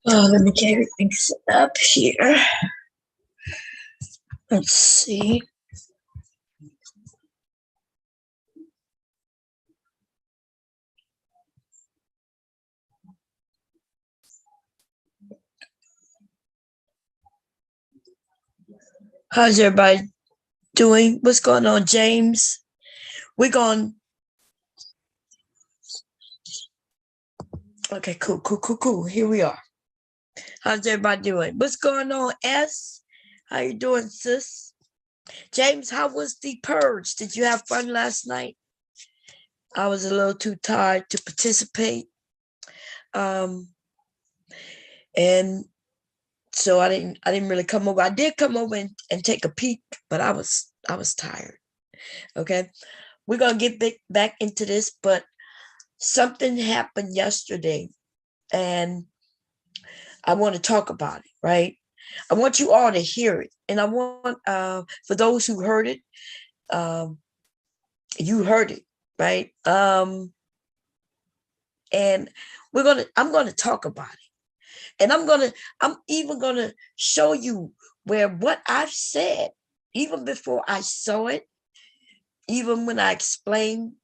Let me get everything set up here. Let's see. How's everybody doing? What's going on, James? We're going. Okay, cool. Here we are. How's everybody doing? What's going on, S? How you doing, sis? James, how was the purge? Did you have fun last night? I was a little too tired to participate. And so I didn't really come over. I did come over and take a peek, but I was tired. Okay. We're gonna get back into this, but something happened yesterday and I want to talk about it, right? I want you all to hear it. And I want for those who heard it, you heard it, right? And I'm gonna talk about it. And I'm even gonna show you where what I've said, even before I saw it, even when I explain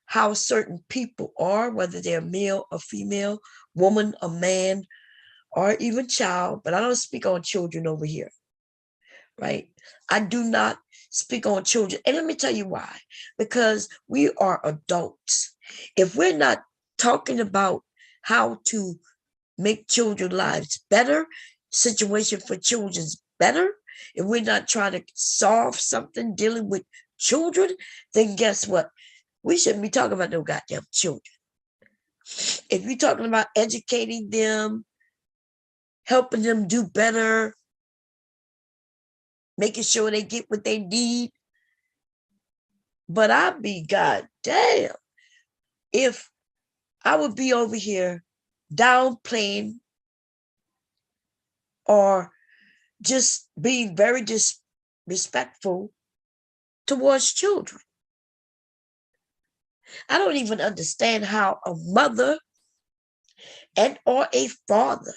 how certain people are, whether they're male or female, woman or man, or even child, but I don't speak on children over here, right? I do not speak on children. And let me tell you why. Because we are adults. If we're not talking about how to make children's lives better, situation for children's better, if we're not trying to solve something dealing with children, then guess what? We shouldn't be talking about no goddamn children. If you're talking about educating them, helping them do better, making sure they get what they need. But I'd be goddamn if I would be over here downplaying or just being very disrespectful towards children. I don't even understand how a mother and or a father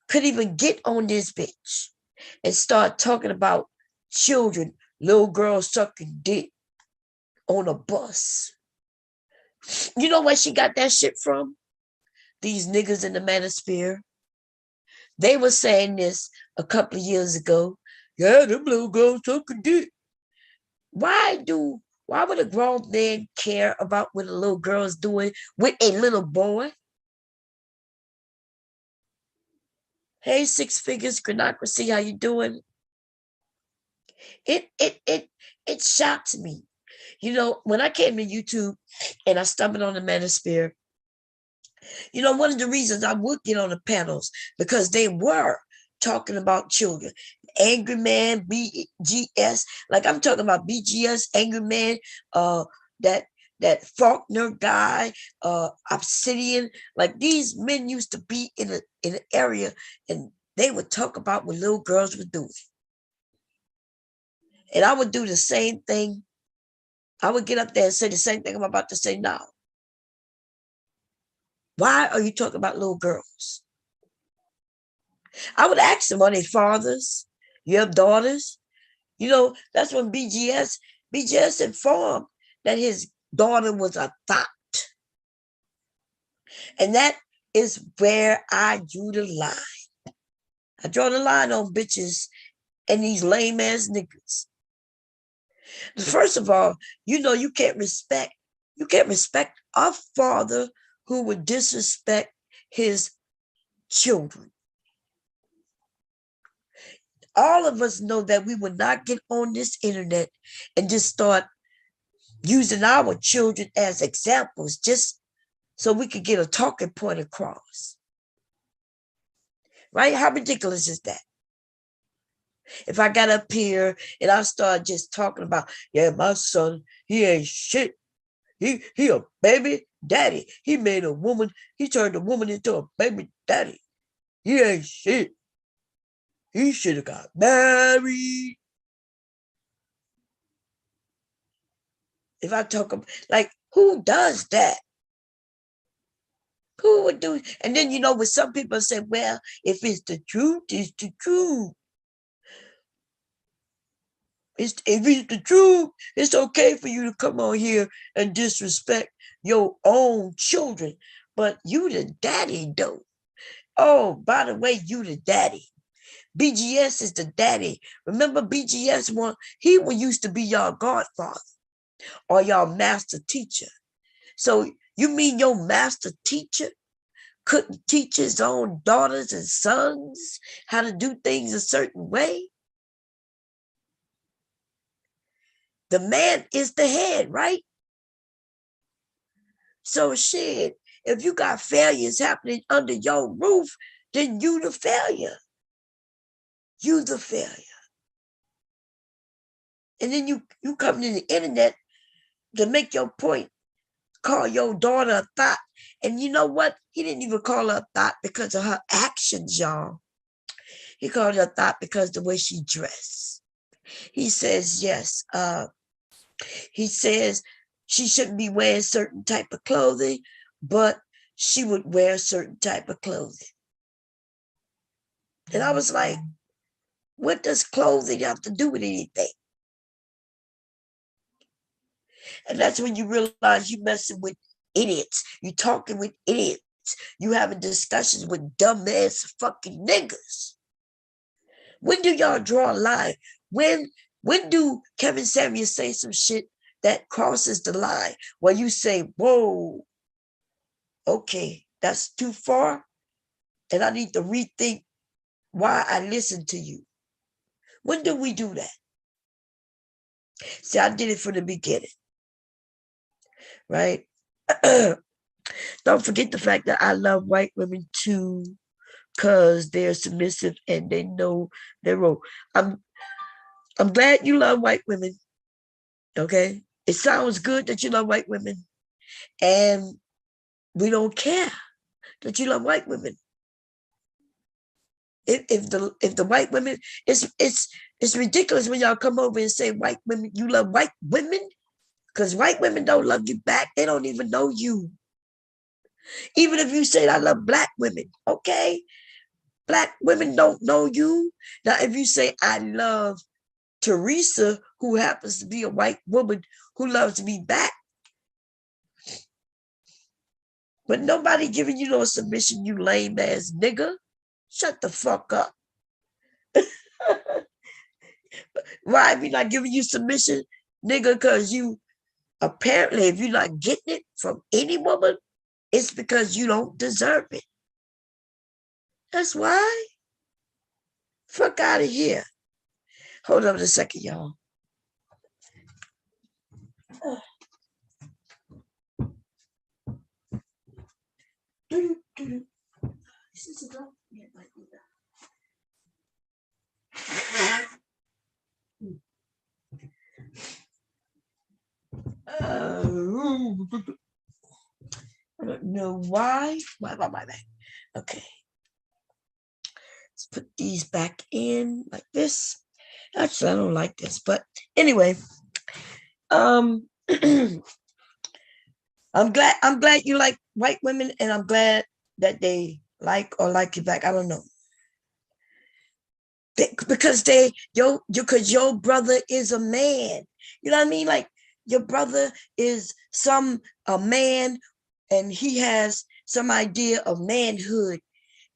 could even get on this bitch and start talking about children, little girls sucking dick on a bus. You know where she got that shit from? These niggas in the Manosphere. They were saying this a couple of years ago. Yeah, them little girls sucking dick. Why would a grown man care about what a little girl's doing with a little boy? Hey, Six Figures, Chronocracy, how you doing? It shocks me. You know, when I came to YouTube and I stumbled on the Manosphere, you know, one of the reasons I would get on the panels because they were talking about children. Angry Man, BGS, like I'm talking about BGS, Angry Man, that Faulkner guy, Obsidian, like these men used to be in an area and they would talk about what little girls were doing. And I would do the same thing. I would get up there and say the same thing I'm about to say now. Why are you talking about little girls? I would ask them, are they fathers? You have daughters? You know, that's when BGS informed that his daughter was a thought. And that is where I drew the line. I draw the line on bitches and these lame ass niggas. First of all, you know you can't respect a father who would disrespect his children. All of us know that we would not get on this internet and just start using our children as examples just so we could get a talking point across. Right? How ridiculous is that? If I got up here and I started just talking about, yeah, my son, he ain't shit. He a baby daddy. He turned a woman into a baby daddy. He ain't shit. He should have got married. If I talk like, who does that? Who would do it? And then, with some people say, well, if it's the truth, it's the truth. If it's the truth, it's okay for you to come on here and disrespect your own children. But you the daddy, though. Oh, by the way, you the daddy. BGS is the daddy. Remember BGS one? He used to be your godfather or your master teacher. So you mean your master teacher couldn't teach his own daughters and sons how to do things a certain way? The man is the head, right? So shit, if you got failures happening under your roof, then you the failure. You the failure. And then you come to the internet to make your point, call your daughter a thought. And you know what? He didn't even call her a thought because of her actions, y'all. He called her a thought because of the way she dressed. He says, yes, he says she shouldn't be wearing certain type of clothing, but she would wear certain type of clothing. And I was like, what does clothing have to do with anything? And that's when you realize you're messing with idiots. You're talking with idiots. You having discussions with dumbass fucking niggas. When do y'all draw a line? When do Kevin Samuels say some shit that crosses the line where you say, whoa, okay, that's too far, and I need to rethink why I listen to you? When do we do that? See, I did it from the beginning, right? Don't forget the fact that I love white women too, because they're submissive and they know their role. I'm glad you love white women, okay? It sounds good that you love white women, and we don't care that you love white women. If the white women, it's ridiculous when y'all come over and say white women, you love white women, because white women don't love you back. They don't even know you. Even if you say I love black women, okay, black women don't know you. Now, if you say I love Teresa, who happens to be a white woman who loves me back, but nobody giving you no submission, you lame ass nigga. Shut the fuck up. Why we not giving you submission, nigga? Because you apparently, if you're not getting it from any woman, it's because you don't deserve it. That's why. Fuck out of here. Hold on a second, y'all. I don't know why. Why? Okay. Let's put these back in like this. Actually, I don't like this, but anyway. I'm glad you like white women, and I'm glad that they like you back. I don't know. Because your brother is a man. You know what I mean? Like your brother is a man, and he has some idea of manhood.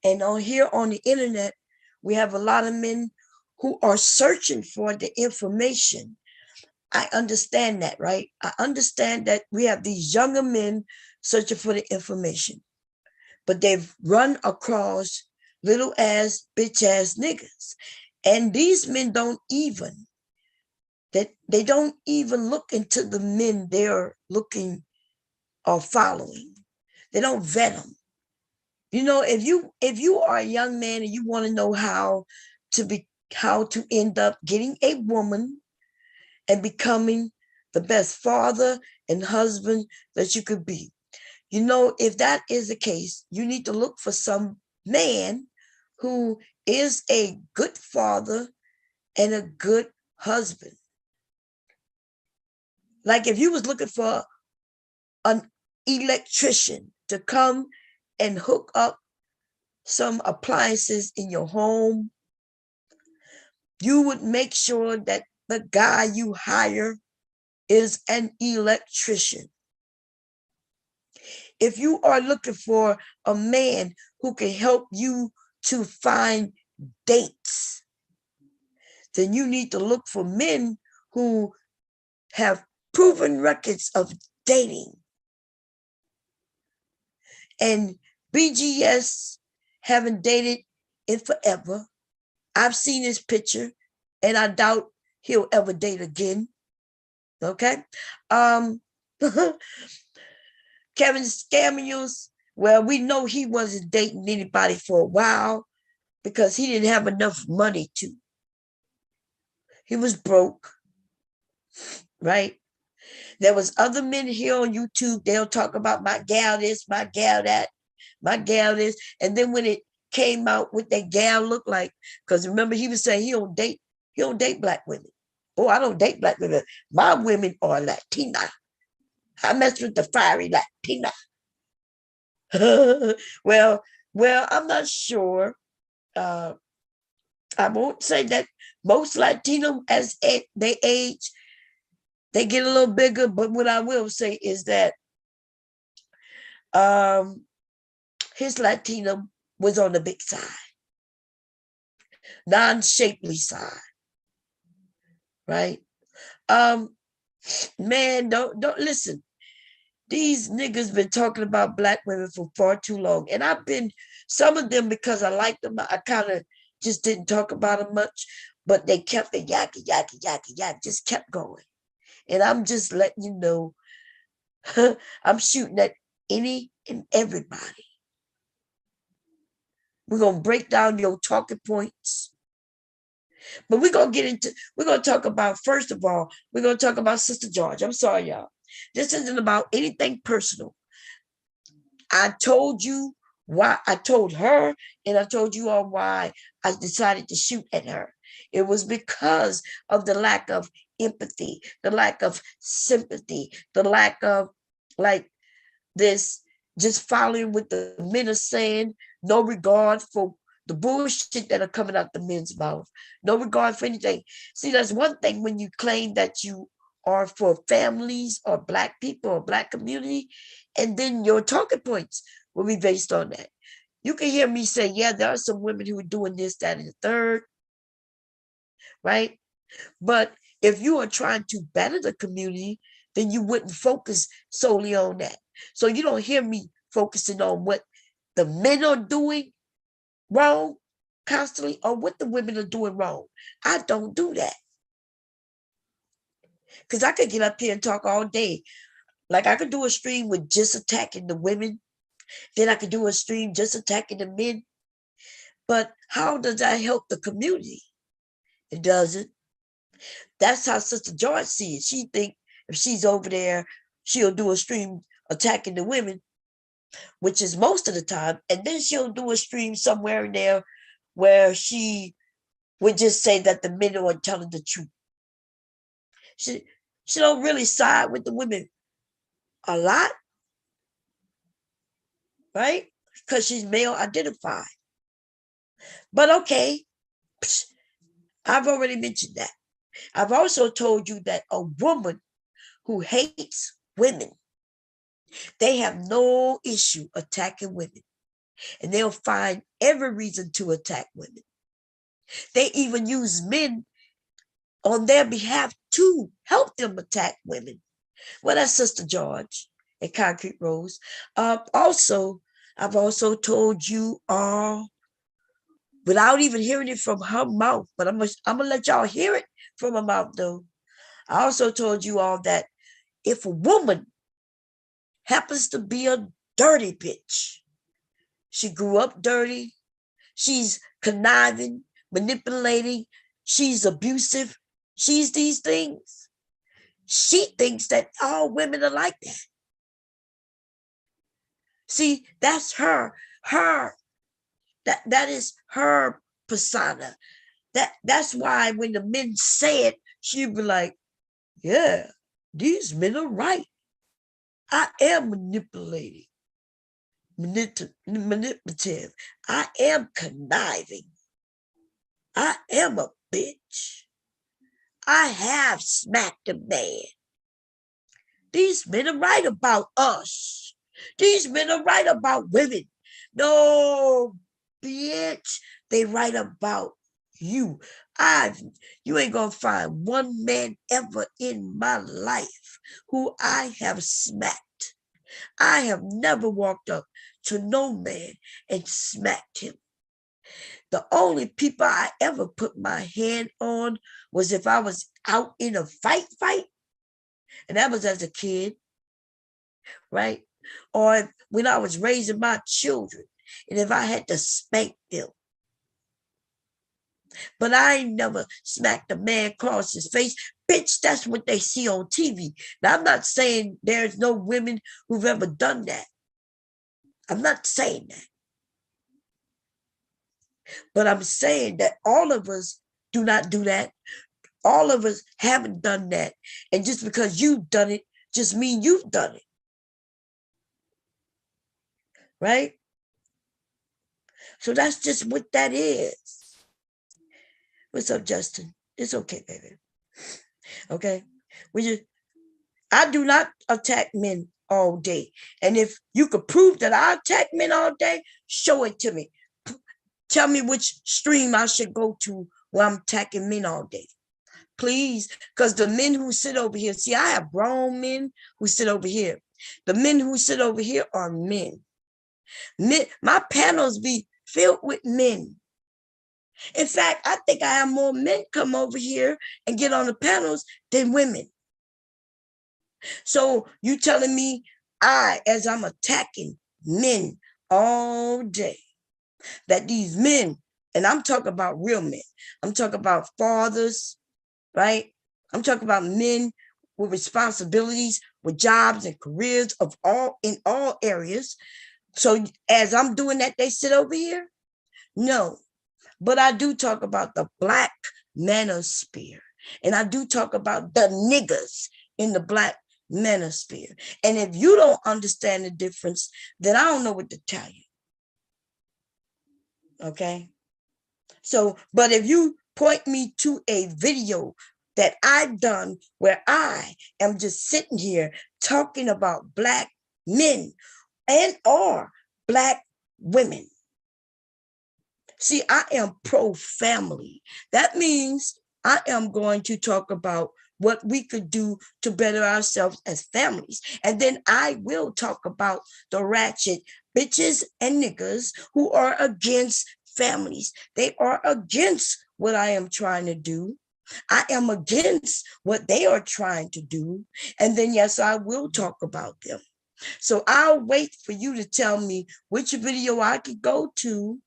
And on the internet, we have a lot of men who are searching for the information. I understand that, right? I understand that we have these younger men searching for the information, but they've run across little ass, bitch ass niggas. And these men don't even look into the men they're looking or following. They don't vet them. If you are a young man and you want to know how to end up getting a woman and becoming the best father and husband that you could be, if that is the case, you need to look for some man who is a good father and a good husband. Like if you was looking for an electrician to come and hook up some appliances in your home, you would make sure that the guy you hire is an electrician. If you are looking for a man who can help you to find dates, then you need to look for men who have proven records of dating. And BGS haven't dated in forever. I've seen his picture, and I doubt he'll ever date again. Okay. Kevin Samuels, well, we know he wasn't dating anybody for a while because he didn't have enough money to. He was broke, right? There was other men here on YouTube. They'll talk about my gal this, my gal that, my gal this. And then when it came out what that gal looked like, because remember he was saying he don't date black women. Oh, I don't date black women. My women are Latina. I mess with the fiery Latina. well, I'm not sure. I won't say that most Latino as they age, they get a little bigger, but what I will say is that his Latino was on the big side, non-shapely side, right? Man, don't listen. These niggas been talking about black women for far too long, and I've been some of them because I like them. I kind of just didn't talk about them much, but they kept it yakky, just kept going, and I'm just letting you know. I'm shooting at any and everybody. We're going to break down your talking points. But we're going to talk about, first of all, we're going to talk about Sister George. I'm sorry, y'all. This isn't about anything personal. I told you why, I told her, and I told you all why I decided to shoot at her. It was because of the lack of empathy, the lack of sympathy, the lack of like this just following what the men are saying, no regard for the bullshit that are coming out the men's mouth, no regard for anything. See, that's one thing when you claim that you are for families or black people or black community, and then your talking points will be based on that. You can hear me say, yeah, there are some women who are doing this, that, and the third, right? But if you are trying to better the community, then you wouldn't focus solely on that. So you don't hear me focusing on what the men are doing wrong constantly or what the women are doing wrong. I don't do that. Because I could get up here and talk all day. Like I could do a stream with just attacking the women. Then I could do a stream just attacking the men. But how does that help the community? It doesn't. That's how Sister George sees it. She think if she's over there, she'll do a stream attacking the women, which is most of the time. And then she'll do a stream somewhere in there where she would just say that the men are telling the truth. She don't really side with the women a lot, right? Because she's male identified. But okay, I've already mentioned that. I've also told you that a woman who hates women, they have no issue attacking women. And they'll find every reason to attack women. They even use men on their behalf to help them attack women. Well, that's Sister George and Concrete Rose. Also, I've also told you all, without even hearing it from her mouth, but I'm gonna let y'all hear it from her mouth though. I also told you all that if a woman happens to be a dirty bitch, she grew up dirty, she's conniving, manipulating, she's abusive, she's these things, she thinks that all women are like that. See, that's her, that is her persona. That's why when the men say it, she'd be like, yeah, these men are right. I am manipulating. manipulative. I am conniving. I am a bitch. I have smacked a man. These men are right about us. These men are right about women. No, bitch, they right about you. You ain't gonna find one man ever in my life who I have smacked. I have never walked up to no man and smacked him. The only people I ever put my hand on was if I was out in a fight, and that was as a kid, right? Or when I was raising my children, and if I had to spank them. But I ain't never smacked a man across his face. Bitch, that's what they see on TV. Now, I'm not saying there's no women who've ever done that. I'm not saying that. But I'm saying that all of us do not do that. All of us haven't done that. And just because you've done it, just mean you've done it. Right? So that's just what that is. What's up, Justin? It's okay, baby. Okay? I do not attack men all day. And if you could prove that I attack men all day, show it to me. Tell me which stream I should go to where I'm attacking men all day. Please, because the men who sit over here, see, I have grown men who sit over here. The men who sit over here are men. My panels be filled with men. In fact, I think I have more men come over here and get on the panels than women. So you telling me as I'm attacking men all day, that these men, and I'm talking about real men, I'm talking about fathers, right? I'm talking about men with responsibilities, with jobs and careers in all areas. So as I'm doing that, they sit over here? No. But I do talk about the Black Manosphere. And I do talk about the niggas in the Black Manosphere. And if you don't understand the difference, then I don't know what to tell you. Okay? So, but if you point me to a video that I've done where I am just sitting here talking about Black men and or Black women. See, I am pro-family. That means I am going to talk about what we could do to better ourselves as families. And then I will talk about the ratchet bitches and niggas who are against families. They are against what I am trying to do. I am against what they are trying to do. And then, yes, I will talk about them. So I'll wait for you to tell me which video I could go to,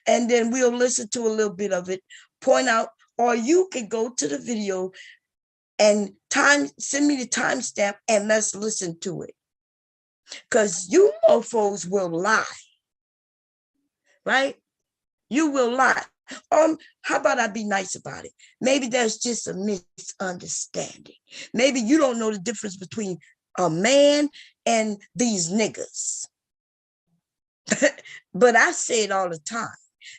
and then we'll listen to a little bit of it, point out, or you can go to the video and send me the timestamp and let's listen to it. Because you mofos will lie, right? You will lie. How about I be nice about it? Maybe there's just a misunderstanding. Maybe you don't know the difference between a man and these niggas. But I say it all the time.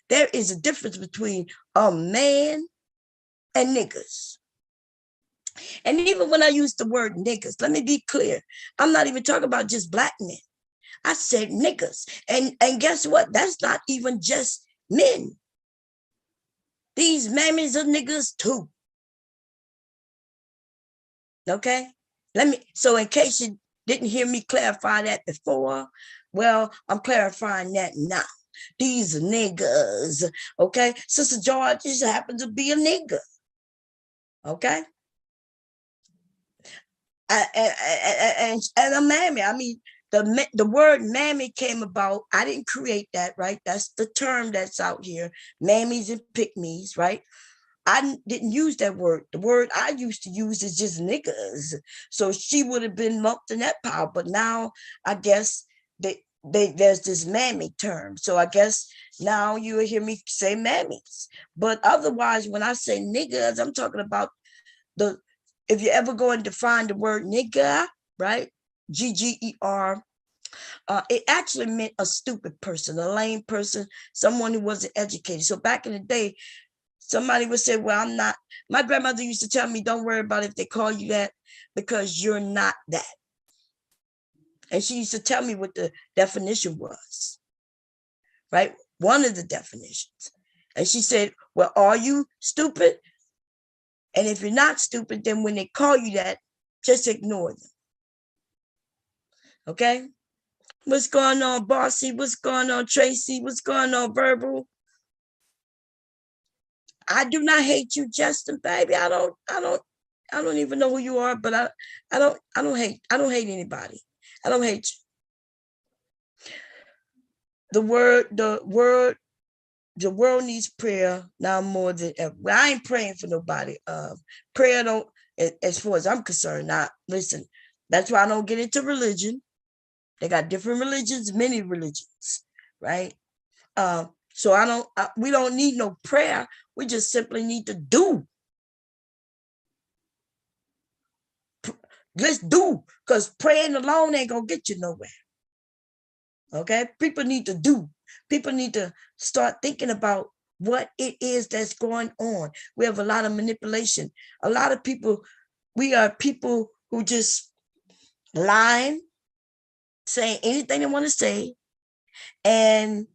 There is a difference between a man and niggas. And even when I use the word niggas, let me be clear. I'm not even talking about just Black men. I said niggas. And guess what? That's not even just men. These mammies are niggas too. Okay? So in case you didn't hear me clarify that before, well, I'm clarifying that now. These niggas, okay? Sister George just happens to be a nigga, okay? And a mammy. I mean, the word mammy came about. I didn't create that, right? That's the term that's out here. Mammies and pick-me's, right? I didn't use that word. The word I used to use is just niggas. So she would have been lumped in that pile. But now I guess there's this mammy term. So I guess now you will hear me say mammies. But otherwise, when I say niggas, I'm talking about if you ever go and define the word nigga, right? G-G-E-R, It actually meant a stupid person, a lame person, someone who wasn't educated. So back in the day, somebody would say, well, I'm not. My grandmother used to tell me, don't worry about if they call you that, because you're not that. And she used to tell me what the definition was, right? One of the definitions. And she said, well, are you stupid? And if you're not stupid, then when they call you that, just ignore them. Okay? What's going on, Bossy? What's going on, Tracy? What's going on, Verbal? I do not hate you, Justin, baby. I don't even know who you are, but I don't hate anybody. I don't hate you. The world needs prayer now more than ever. I ain't praying for nobody. Prayer don't, as far as I'm concerned. Now, listen, that's why I don't get into religion. They got different religions, many religions, right? So we don't need no prayer. We just simply need to do. Let's do, because praying alone ain't gonna get you nowhere. Okay, people need to do. People need to start thinking about what it is that's going on. We have a lot of manipulation. A lot of people, we are people who just lying, saying anything they want to say, and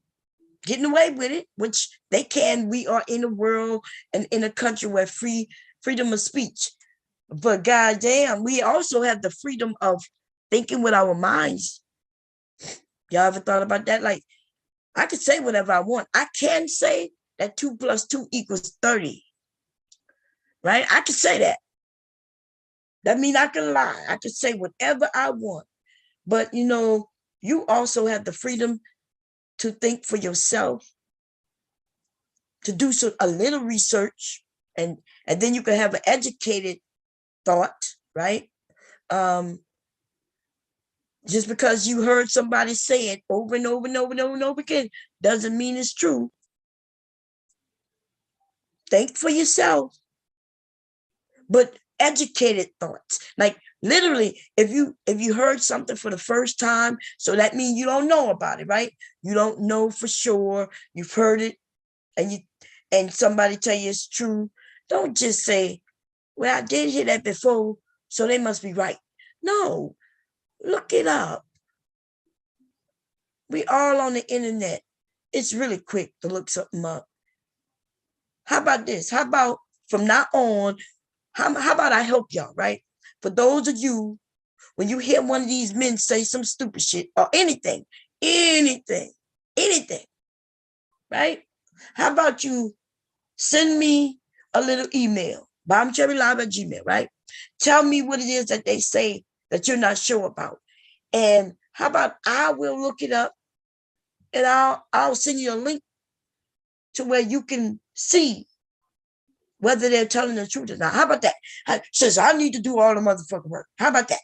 getting away with it, which they can. We are in a world and in a country where freedom of speech. But goddamn, we also have the freedom of thinking with our minds. Y'all ever thought about that? Like, I can say whatever I want. I can say that 2 + 2 = 30. Right? I can say that. That means I can lie. I can say whatever I want. But, you also have the freedom to think for yourself, to do a little research, and then you can have an educated thought, right? Just because you heard somebody say it over and over and over and over and over again doesn't mean it's true. Think for yourself, but educated thoughts. Like literally, if you heard something for the first time, so that means you don't know about it, right? You don't know for sure. You've heard it, and somebody tell you it's true. Don't just say, well, I did hear that before, so they must be right. No, look it up. We all on the internet. It's really quick to look something up. How about this? How about from now on, how about I help y'all, right? For those of you, when you hear one of these men say some stupid shit or anything, right? How about you send me a little email, bombcherrylive@gmail, right? Tell me what it is that they say that you're not sure about. And how about I will look it up, and I'll send you a link to where you can see whether they're telling the truth or not. How about that? Says I need to do all the motherfucking work. How about that?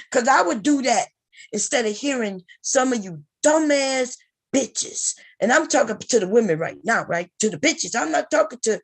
Because I would do that instead of hearing some of you dumbass bitches. And I'm talking to the women right now, right? To the bitches. I'm talking to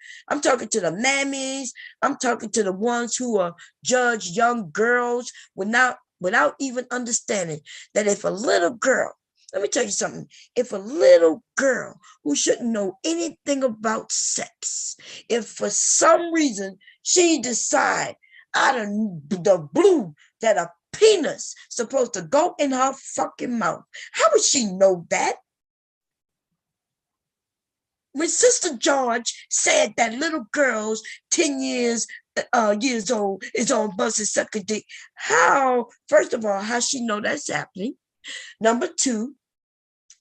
the mammies. I'm talking to the ones who are judge young girls without even understanding that if a little girl, let me tell you something, if a little girl who shouldn't know anything about sex, if for some reason she decide out of the blue that a penis supposed to go in her fucking mouth, how would she know that? When Sister George said that little girls 10 years old is on buses sucking dick, how, first of all, how she know that's happening? Number two,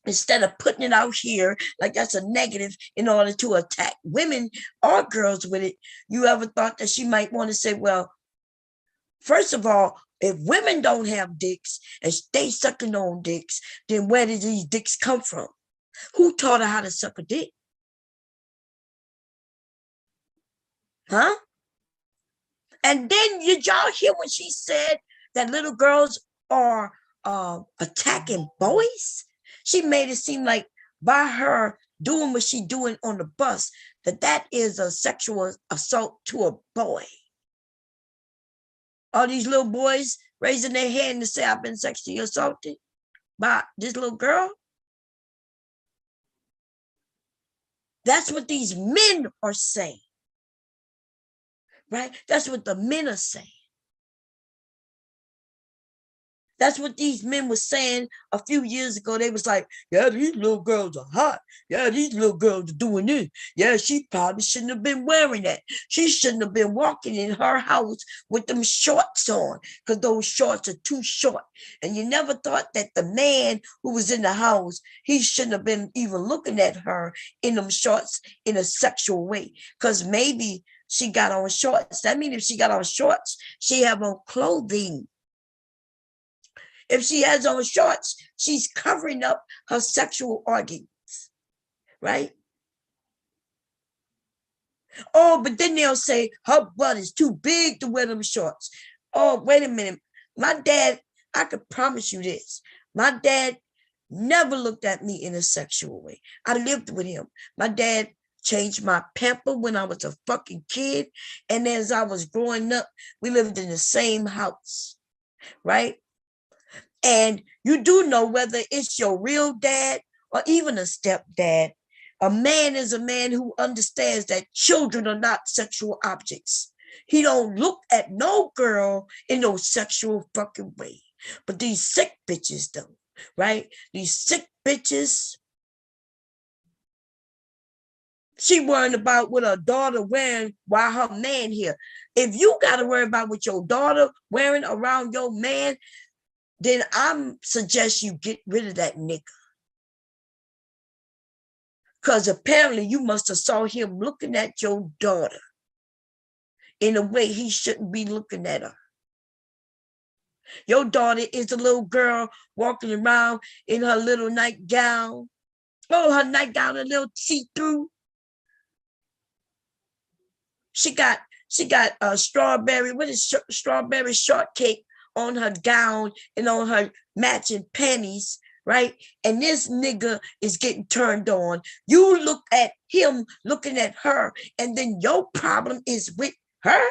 instead of putting it out here like that's a negative in order to attack women or girls with it, you ever thought that she might want to say, well, first of all, if women don't have dicks and they sucking on dicks, then where did these dicks come from? Who taught her how to suck a dick? Huh? And then did y'all hear when she said that little girls are attacking boys? She made it seem like by her doing what she doing on the bus, that is a sexual assault to a boy. All these little boys raising their hand to say, I've been sexually assaulted. by this little girl? That's what these men are saying, right? That's what the men are saying. That's what these men were saying a few years ago. They was like, yeah, these little girls are hot. Yeah, these little girls are doing this. Yeah, she probably shouldn't have been wearing that. She shouldn't have been walking in her house with them shorts on, because those shorts are too short. And you never thought that the man who was in the house, he shouldn't have been even looking at her in them shorts in a sexual way, because maybe she got on shorts. That means if she got on shorts, she have on clothing. If she has on shorts, she's covering up her sexual organs, right? Oh, but then they'll say her butt is too big to wear them shorts. Oh, wait a minute. My dad, I could promise you this. My dad never looked at me in a sexual way. I lived with him. My dad changed my pamper when I was a fucking kid. And as I was growing up, we lived in the same house, right? And you do know whether it's your real dad or even a stepdad. A man is a man who understands that children are not sexual objects. He don't look at no girl in no sexual fucking way. But these sick bitches though, right? These sick bitches, she worrying about what her daughter wearing while her man here. If you got to worry about what your daughter wearing around your man, then I'm suggest you get rid of that nigga. Because apparently you must have saw him looking at your daughter in a way he shouldn't be looking at her. Your daughter is a little girl walking around in her little nightgown. Oh, her nightgown a little see-through. She got a strawberry, what is strawberry shortcake on her gown and on her matching panties, right? And this nigga is getting turned on. You look at him looking at her, and then your problem is with her?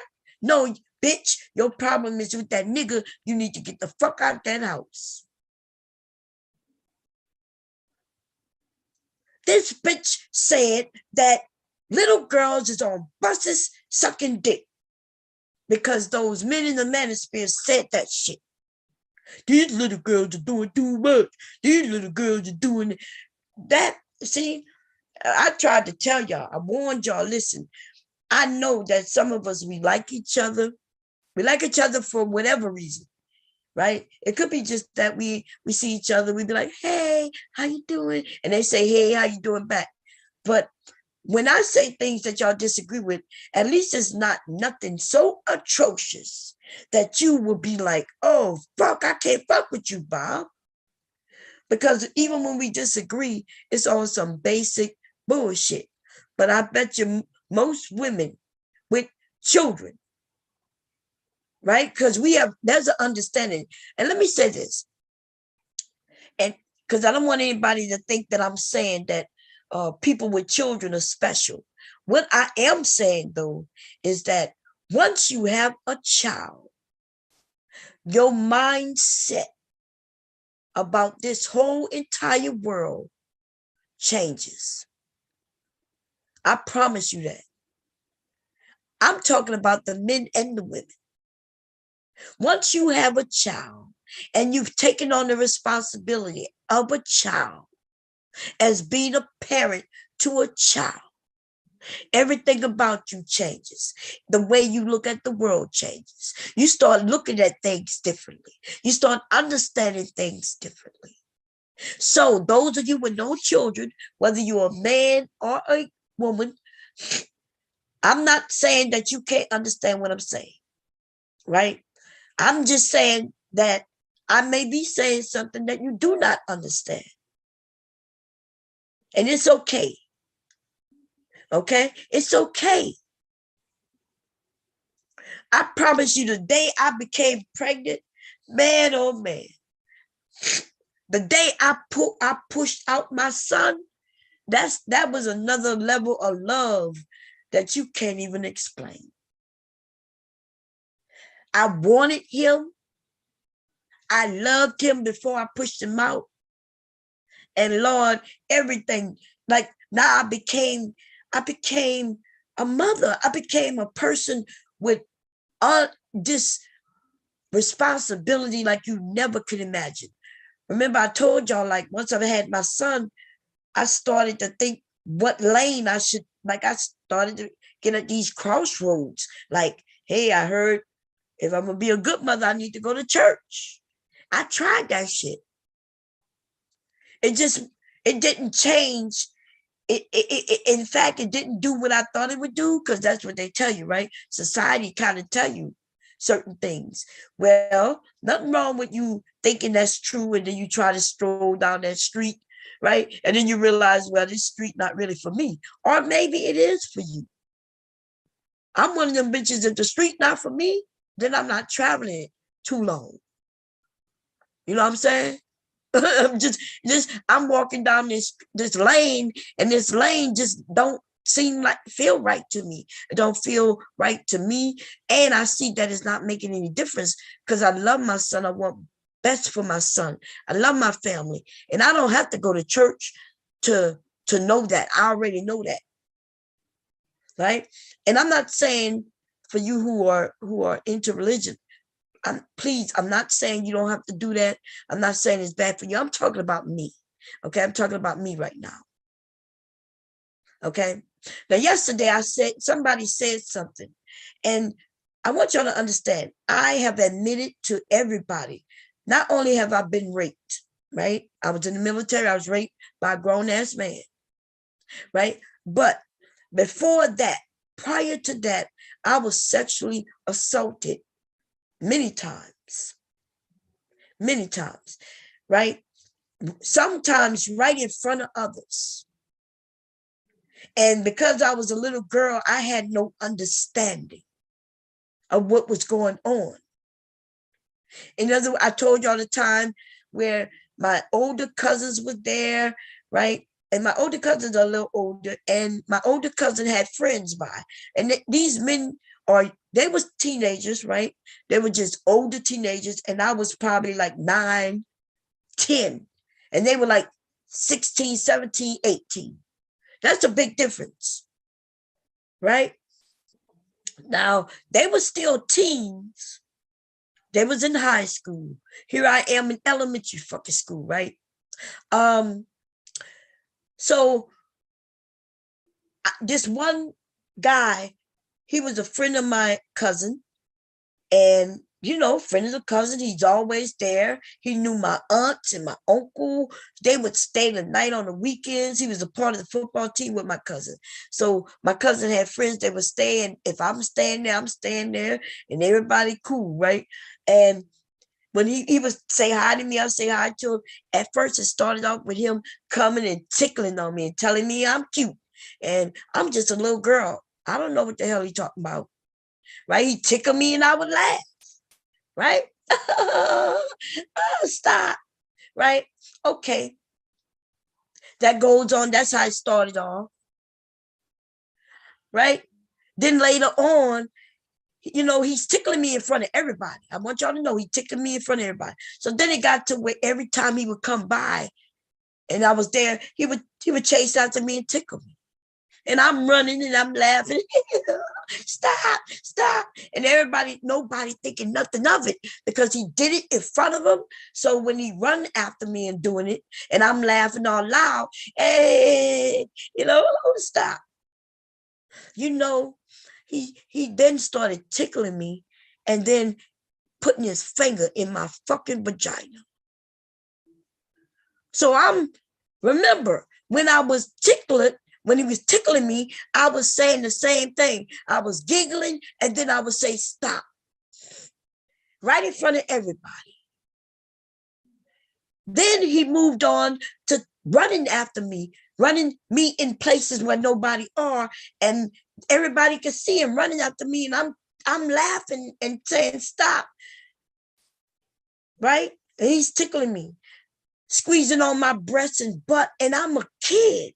No, bitch, your problem is with that nigga. You need to get the fuck out of that house. This bitch said that little girls is on buses sucking dick because those men in the Manosphere said that shit. These little girls are doing too much. These little girls are doing that. See, I tried to tell y'all, I warned y'all, listen, I know that some of us, we like each other. We like each other for whatever reason, right? It could be just that we see each other, we be like, hey, how you doing? And they say, hey, how you doing back? But when I say things that y'all disagree with, at least it's not nothing so atrocious that you will be like, oh, fuck, I can't fuck with you, Bob. Because even when we disagree, it's on some basic bullshit. But I bet you most women with children, right? Because there's an understanding. And let me say this, and because I don't want anybody to think that I'm saying that people with children are special. What I am saying, though, is that once you have a child, your mindset about this whole entire world changes. I promise you that. I'm talking about the men and the women. Once you have a child and you've taken on the responsibility of a child as being a parent to a child, everything about you changes. The way you look at the world changes. You start looking at things differently. You start understanding things differently. So those of you with no children, whether you're a man or a woman, I'm not saying that you can't understand what I'm saying, right? I'm just saying that I may be saying something that you do not understand. And it's okay. Okay? It's okay. I promise you, the day I became pregnant, man, oh man, the day I pushed out my son, that was another level of love that you can't even explain. I wanted him. I loved him before I pushed him out. And Lord, everything, like now I became a mother. I became a person with all this responsibility like you never could imagine. Remember, I told y'all, like, once I had my son, I started to think what lane I should, like, I started to get at these crossroads. Like, hey, I heard if I'm going to be a good mother, I need to go to church. I tried that shit. It didn't change. In fact, it didn't do what I thought it would do, because that's what they tell you, right? Society kind of tell you certain things. Well, nothing wrong with you thinking that's true, and then you try to stroll down that street, right? And then you realize, well, this street not really for me. Or maybe it is for you. I'm one of them bitches. If the street not for me, then I'm not traveling too long. You know what I'm saying? I'm just I'm walking down this lane, and this lane just don't feel right to me. It don't feel right to me. And I see that it's not making any difference, because I love my son. I want best for my son. I love my family. And I don't have to go to church to know that. I already know that. Right? And I'm not saying for you who are into religion, I'm not saying you don't have to do that. I'm not saying it's bad for you. I'm talking about me. Okay, I'm talking about me right now. Okay. Now, yesterday somebody said something, and I want y'all to understand. I have admitted to everybody. Not only have I been raped, right? I was in the military. I was raped by a grown-ass man, right? But before that, prior to that, I was sexually assaulted many times, right? Sometimes right in front of others. And because I was a little girl, I had no understanding of what was going on. In other words, I told y'all the time where my older cousins were there, right? And my older cousins are a little older, and my older cousin had friends by. And these men they was teenagers, right? They were just older teenagers, and I was probably like 9, 10. And they were like 16, 17, 18. That's a big difference, right? Now, they were still teens. They was in high school. Here I am in elementary fucking school, right? So this one guy, he was a friend of my cousin, and friend of the cousin, he's always there. He knew my aunts and my uncle. They would stay the night on the weekends. He was a part of the football team with my cousin. So my cousin had friends that would stay, and if I'm staying there, I'm staying there, and everybody cool, right? And when he would say hi to me, I'd say hi to him. At first, it started off with him coming and tickling on me and telling me I'm cute. And I'm just a little girl. I don't know what the hell he talking about, right? He tickled me and I would laugh, right? Oh, stop, right? Okay. That goes on. That's how it started off, right? Then later on, he's tickling me in front of everybody. I want y'all to know he tickled me in front of everybody. So then it got to where every time he would come by and I was there, he would chase after me and tickle me. And I'm running and I'm laughing. Stop. And nobody thinking nothing of it, because he did it in front of them. So when he run after me and doing it, and I'm laughing all loud, hey, stop. He then started tickling me and then putting his finger in my fucking vagina. So remember, when I was tickled, when he was tickling me, I was saying the same thing. I was giggling, and then I would say, stop. Right in front of everybody. Then he moved on to running after me, running me in places where nobody are, and everybody could see him running after me, and I'm laughing and saying, stop. Right? And he's tickling me, squeezing on my breast and butt, and I'm a kid.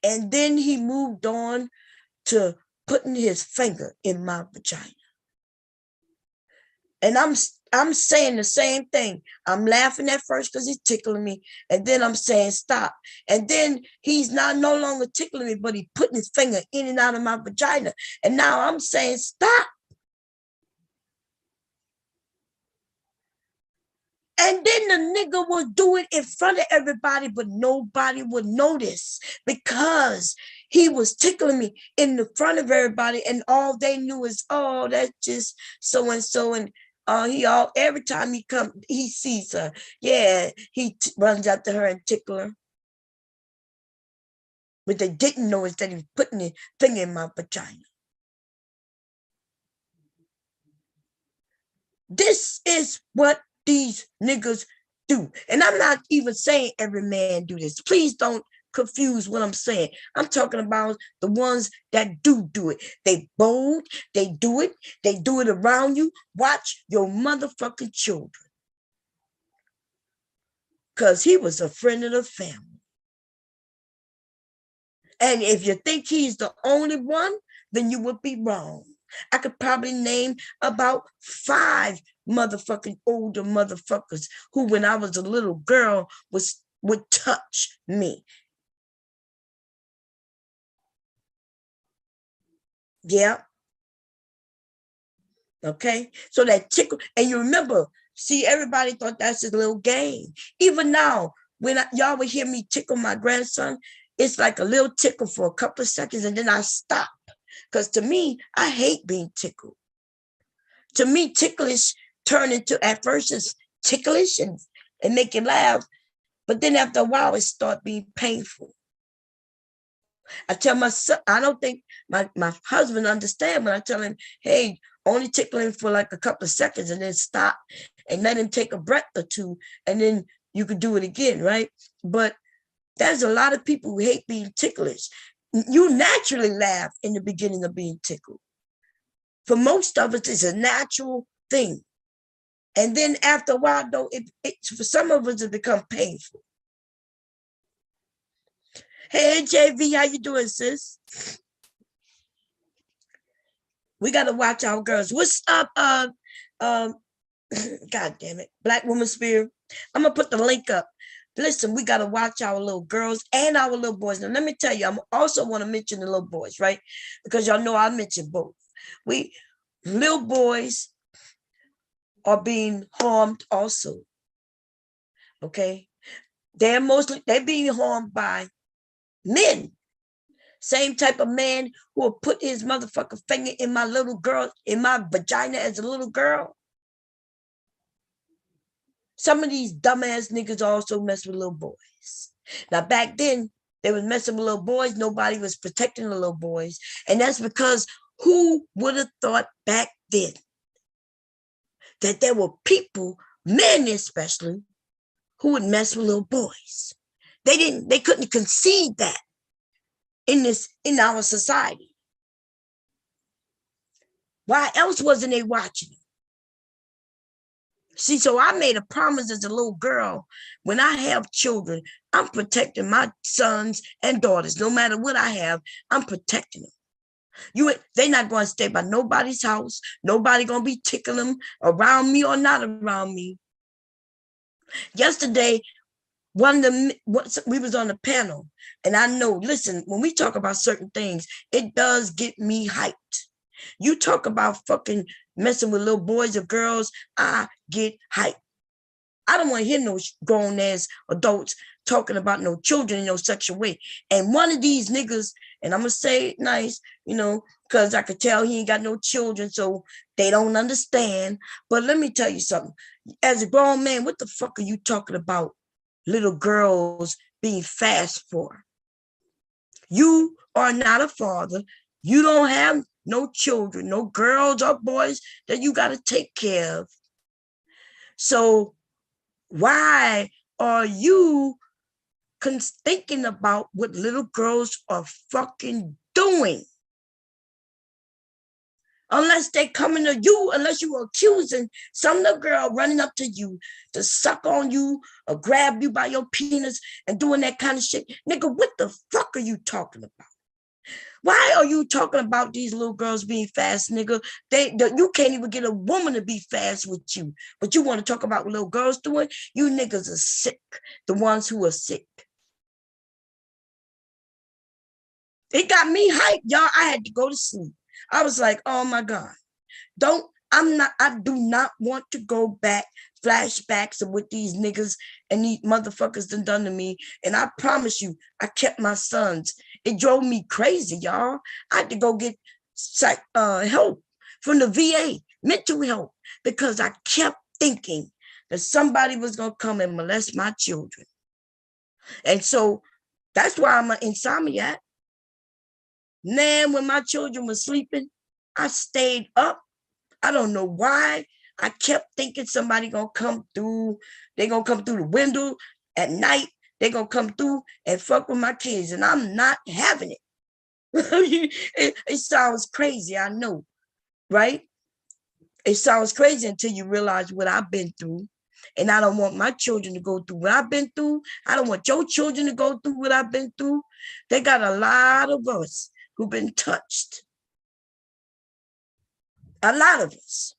And then he moved on to putting his finger in my vagina. And I'm saying the same thing. I'm laughing at first because he's tickling me. And then I'm saying stop. And then he's not no longer tickling me, but he putting his finger in and out of my vagina. And now I'm saying stop. And then the nigga will do it in front of everybody, but nobody would notice because he was tickling me in the front of everybody, and all they knew is, oh, that's just so and so, and every time he come, he sees her, yeah, he runs up to her and tickle her. What they didn't know is that he was putting his finger in my vagina. This is what these niggas do. And I'm not even saying every man do this. Please don't confuse what I'm saying. I'm talking about the ones that do it. They bold, they do it around you. Watch your motherfucking children. Because he was a friend of the family. And if you think he's the only one, then you would be wrong. I could probably name about 5 motherfucking older motherfuckers who, when I was a little girl, would touch me. Yeah. Okay. So that tickle, and you remember, see, everybody thought that's a little game. Even now, when y'all would hear me tickle my grandson, it's like a little tickle for a couple of seconds, and then I stop. Because to me, I hate being tickled. To me, ticklish turn into, at first it's ticklish and make you laugh, but then after a while it start being painful. I tell my son, I don't think my husband understand when I tell him, hey, only tickle him for like a couple of seconds and then stop and let him take a breath or two, and then you could do it again, right? But there's a lot of people who hate being ticklish. You naturally laugh in the beginning of being tickled. For most of us, it's a natural thing. And then after a while, though, for some of us, it becomes painful. Hey, JV, how you doing, sis? We got to watch our girls. What's up? God damn it. Black Manosphere. I'm going to put the link up. Listen, we got to watch our little girls and our little boys. Now, let me tell you, I also want to mention the little boys, right? Because y'all know I mentioned both. Little boys are being harmed also. Okay? They're being harmed by men. Same type of man who will put his motherfucking finger in my little girl, in my vagina as a little girl. Some of these dumbass niggas also mess with little boys. Now, back then, they was messing with little boys. Nobody was protecting the little boys. And that's because who would have thought back then that there were people, men especially, who would mess with little boys? They couldn't concede that in our society. Why else wasn't they watching? See, so I made a promise as a little girl, when I have children, I'm protecting my sons and daughters. No matter what I have, I'm protecting them. They're not going to stay by nobody's house. Nobody going to be tickling them around me or not around me. Yesterday, we was on the panel, and I know, listen, when we talk about certain things, it does get me hyped. You talk about fucking messing with little boys or girls, I get hyped. I don't want to hear no grown ass adults talking about no children in no sexual way. And one of these niggas, and I'm gonna say it nice, because I could tell he ain't got no children, so they don't understand. But let me tell you something. As a grown man, what the fuck are you talking about little girls being fast for? You are not a father. You don't have no children, no girls or boys that you got to take care of. So why are you thinking about what little girls are fucking doing? Unless they coming to you, unless you are accusing some little girl running up to you to suck on you or grab you by your penis and doing that kind of shit. Nigga, what the fuck are you talking about? Why are you talking about these little girls being fast, nigga? You can't even get a woman to be fast with you. But you want to talk about what little girls doing? You niggas are sick. The ones who are sick. It got me hyped, y'all. I had to go to sleep. I was like, oh my God. I do not want to go back, flashbacks of what these niggas and these motherfuckers done to me. And I promise you, I kept my sons. It drove me crazy, y'all. I had to go get help from the VA, mental help, because I kept thinking that somebody was going to come and molest my children. And so that's why I'm an insomniac. Man, when my children were sleeping, I stayed up. I don't know why. I kept thinking somebody gonna come through. They gonna come through the window at night. They gonna come through and fuck with my kids, and I'm not having it. It sounds crazy, I know, right? It sounds crazy until you realize what I've been through. And I don't want my children to go through what I've been through. I don't want your children to go through what I've been through. They got a lot of us who've been touched. A lot of us.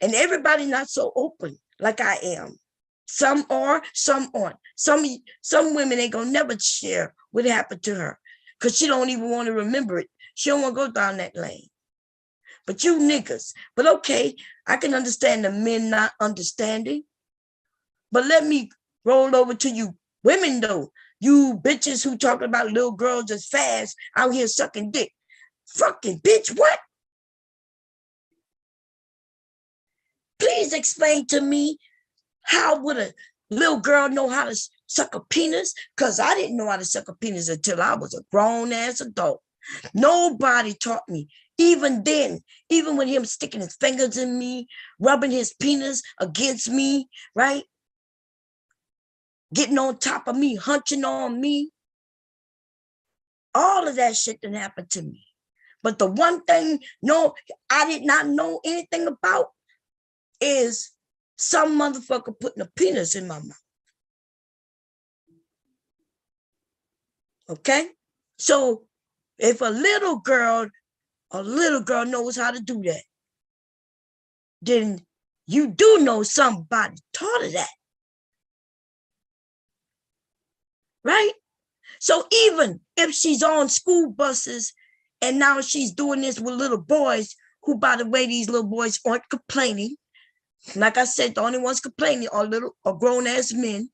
And everybody not so open like I am. Some are, some aren't. Some women ain't gonna never share what happened to her because she don't even want to remember it. She don't want to go down that lane. But you niggas, but okay, I can understand the men not understanding. But let me roll over to you women though. You bitches who talking about little girls as fast out here sucking dick. Fucking bitch, what? Please explain to me, how would a little girl know how to suck a penis? Because I didn't know how to suck a penis until I was a grown-ass adult. Nobody taught me. Even then, even with him sticking his fingers in me, rubbing his penis against me, right? Getting on top of me, hunching on me. All of that shit didn't happen to me. But the one thing, no, I did not know anything about is some motherfucker putting a penis in my mouth. Okay? So if a little girl knows how to do that, then you do know somebody taught her that. Right? So even if she's on school buses and now she's doing this with little boys, who, by the way, these little boys aren't complaining. Like I said, the only ones complaining are grown-ass men.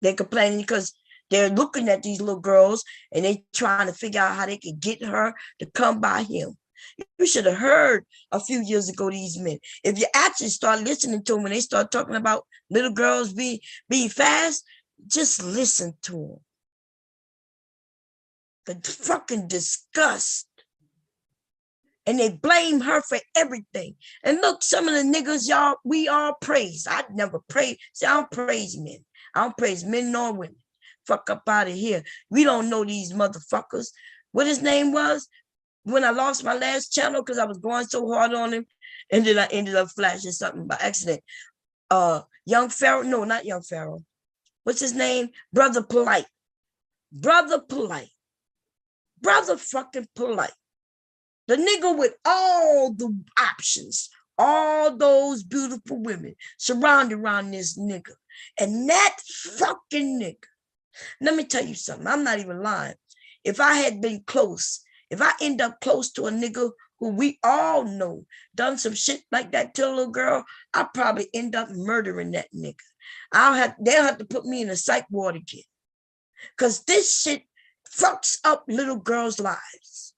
They're complaining because they're looking at these little girls and they trying to figure out how they can get her to come by him. You should have heard a few years ago these men. If you actually start listening to them when they start talking about little girls being fast, just listen to them. The fucking disgust. And they blame her for everything. And look, some of the niggas, y'all, we all praise. I never praise. See, I don't praise men. I don't praise men nor women. Fuck up out of here. We don't know these motherfuckers. What his name was? When I lost my last channel because I was going so hard on him, and then I ended up flashing something by accident. Young Pharaoh, no, not Young Pharaoh. What's his name? Brother Polite. Brother Polite. Brother fucking Polite. The nigga with all the options, all those beautiful women surrounded around this nigga. And that fucking nigga, let me tell you something. I'm not even lying. If I had been close, if I end up close to a nigga who we all know done some shit like that to a little girl, I'll probably end up murdering that nigga. They'll have to put me in a psych ward again. Because this shit fucks up little girls' lives.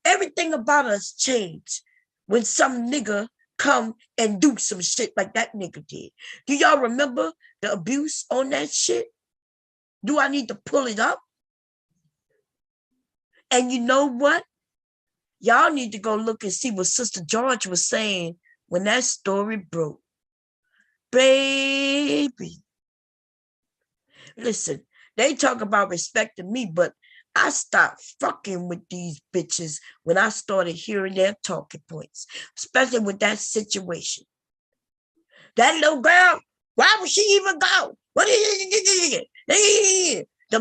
Everything about us changed when some nigga come and do some shit like that nigga did. Do y'all remember the abuse on that shit? Do I need to pull it up? And you know what? Y'all need to go look and see what Sister George was saying when that story broke. Baby. Listen, they talk about respecting me, but I stopped fucking with these bitches when I started hearing their talking points, especially with that situation. That little girl, why would she even go? What is it? The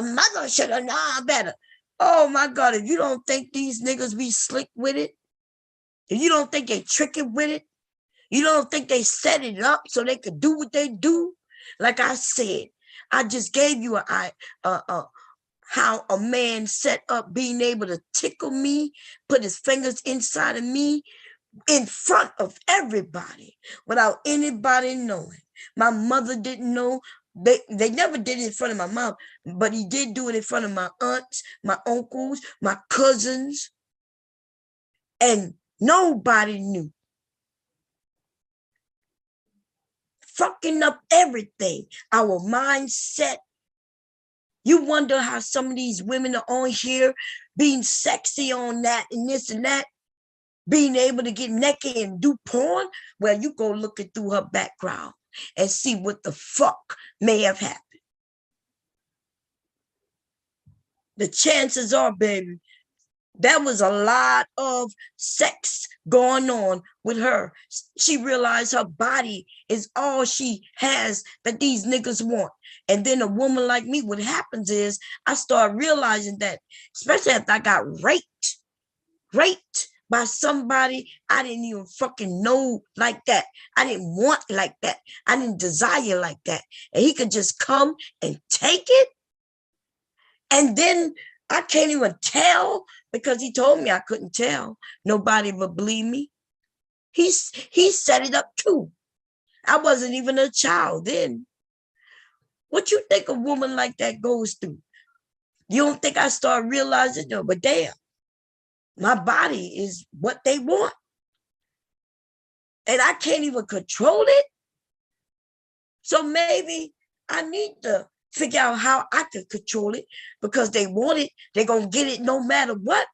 mother should have known better. Oh my God, if you don't think these niggas be slick with it, if you don't think they tricking with it, you don't think they set it up so they could do what they do? Like I said, I just gave you how a man set up being able to tickle me, put his fingers inside of me in front of everybody without anybody knowing. My mother didn't know. They never did it in front of my mom, but he did do it in front of my aunts, my uncles, my cousins, and nobody knew. Fucking up everything, our mindset. You wonder how some of these women are on here being sexy on that and this and that, being able to get naked and do porn. Well, you go looking through her background and see what the fuck may have happened. The chances are, baby, there was a lot of sex going on with her. She realized her body is all she has that these niggas want. And then a woman like me, what happens is I start realizing that, especially after I got raped by somebody I didn't even fucking know like that. I didn't want like that. I didn't desire like that. And he could just come and take it. And then I can't even tell because he told me I couldn't tell. Nobody would believe me. He set it up too. I wasn't even a child then. What you think a woman like that goes through? You don't think I start realizing, no, but damn, my body is what they want. And I can't even control it. So maybe I need to figure out how I can control it because they want it. They're going to get it no matter what.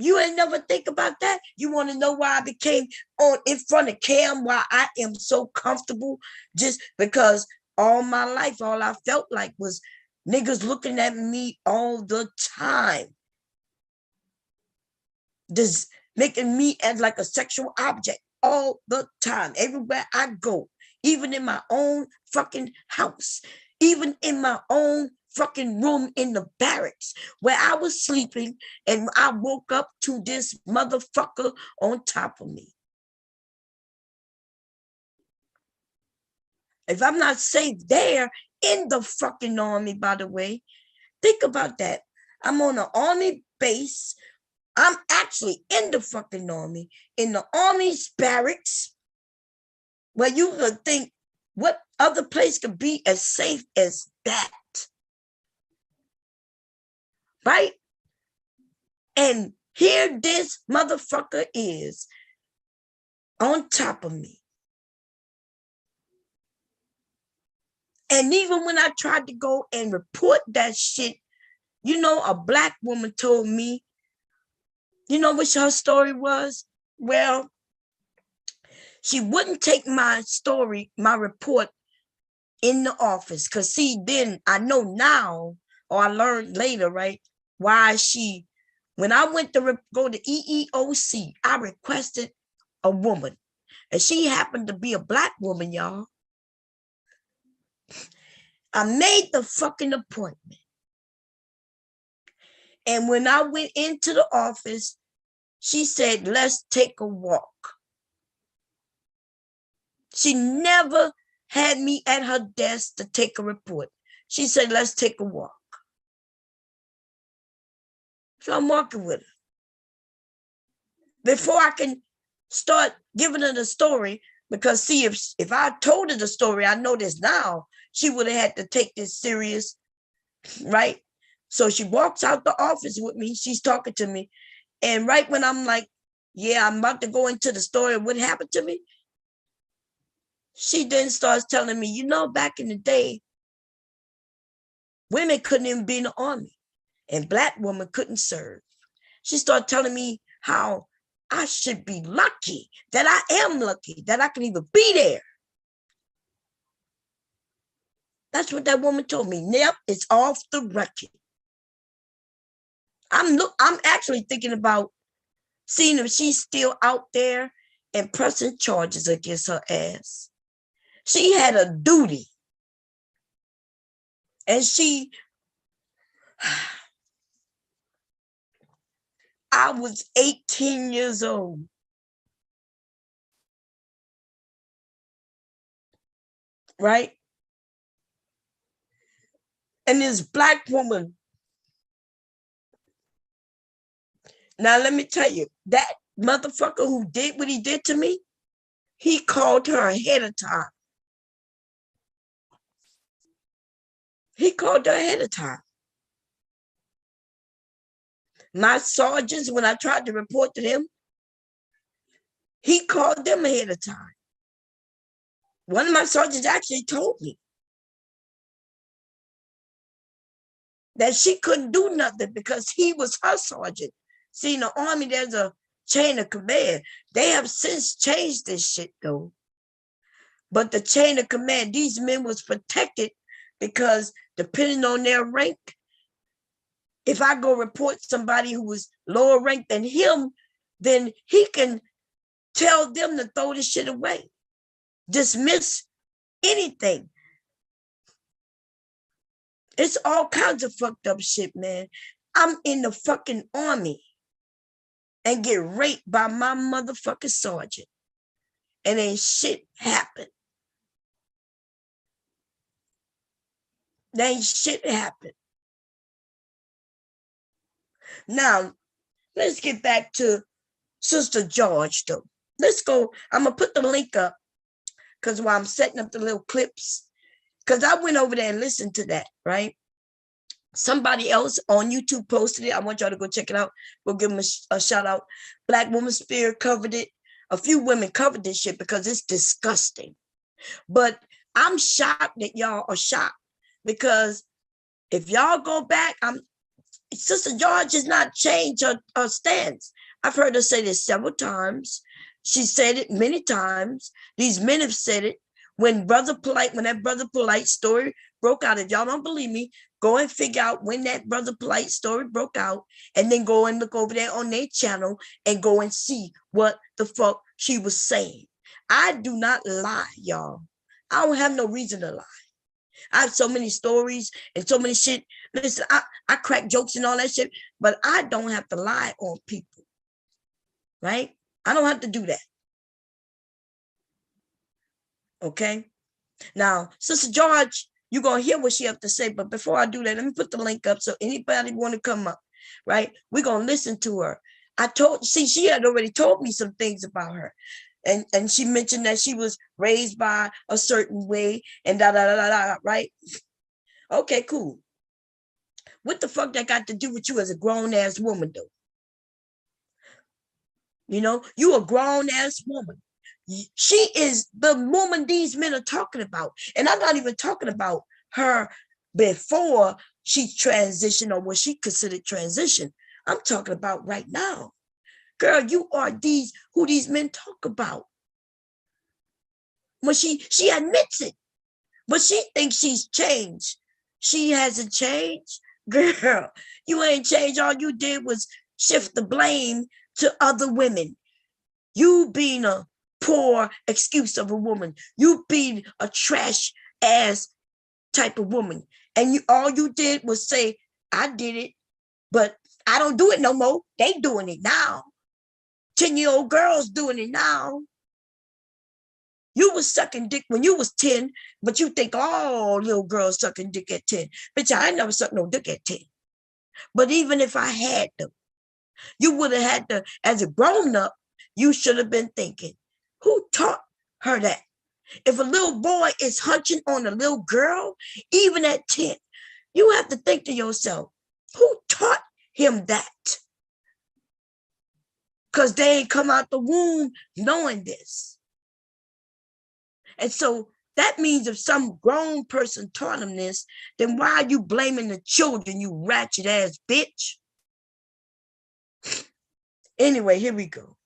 You ain't never think about that? You want to know why I became on in front of Cam, why I am so comfortable? Just because all my life, all I felt like was niggas looking at me all the time. Just making me as like a sexual object all the time, everywhere I go, even in my own fucking house, even in my own fucking room in the barracks where I was sleeping and I woke up to this motherfucker on top of me. If I'm not safe there in the fucking army, by the way, think about that. I'm on an army base. I'm actually in the fucking army, in the army's barracks, where you would think what other place could be as safe as that, right? And here this motherfucker is on top of me. And even when I tried to go and report that shit, you know, a black woman told me, you know what her story was? Well, she wouldn't take my story, my report in the office. Because see, then I know now, or I learned later, right, why she, when I went to go to EEOC, I requested a woman. And she happened to be a black woman, y'all. I made the fucking appointment. And when I went into the office, she said, let's take a walk. She never had me at her desk to take a report. She said, let's take a walk. So I'm walking with her. Before I can start giving her the story, because see, if I told her the story, I know this now, she would have had to take this serious, right? So she walks out the office with me. She's talking to me. And right when I'm like, yeah, I'm about to go into the story of what happened to me, she then starts telling me, you know, back in the day, women couldn't even be in the army and black women couldn't serve. She started telling me how I should be lucky, that I am lucky, that I can even be there. That's what that woman told me. Yep, it's off the record. I'm actually thinking about seeing if she's still out there and pressing charges against her ass. She had a duty. And I was 18 years old. Right? And this black woman. Now, let me tell you, that motherfucker who did what he did to me, he called her ahead of time. He called her ahead of time. My sergeants, when I tried to report to them, he called them ahead of time. One of my sergeants actually told me that she couldn't do nothing because he was her sergeant. See, in the Army, there's a chain of command. They have since changed this shit, though. But the chain of command, these men was protected because depending on their rank, if I go report somebody who was lower ranked than him, then he can tell them to throw this shit away. Dismiss anything. It's all kinds of fucked up shit, man. I'm in the fucking Army and get raped by my motherfucking sergeant. And ain't shit happen. There ain't shit happen. Now, let's get back to Sister George, though. Let's go. I'm going to put the link up because while I'm setting up the little clips, because I went over there and listened to that, right? Somebody else on YouTube posted it. I want y'all to go check it out. We'll give them a shout out. Black Manosphere covered it. A few women covered this shit because it's disgusting. But I'm shocked that y'all are shocked because if y'all go back, Sister George has not changed her stance. I've heard her say this several times. She said it many times. These men have said it. When that Brother Polite story broke out, if y'all don't believe me, go and figure out when that Brother Polite story broke out, and then go and look over there on their channel and go and see what the fuck she was saying. I do not lie, y'all. I don't have no reason to lie. I have so many stories and so many shit. Listen, I crack jokes and all that shit, but I don't have to lie on people, right? I don't have to do that. Okay? Now, Sister George, you're going to hear what she have to say, but before I do that, let me put the link up so anybody want to come up, right? We're going to listen to her. She had already told me some things about her. And she mentioned that she was raised by a certain way and right? Okay, cool. What the fuck that got to do with you as a grown-ass woman, though? You know, you a grown-ass woman. She is the woman these men are talking about. And I'm not even talking about her before she transitioned or what she considered transition. I'm talking about right now. Girl, you are who these men talk about. When she admits it, but she thinks she's changed. She hasn't changed. Girl, you ain't changed. All you did was shift the blame to other women. You being a poor excuse of a woman. You being a trash ass type of woman. And all you did was say, I did it, but I don't do it no more. They doing it now. 10-year-old girls doing it now. You was sucking dick when you was 10, but you think all little girls sucking dick at 10. Bitch, I ain't never sucked no dick at 10. But even if I had them, you would have had to, as a grown up, you should have been thinking, who taught her that? If a little boy is hunching on a little girl, even at 10, you have to think to yourself, who taught him that? Because they ain't come out the womb knowing this. And so that means if some grown person taught them this, then why are you blaming the children, you ratchet ass bitch? Anyway, here we go.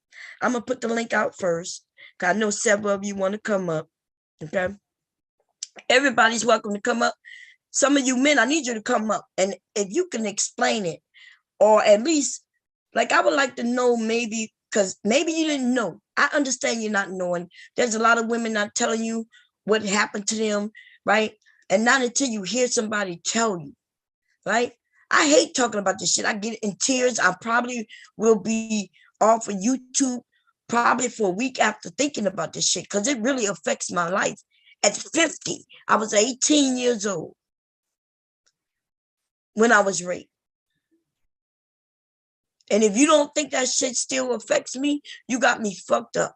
I'm going to put the link out first because I know several of you want to come up. Okay. Everybody's welcome to come up. Some of you men, I need you to come up. And if you can explain it, or at least, like, I would like to know maybe, because maybe you didn't know. I understand you're not knowing. There's a lot of women not telling you what happened to them, right? And not until you hear somebody tell you, right? I hate talking about this shit. I get in tears. I probably will be off of YouTube probably for a week after thinking about this shit because it really affects my life. At 50, I was 18 years old when I was raped. And if you don't think that shit still affects me, you got me fucked up.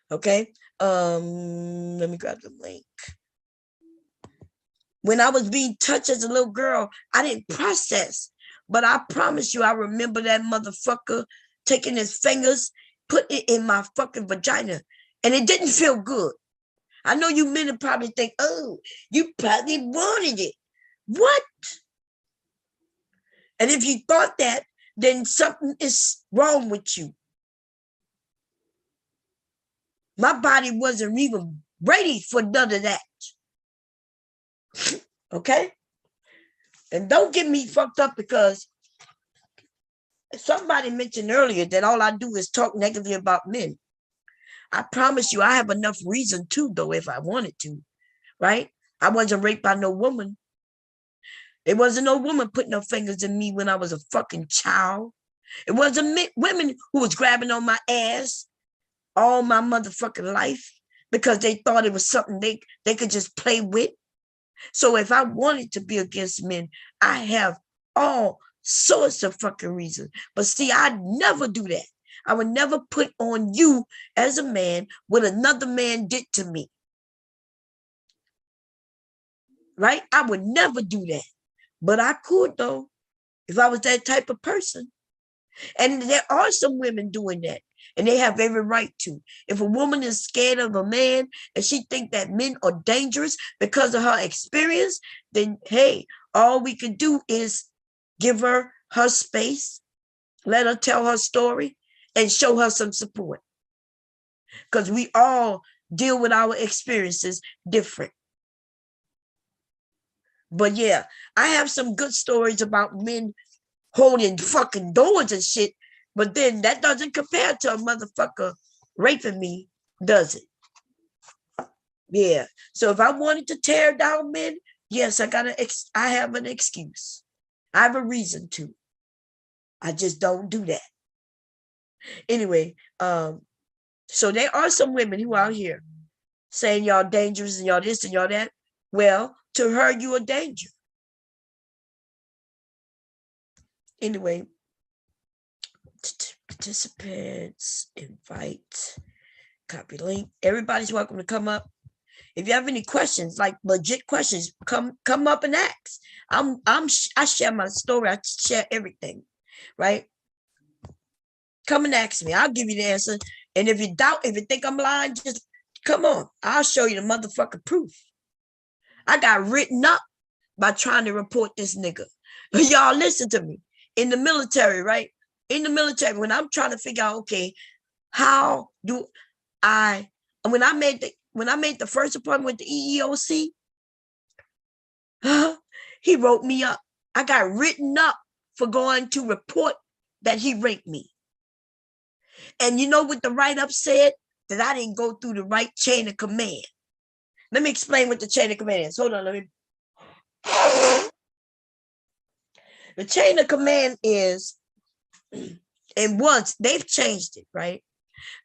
Okay? Let me grab the link. When I was being touched as a little girl, I didn't process. But I promise you, I remember that motherfucker taking his fingers, put it in my fucking vagina. And it didn't feel good. I know you men probably think, oh, you probably wanted it. What? And if you thought that, then something is wrong with you. My body wasn't even ready for none of that. Okay? And don't get me fucked up because somebody mentioned earlier that all I do is talk negatively about men. I promise you, I have enough reason to, though, if I wanted to, right? I wasn't raped by no woman. It wasn't no woman putting her fingers in me when I was a fucking child. It wasn't women who was grabbing on my ass all my motherfucking life because they thought it was something they could just play with. So if I wanted to be against men, I have all sorts of fucking reasons. But see, I'd never do that. I would never put on you as a man what another man did to me. Right? I would never do that. But I could, though, if I was that type of person. And there are some women doing that. And they have every right to. If a woman is scared of a man and she thinks that men are dangerous because of her experience, then, hey, all we can do is give her space, let her tell her story, and show her some support. Because we all deal with our experiences different. But yeah, I have some good stories about men holding fucking doors and shit. But then that doesn't compare to a motherfucker raping me, does it? Yeah. So if I wanted to tear down men, yes, I have an excuse. I have a reason to. I just don't do that. Anyway, so there are some women who are out here saying y'all dangerous and y'all this and y'all that. Well, to her, you a danger. Anyway, participants, invite, copy link. Everybody's welcome to come up. If you have any questions, like legit questions, come up and ask. I share my story. I share everything, right? Come and ask me. I'll give you the answer. And if you doubt, if you think I'm lying, just come on. I'll show you the motherfucking proof. I got written up by trying to report this nigga. Y'all listen to me. In the military, right? In the military, when I'm trying to figure out, okay, how do I, when I made the first appointment with the EEOC, he wrote me up. I got written up for going to report that he raped me. And you know what the write-up said? That I didn't go through the right chain of command. Let me explain what the chain of command is. Hold on, The chain of command is, and once they've changed it, right?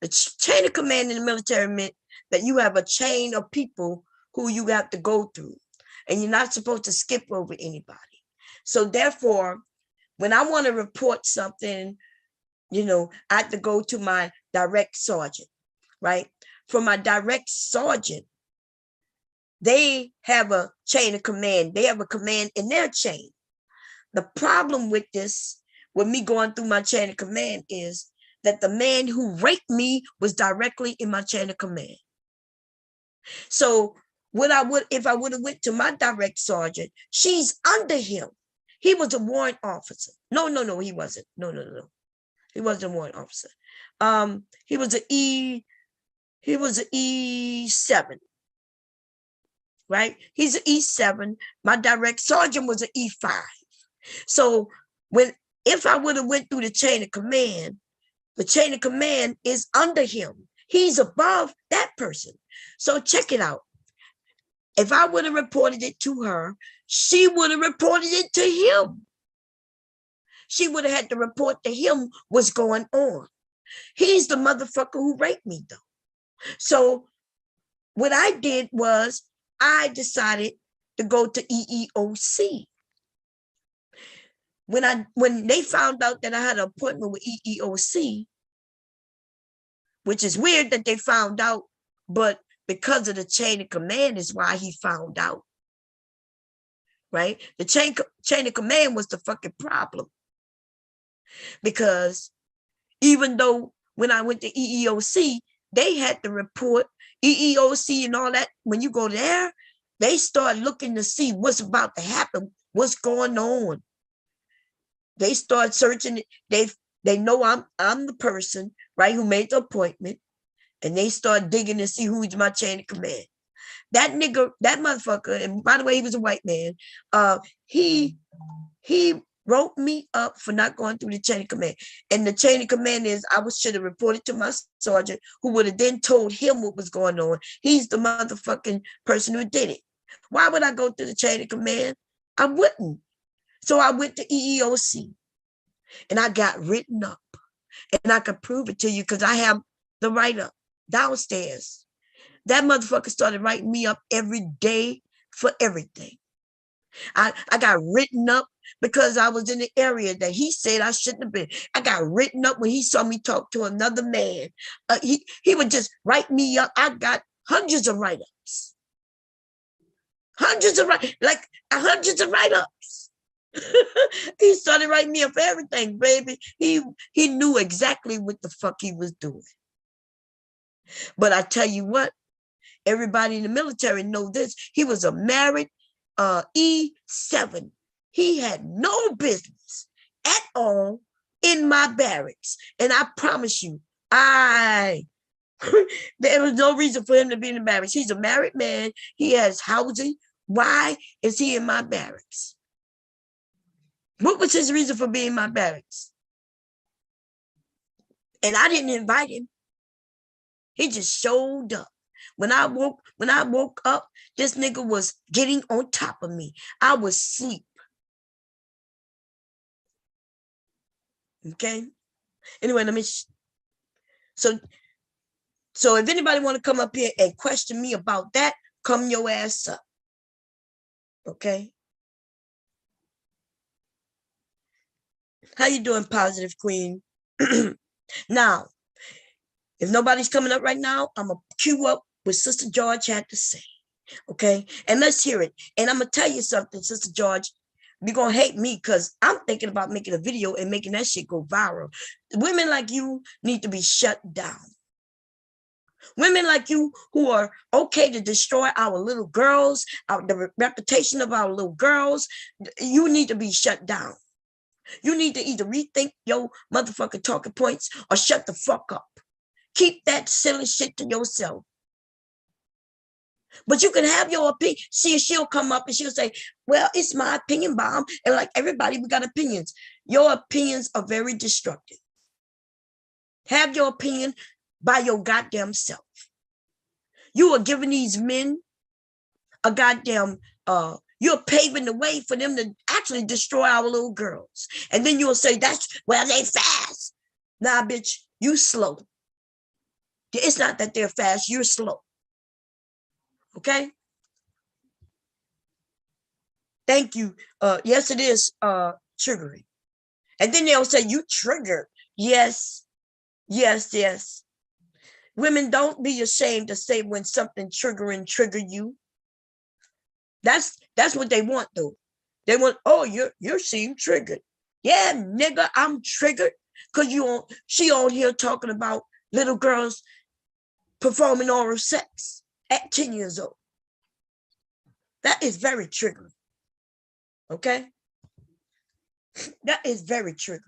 The chain of command in the military meant that you have a chain of people who you have to go through, and you're not supposed to skip over anybody. So therefore, when I want to report something, I have to go to my direct sergeant, right? For my direct sergeant, they have a chain of command. They have a command in their chain. The problem with this, with me going through my chain of command, is that the man who raped me was directly in my chain of command. So if I would have went to my direct sergeant, she's under him. He was a warrant officer. No, he wasn't. No. He wasn't a warrant officer. He was an E7. Right? He's an E7. My direct sergeant was an E5. So if I would have went through the chain of command is under him. He's above that person. So check it out. If I would have reported it to her, she would have reported it to him. She would have had to report to him what's going on. He's the motherfucker who raped me, though. So what I did was I decided to go to EEOC. When they found out that I had an appointment with EEOC, which is weird that they found out, but because of the chain of command is why he found out. Right? The chain of command was the fucking problem. Because even though when I went to EEOC, they had to report EEOC and all that. When you go there, they start looking to see what's about to happen, what's going on. They start searching. They know I'm the person, right, who made the appointment, and they start digging to see who's my chain of command. That nigga, that motherfucker, and by the way, he was a white man. He wrote me up for not going through the chain of command. And the chain of command is I should have reported to my sergeant, who would have then told him what was going on. He's the motherfucking person who did it. Why would I go through the chain of command? I wouldn't. So I went to EEOC and I got written up. And I could prove it to you because I have the write-up downstairs. That motherfucker started writing me up every day for everything. I got written up because I was in the area that he said I shouldn't have been. I got written up when he saw me talk to another man. He would just write me up. I got hundreds of write-ups. Hundreds of write-ups. He started writing me up for everything, baby. He knew exactly what the fuck he was doing. But I tell you what, everybody in the military know this. He was a married E7. He had no business at all in my barracks. And I promise you, there was no reason for him to be in the barracks. He's a married man. He has housing. Why is he in my barracks? What was his reason for being in my barracks? And I didn't invite him. He just showed up. When I woke up, this nigga was getting on top of me. I was asleep. Okay. Anyway, so if anybody want to come up here and question me about that, come your ass up. Okay. How you doing, Positive Queen? Now, if nobody's coming up right now, I'm going to cue up what Sister George had to say. Okay? And let's hear it. And I'm going to tell you something, Sister George. You're going to hate me because I'm thinking about making a video and making that shit go viral. Women like you need to be shut down. Women like you who are okay to destroy our little girls, the reputation of our little girls, you need to be shut down. You need to either rethink your motherfucking talking points or shut the fuck up. Keep that silly shit to yourself. But you can have your opinion. See, she'll come up and she'll say, well, it's my opinion, Bomb. And like everybody, we got opinions. Your opinions are very destructive. Have your opinion by your goddamn self. You are giving these men a goddamn, you're paving the way for them to actually destroy our little girls. And then you'll say, well, they fast. Nah, bitch, you slow. It's not that they're fast, you're slow. Okay? Thank you. Yes, it is triggering. And then they'll say, you triggered. Yes. Women, don't be ashamed to say when something trigger you. That's what they want, though. They want, oh, you seem triggered. Yeah, nigga, I'm triggered because she on here talking about little girls performing oral sex at 10 years old. That is very triggering. Okay? That is very triggering.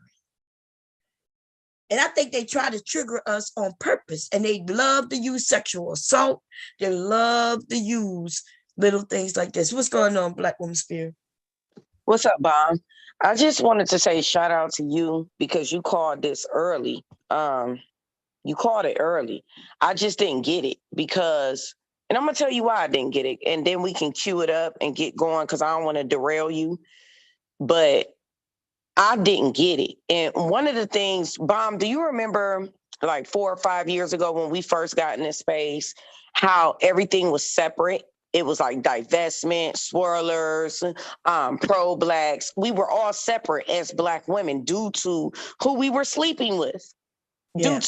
And I think they try to trigger us on purpose. And they love to use sexual assault. They love to use little things like this. What's going on, Black Manosphere? What's up, Bomb? I just wanted to say shout out to you because you called this early. You called it early. I just didn't get it because And I'm going to tell you why I didn't get it. And then we can cue it up and get going because I don't want to derail you. But I didn't get it. And one of the things, Bomb, do you remember like 4 or 5 years ago when we first got in this space, how everything was separate? It was like divestment, swirlers, pro-blacks. We were all separate as Black women due to who we were sleeping with. Yeah.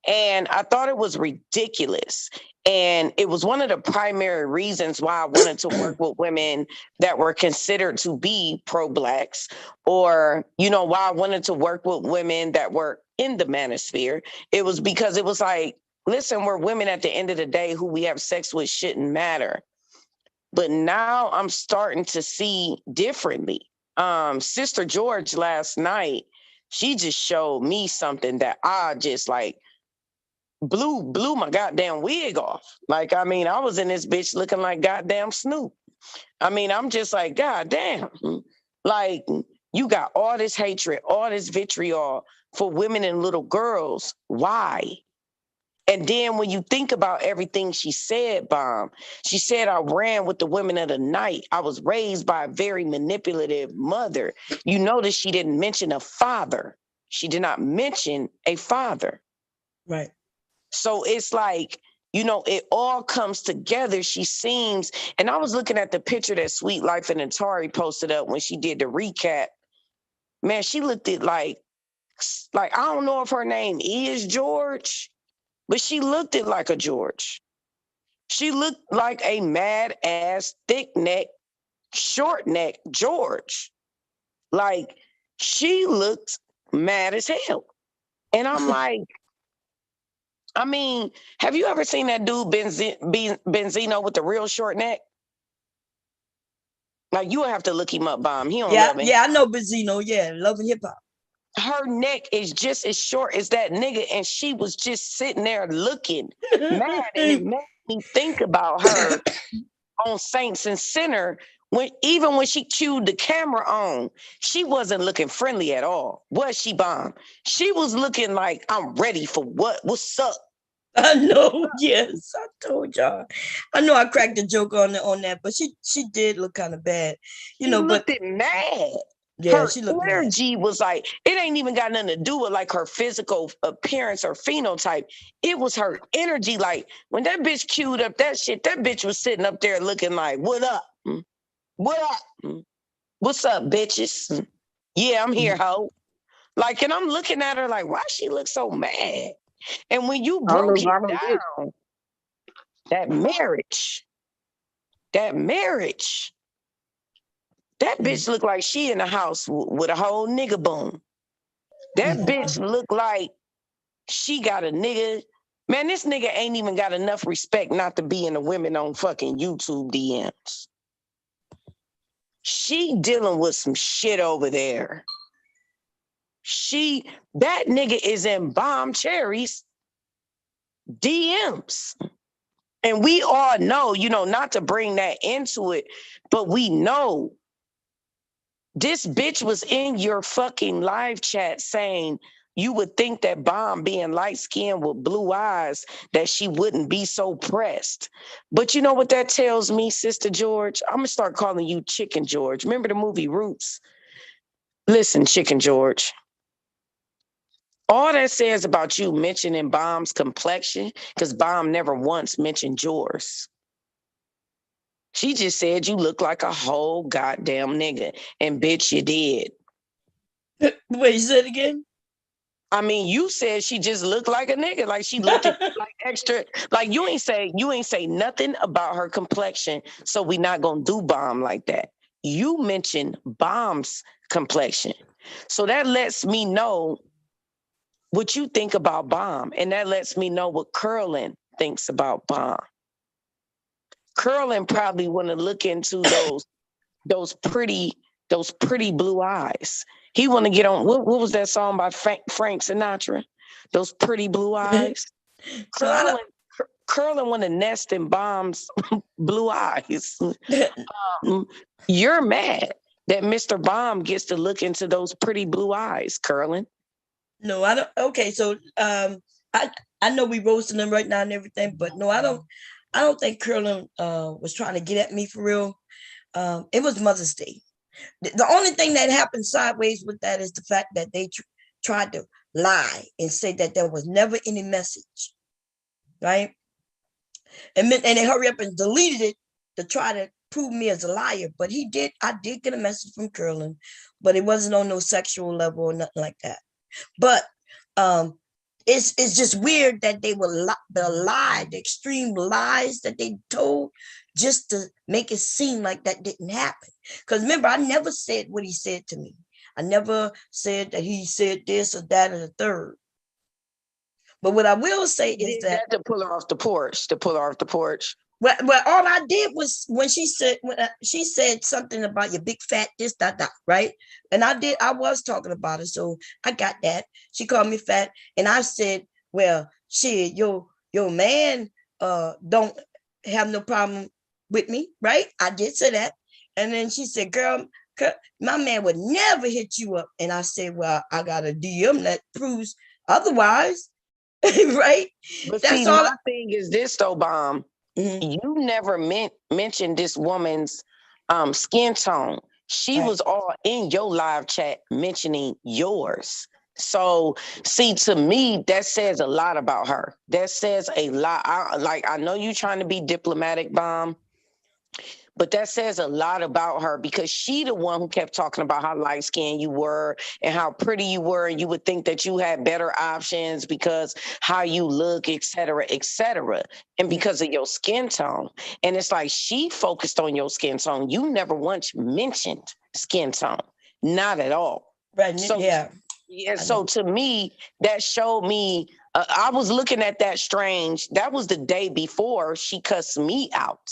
And I thought it was ridiculous. And it was one of the primary reasons why I wanted to work with women that were considered to be pro-blacks, or, why I wanted to work with women that were in the manosphere. It was because it was like, listen, we're women at the end of the day. Who we have sex with shouldn't matter. But now I'm starting to see differently. Sister George last night, she just showed me something that I just like blew my goddamn wig off. Like, I mean, I was in this bitch looking like goddamn Snoop. I mean, I'm just like, goddamn. Like, you got all this hatred, all this vitriol for women and little girls. Why? And then when you think about everything she said, Bomb, she said, I ran with the women of the night. I was raised by a very manipulative mother. You notice she didn't mention a father. She did not mention a father. Right. So it's like, it all comes together. She seems, and I was looking at the picture that Sweet Life and Atari posted up when she did the recap. Man, she looked at like I don't know if her name is George, but she looked it like a George. She looked like a mad ass, thick neck, short neck George. Like, she looked mad as hell. And I'm like, I mean, have you ever seen that dude Benzino with the real short neck? Like, you have to look him up, Bomb. He don't love it. Yeah, I know Benzino. Yeah, Love and Hip Hop. Her neck is just as short as that nigga, and she was just sitting there looking mad, and it made me think about her on Saints and Sinner. Even when she cued the camera on, she wasn't looking friendly at all. Was she, Bomb? She was looking like, I'm ready for what's up. I know, yes, I told y'all. I know I cracked a joke on that, but she did look kind of bad, She looked mad. Yeah, her she looked energy was like, it ain't even got nothing to do with like her physical appearance or phenotype. It was her energy. Like, when that bitch queued up that shit, that bitch was sitting up there looking like, what up? What up? What's up, bitches? Yeah, I'm here, ho. Like, and I'm looking at her like, why she look so mad? And when you broke it down, that marriage, that bitch looked like she in the house with a whole nigga boom. That bitch looked like she got a nigga. Man, this nigga ain't even got enough respect not to be in the women on fucking YouTube DMs. She dealing with some shit over there. That nigga is in Bomb Cherry's DMs. And we all know, not to bring that into it, but we know this bitch was in your fucking live chat saying you would think that Bomb being light-skinned with blue eyes, that she wouldn't be so pressed. But you know what that tells me, Sister George? I'm going to start calling you Chicken George. Remember the movie Roots? Listen, Chicken George. All that says about you mentioning Bomb's complexion, because Bomb never once mentioned yours. She just said you look like a whole goddamn nigga. And bitch, you did. Wait, you said it again? I mean, you said she just looked like a nigga. Like, she looked like extra. Like, you ain't say nothing about her complexion. So we not gonna do Bomb like that. You mentioned Bomb's complexion. So that lets me know what you think about Bomb. And that lets me know what Curlin thinks about Bomb. Curlin probably want to look into those pretty blue eyes. He want to get on. What was that song by Frank Sinatra? Those pretty blue eyes. Curlin want to nest in Bomb's blue eyes. You're mad that Mr. Bomb gets to look into those pretty blue eyes, Curlin. No, I don't. Okay, so I know we roasting them right now and everything, but no, I don't think Curlin was trying to get at me for real. It was Mother's Day. The only thing that happened sideways with that is the fact that they tried to lie and say that there was never any message, right? And they hurry up and deleted it to try to prove me as a liar. But I did get a message from Curlin, but it wasn't on no sexual level or nothing like that. But um, it's just weird that they were the extreme lies that they told just to make it seem like that didn't happen. Because remember, I never said what he said to me. I never said that he said this or that or the third. But what I will say is that to pull her off the porch, well, all I did was when she said something about your big fat this that, right? And I was talking about it, so I got that. She called me fat, and I said, well, shit, your man don't have no problem with me, right? I did say that. And then she said, girl, my man would never hit you up. And I said, well, I got a DM that proves otherwise. Right? But That's see, all. my thing is this though, Bomb. Mhm. You never mentioned this woman's skin tone. She Right. was all in your live chat mentioning yours. So, see, to me, that says a lot about her. That says a lot. I know you trying to be diplomatic, Bomb, but that says a lot about her because she the one who kept talking about how light skinned you were and how pretty you were, and you would think that you had better options because how you look, et cetera, et cetera, and because of your skin tone. And it's like she focused on your skin tone. You never once mentioned skin tone, not at all. Right. So Yeah. yeah, so to me, that showed me. I was looking at that strange. That was the day before she cussed me out.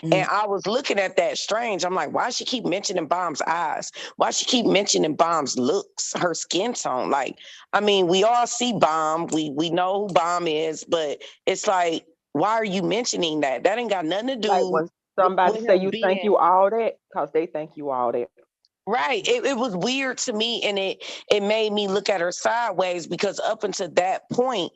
And I was looking at that strange. I'm like, why she keep mentioning Bomb's eyes? Why she keep mentioning Bomb's looks, her skin tone? Like, I mean, we all see Bomb. We know who Bomb is, but it's like, why are you mentioning that? That ain't got nothing to Like do when somebody with say him you think being you all that, cause they think you all that. right. It was weird to me, and it made me look at her sideways because up until that point,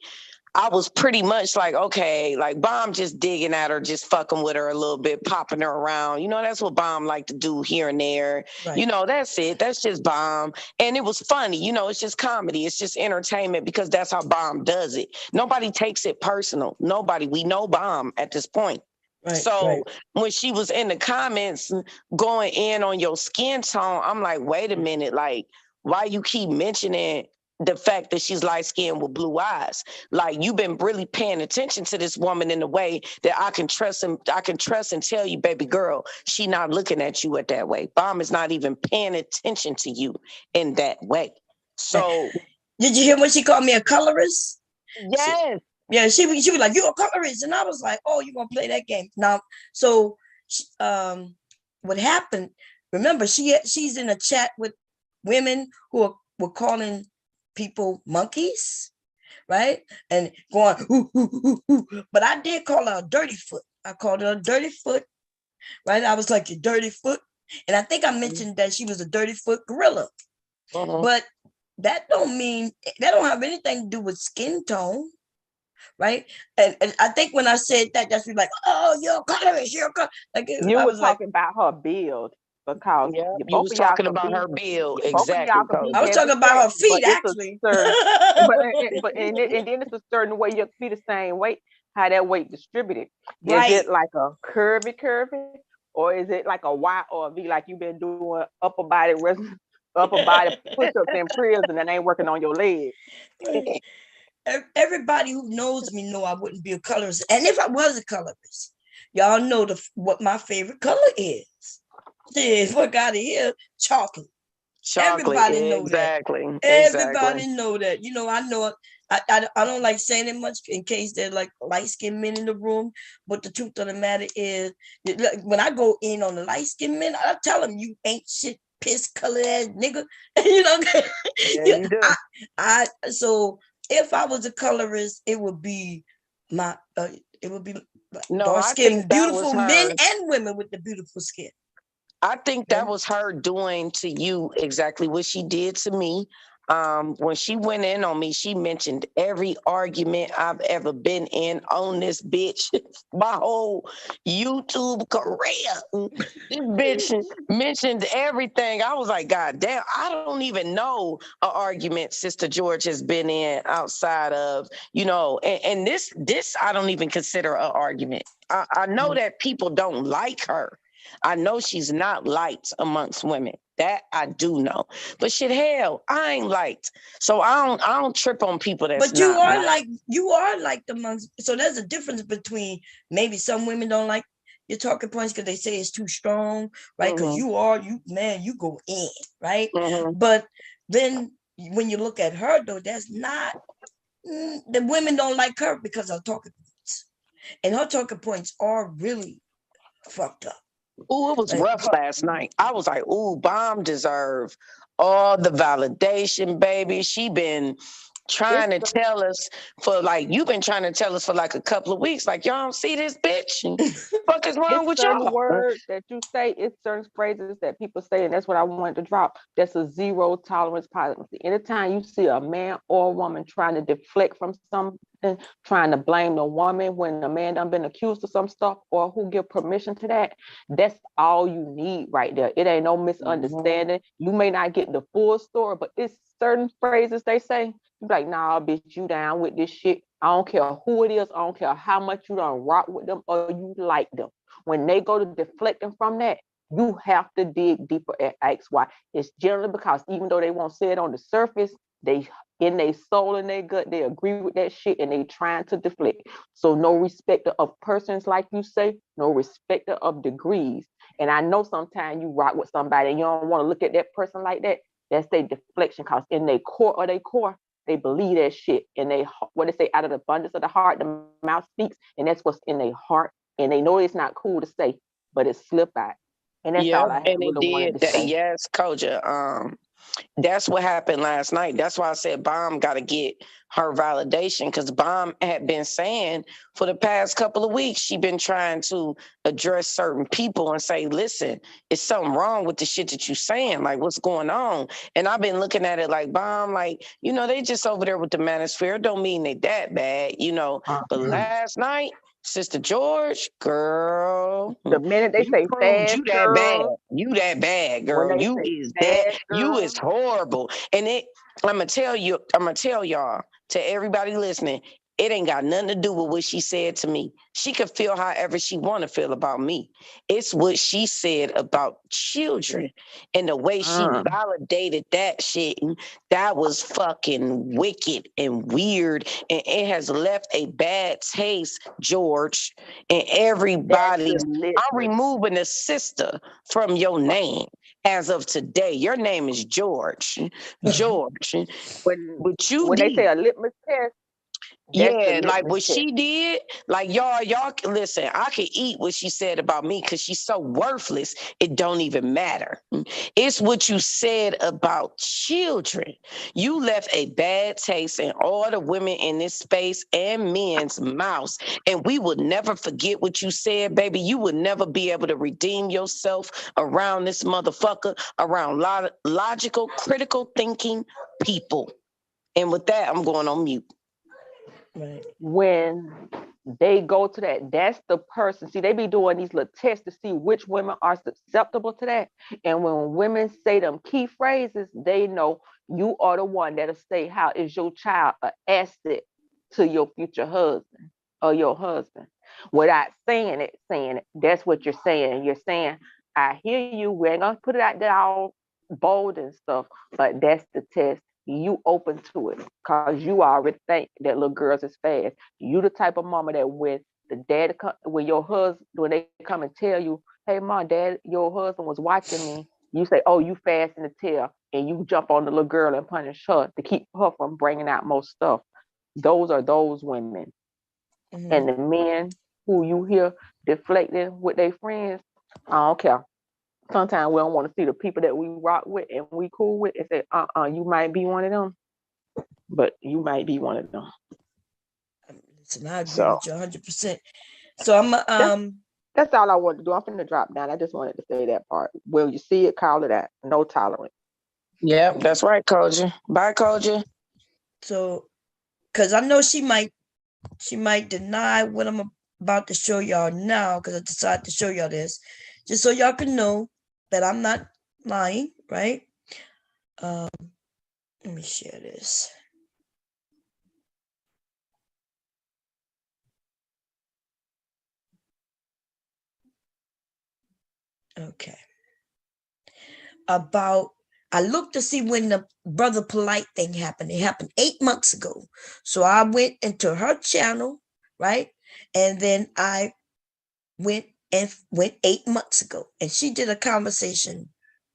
I was pretty much like, okay, like Bomb just digging at her, just fucking with her a little bit, popping her around. You know, that's what Bomb like to do here and there. Right. You know, that's it. That's just Bomb. And it was funny. You know, it's just comedy. It's just entertainment because that's how Bomb does it. Nobody takes it personal. Nobody. We know Bomb at this point. Right. So Right. when she was in the comments going in on your skin tone, I'm like, wait a minute, like, why you keep mentioning the fact that she's light skinned with blue eyes? Like you've been really paying attention to this woman in a way that I can trust and tell you, baby girl, she not looking at you at that way. Bomb is not even paying attention to you in that way. Right. So Did you hear when she called me a colorist? yes. Yeah, she was like, "You a colorist," and I was like, "Oh, you gonna play that game now?" So, what happened? Remember, she's in a chat with women were calling people monkeys, right? And going, ooh, ooh, ooh, ooh. But I did call her a dirty foot. I called her a dirty foot, right? I was like, "You dirty foot," and I think I mentioned that she was a dirty foot gorilla. But that don't have anything to do with skin tone, right? And I think when I said that, that's like, oh, you're a colorist, like You I were was like, talking about her build because Yeah, you both was of y'all talking could about be her bill. both of y'all Exactly, could be I was Coach. talking heavy about set, her but feet it's a actually. certain and then it's a certain way you be the same weight. How that weight distributed? Is Right. it like a curvy, or is it like a Y or a V? Like you've been doing upper body push-ups in prison and ain't working on your legs. Everybody who knows me know I wouldn't be a colorist. And if I was a colorist, y'all know what my favorite color is. Yeah, fuck out of here, chocolate. Chocolate, Everybody know that. exactly. Everybody know that. You know, I know it. I don't like saying it much in case they're like light-skinned men in the room. But the truth of the matter is, when I go in on the light-skinned men, I tell them, you ain't shit, piss colored ass nigga. You know, Yeah, yeah, you do. so if I was a colorist, it would be my it would be No, dark I think skinned, that was beautiful men her. and women with the beautiful skin. I think that Okay. was her doing to you exactly what she did to me. When she went in on me, she mentioned every argument I've ever been in on this bitch, my whole YouTube career. This bitch mentioned everything. I was like, God damn, I don't even know an argument Sister George has been in outside of, and this I don't even consider an argument. I know that people don't like her. I know she's not liked amongst women. That I do know. But shit, hell, I ain't liked. So I don't trip on people that's but you not are liked. liked amongst, so there's a difference between maybe some women don't like your talking points because they say it's too strong, right? Because you go in, right? But then when you look at her though, that's not the women don't like her because of talking points. And her talking points are really fucked up. Ooh, it was rough last night. I was like, ooh, Bomb deserve all the validation, baby. She been trying to tell us you've been trying to tell us for like a couple of weeks, like, y'all don't see this bitch? And fuck is wrong with certain y'all? words that you say, it's certain phrases that people say, and that's what I wanted to drop. That's a zero tolerance policy. Anytime you see a man or a woman trying to deflect from something, trying to blame the woman when the man done been accused of some stuff, or who give permission to that, that's all you need right there. It ain't no misunderstanding. You may not get the full story, but it's certain phrases they say. You be like, nah, bitch, you down with this shit. I don't care who it is. I don't care how much you don't rock with them or you like them. When they go to deflecting from that, you have to dig deeper and ask why. It's generally because even though they won't say it on the surface, they in their soul and their gut, they agree with that shit and they trying to deflect. So no respecter of persons, like you say, no respecter of degrees. And I know sometimes you rock with somebody and you don't want to look at that person like that. That's their deflection, because in their core, they believe that shit. And they, what they say, out of the abundance of the heart, the mouth speaks, and that's what's in their heart. And they know it's not cool to say, but it slip out. And that's Yeah, all I and it really wanted did to that. say. Yes, Koja. That's what happened last night. That's why I said Bomb got to get her validation, because Bomb had been saying for the past couple of weeks, she been trying to address certain people and say, listen, it's something wrong with the shit that you saying. Like, what's going on? And I've been looking at it like, Bomb, like, they just over there with the Manosphere. Don't mean they that bad, But last night, Sister George, girl, The minute they you say proved fast you that bad. girl, You that bad, when girl. they You say is that. fast You girl, is horrible. And I'm gonna tell y'all, to everybody listening, it ain't got nothing to do with what she said to me. She could feel however she want to feel about me. It's what she said about children and the way she validated that shit. That was fucking wicked and weird. And it has left a bad taste, George, and that's everybody's. the I'm litmus. removing the sister from your name as of today. Your name is George. George. But you When they say did. a litmus test, that's the Yeah, like litmus what test. she did, like y'all can listen. I can eat what she said about me because she's so worthless. It don't even matter. It's what you said about children. You left a bad taste in all the women in this space and men's mouths, and we would never forget what you said, baby. You would never be able to redeem yourself around this motherfucker, around logical, critical thinking people. And with that, I'm going on mute. Right. When they go to that, that's the person. See, they be doing these little tests to see which women are susceptible to that. And when women say them key phrases, they know you are the one that'll say, how is your child an asset to your future husband or your husband? Without saying it, that's what you're saying. You're saying, I hear you. We ain't gonna put it out there all bold and stuff, but that's the test. You open to it because you already think that little girls is fast. You the type of mama that when the dad when your husband, when they come and tell you, hey mom, dad, your husband was watching me, you say, oh, you fast in the tail, and you jump on the little girl and punish her to keep her from bringing out more stuff. Those are those women. And the men who you hear deflecting with their friends, I don't care. Sometimes we don't want to see the people that we rock with and we cool with and say, you might be one of them, but you might be one of them. Listen, I agree So with you 100%. So I'm that's all I wanted to do. I'm finna drop down. I just wanted to say that part. Will you see it, call it out. No tolerance. Yep, that's right, Koja. Bye, Koja. So, because I know she might deny what I'm about to show y'all now, because I decided to show y'all this, just so y'all can know that I'm not lying, right? Let me share this. Okay. I looked to see when the Brother Polite thing happened. It happened 8 months ago. So I went into her channel, right? And then I went 8 months ago. And she did a conversation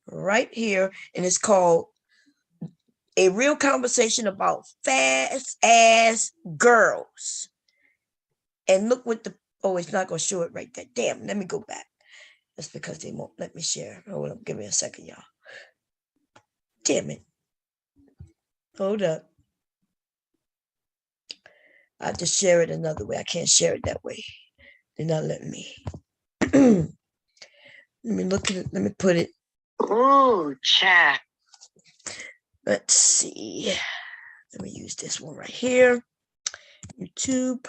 right here. And it's called A Real Conversation About Fast Ass Girls. And look what it's not going to show it right there. Damn, let me go back. That's because they won't let me share. Hold up, give me a second, y'all. Damn it. Hold up. I have to share it another way. I can't share it that way. They're not letting me. Let me look at it. Let me put it. Ooh, chat. Let's see. Let me use this one right here. YouTube.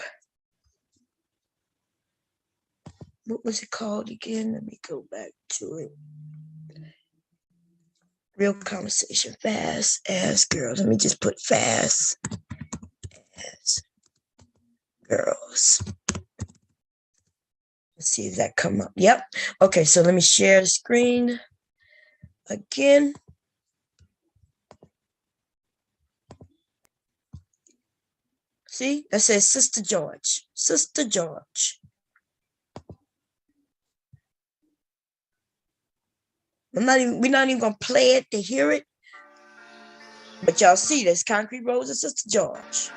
What was it called again? Let me go back to it. Real Conversation. Fast Ass Girls. Let me just put Fast Ass Girls. Let's see if that come up. Yep. Okay, so let me share the screen again. See, that says Sister George. Sister George. We're not even gonna play it to hear it. But y'all see this Concrete Rose and Sister George.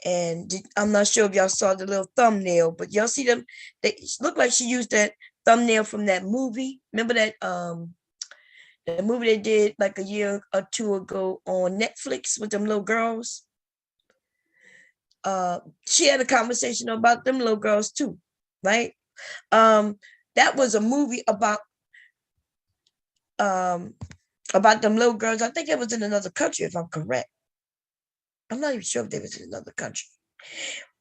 And I'm not sure if y'all saw the little thumbnail, but y'all see them. They look like she used that thumbnail from that movie. Remember that the movie they did like a year or two ago on Netflix with them little girls? She had a conversation about them little girls too, right? That was a movie about them little girls. I think it was in another country, if I'm correct. I'm not even sure if they was in another country.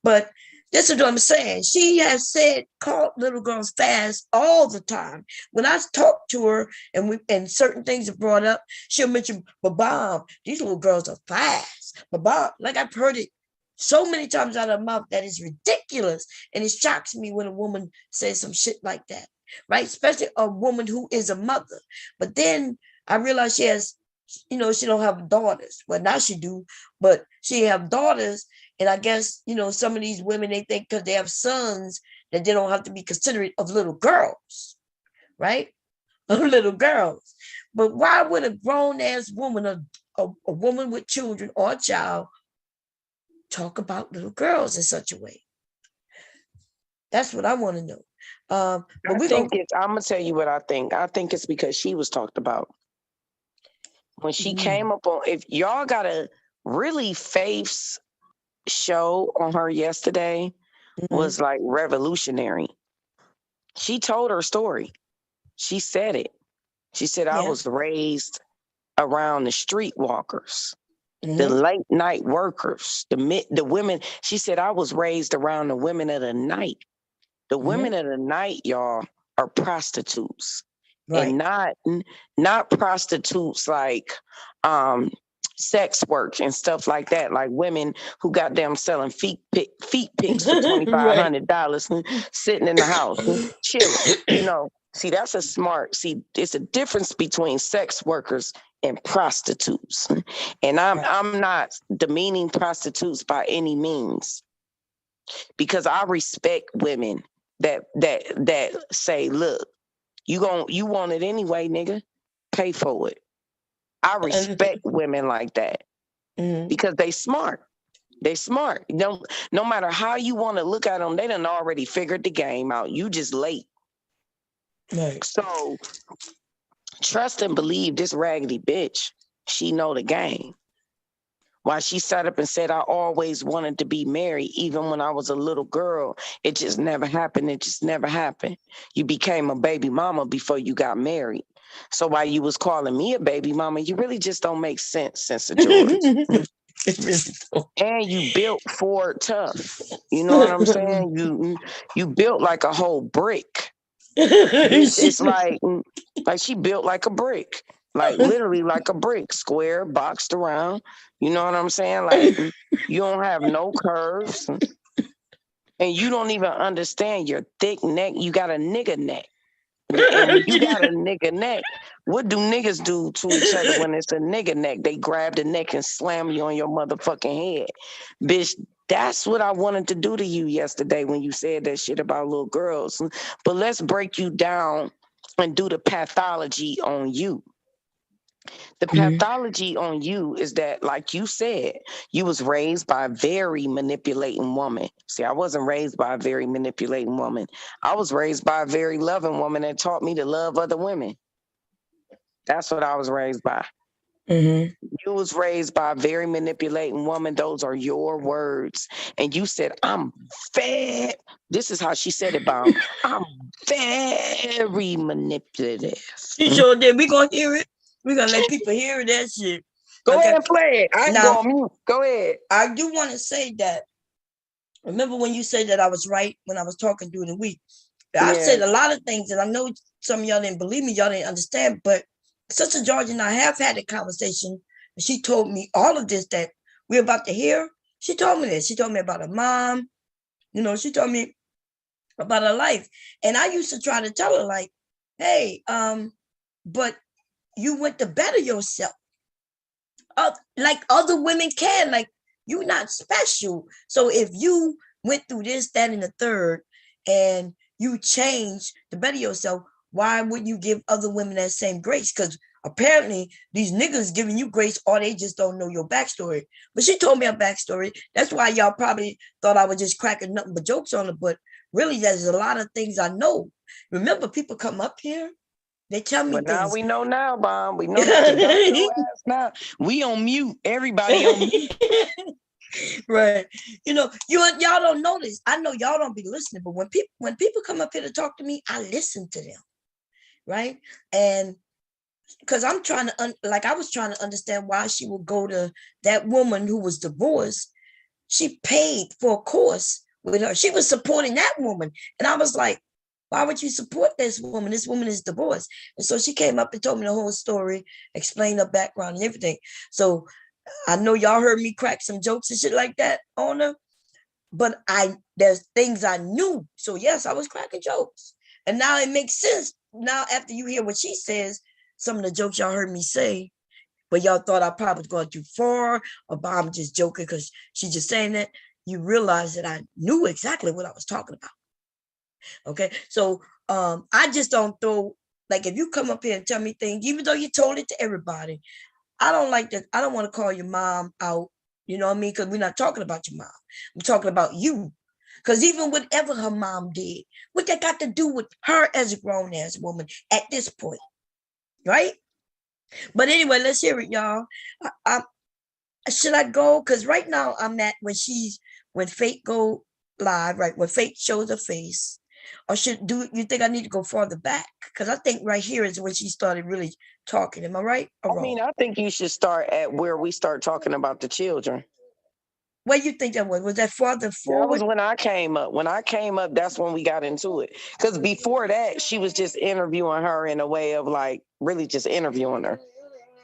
But this is what I'm saying. She has called little girls fast all the time. When I talk to her and certain things are brought up, she'll mention, but Bob, these little girls are fast. But Bob, like I've heard it so many times out of her mouth that is ridiculous. And it shocks me when a woman says some shit like that, right? Especially a woman who is a mother. But then I realize she has, she don't have daughters. Well, now she do, but she have daughters. And I guess, some of these women, they think because they have sons that they don't have to be considerate of little girls, right? Of little girls. But why would a grown-ass woman, a woman with children or a child, talk about little girls in such a way? That's what I want to know. I'm going to tell you what I think. I think it's because she was talked about. When she came up on, if y'all got a really Faith's show on her yesterday was like revolutionary. She told her story. She said it. She said, I was raised around the streetwalkers, the late night workers, the women. She said, I was raised around the women of the night. The women of the night, y'all, are prostitutes. Right. And not prostitutes like sex work and stuff like that, like women who goddamn selling feet pics for $2,500 sitting in the house chilling. See, that's it's a difference between sex workers and prostitutes. And I'm not demeaning prostitutes by any means, because I respect women that say, look, you want it anyway, nigga, pay for it. I respect women like that because they smart. They smart. No matter how you want to look at them, they done already figured the game out. You just late. Right. So trust and believe this raggedy bitch. She know the game. Why she sat up and said, I always wanted to be married, even when I was a little girl. It just never happened. It just never happened. You became a baby mama before you got married. So while you was calling me a baby mama, you really just don't make sense of George. It really don't. And you built Ford tough. You know what I'm saying? You built like a whole brick. It's like she built like a brick. Like literally like a brick, square, boxed around. You know what I'm saying? Like you don't have no curves. And you don't even understand your thick neck. You got a nigga neck. And when you got a nigga neck, what do niggas do to each other when it's a nigga neck? They grab the neck and slam you on your motherfucking head. Bitch, that's what I wanted to do to you yesterday when you said that shit about little girls. But let's break you down and do the pathology on you. The pathology on you is that, like you said, you was raised by a very manipulating woman. See, I wasn't raised by a very manipulating woman. I was raised by a very loving woman that taught me to love other women. That's what I was raised by. You was raised by a very manipulating woman. Those are your words. And you said, I'm fed. This is how she said it, Bomb. I'm very manipulative. She sure did. We gonna hear it. We're gonna let people hear that shit. Go ahead and play it. I can Now, go on mute. Go ahead. I do want to say that. Remember when you said that I was right when I was talking during the week? I said a lot of things, and I know some of y'all didn't believe me, y'all didn't understand, but Sister George and I have had a conversation, and she told me all of this that we're about to hear. She told me this. She told me about her mom. You know, she told me about her life. And I used to try to tell her, like, hey, but you went to better yourself. Like other women can, like, you're not special. So if you went through this, that, and the third, and you changed to better yourself, why wouldn't you give other women that same grace? Because apparently these niggas giving you grace, or they just don't know your backstory. But she told me a backstory. That's why y'all probably thought I was just cracking nothing but jokes on her. But really, there's a lot of things I know. Remember, people come up here, they tell me But things. now we know now, Bomb. We know now. We on mute. Everybody on mute. Right. You know, y'all don't know this. I know y'all don't be listening, but when people come up here to talk to me, I listen to them. Right. And because I'm trying to, I was trying to understand why she would go to that woman who was divorced. She paid for a course with her. She was supporting that woman. And I was like, why would you support this woman? This woman is divorced. And so she came up and told me the whole story, explained her background and everything. So I know y'all heard me crack some jokes and shit like that on her, but there's things I knew. So yes, I was cracking jokes. And now it makes sense. Now, after you hear what she says, some of the jokes y'all heard me say, but y'all thought I probably was going too far, or I'm just joking because she's just saying that, you realize that I knew exactly what I was talking about. Okay. So I just don't throw, like, if you come up here and tell me things, even though you told it to everybody, I don't like that. I don't want to call your mom out, you know what I mean? Because we're not talking about your mom. I'm talking about you. Because even whatever her mom did, what that got to do with her as a grown-ass woman at this point, right? But anyway, let's hear it, y'all. Should I go? Because right now I'm at when Fate go live, right? When Fate shows her face. Or you think I need to go farther back? Because I think right here is when she started really talking. Am I right or wrong? I mean, I think you should start at where we start talking about the children. Where you think that was? Was that farther forward? That was when I came up. When I came up, that's when we got into it. Because before that, she was just interviewing her in a way of like really just interviewing her.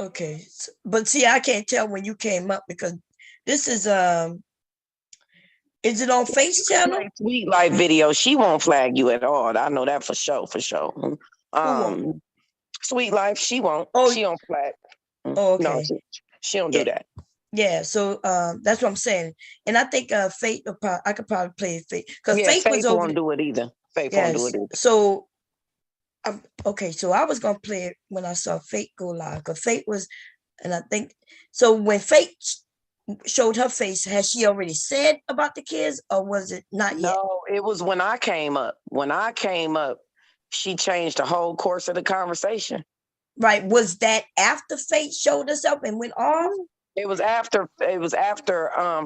Okay. But see, I can't tell when you came up because this is it on Face channel? Sweet Life video. She won't flag you at all. I know that for sure. Sweet Life, she won't. She don't flag. Oh, okay. No, she don't do that. Yeah, so that's what I'm saying. And I think Fate, I could probably play Fate. Because Fate was over. Won't do it either. Fate won't do it either. So, okay, so I was going to play it when I saw Fate go live. Because Fate was, and I think, so when Fate showed her face, has she already said about the kids or was it not yet? No, it was when I came up. When I came up, she changed the whole course of the conversation. Right. Was that after Fate showed herself and went off? It was after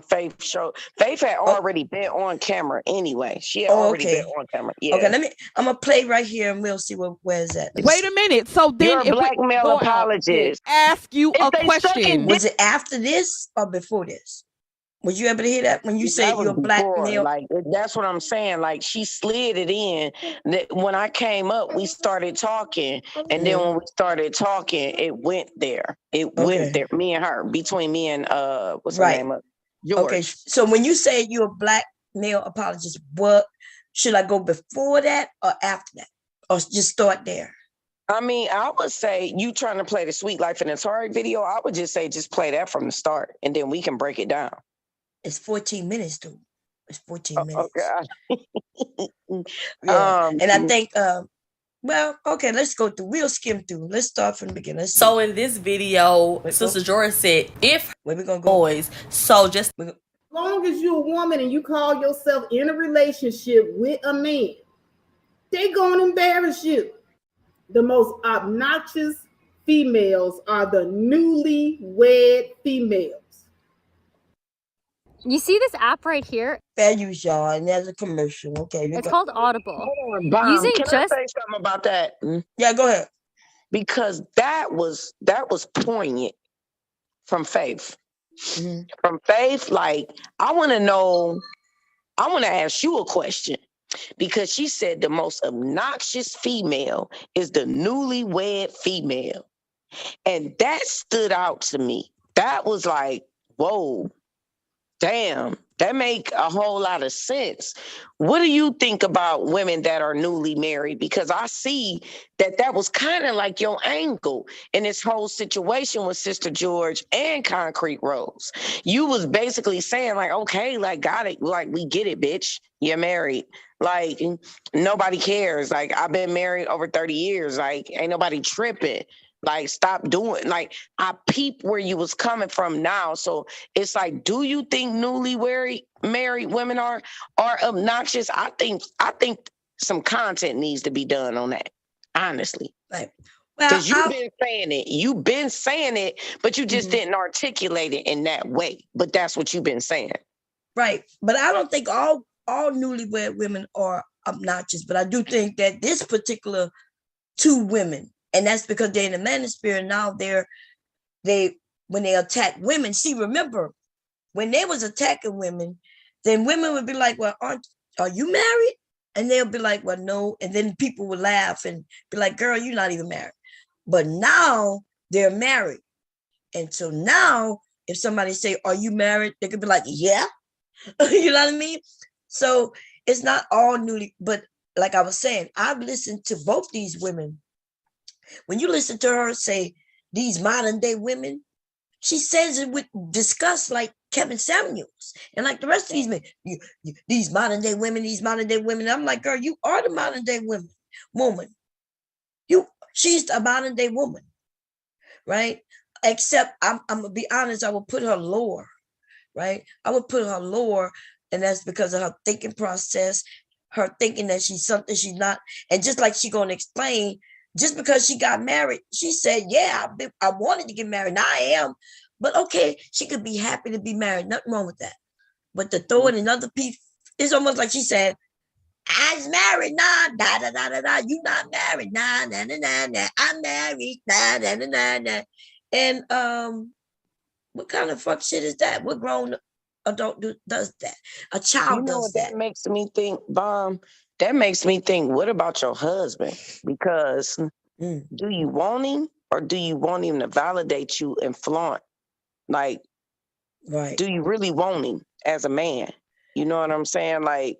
Faith showed. Faith had Oh, already been on camera anyway. She had oh, already been okay. on camera. Okay, Yeah. I'm gonna play right here and we'll see where is that. Let me Wait see. a minute. So then You're a if we black male go out, then apologist. ask you It's a they second question. Was it after this or before this? Was you able to hear that when you say That was you're a black before. male? Like that's what I'm saying. Like she slid it in. That when I came up, we started talking, and then when we started talking, it went there. It went Okay. there. Me and her, between me and what's her Right. name? Okay. George. So when you say you're a black male apologist, what should I go before that or after that? Or just start there? I mean, I would say you trying to play the Sweet Life in Atari video. I would just say just play that from the start, and then we can break it down. It's 14 minutes, dude. It's 14 Oh minutes. God. Yeah. And I think well, okay, let's go through. We'll skim through. Let's start from the beginning. Let's So in this video, Wait, Sister George said, if where we gonna go? boys, so just As long as you're a woman and you call yourself in a relationship with a man, they gonna embarrass you. The most obnoxious females are the newly-wed females. You see this app right here? Fair use, y'all, and there's a commercial. Okay, It's called Audible. Hold on, Bomb. Using Can just I say something about that? yeah, go ahead. Because that was poignant from Faith. Mhm. From Faith, like I want to ask you a question because she said the most obnoxious female is the newlywed female. And that stood out to me. That was like, whoa, damn, that make a whole lot of sense. What do you think about women that are newly married? Because I see that was kind of like your angle in this whole situation with Sister George and Concrete Rose. You was basically saying like, okay, like got it, like we get it, bitch. You're married. Like nobody cares. Like I've been married over 30 years. Like ain't nobody tripping. Like stop doing. Like I peep where you was coming from now. So it's like, do you think newly married women are obnoxious? I think some content needs to be done on that. Honestly, Right. Well, because you've been saying it, but you just Mhm. didn't articulate it in that way. But that's what you've been saying. Right. But I don't think all newlywed women are obnoxious, but I do think that this particular two women, and that's because they're in the manosphere and now when they attack women. See, remember when they was attacking women, then women would be like, well, are you married? And they'll be like, well, no. And then people would laugh and be like, girl, you're not even married. But now they're married. And so now if somebody say, are you married? They could be like, yeah. You know what I mean? So it's not all newly, but like I was saying, I've listened to both these women. When you listen to her say these modern day women, she says it with disgust like Kevin Samuels and like the rest of these men. These modern day women, I'm like, girl, you are the modern day woman. She's a modern day woman, right? Except I'm gonna be honest, I will put her lower, right? I would put her lower, and that's because of her thinking process, her thinking that she's something she's not. And just like she gonna explain, just because she got married, she said, yeah, I wanted to get married. Now I am. But okay, she could be happy to be married. Nothing wrong with that. But to throw it in other people, it's almost like she said, I'm married, nah, da da da da da. You not married, nah, nah, nah, nah, nah. I'm married, nah, nah, nah, nah, nah. And what kind of fuck shit is that? What grown adult does that? A child does What that. that makes me think, Bomb? That makes me think, what about your husband? Because do you want him or do you want him to validate you and flaunt? Like, right. Do you really want him as a man? You know what I'm saying? Like,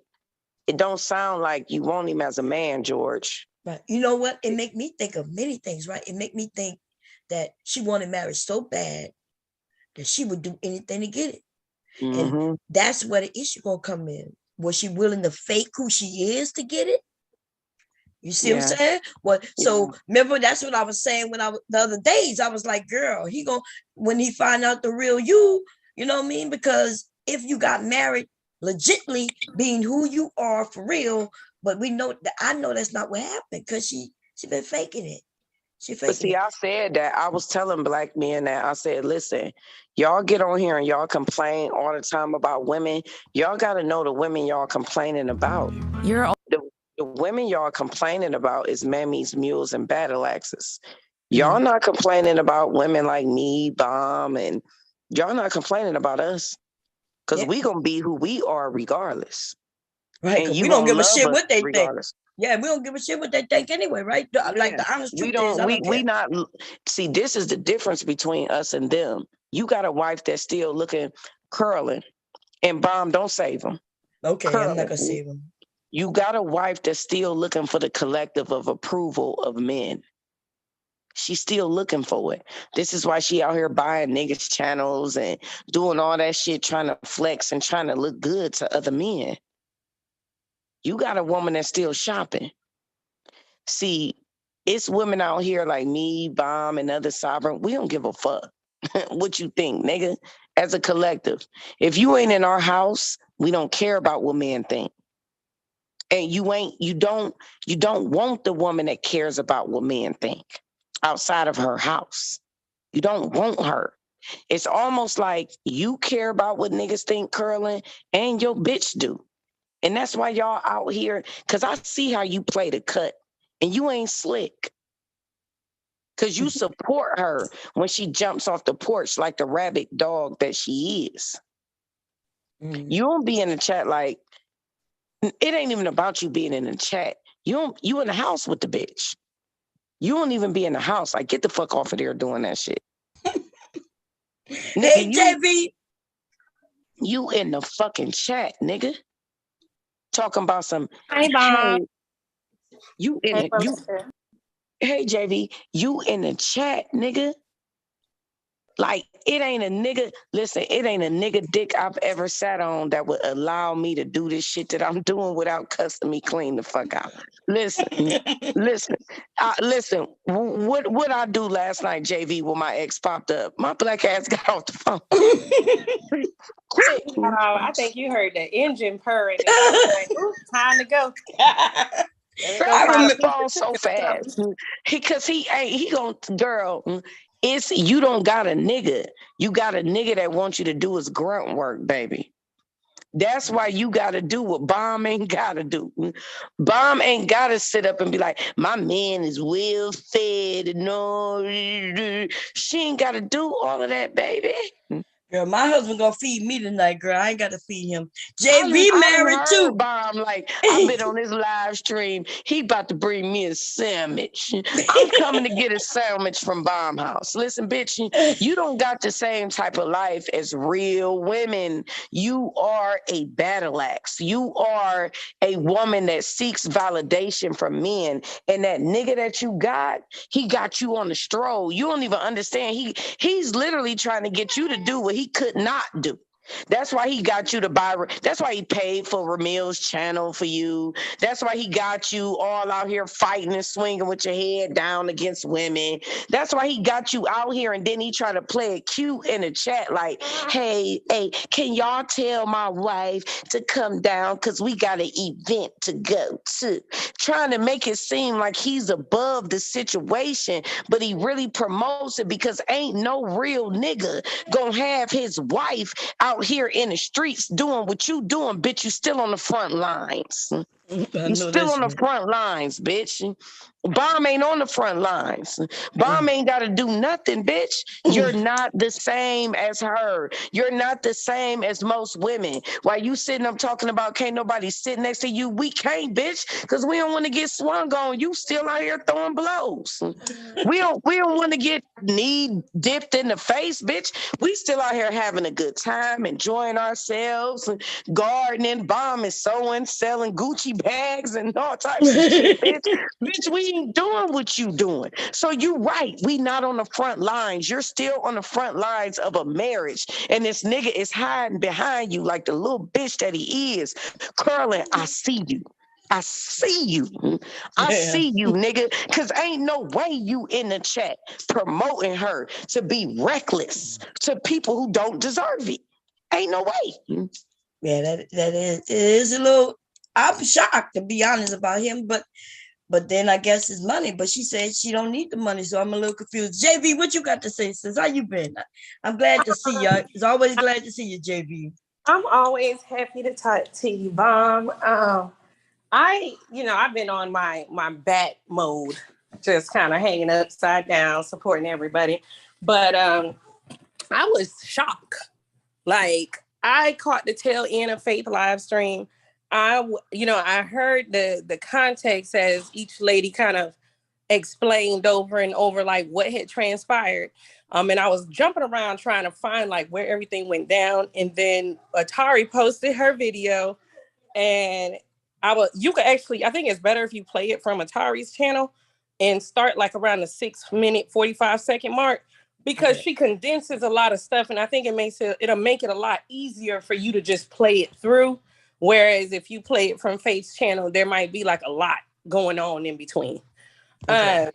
it don't sound like you want him as a man, George. Right. You know what? It make me think of many things, right? It make me think that she wanted marriage so bad that she would do anything to get it. Mm-hmm. And that's where the issue gonna come in. Was she willing to fake who she is to get it? You see what I'm saying? Well, so remember that's what I was saying when the other days I was like, girl, when he find out the real you, you know what I mean? Because if you got married legitimately being who you are for real, but I know that's not what happened because she been faking it. She But faking see, it. I said that. I was telling black men that. I said, listen, y'all get on here and y'all complain all the time about women. Y'all got to know the women y'all complaining about. The women y'all complaining about is mammies, mules, and battle axes. Y'all not complaining about women like me, Bomb, and y'all not complaining about us. Because we going to be who we are regardless. Right, And because you we don't going to give a love shit us what they think. regardless. Yeah, we don't give a shit what they think anyway, right? Like the honest truth is, I don't care. We not, see, this is the difference between us and them. You got a wife that's still looking curling, and Bomb, don't save them. Okay, curling. I'm not going to save them. You got a wife that's still looking for the collective of approval of men. She's still looking for it. This is why she out here buying niggas channels and doing all that shit, trying to flex and trying to look good to other men. You got a woman that's still shopping. See, it's women out here like me, Bomb, and other sovereign. We don't give a fuck what you think, nigga. As a collective, if you ain't in our house, we don't care about what men think. And you don't want the woman that cares about what men think outside of her house. You don't want her. It's almost like you care about what niggas think, Curling, and your bitch do. And that's why y'all out here, because I see how you play the cut, and you ain't slick. Because you support her when she jumps off the porch like the rabid dog that she is. You don't be in the chat like, it ain't even about you being in the chat. You in the house with the bitch. You don't even be in the house. Like, get the fuck off of there doing that shit. Nigga, Hey, JV. You in the fucking chat, nigga. Talking about some, hey, Bob. Hey, JV, you in the chat, nigga. Like, it ain't a nigga, listen, it ain't a nigga dick I've ever sat on that would allow me to do this shit that I'm doing without cussing me clean the fuck out. Listen, what I do last night, JV, when my ex popped up? My black ass got off the phone. Quick. I think you heard the engine purring. And I was like, ooh, time to go. I got the phone so fast. Because he gonna, girl, it's, you don't got a nigga. You got a nigga that wants you to do his grunt work, baby. That's why you got to do what Bomb ain't got to do. Bomb ain't got to sit up and be like, my man is well fed and all. She ain't got to do all of that, baby. Girl, my husband gonna feed me tonight, girl. I ain't got to feed him. JV married too. Bomb, like, I've been on this live stream. He about to bring me a sandwich. I'm coming to get a sandwich from Bomb House. Listen, bitch, you don't got the same type of life as real women. You are a battle axe. You are a woman that seeks validation from men. And that nigga that you got, he got you on the stroll. You don't even understand. He's literally trying to get you to do what he could not do. That's why he got you to buy. That's why he paid for Ramil's channel for you. That's why he got you all out here fighting and swinging with your head down against women. That's why he got you out here, and then he tried to play it cute in the chat like, hey, can y'all tell my wife to come down because we got an event to go to? Trying to make it seem like he's above the situation, but he really promotes it because ain't no real nigga gonna have his wife out here in the streets doing what you doing, bitch. You still on the front lines. You still on the front lines, bitch. Bomb ain't on the front lines. Bomb ain't got to do nothing, bitch. You're not the same as her. You're not the same as most women. While you sitting up talking about can't nobody sit next to you, we can't, bitch, because we don't want to get swung on. You still out here throwing blows. We don't want to get knee dipped in the face, bitch. We still out here having a good time, enjoying ourselves, gardening, bombing, sewing, selling Gucci bags and all types of shit, bitch. Bitch, we ain't doing what you doing. So you right, we not on the front lines. You're still on the front lines of a marriage, and this nigga is hiding behind you like the little bitch that he is. Curling, I see you. I see you. I see you, nigga. Because ain't no way you in the chat promoting her to be reckless to people who don't deserve it. Ain't no way. Yeah, that is a little, I'm shocked, to be honest, about him. But But then I guess it's money. But she said she don't need the money, so I'm a little confused. JV, what you got to say, sis? How you been? I'm glad to see you. It's always glad to see you, JV. I'm always happy to talk to you, Bomb. I've been on my bat mode, just kind of hanging upside down, supporting everybody. But I was shocked. Like, I caught the tail end of Faith live stream. I heard the context as each lady kind of explained over and over like what had transpired. And I was jumping around trying to find like where everything went down. And then Atari posted her video, and you could actually, I think it's better if you play it from Atari's channel and start like around the 6-minute 45-second mark, because she condenses a lot of stuff, and I think it'll make it a lot easier for you to just play it through. Whereas if you play it from Faith's channel, there might be like a lot going on in between. So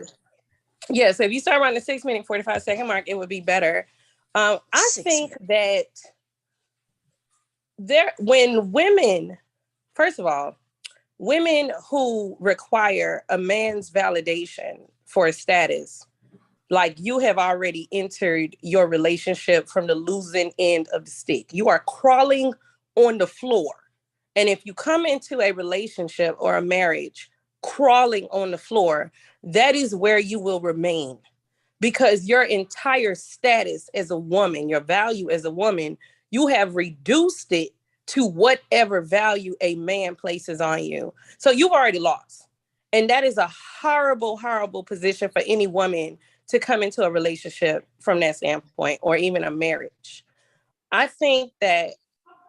if you start around the 6-minute 45-second mark, it would be better. I think that when women, first of all, women who require a man's validation for a status, like, you have already entered your relationship from the losing end of the stick. You are crawling on the floor. And if you come into a relationship or a marriage crawling on the floor, that is where you will remain, because your entire status as a woman, your value as a woman, you have reduced it to whatever value a man places on you. So you've already lost. And that is a horrible, horrible position for any woman to come into a relationship from that standpoint, or even a marriage. I think that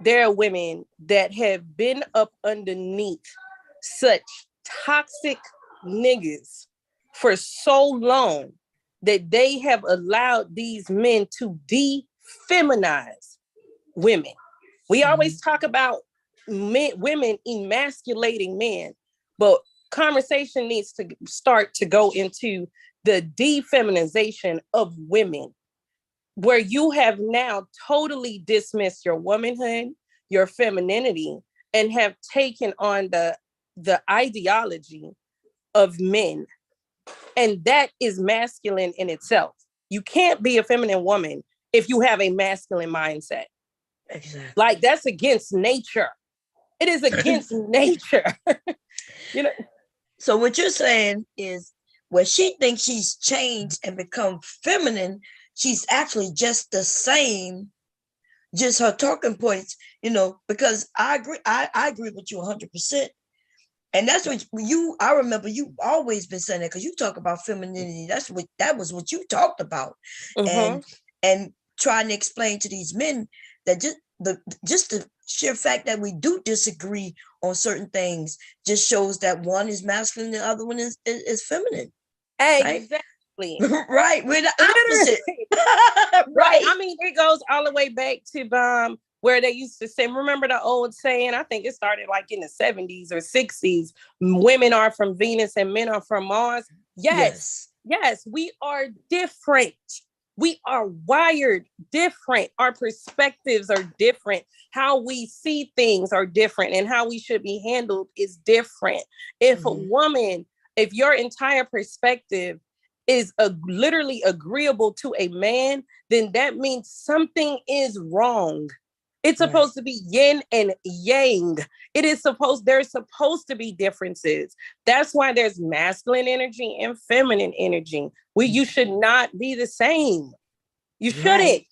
there are women that have been up underneath such toxic niggas for so long that they have allowed these men to defeminize women. We always talk about women emasculating men, but conversation needs to start to go into the defeminization of women, where you have now totally dismissed your womanhood, your femininity, and have taken on the ideology of men. And that is masculine in itself. You can't be a feminine woman if you have a masculine mindset. Exactly. Like, that's against nature. It is against nature. So what you're saying is, where she thinks she's changed and become feminine, she's actually just the same, just her talking points, because I agree with you 100%. And that's what I remember you always been saying that, because you talk about femininity. That was what you talked about. And trying to explain to these men that just the sheer fact that we do disagree on certain things just shows that one is masculine and the other one is feminine. Exactly. Right. We're the opposite. Right. I mean, it goes all the way back to where they used to say, remember the old saying, I think it started like in the 70s or 60s, women are from Venus and men are from Mars. Yes, we are different. We are wired different. Our perspectives are different. How we see things are different, and how we should be handled is different. If a woman, if your entire perspective is literally agreeable to a man, then that means something is wrong. It's supposed to be yin and yang. There's supposed to be differences. That's why there's masculine energy and feminine energy. You should not be the same. You shouldn't.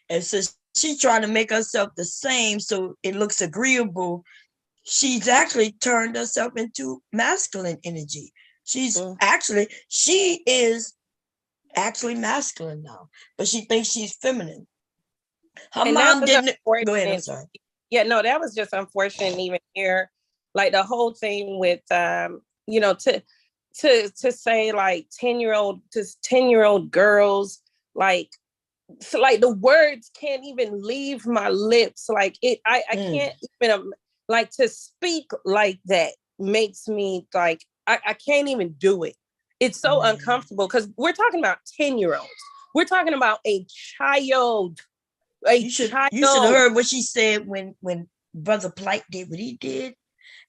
And so she's trying to make herself the same so it looks agreeable. She's actually turned herself into masculine energy. She is actually masculine now, but she thinks she's feminine. Her mom didn't. Go ahead, I'm sorry. Yeah, no, that was just unfortunate. Even here, like the whole thing with to say like 10-year-old girls, like, so like the words can't even leave my lips. Like I can't even like to speak like that makes me like I can't even do it. It's so uncomfortable, because we're talking about 10-year-olds. We're talking about a child. You should have heard what she said when Brother Plight did what he did,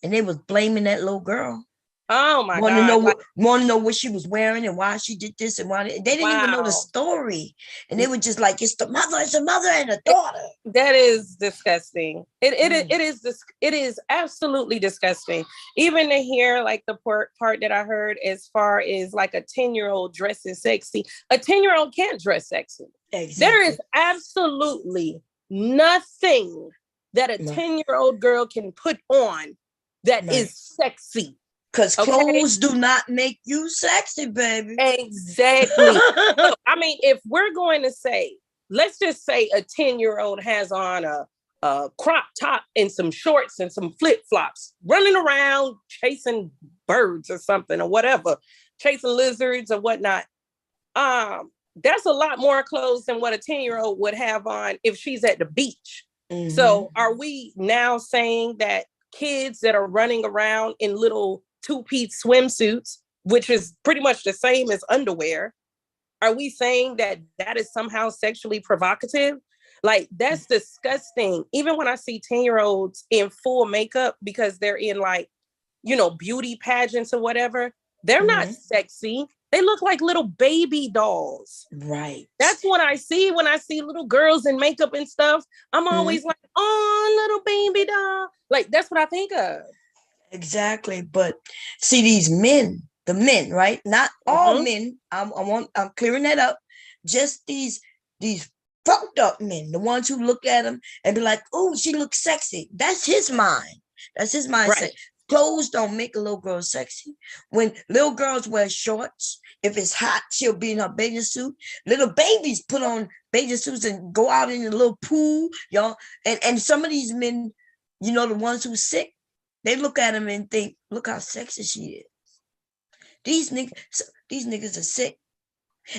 and they was blaming that little girl. Oh my Want to God. know Like, what she was wearing and why she did this and why they didn't even know the wow. story. And they were just like, it's the mother and the daughter. That is disgusting. It Mm. is this. It is absolutely disgusting. Even to hear like the part that I heard as far as like a 10-year-old dressing sexy. A 10-year-old can't dress sexy. Exactly. There is absolutely nothing that a 10-year-old girl can put on that is sexy. Because clothes do not make you sexy, baby. Exactly. So, I mean, if we're going to say, let's just say a 10-year-old has on a crop top and some shorts and some flip-flops, running around chasing birds or something or whatever, chasing lizards or whatnot. That's a lot more clothes than what a 10-year-old would have on if she's at the beach. Mm-hmm. So are we now saying that kids that are running around in little two-piece swimsuits, which is pretty much the same as underwear, are we saying that that is somehow sexually provocative? Like, that's disgusting. Even when I see 10-year-olds in full makeup because they're in like, beauty pageants or whatever, they're not sexy. They look like little baby dolls. Right. That's what I see when I see little girls in makeup and stuff. I'm always like, oh, little baby doll. Like, that's what I think of. Exactly. But see, these men, the men, right? Not all men. I'm clearing that up. Just these fucked up men, the ones who look at them and be like, oh, she looks sexy. That's his mind. That's his mindset. Right. Clothes don't make a little girl sexy. When little girls wear shorts, if it's hot, she'll be in her bathing suit. Little babies put on bathing suits and go out in a little pool, y'all. And some of these men, the ones who sick, they look at him and think, look how sexy she is. These niggas are sick.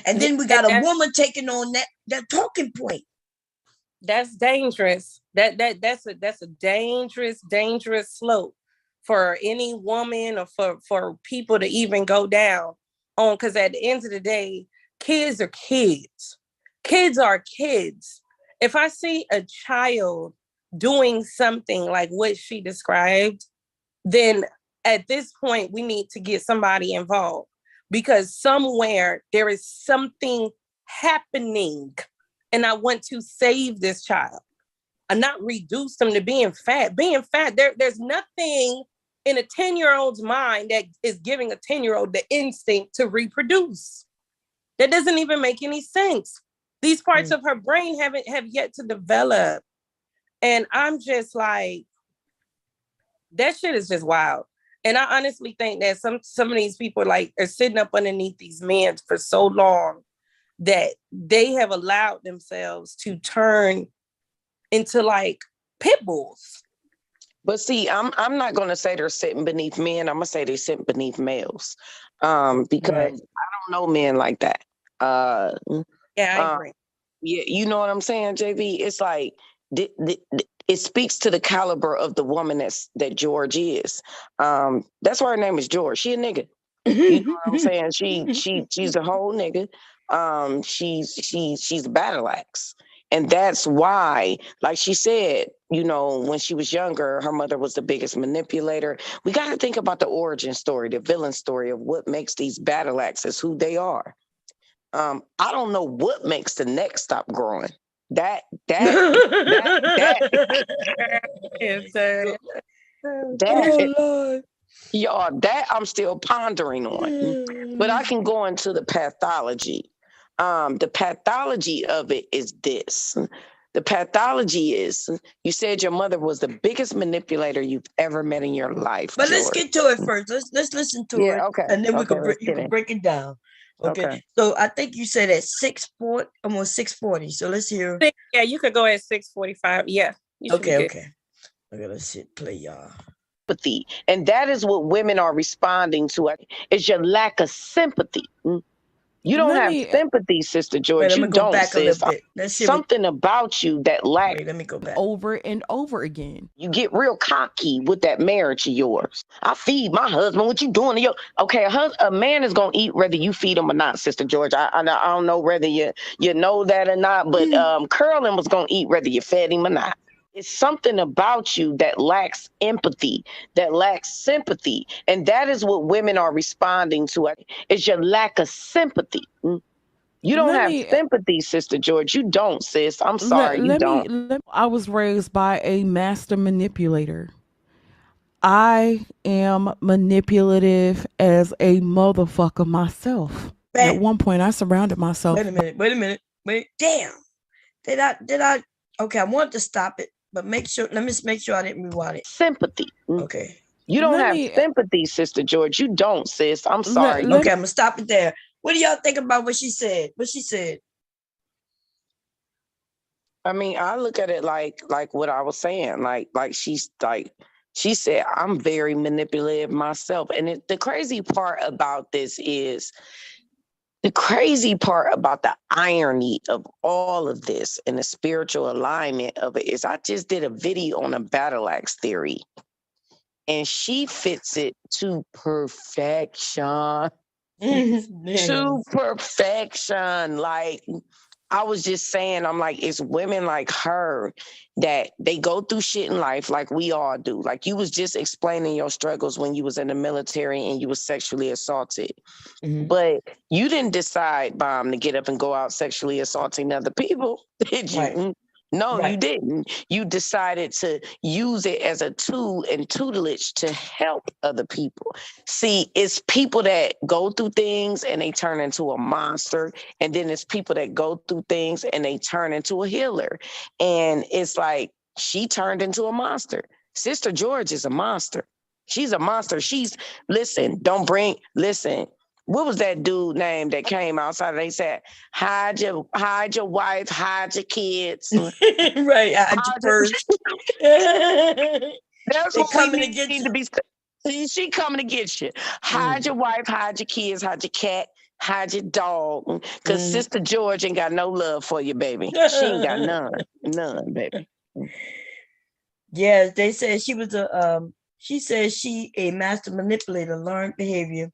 And then we got a woman taking on that talking point. That's dangerous. That's a dangerous slope for any woman or for people to even go down on, because at the end of the day, kids are kids. Kids are kids. If I see a child doing something like what she described, then at this point, we need to get somebody involved, because somewhere there is something happening and I want to save this child and not reduce them to being fat. Being fat, there's nothing in a 10-year-old's mind that is giving a 10-year-old the instinct to reproduce. That doesn't even make any sense. These parts of her brain have yet to develop. And I'm just like, that shit is just wild. And I honestly think that some of these people like are sitting up underneath these men for so long that they have allowed themselves to turn into like pit bulls. But see, I'm not going to say they're sitting beneath men. I'm going to say they're sitting beneath males, because I don't know men like that. Yeah, I agree. Yeah, you know what I'm saying, JV? It's like it speaks to the caliber of the woman that George is. That's why her name is George. She a nigga. You know what I'm saying? She's a whole nigga. She's a battle axe. And that's why, like she said, when she was younger, her mother was the biggest manipulator. We got to think about the origin story, the villain story of what makes these battle axes who they are. I don't know what makes the neck stop growing. That oh Lord. Y'all, that I'm still pondering on. But I can go into the pathology. The pathology of it is this. The pathology is, you said your mother was the biggest manipulator you've ever met in your life. But George. let's get to it first. Let's listen to it. Okay. And then you can break it down. Okay. So I think you said at 640, almost 640. So let's hear. Yeah, you could go at 6:45. Yeah. Okay. Okay, let's hit play, y'all. Sympathy. And that is what women are responding to. It's your lack of sympathy. You don't have sympathy, Sister George. You don't, back sis. A little bit. Something about you that lacks. Wait, let me go back. Over and over again. You get real cocky with that marriage of yours. I feed my husband. What you doing to your... Okay, a man is going to eat whether you feed him or not, Sister George. I don't know whether you know that or not, but Curlin was going to eat whether you fed him or not. It's something about you that lacks empathy, that lacks sympathy. And that is what women are responding to. It's your lack of sympathy. You don't Let have me sympathy, Sister George. You don't, sis. I'm let, sorry, you let me don't. let I was raised by a master manipulator. I am manipulative as a motherfucker myself. At Back. one point I surrounded myself. Wait a minute. Wait a minute. Wait. Damn. Did I okay, I want to stop it, but let me just make sure I didn't rewind it. Sympathy. Okay. You don't Let have me sympathy, Sister George. You don't, sis. I'm let, sorry. You let Okay, I'm gonna stop it there. What do y'all think about what she said? I mean, I look at it like what I was saying. She said, I'm very manipulative myself. And the crazy part about this is the crazy part about the irony of all of this and the spiritual alignment of it is I just did a video on a battle axe theory. And she fits it to perfection. To perfection. Like, I was just saying, I'm like, it's women like her that they go through shit in life like we all do. Like you was just explaining your struggles when you was in the military and you was sexually assaulted. But you didn't decide, Bomb, to get up and go out sexually assaulting other people, did you? Right. No, Right. you didn't. You decided to use it as a tool and tutelage to help other people. See, it's people that go through things and they turn into a monster. And then it's people that go through things and they turn into a healer. And it's like she turned into a monster. Sister George is a monster. She's a monster. Listen. What was that dude name that came outside? They said, hide your wife, hide your kids. Right. Hide your purse. That's They what we coming to get need you. to be. She coming to get you. Hide your wife, hide your kids, hide your cat, hide your dog. Because Sister George ain't got no love for you, baby. She ain't got none, baby. Yes, they said she was she said she a master manipulator, learned behavior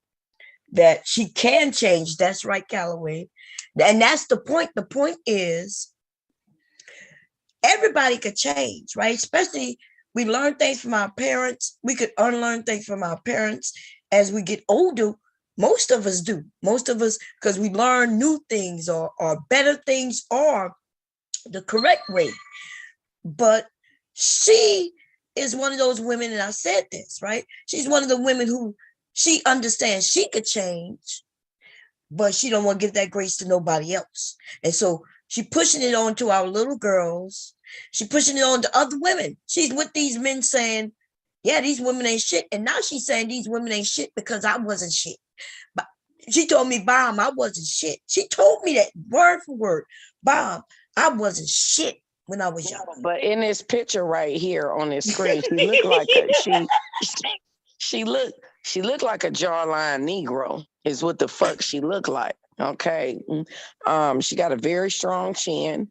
that she can change. That's right, Calloway. And that's the point. The point is everybody could change, right? Especially we learn things from our parents. We could unlearn things from our parents as we get older. Most of us do. Most of us, because we learn new things or better things or the correct way. But she is one of those women, and I said this, right? She's one of the women who she understands she could change, but she don't want to give that grace to nobody else. And so she pushing it on to our little girls. She pushing it on to other women. She's with these men saying, yeah, these women ain't shit. And now she's saying these women ain't shit because I wasn't shit. But she told me, Bomb, I wasn't shit. She told me that word for word. Bomb, I wasn't shit when I was young. But in this picture right here on this screen, she looked like she looked like a jawline Negro is what the fuck she looked like. Okay. She got a very strong chin.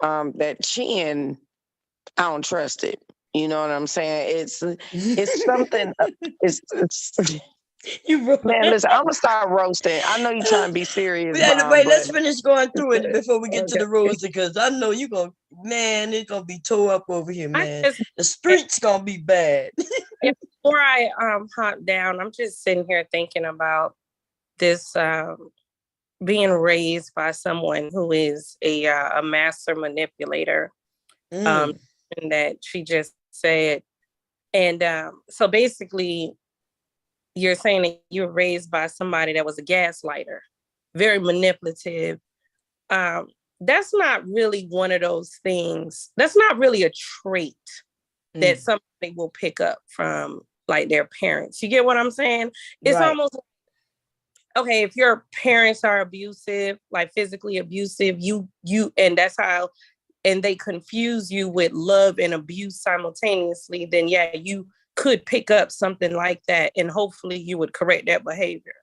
That chin, I don't trust it. You know what I'm saying? It's something. It's man. Listen, I'm gonna start roasting. I know you're trying to be serious, Bomb, Wait, but let's finish going through it before we get to the rules, because I know you're gonna, man, it's gonna be tore up over here, man. The streets gonna be bad. Before I hop down, I'm just sitting here thinking about this being raised by someone who is a master manipulator, and that she just said. And so basically, you're saying that you were raised by somebody that was a gaslighter, very manipulative. That's not really one of those things. That's not really a trait that somebody will pick up from like their parents. You get what I'm saying? It's almost okay, if your parents are abusive, like physically abusive, you and that's how, and they confuse you with love and abuse simultaneously, then yeah, you could pick up something like that and hopefully you would correct that behavior.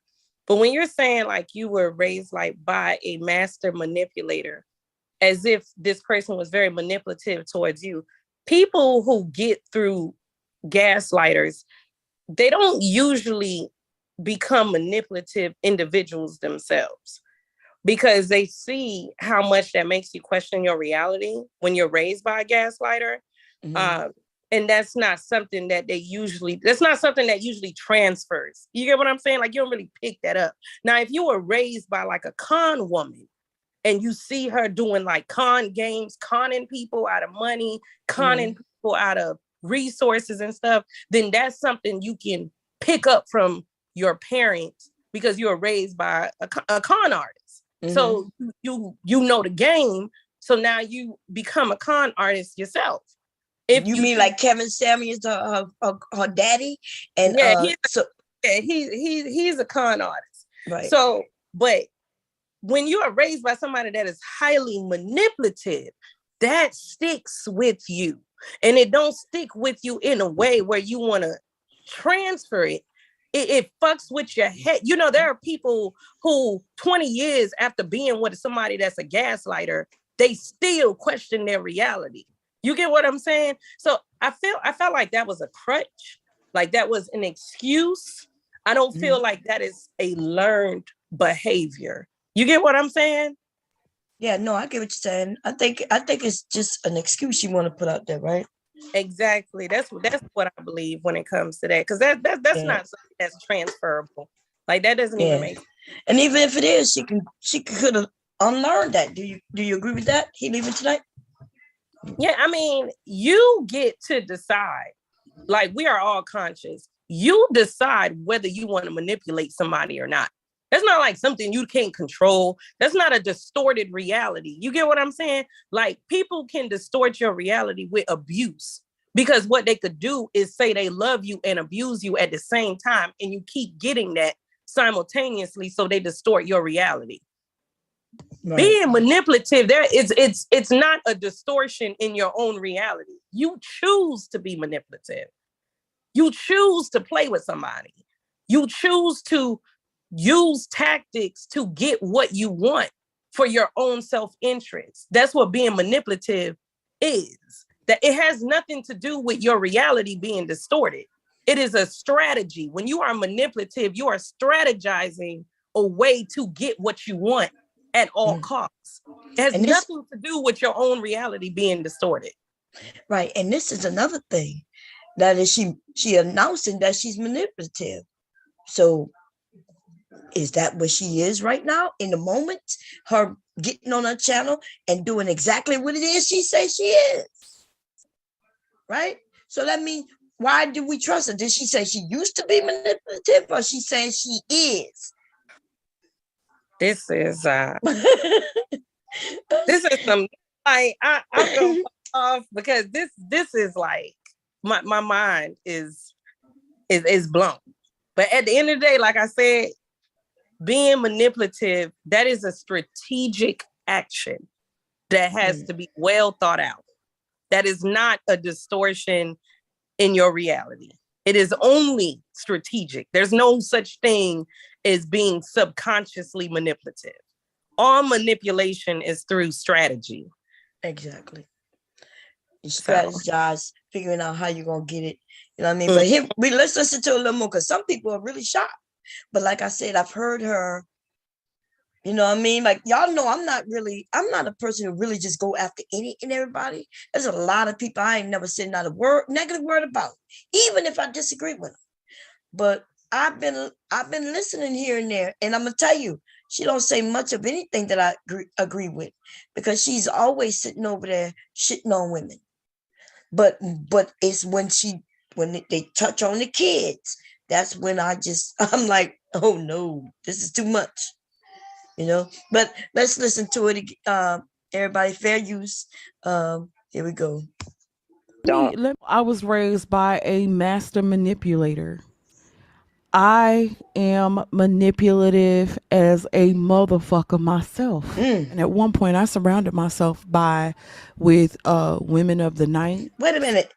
But when you're saying like you were raised like by a master manipulator, as if this person was very manipulative towards you, people who get through gaslighters, they don't usually become manipulative individuals themselves, because they see how much that makes you question your reality when you're raised by a gaslighter. Mhm. And that's not something that usually transfers. You get what I'm saying? Like, you don't really pick that up. Now, if you were raised by like a con woman and you see her doing like con games, conning people out of money, conning people out of resources and stuff, then that's something you can pick up from your parents because you were raised by a con artist. So you know the game. So now you become a con artist yourself. If you mean like Kevin Samuels, her daddy, and he's a con artist. Right. So, but when you are raised by somebody that is highly manipulative, that sticks with you, and it don't stick with you in a way where you want to transfer it. It fucks with your head. You know, there are people who 20 years after being with somebody that's a gaslighter, they still question their reality. You get what I'm saying? So I felt like that was a crutch, like that was an excuse. I don't feel like that is a learned behavior. You get what I'm saying? Yeah, no, I get what you're saying. I think it's just an excuse you want to put out there, right? Exactly. That's what I believe when it comes to that, because that's not something that's transferable. Like, that doesn't even make sense. And even if it is, she could have unlearned that. Do you agree with that? He leaving tonight? Yeah, I mean, you get to decide. Like, we are all conscious. You decide whether you want to manipulate somebody or not. That's not like something you can't control. That's not a distorted reality. You get what I'm saying? Like, people can distort your reality with abuse, because what they could do is say they love you and abuse you at the same time, and you keep getting that simultaneously, so they distort your reality. Right. Being manipulative, it's not a distortion in your own reality. You choose to be manipulative. You choose to play with somebody. You choose to use tactics to get what you want for your own self-interest. That's what being manipulative is. That it has nothing to do with your reality being distorted. It is a strategy. When you are manipulative, you are strategizing a way to get what you want at all costs. It has nothing to do with your own reality being distorted. Right. And this is another thing. That is she announcing that she's manipulative. So is that what she is right now in the moment? Her getting on her channel and doing exactly what it is she says she is. Right? So that means, why do we trust her? Did she say she used to be manipulative, or she saying she is? This is this is some, like, I'm gonna off, because this is like my mind is blown. But at the end of the day, like I said, being manipulative, that is a strategic action that has to be well thought out. That is not a distortion in your reality. It is only strategic. There's no such thing as being subconsciously manipulative. All manipulation is through strategy. Exactly. You strategize, figuring out how you're gonna get it. You know what I mean? But here, let's listen to a little more, because some people are really shocked. But like I said, I've heard her. You know what I mean? Like, y'all know, I'm not a person who really just go after any and everybody. There's a lot of people I ain't never said not a negative word about, even if I disagree with them. But I've been listening here and there, and I'm gonna tell you, she don't say much of anything that I agree with, because she's always sitting over there shitting on women. But it's when they touch on the kids, that's when I'm like, oh no, this is too much, you know. But let's listen to it. Everybody, fair use. Here we go. I was raised by a master manipulator. I am manipulative as a motherfucker myself. And at one point I surrounded myself with women of the night. Wait a minute.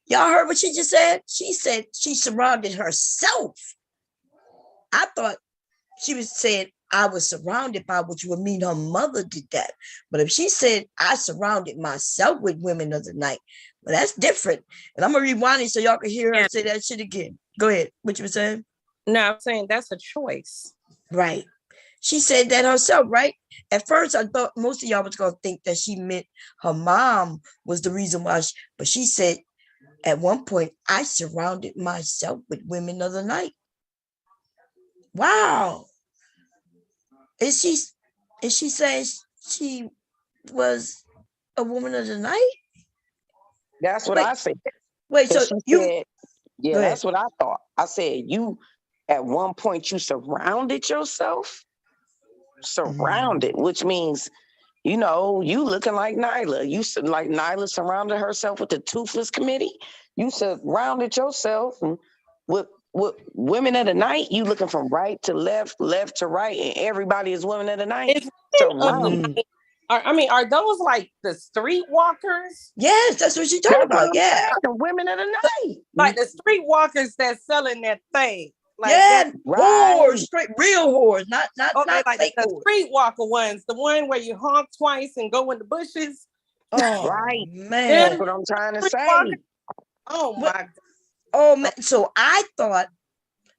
Y'all heard what she just said? She said she surrounded herself. I thought she was saying I was surrounded by, which would mean her mother did that. But if she said I surrounded myself with women of the night, well, that's different. And I'm going to rewind it so y'all can hear her say that shit again. Go ahead. What you were saying? No, I'm saying that's a choice. Right. She said that herself, right? At first, I thought most of y'all was gonna think that she meant her mom was the reason why. But she said at one point, I surrounded myself with women of the night. Wow. Is she saying she was a woman of the night? That's what Wait, I said. wait. So She you said, yeah, go ahead. that's what I thought. I said, you, at one point, you surrounded yourself, which means, you know, you looking like Nyla. Like Nyla surrounded herself with the Toothless Committee. You surrounded yourself with women of the night. You looking from right to left, left to right, and everybody is women of the night. Is women of the Surrounded. night, are those like the streetwalkers? Yes, that's what she's talking That's what about. I'm Yeah. saying. The women of the night. Like the streetwalkers that's selling that thing. Like Yeah, Right. whores, straight real whores, not okay, like fake the whores. streetwalker ones, the one where you honk twice and go in the bushes. Oh Right. man. That's what I'm trying to say. Streetwalkers. Oh What- my God. Oh man. So I thought,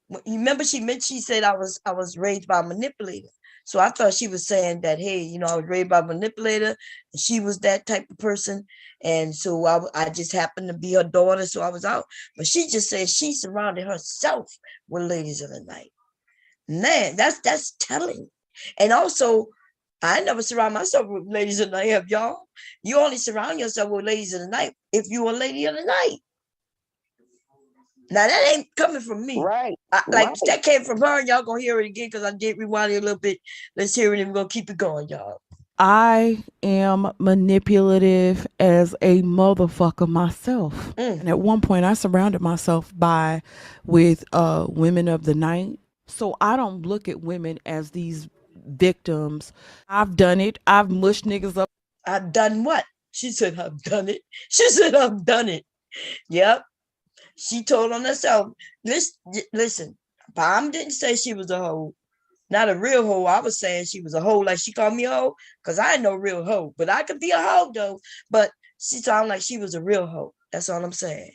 you remember she said I was raised by a manipulator. So I thought she was saying that, hey, you know, I was raised by a manipulator and she was that type of person. And so I just happened to be her daughter. So I was out. But she just said she surrounded herself with ladies of the night. Man, that's telling. And also, I never surround myself with ladies of the night. Have y'all? You only surround yourself with ladies of the night if you're a lady of the night. Now that ain't coming from me. Right. Like Right. that came from her, and y'all gonna hear it again because I did rewind it a little bit. Let's hear it and we're gonna keep it going, y'all. I am manipulative as a motherfucker myself. And at one point I surrounded myself with women of the night. So I don't look at women as these victims. I've done it. I've mushed niggas up. I've done what? She said, I've done it. She said, I've done it. Yep. She told on herself. Listen, Palm didn't say she was a hoe. Not a real hoe. I was saying she was a hoe, like she called me a hoe, because I ain't no real hoe. But I could be a hoe though. But she sounded like she was a real hoe. That's all I'm saying.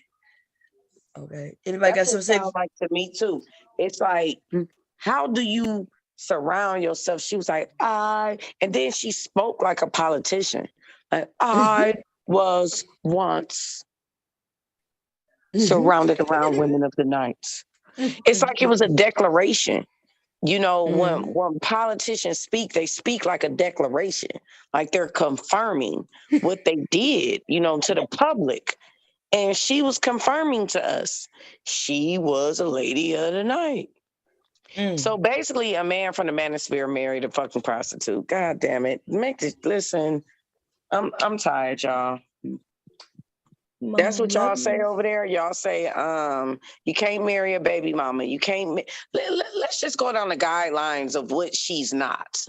Okay. Anybody got something to say? Sounds like to me too. It's like, how do you surround yourself? She was like, and then she spoke like a politician. Like, I was once surrounded around women of the night. It's like it was a declaration. You know, when politicians speak, they speak like a declaration, like they're confirming what they did, you know, to the public. And she was confirming to us she was a lady of the night. So basically, a man from the Manosphere married a fucking prostitute. God damn it! Listen. I'm tired, y'all. That's what y'all say over there. Y'all say, you can't marry a baby mama. You can't. Let's just go down the guidelines of what she's not.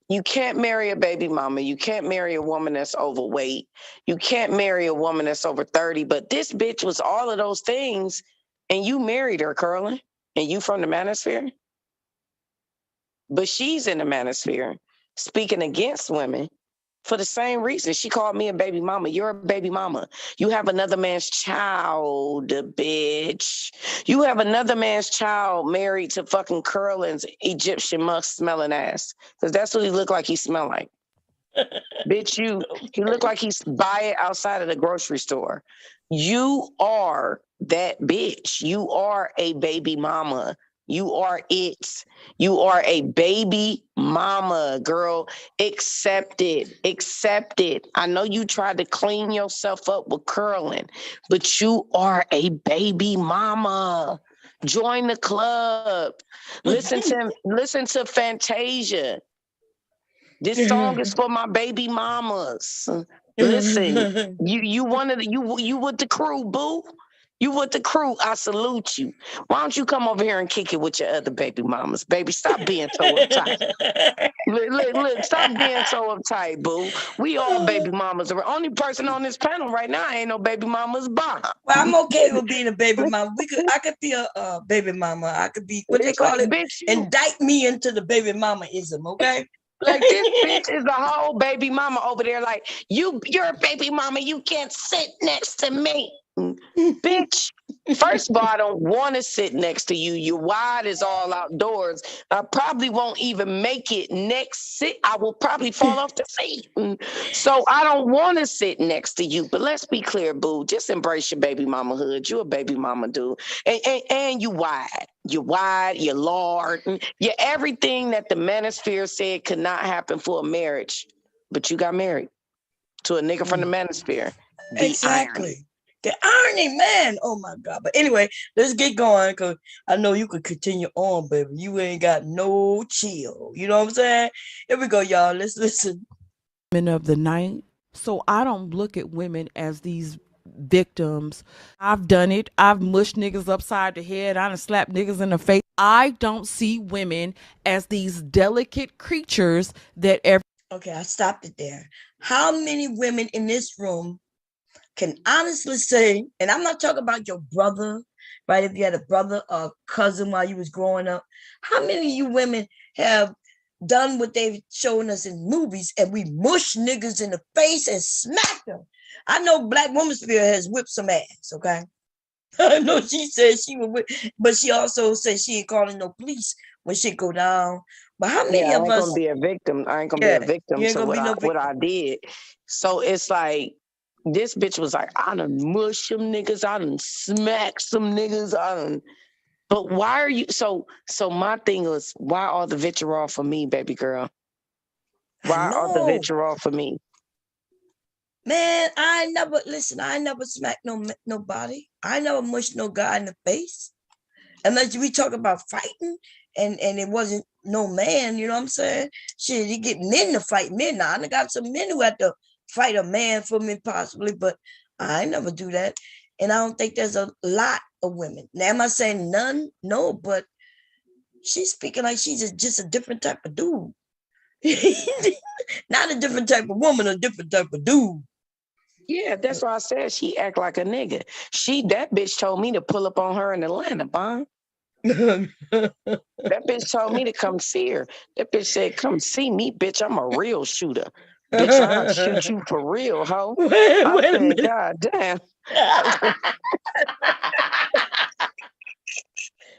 You can't marry a baby mama. You can't marry a woman that's overweight. You can't marry a woman that's over 30. But this bitch was all of those things, and you married her, Curlin, and you from the Manosphere. But she's in the Manosphere, speaking against women. For the same reason, she called me a baby mama. You're a baby mama. You have another man's child, bitch. You have another man's child married to fucking Curlin's Egyptian musk smelling ass. Because that's what he looked like he smelled like. Bitch, he looked like he's buy it outside of the grocery store. You are that bitch. You are a baby mama. You are it. You are a baby mama, girl. Accept it. Accept it. I know you tried to clean yourself up with curling, but you are a baby mama. Join the club. Listen to Fantasia. This song is for my baby mamas. Listen, you with the crew, boo. You with the crew, I salute you. Why don't you come over here and kick it with your other baby mamas? Baby, stop being so uptight. Look, stop being so uptight, boo. We all baby mamas. The only person on this panel right now ain't no baby mama's Bob. Well, I'm okay with being a baby mama. I could be a baby mama. I could be, what they call it? Bitch, indict me into the baby mama-ism, okay? Like, this bitch is a whole baby mama over there. Like, you're a baby mama. You can't sit next to me. Bitch, First of all, I don't want to sit next to you. Your wide is all outdoors. I probably won't even make it next sit. I will probably fall off the seat. So I don't want to sit next to you. But let's be clear, boo. Just embrace your baby mama hood. You're a baby mama, dude. And you wide. You're wide. You're large. You're everything that the Manosphere said could not happen for a marriage. But you got married to a nigga from the Manosphere. Exactly. Irony. The irony, man. Oh my God. But anyway, let's get going because I know you could continue on, baby. You ain't got no chill. You know what I'm saying? Here we go, y'all. Let's listen. Women of the night. So I don't look at women as these victims. I've done it. I've mushed niggas upside the head. I done slapped niggas in the face. I don't see women as these delicate creatures that Okay, I stopped it there. How many women in this room can honestly say, and I'm not talking about your brother, right? If you had a brother or cousin while you was growing up, how many of you women have done what they've shown us in movies and we mush niggas in the face and smack them? I know Black Manosphere has whipped some ass, okay? I know she said she would whip, but she also said she ain't calling no police when shit go down. But how many I of ain't us? gonna be a victim. I ain't gonna be a victim you ain't to gonna be no what victim. I did. So it's like this bitch was like, I done mush some niggas, I done smack some niggas, I done. But why are you so my thing is, why all the vitriol for me, baby girl? Why all the vitriol for me? Man, I never smacked nobody. I never mushed no guy in the face. Unless we talk about fighting and it wasn't no man, you know what I'm saying? Shit, you get men to fight men. Now I got some men who had to fight a man for me possibly, but I never do that. And I don't think there's a lot of women. Now am I saying none? No, but she's speaking like she's just a different type of dude. Not a different type of woman, a different type of dude. Yeah, that's why I said she act like a nigga. That bitch told me to pull up on her in Atlanta, Bond. That bitch told me to come see her. That bitch said, come see me, bitch. I'm a real shooter. Bitch, I'll shoot you for real, ho. Wait I a said, minute. God damn.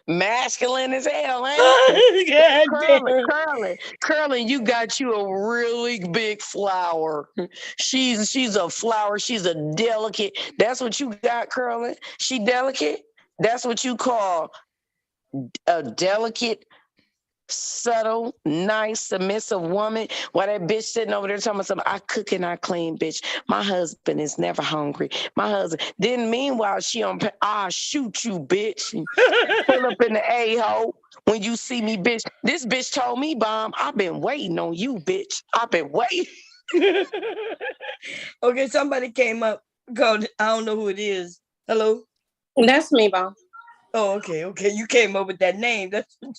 Masculine as hell, ain't it? Curling, you got you a really big flower. She's a flower. She's a delicate. That's what you got, Curling. She delicate. That's what you call a delicate, subtle, nice, submissive woman. While that bitch sitting over there talking about something, I cook and I clean, bitch. My husband is never hungry. My husband. Then meanwhile, she on, I'll shoot you, bitch. Pull up in the A-hole when you see me, bitch. This bitch told me, Bomb, I've been waiting on you, bitch. I've been waiting. Okay, somebody came up called, I don't know who it is. Hello? That's me, Bomb. Oh, okay. You came up with that name. That's wait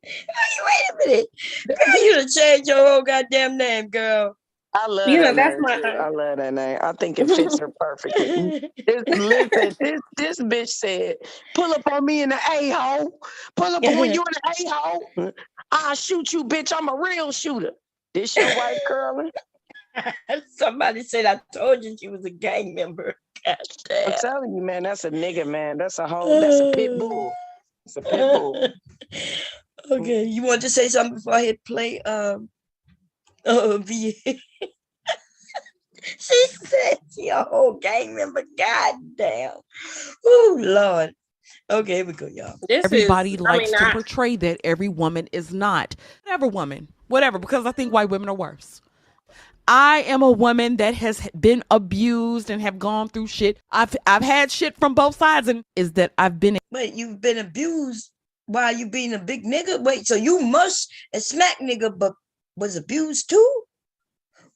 a minute. Girl, you done changed your whole goddamn name, girl. I love that name too. I love that name. I think it fits her perfectly. Listen, this bitch said, pull up on me in the A-hole. Pull up on you in the A-hole. I'll shoot you, bitch. I'm a real shooter. This your wife, Curly? Somebody said I told you she was a gang member. God damn. I'm telling you, man, that's a nigga, man. That's a pit bull. It's a pit bull. Okay, you want to say something before I hit play? VA. She said she a whole gang member. God damn. Oh Lord. Okay, here we go, y'all. Everybody likes to portray that every woman is not. Whatever, because I think white women are worse. I am a woman that has been abused and have gone through shit. I've had shit from both sides, and is that I've been. Wait, you've been abused while you being a big nigga? Wait, so you mush and smack nigga, but was abused too?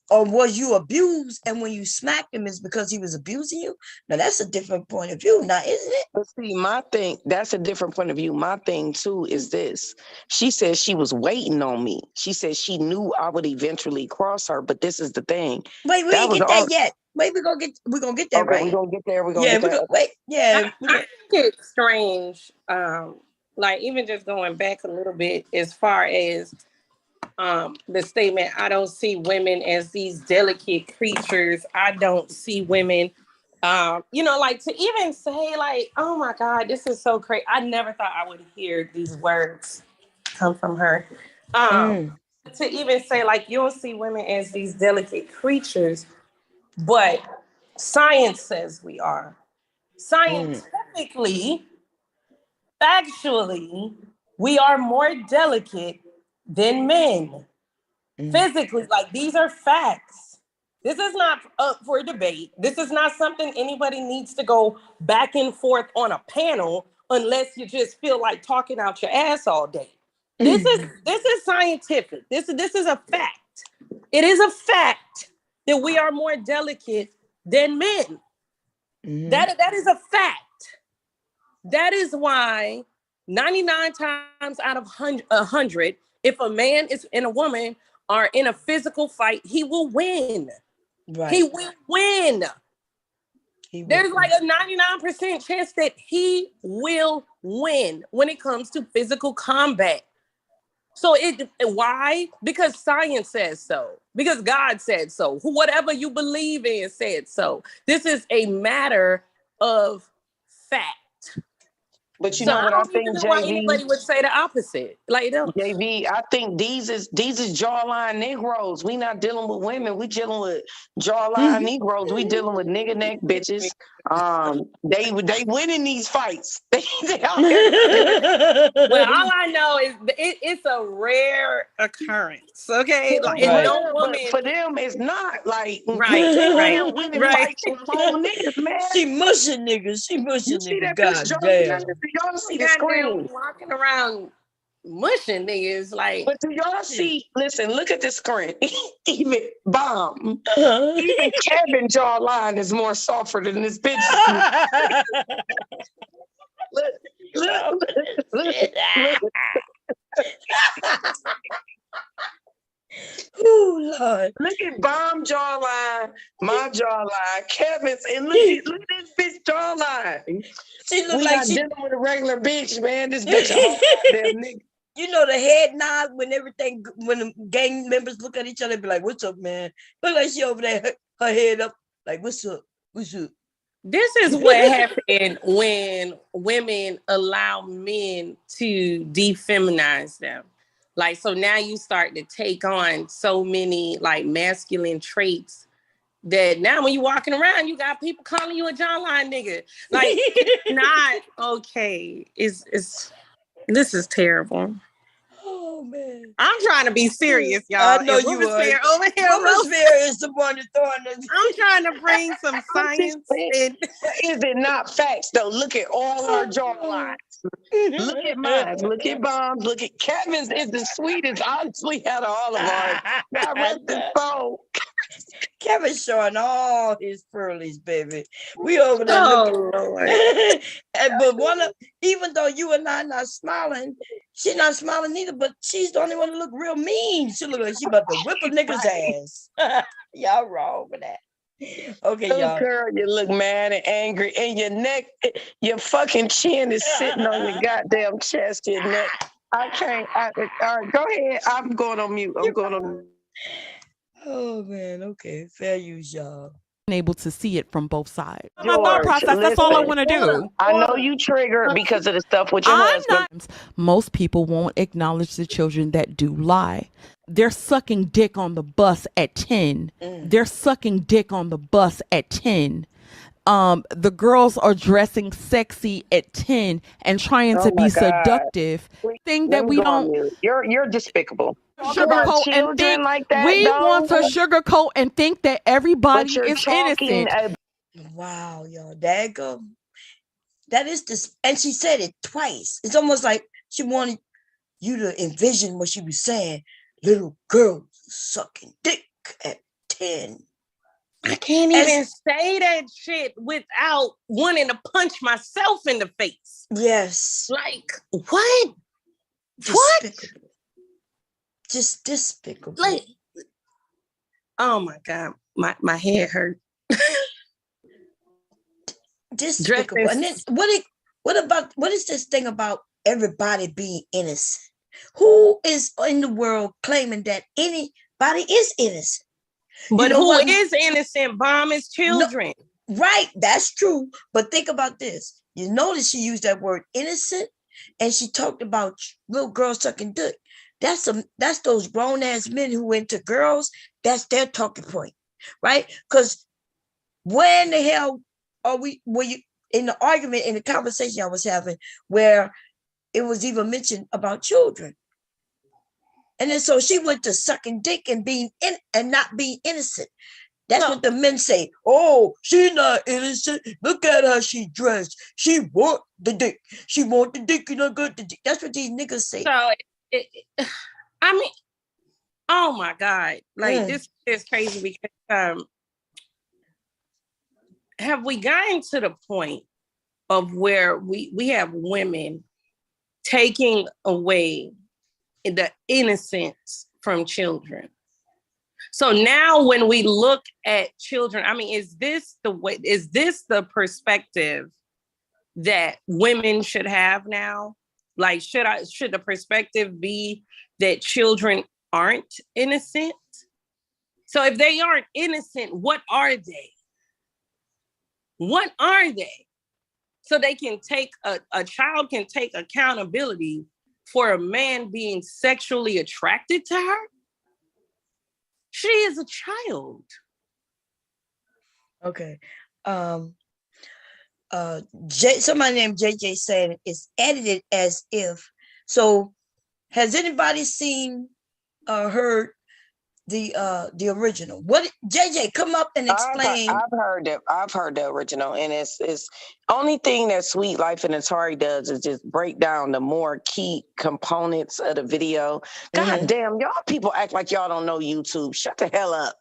Or was you abused and when you smacked him is because he was abusing you? Now that's a different point of view now, isn't it? But see, my thing, that's a different point of view. My thing too is this. She said she was waiting on me. She said she knew I would eventually cross her, but this is the thing. Wait, we ain't get that yet. Wait, we're gonna get that, okay, right? We're gonna get there. Wait, yeah. I think it's strange. Like even just going back a little bit as far as the statement, I don't see women as these delicate creatures. I don't see women Like to even say like, oh my God, this is so crazy. I never thought I would hear these words come from her. To even say like, you don't see women as these delicate creatures, but science says we are. Scientifically, factually, we are more delicate than men. Physically, like these are facts. This is not up for debate. This is not something anybody needs to go back and forth on a panel unless you just feel like talking out your ass all day. This is scientific. This is a fact. It is a fact that we are more delicate than men. That is a fact. That is why 99 times out of 100, if a man is and a woman are in a physical fight, he will win. Right. He will win. There's like a 99% chance that he will win when it comes to physical combat. So why? Because science says so. Because God said so. Whatever you believe in said so. This is a matter of fact. But you know what I think, JV? Why anybody would say the opposite? Like, JV, I think these is jawline Negroes. We not dealing with women. We dealing with jawline Negroes. We dealing with nigga neck bitches. They winning these fights. Well, all I know is it's a rare occurrence. Okay, like no woman. For them, it's not like right. Winning fights with whole niggas, man. She mushing niggas. You see that bitch y'all see the screen walking around mushing niggas like. But do y'all see? Listen, look at the screen. Even Bomb, even Kevin jawline is more softer than this bitch. look. Oh Lord! Look at Bomb jawline, my jawline, Kevin's, and look at this bitch jawline. She look like she dealing with a regular bitch, man. This bitch a whole goddamn nigga. You know the head nod when the gang members look at each other and be like, "What's up, man?" Look like she over there, her head up, like, "What's up? What's up?" This is what happened when women allow men to defeminize them. Like, so now you start to take on so many like masculine traits that now when you walking around, you got people calling you a jawline nigga. Like, it's not okay. This is terrible. Oh man. I'm trying to be serious, y'all. I know you are. Over here. Manosphere is the one that's throwing the... I'm trying to bring some science. Is it not facts though? Look at all our jawlines. Look at mine. Look at Bomb's. Look at Kevin's. Is the sweetest, honestly, out of all of ours. God rest his soul. Kevin's showing all his pearlies, baby. We over there looking. Lord. But even though you and I not smiling, she's not smiling either, but she's the only one to look real mean. She look like she about to whip a nigga's ass. Y'all wrong with that. Okay, y'all. Girl, you look mad and angry, and your neck, your fucking chin is sitting on your goddamn chest, your neck. I can't. All right, go ahead. I'm going on mute. Oh man, okay. Fair use, y'all. Able to see it from both sides. George, my thought process, that's all I want to do. I know you triggered because of the stuff with your husband. Most people won't acknowledge the children that do lie. They're sucking dick on the bus at 10. They're sucking dick on the bus at 10. The girls are dressing sexy at 10 and trying to be seductive. Thing that we don't. You're despicable. Sugarcoat and think like that, we want to sugarcoat and think that everybody is innocent. Wow, y'all, daggum. That is this, and she said it twice. It's almost like she wanted you to envision what she was saying. Little girls sucking dick at 10. I can't even say that shit without wanting to punch myself in the face. Yes. Like, what? Despicable. Just despicable. Like, oh my God, my head hurt. Despicable. And then what is this thing about everybody being innocent? Who is in the world claiming that anybody is innocent? But who is innocent? Bomb is children. Right, that's true. But think about this. You notice she used that word innocent, and she talked about little girls sucking dick. That's those grown ass men who into girls. That's their talking point, right? Because when the hell were you in the argument in the conversation I was having where it was even mentioned about children? And then so she went to sucking dick and being in and not being innocent. That's what the men say. Oh, she's not innocent. Look at how she dressed. She want the dick. She want the dick and I got the dick. That's what these niggas say. So, I mean, oh my God. Like, this is crazy because have we gotten to the point of where we have women taking away the innocence from children? So now when we look at children, I mean, is this the perspective that women should have now? Like, should the perspective be that children aren't innocent? So if they aren't innocent, what are they? What are they? So they can take a child can take accountability for a man being sexually attracted to her? She is a child. Okay. Somebody named JJ said it's edited as if. So has anybody seen or heard the original? What JJ, come up and explain. I've heard the original, and it's only thing that Sweet Life and Atari does is just break down the more key components of the video. God damn, y'all people act like y'all don't know YouTube. Shut the hell up.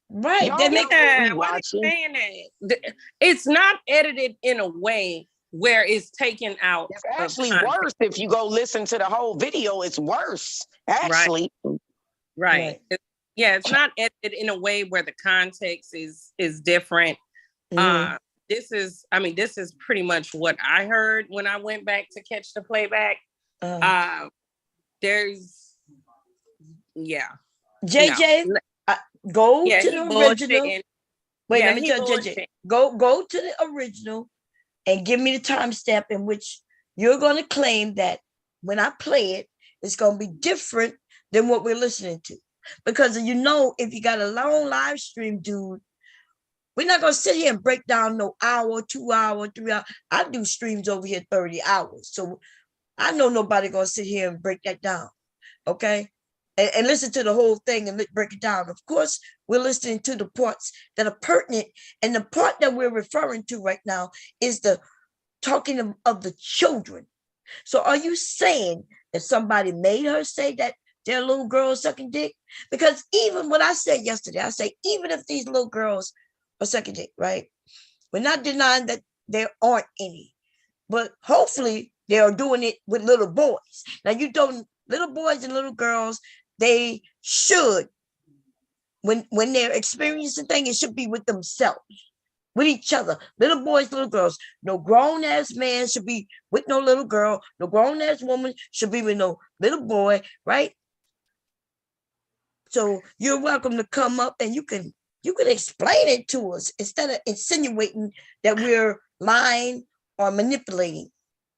Right. Y'all They know make what we Why watching. they saying that? It's not edited in a way where it's taken out. It's actually worse if you go listen to the whole video. It's worse, actually. Right. Yeah, it's not edited in a way where the context is different. This is pretty much what I heard when I went back to catch the playback. JJ, go to the original. Wait, let me tell JJ. Go to the original and give me the timestamp in which you're going to claim that when I play it, it's going to be different than what we're listening to. Because if you got a long live stream, dude, we're not going to sit here and break down no hour, 2 hour, 3 hour. I do streams over here 30 hours. So I know nobody going to sit here and break that down. Okay? And listen to the whole thing and break it down. Of course, we're listening to the parts that are pertinent. And the part that we're referring to right now is the talking of the children. So are you saying that somebody made her say that their little girl sucking dick? Because even what I said yesterday, I say, even if these little girls are sucking dick, right? We're not denying that there aren't any. But hopefully they are doing it with little boys. Now you don't, little boys and little girls, they should, when they're experiencing things, it should be with themselves, with each other. Little boys, little girls. No grown-ass man should be with no little girl. No grown-ass woman should be with no little boy, right? So you're welcome to come up and you can explain it to us instead of insinuating that we're lying or manipulating.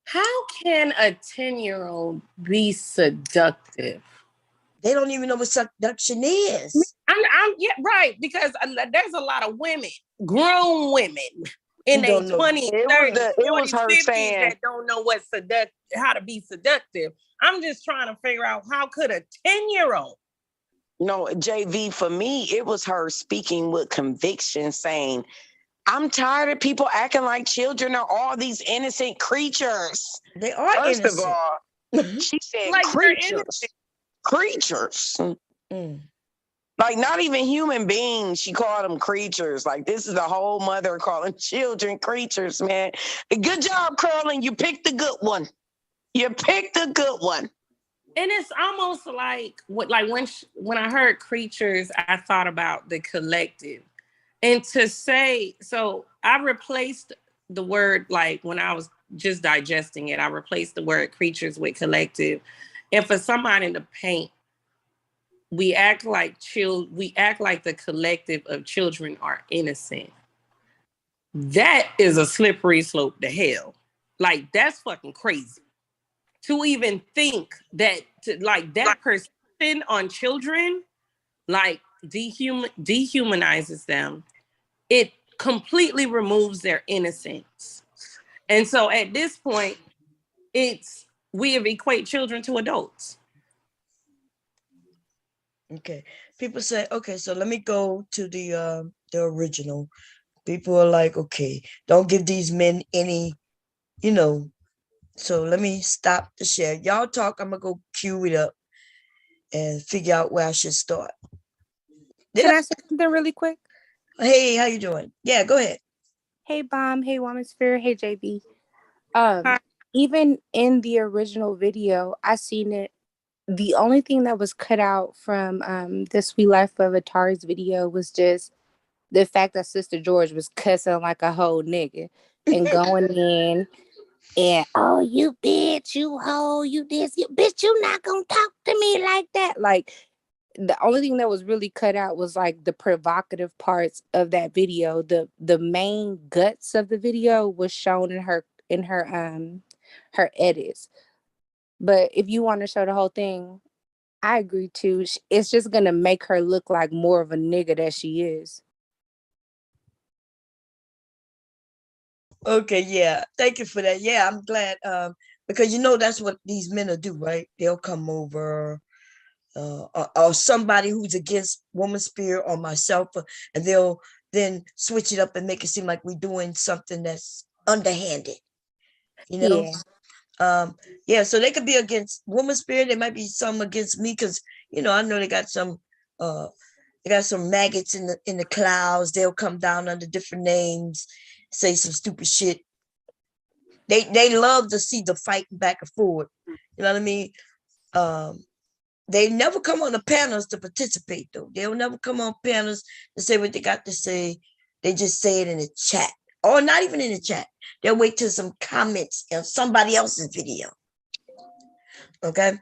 How can a 10-year-old be seductive? They don't even know what seduction is. Because there's a lot of women, grown women in their 20s, 30s, 40s, 50s that don't know how to be seductive. I'm just trying to figure out, how could a 10-year-old? No, JV, for me, it was her speaking with conviction, saying, I'm tired of people acting like children are all these innocent creatures. They are innocent. First of all, she said like creatures. Creatures. Like not even human beings. She called them creatures. Like this is the whole mother calling children creatures, man. Good job, Curlin. You picked the good one. You picked the good one. And it's almost like when I heard creatures, I thought about the collective. And to say, so I replaced the word, like when I was just digesting it, I replaced the word creatures with collective. And for somebody to paint, we act like the collective of children are innocent. that is a slippery slope to hell. Like, that's fucking crazy. To even think that, like, that person on children, like, dehumanizes them. It completely removes their innocence. And so at this point, we have equate children to adults. Okay. People say, okay, so let me go to the original. People are like, okay, don't give these men any, so let me stop the share. Y'all talk, I'm gonna go cue it up and figure out where I should start. Can I say something really quick? Hey, how you doing? Yeah, go ahead. Hey, Bomb. Hey, Manosphere. Hey, JB. Even in the original video, I seen it. The only thing that was cut out from the Sweet Life of Atari's video was just the fact that Sister George was cussing like a whole nigga and going in and, oh, you bitch, you hoe, you this, you bitch, you not gonna talk to me like that. Like, the only thing that was really cut out was like the provocative parts of that video. The main guts of the video was shown in her edits. But if you want to show the whole thing, I agree too. It's just gonna make her look like more of a nigga that she is. Okay, yeah. Thank you for that. Yeah, I'm glad. Because that's what these men will do, right? They'll come over, or somebody who's against woman spirit or myself, and they'll then switch it up and make it seem like we're doing something that's underhanded. Yeah. Yeah, so they could be against woman spirit. There might be some against me because I know they got some maggots in the clouds. They'll come down under different names, say some stupid shit. They love to see the fight back and forth. You know what I mean? They never come on the panels to participate, though. They'll never come on panels to say what they got to say. They just say it in the chat, or not even in the chat. They'll wait till some comments on somebody else's video. Okay,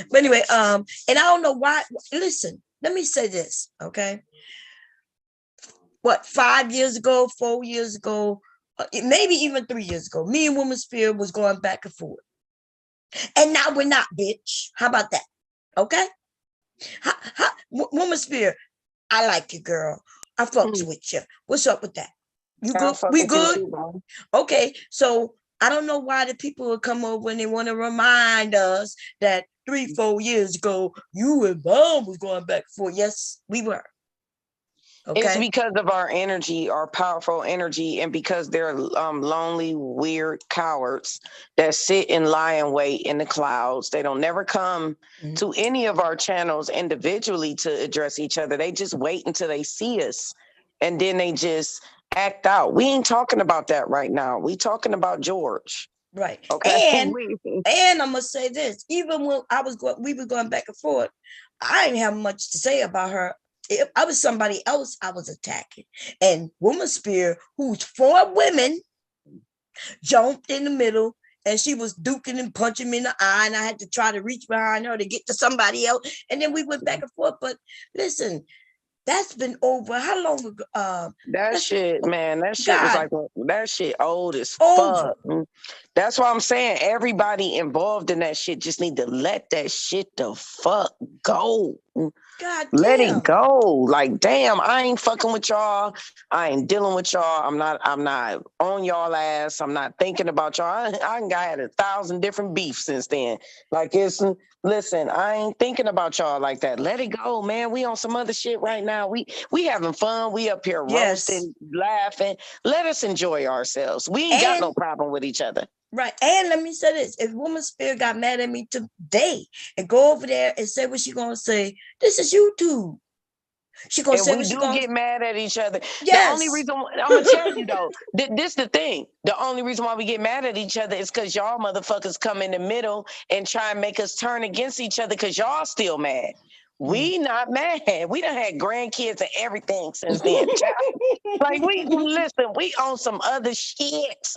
but anyway, and I don't know why. Listen, let me say this. Okay, what 5 years ago, 4 years ago, maybe even 3 years ago, me and Woman Spirit was going back and forth, and now we're not, bitch. How about that? Okay. Woman Spirit, I like you, girl. I fucks with you. What's up with that? You good? We good? Okay, so I don't know why the people will come over and they want to remind us that 3-4 years ago, you and Mom was going back and forth. Yes, we were. Okay. It's because of our energy, our powerful energy, and because they're lonely, weird cowards that sit and lie in wait in the clouds. They don't never come to any of our channels individually to address each other. They just wait until they see us, and then they just act out. We ain't talking about that right now. We talking about George. Right. Okay. And I'm gonna say this: even when we were going back and forth, I didn't have much to say about her. If I was somebody else, I was attacking. And Woman Spear, who's for women, jumped in the middle, and she was duking and punching me in the eye, and I had to try to reach behind her to get to somebody else. And then we went back and forth. But listen, that's been over. How long ago? That shit, man, that shit was like, that shit old as fuck. That's why I'm saying everybody involved in that shit just need to let that shit the fuck go. God damn. Let it go. Like, damn, I ain't fucking with y'all. I ain't dealing with y'all. I'm not on y'all ass. I'm not thinking about y'all. I had 1,000 different beefs since then. Like, listen, I ain't thinking about y'all like that. Let it go, man. We on some other shit right now. We having fun. We up here roasting, laughing. Let us enjoy ourselves. We ain't got no problem with each other. Right. And let me say this. If Woman Spirit got mad at me today and go over there and say what she gonna say, this is YouTube. She gonna say what she gonna get mad at each other. Yes. The only reason I'm gonna tell you though, this the thing. The only reason why we get mad at each other is because y'all motherfuckers come in the middle and try and make us turn against each other because y'all still mad. We not mad. We done had grandkids and everything since then. Like, we on some other shit.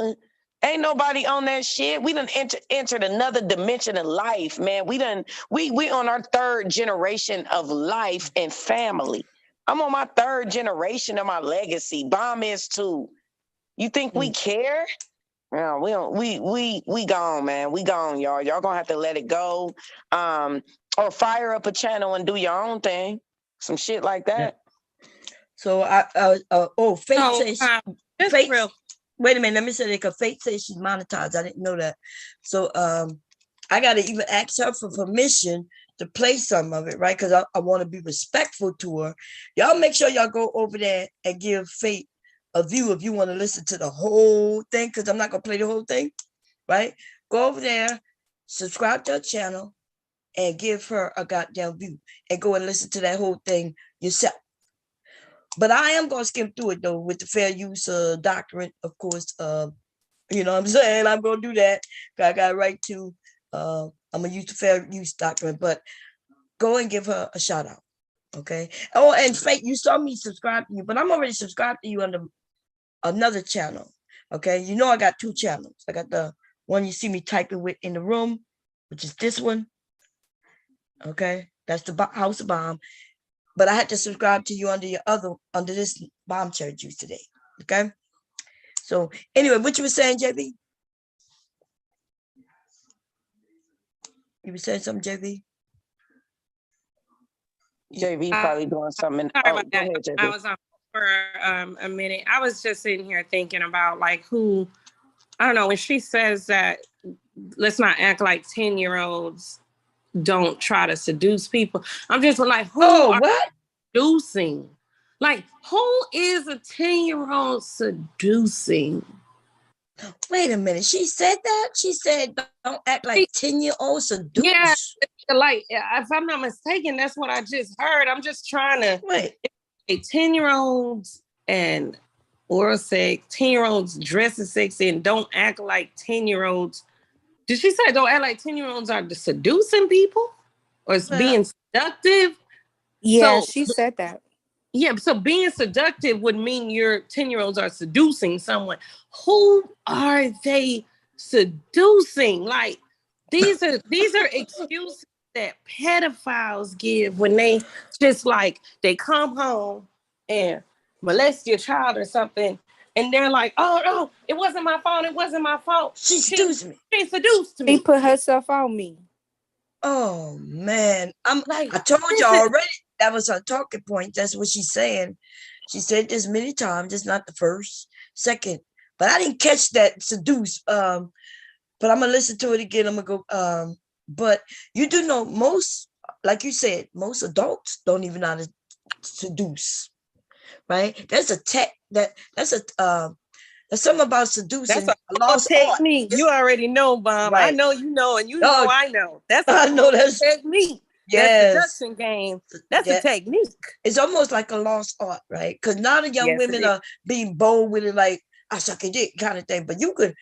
Ain't nobody on that shit. We done entered another dimension of life, man. We on our 3rd generation of life and family. I'm on my 3rd generation of my legacy. Bomb is too. You think we care? No, we don't. We gone, man. We gone, y'all. Y'all gonna have to let it go, or fire up a channel and do your own thing, some shit like that. So Faith says Faith. Wait a minute, let me say that because Faith says she's monetized. I didn't know that. So I got to even ask her for permission to play some of it, right? Because I want to be respectful to her. Y'all make sure y'all go over there and give Faith a view if you want to listen to the whole thing, because I'm not going to play the whole thing, right? Go over there, subscribe to her channel, and give her a goddamn view and go and listen to that whole thing yourself. But I am going to skim through it, though, with the fair use doctrine, of course. You know what I'm saying? I'm going to do that. I got right to, I'm going to use the fair use doctrine, but go and give her a shout out. Okay. Oh, and Faith, you saw me subscribe to you, but I'm already subscribed to you under another channel. Okay. You know, I got 2 channels. I got the one you see me typing with in the room, which is this one. Okay. That's the House of Bomb. But I had to subscribe to you under this bomb cherry juice today. Okay. So anyway, what you were saying, JB? You were saying something, JB? JB probably doing something. Sorry about that. Ahead, JB. I was on for a minute. I was just sitting here thinking about like who, I don't know, when she says that let's not act like 10-year-olds don't try to seduce people. I'm just like, who are what? Seducing? Like, who is a 10-year-old seducing? Wait a minute. She said that? She said, don't act like 10-year-old seduce? Yeah, like, if I'm not mistaken, that's what I just heard. I'm just trying to... Wait. 10-year-olds and oral sex, 10-year-olds dressing sexy and don't act like 10-year-olds. Did she say don't act like 10-year-olds are seducing people? Or it's being seductive? Yeah, she said that. Yeah, so being seductive would mean your 10-year-olds are seducing someone. Who are they seducing? Like, these are excuses that pedophiles give when they just like, they come home and molest your child or something. And they're like, oh, no, it wasn't my fault. It wasn't my fault. She seduced me. She seduced me. She put herself on me. Oh, man. I told you already that was her talking point. That's what she's saying. She said this many times. It's not the first, second. But I didn't catch that seduce. But I'm going to listen to it again. I'm going to go. But you do know most, like you said, most adults don't even know how to seduce. Right? There's a tech that's something about seducing. That's a lost technique. Art. You already know, Bomb. Right. I know you know, and you know I know. That's a technique. Yes. That's seduction game. That's a technique. It's almost like a lost art, right? Because now the young women are being bold with it, like I suck a dick kind of thing. But you could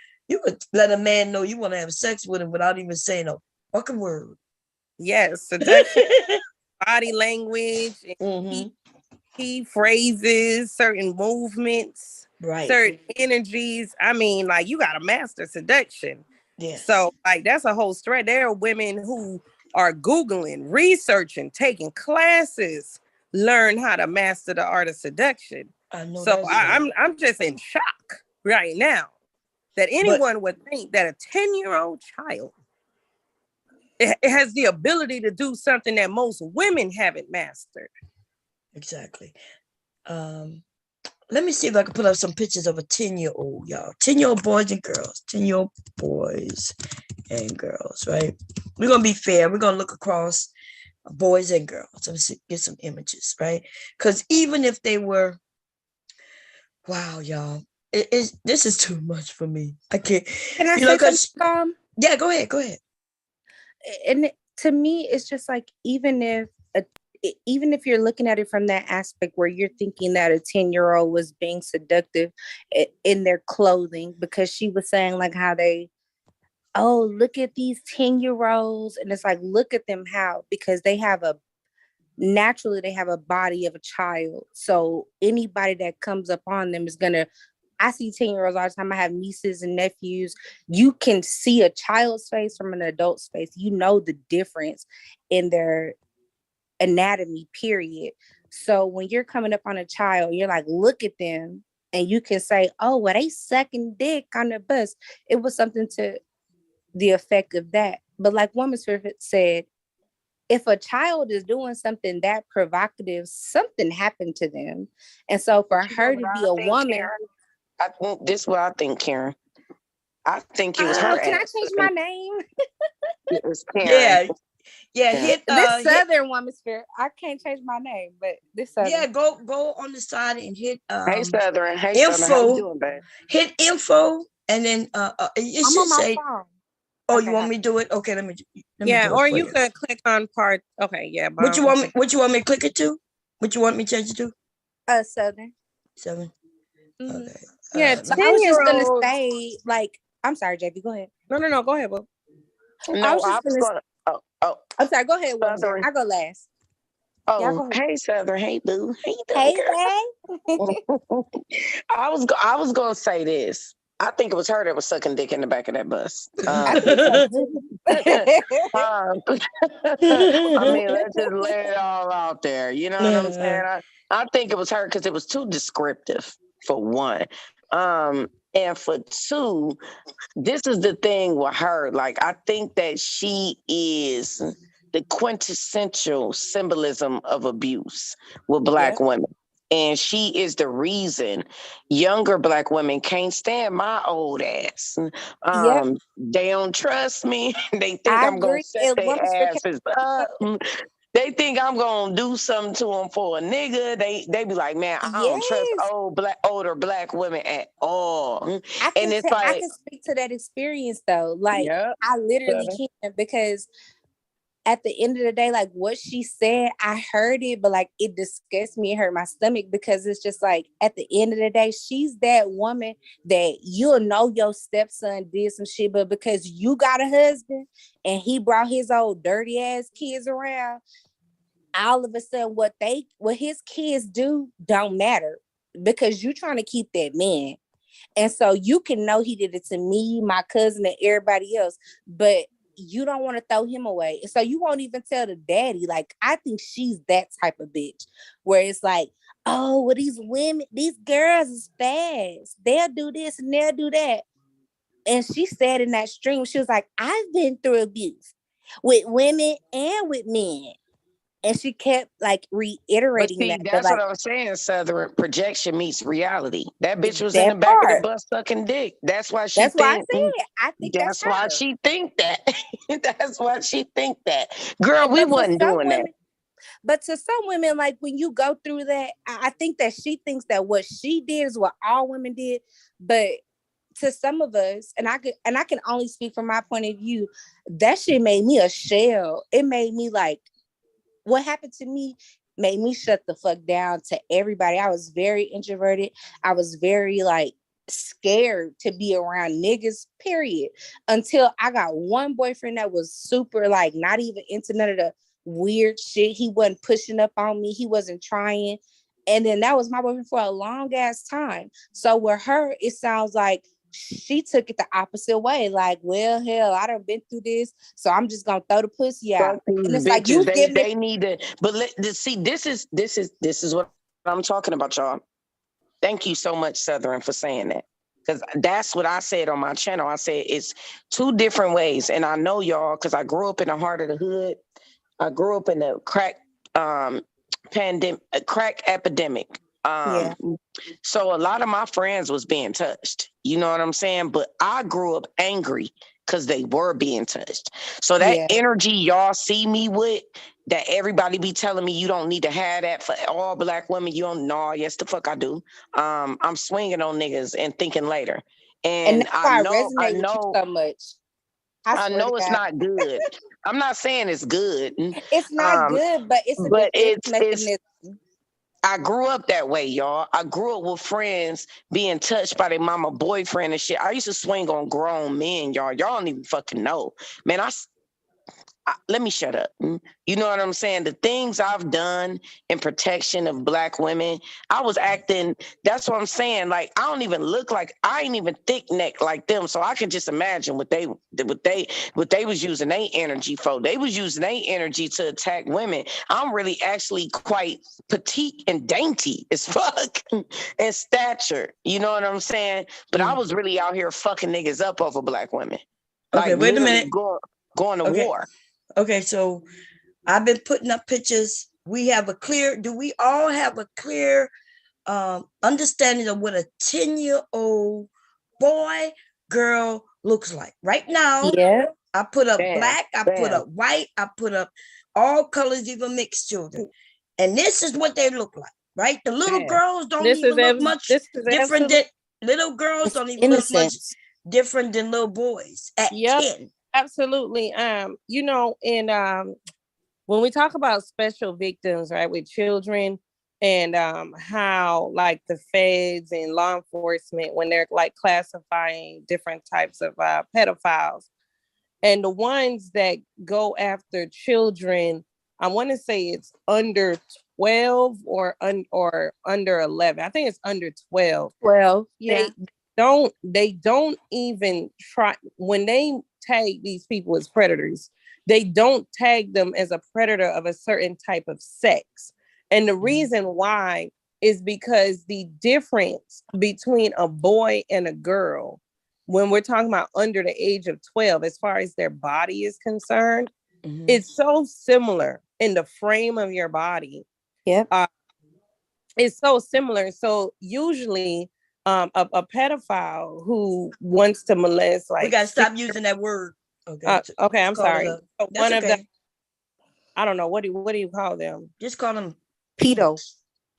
let a man know you want to have sex with him without even saying a fucking word. Yes, seduction, body language, key phrases, certain movements, certain energies. I mean, like you got to master seduction. Yes. So like that's a whole thread. There are women who are Googling, researching, taking classes, learn how to master the art of seduction. I know. So I'm just in shock right now that anyone would think that a 10-year-old child it has the ability to do something that most women haven't mastered. Exactly. Let me see if I can put up some pictures of a 10-year-old, y'all. 10-year-old boys and girls. 10-year-old boys and girls, right? We're going to be fair. We're going to look across boys and girls. Let's get some images, right? Because even if they were, wow, y'all, this is too much for me. I can't. Can I say something? Yeah, go ahead. And to me, it's just like, even if you're looking at it from that aspect where you're thinking that a 10-year-old was being seductive in their clothing, because she was saying like how look at these 10-year-olds. And it's like, look at them how, because they have a body of a child. So anybody that comes up on them is going to, I see 10-year-olds all the time. I have nieces and nephews. You can see a child's face from an adult's face. You know the difference in their anatomy, period. So when you're coming up on a child, you're like, look at them. and you can say, oh, well, they sucking dick on the bus. It was something to the effect of that. But like Woman Spirit said, if a child is doing something that provocative, something happened to them. And so for her to be a woman. Karen, this is what I think, Karen. I think it was her. Can I change my name? It was Karen. Yeah, hit this Southern Woman Spirit. I can't change my name, but this Southern. Yeah, go on the side and hit Hey Southern. Hey info. Southern. How you doing, babe? Hit info and then it should say. Phone. Oh, okay, you want me to do it? Okay, let me do or you could click on part. Okay, yeah. What you want me? What you want me to click it to? What you want me to change it to? Southern. Mm-hmm. Okay. Yeah, I was just gonna say, like, I'm sorry, JB. Go ahead. No. Go ahead, Bob. No, I was gonna. I'm sorry. Go ahead, Southern. I go last. Oh, go hey Southern. Hey boo. Hey, babe. I was gonna say this. I think it was her that was sucking dick in the back of that bus. I mean, let's just lay it all out there. You know what I'm saying? I think it was her because it was too descriptive, for one. And for two, this is the thing with her. Like, I think that she is the quintessential symbolism of abuse with Black women. And she is the reason younger Black women can't stand my old ass. They don't trust me. They think I'm going to set their asses up. They think I'm going to do something to them for a nigga. They be like, man, I don't trust older Black women at all. I can speak to that experience, though. Like, I literally can't, because at the end of the day, like, what she said, I heard it, but like, it disgusts me and hurt my stomach, because it's just like, at the end of the day, she's that woman that you'll know your stepson did some shit, but because you got a husband and he brought his old dirty ass kids around, all of a sudden what his kids do don't matter, because you're trying to keep that man. And so you can know he did it to me, my cousin, and everybody else, but you don't want to throw him away. So you won't even tell the daddy. Like, I think she's that type of bitch where it's like, oh, well, these women, these girls is fast. They'll do this and they'll do that. And she said in that stream, she was like, I've been through abuse with women and with men. And she kept like reiterating that. That's what I was saying, Southern. Projection meets reality. That bitch was in the back of the bus sucking dick. That's why she. Why I said I think that's why she think that. That's why she think that. Girl, we wasn't doing that. But to some women, like, when you go through that, I think that she thinks that what she did is what all women did. But to some of us, and I can only speak from my point of view, that shit made me a shell. It made me like, what happened to me made me shut the fuck down to everybody. I was very introverted. I was very like scared to be around niggas, period. Until I got one boyfriend that was super like not even into none of the weird shit. He wasn't pushing up on me. He wasn't trying. And then that was my boyfriend for a long ass time. So with her, it sounds like she took it the opposite way. Like, well, hell, I done been through this, so I'm just gonna throw the pussy out. And it's like, you they need to. But see, this is what I'm talking about, y'all. Thank you so much, Southern, for saying that, because that's what I said on my channel. I said it's two different ways, and I know y'all because I grew up in the heart of the hood. I grew up in the crack crack epidemic. So a lot of my friends was being touched. You know what I'm saying? But I grew up angry because they were being touched. So that energy y'all see me with, that everybody be telling me you don't need to have that for all Black women. You don't know. Yes, the fuck I do. I'm swinging on niggas and thinking later. And that's why I resonate with you so much. I know it's not good. I'm not saying it's good. It's not good, but it's a defense mechanism. I grew up that way, y'all. I grew up with friends being touched by their mama boyfriend and shit. I used to swing on grown men, y'all. Y'all don't even fucking know. Man, let me shut up. You know what I'm saying? The things I've done in protection of Black women, I was acting, that's what I'm saying. Like, I don't even look like, I ain't even thick neck like them. So I can just imagine what they was using their energy for. They was using their energy to attack women. I'm really actually quite petite and dainty as fuck in stature. You know what I'm saying? But I was really out here fucking niggas up over Black women. Okay, Like, wait a minute. Going to war. Okay, so I've been putting up pictures. Do we all have a clear understanding of what a 10-year-old boy, girl looks like? Right now, Yeah. I put up Black, I put up white, I put up all colors, even mixed children. And this is what they look like, right? The little girls don't even look much different than little girls don't even look much different than little boys at 10. Absolutely. You know, and when we talk about special victims, right, with children, and how like the feds and law enforcement, when they're like classifying different types of pedophiles, and the ones that go after children, I want to say it's under 12 or under 11. I think it's under 12. 12, yeah. They don't even try, when they tag these people as predators, they don't tag them as a predator of a certain type of sex. And the reason why is because the difference between a boy and a girl, when we're talking about under the age of 12, as far as their body is concerned, it's so similar in the frame of your body. It's so similar. So usually a pedophile who wants to molest, like, we gotta stop using that word. Okay, I'm sorry. So one of them, I don't know, what do you call them? Just call them pedo.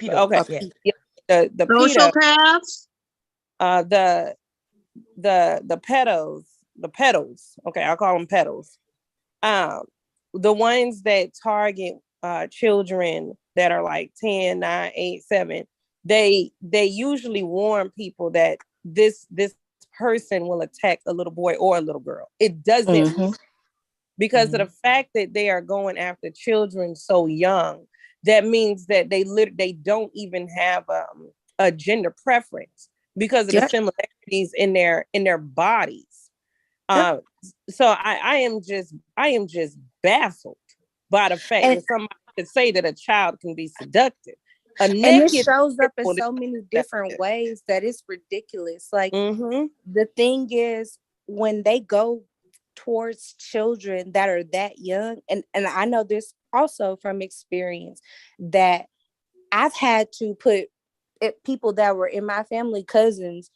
Okay. The sociopaths. The pedos. Okay, I'll call them pedos. The ones that target children that are like 10, 9, 8, 7, they usually warn people that this person will attack a little boy or a little girl. It doesn't, because of the fact that they are going after children so young, that means that they don't even have a gender preference because of the similarities in their bodies. So I am just baffled by the fact that somebody could say that a child can be seductive. And it shows up in so many different ways that it's ridiculous. Like, the thing is, when they go towards children that are that young, and I know this also from experience, that I've had to put people that were in my family, cousins,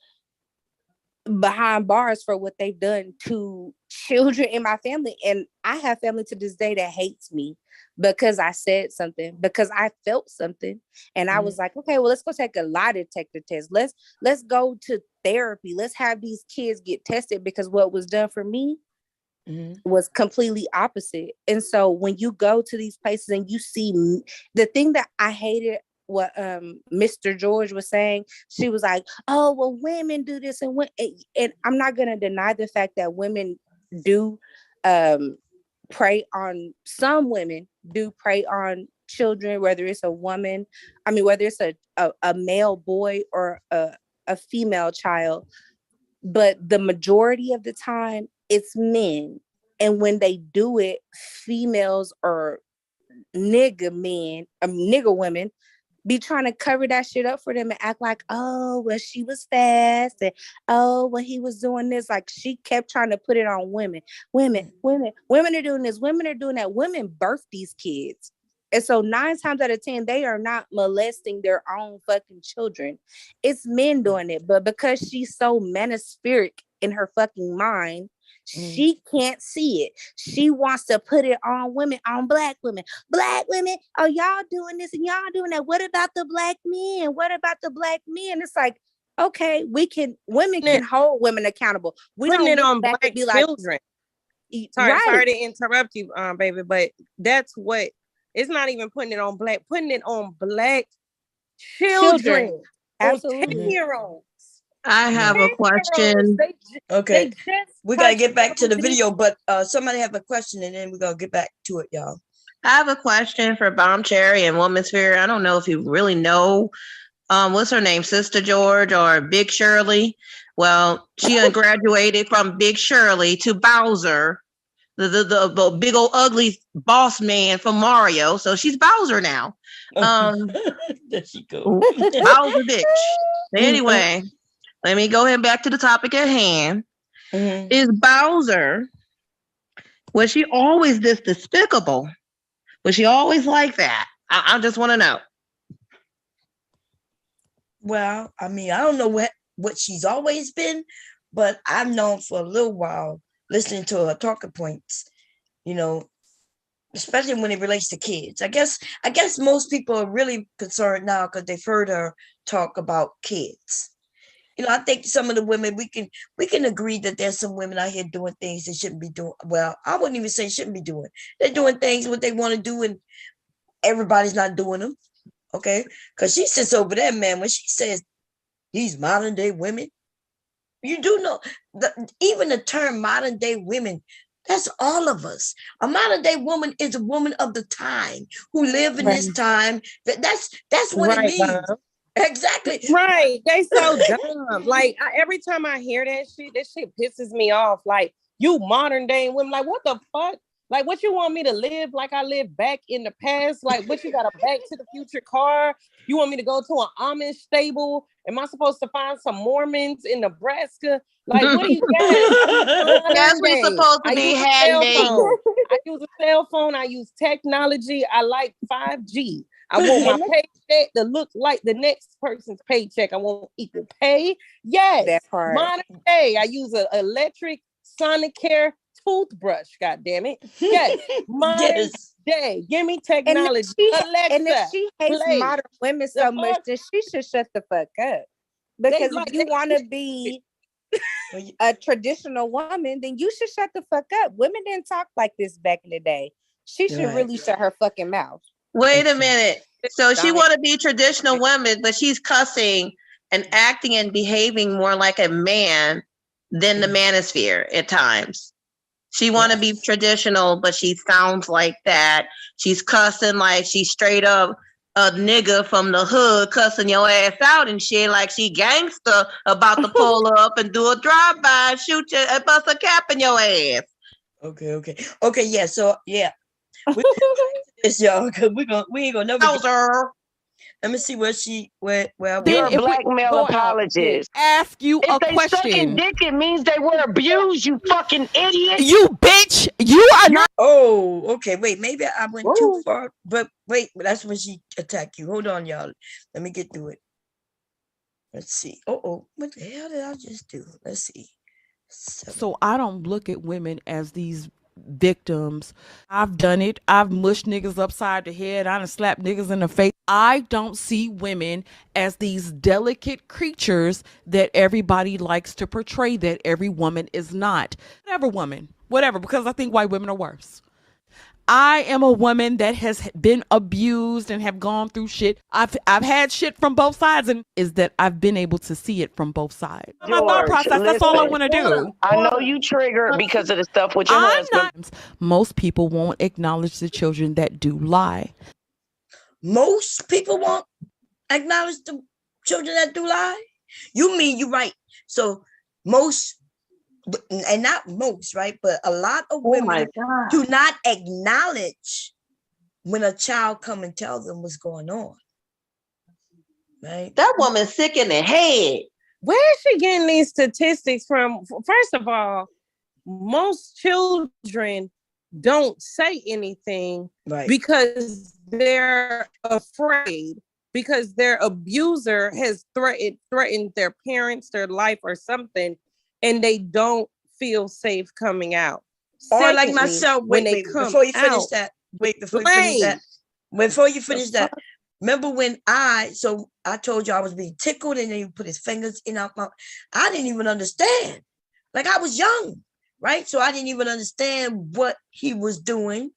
behind bars for what they've done to children in my family. And I have family to this day that hates me because I said something, because I felt something. And I was like, okay, well, let's go take a lie detector test. Let's go to therapy. Let's have these kids get tested, because what was done for me was completely opposite. And so when you go to these places and you see the thing that I hated, what Mr. George was saying, she was like, oh, well, women do this, and I'm not going to deny the fact that women do prey on, some women do prey on children, whether it's a woman, whether it's a male boy or a female child, but the majority of the time it's men. And when they do it, females or nigga women be trying to cover that shit up for them and act like, oh, well, she was fast, and oh, well, he was doing this. Like, she kept trying to put it on women. Women are doing this, women are doing that. Women birth these kids. And so 9 times out of 10, they are not molesting their own fucking children. It's men doing it. But because she's so manospheric in her fucking mind, she can't see it. She wants to put it on women, on Black women. Black women, oh, y'all doing this and y'all doing that. What about the Black men? What about the Black men? It's like, okay, women can hold women accountable. We don't it look on back Black and be children. Like, sorry to interrupt you, baby, but that's what, it's not even putting it on Black children. Absolutely. 10-year-olds. I have a question. Okay. We got to get back to the touched video, but somebody have a question and then we're going to get back to it, y'all. I have a question for Bomb Cherry and Womansphere. I don't know if you really know, what's her name, Sister George or Big Shirley? Well, she graduated from Big Shirley to Bowser, the big old ugly boss man from Mario. So she's Bowser now. There she go. Bowser bitch. Anyway, let me go ahead back to the topic at hand. Is Bowser, was she always this despicable? Was she always like that? I just want to know. Well, I mean, I don't know what she's always been, but I've known for a little while, listening to her talking points, you know, especially when it relates to kids. I guess most people are really concerned now because they've heard her talk about kids. You know, I think some of the women, we can agree that there's some women out here doing things they shouldn't be doing. Well, I wouldn't even say shouldn't be doing. They're doing things what they want to do, and everybody's not doing them. Okay, because she sits over there, man. When she says these modern day women, you do know even the term modern day women. That's all of us. A modern day woman is a woman of the time who live in this time. That's what it means. Mom. Exactly. Right. They so dumb. Like every time I hear that shit pisses me off. Like, you modern day women, like, what the fuck? Like, what you want me to live like I lived back in the past? Like, what, you got a Back to the Future car? You want me to go to an Amish stable? Am I supposed to find some Mormons in Nebraska? Like, what do you got? Yes, we supposed to be handy. I use a cell phone. I use technology. I like 5G. I want my paycheck to look like the next person's paycheck. I want equal pay. Yes. That part. Modern day. I use an electric Sonicare toothbrush. God damn it. Yes. Modern day. Give me technology. And if she hates modern women so much, then she should shut the fuck up. Because if you want to be a traditional woman, then you should shut the fuck up. Women didn't talk like this back in the day. She should really shut her fucking mouth. Wait a minute. So she want to be traditional women, but she's cussing and acting and behaving more like a man than the manosphere at times. She want to be traditional, but she sounds like that. She's cussing like she's straight up a nigga from the hood cussing your ass out and shit, like she gangster about to pull up and do a drive-by and shoot you and bust a cap in your ass. Okay. Yeah. So yeah. This y'all, because we ain't gonna never let me see where you're a blackmail apologist. Ask you if a they question. Sucking dick, it means they were abused, you fucking idiot. You bitch, you are not. Oh, okay. Wait, maybe I went too far, but wait, that's when she attacked you. Hold on, y'all. Let me get through it. Let's see. What the hell did I just do? Let's see. So I don't look at women as these victims. I've done it. I've mushed niggas upside the head. I done slapped niggas in the face. I don't see women as these delicate creatures that everybody likes to portray that every woman is not. Whatever, because I think white women are worse. I am a woman that has been abused and have gone through shit. I've had shit from both sides, and is that I've been able to see it from both sides. George, my thought process, that's all I want to do. I know you triggered because of the stuff with your husband. Most people won't acknowledge the children that do lie. Most people won't acknowledge the children that do lie? You mean you're right. So most, and not most, right? But a lot of women do not acknowledge when a child come and tell them what's going on. Right? That woman's sick in the head. Where is she getting these statistics from? First of all, most children don't say anything because they're afraid, because their abuser has threatened their parents, their life, or something, and they don't feel safe coming out. Or Secondly, like myself, before you finish that, remember when I told you I was being tickled and then he put his fingers in our mouth. I didn't even understand. Like, I was young, right? So I didn't even understand what he was doing.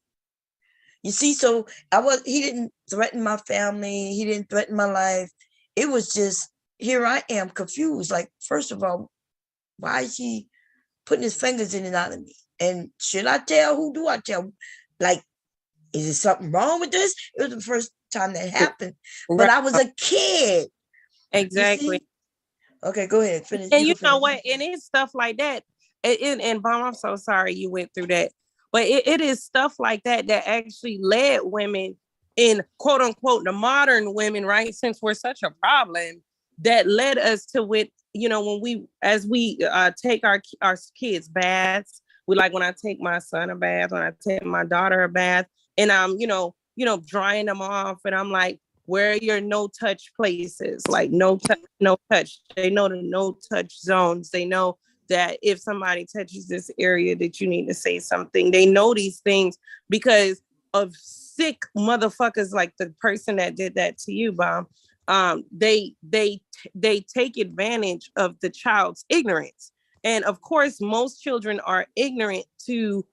You see, so he didn't threaten my family. He didn't threaten my life. It was just here I am confused. Like, first of all, why is he putting his fingers in and out of me? And should I tell? Who do I tell? Like, is there something wrong with this? It was the first time that happened, but I was a kid. Exactly. Okay, go ahead. Finish. And you know what? And it's stuff like that. And Mom, I'm so sorry you went through that. But it is stuff like that that actually led women in quote unquote the modern women, right? Since we're such a problem, that led us to when we take our kids baths. We like when I take my son a bath, when I take my daughter a bath, and I'm drying them off, and I'm like, where are your no touch places? Like no touch. They know the no touch zones. They know that if somebody touches this area that you need to say something. They know these things because of sick motherfuckers like the person that did that to you, Bomb. They take advantage of the child's ignorance. And of course, most children are ignorant to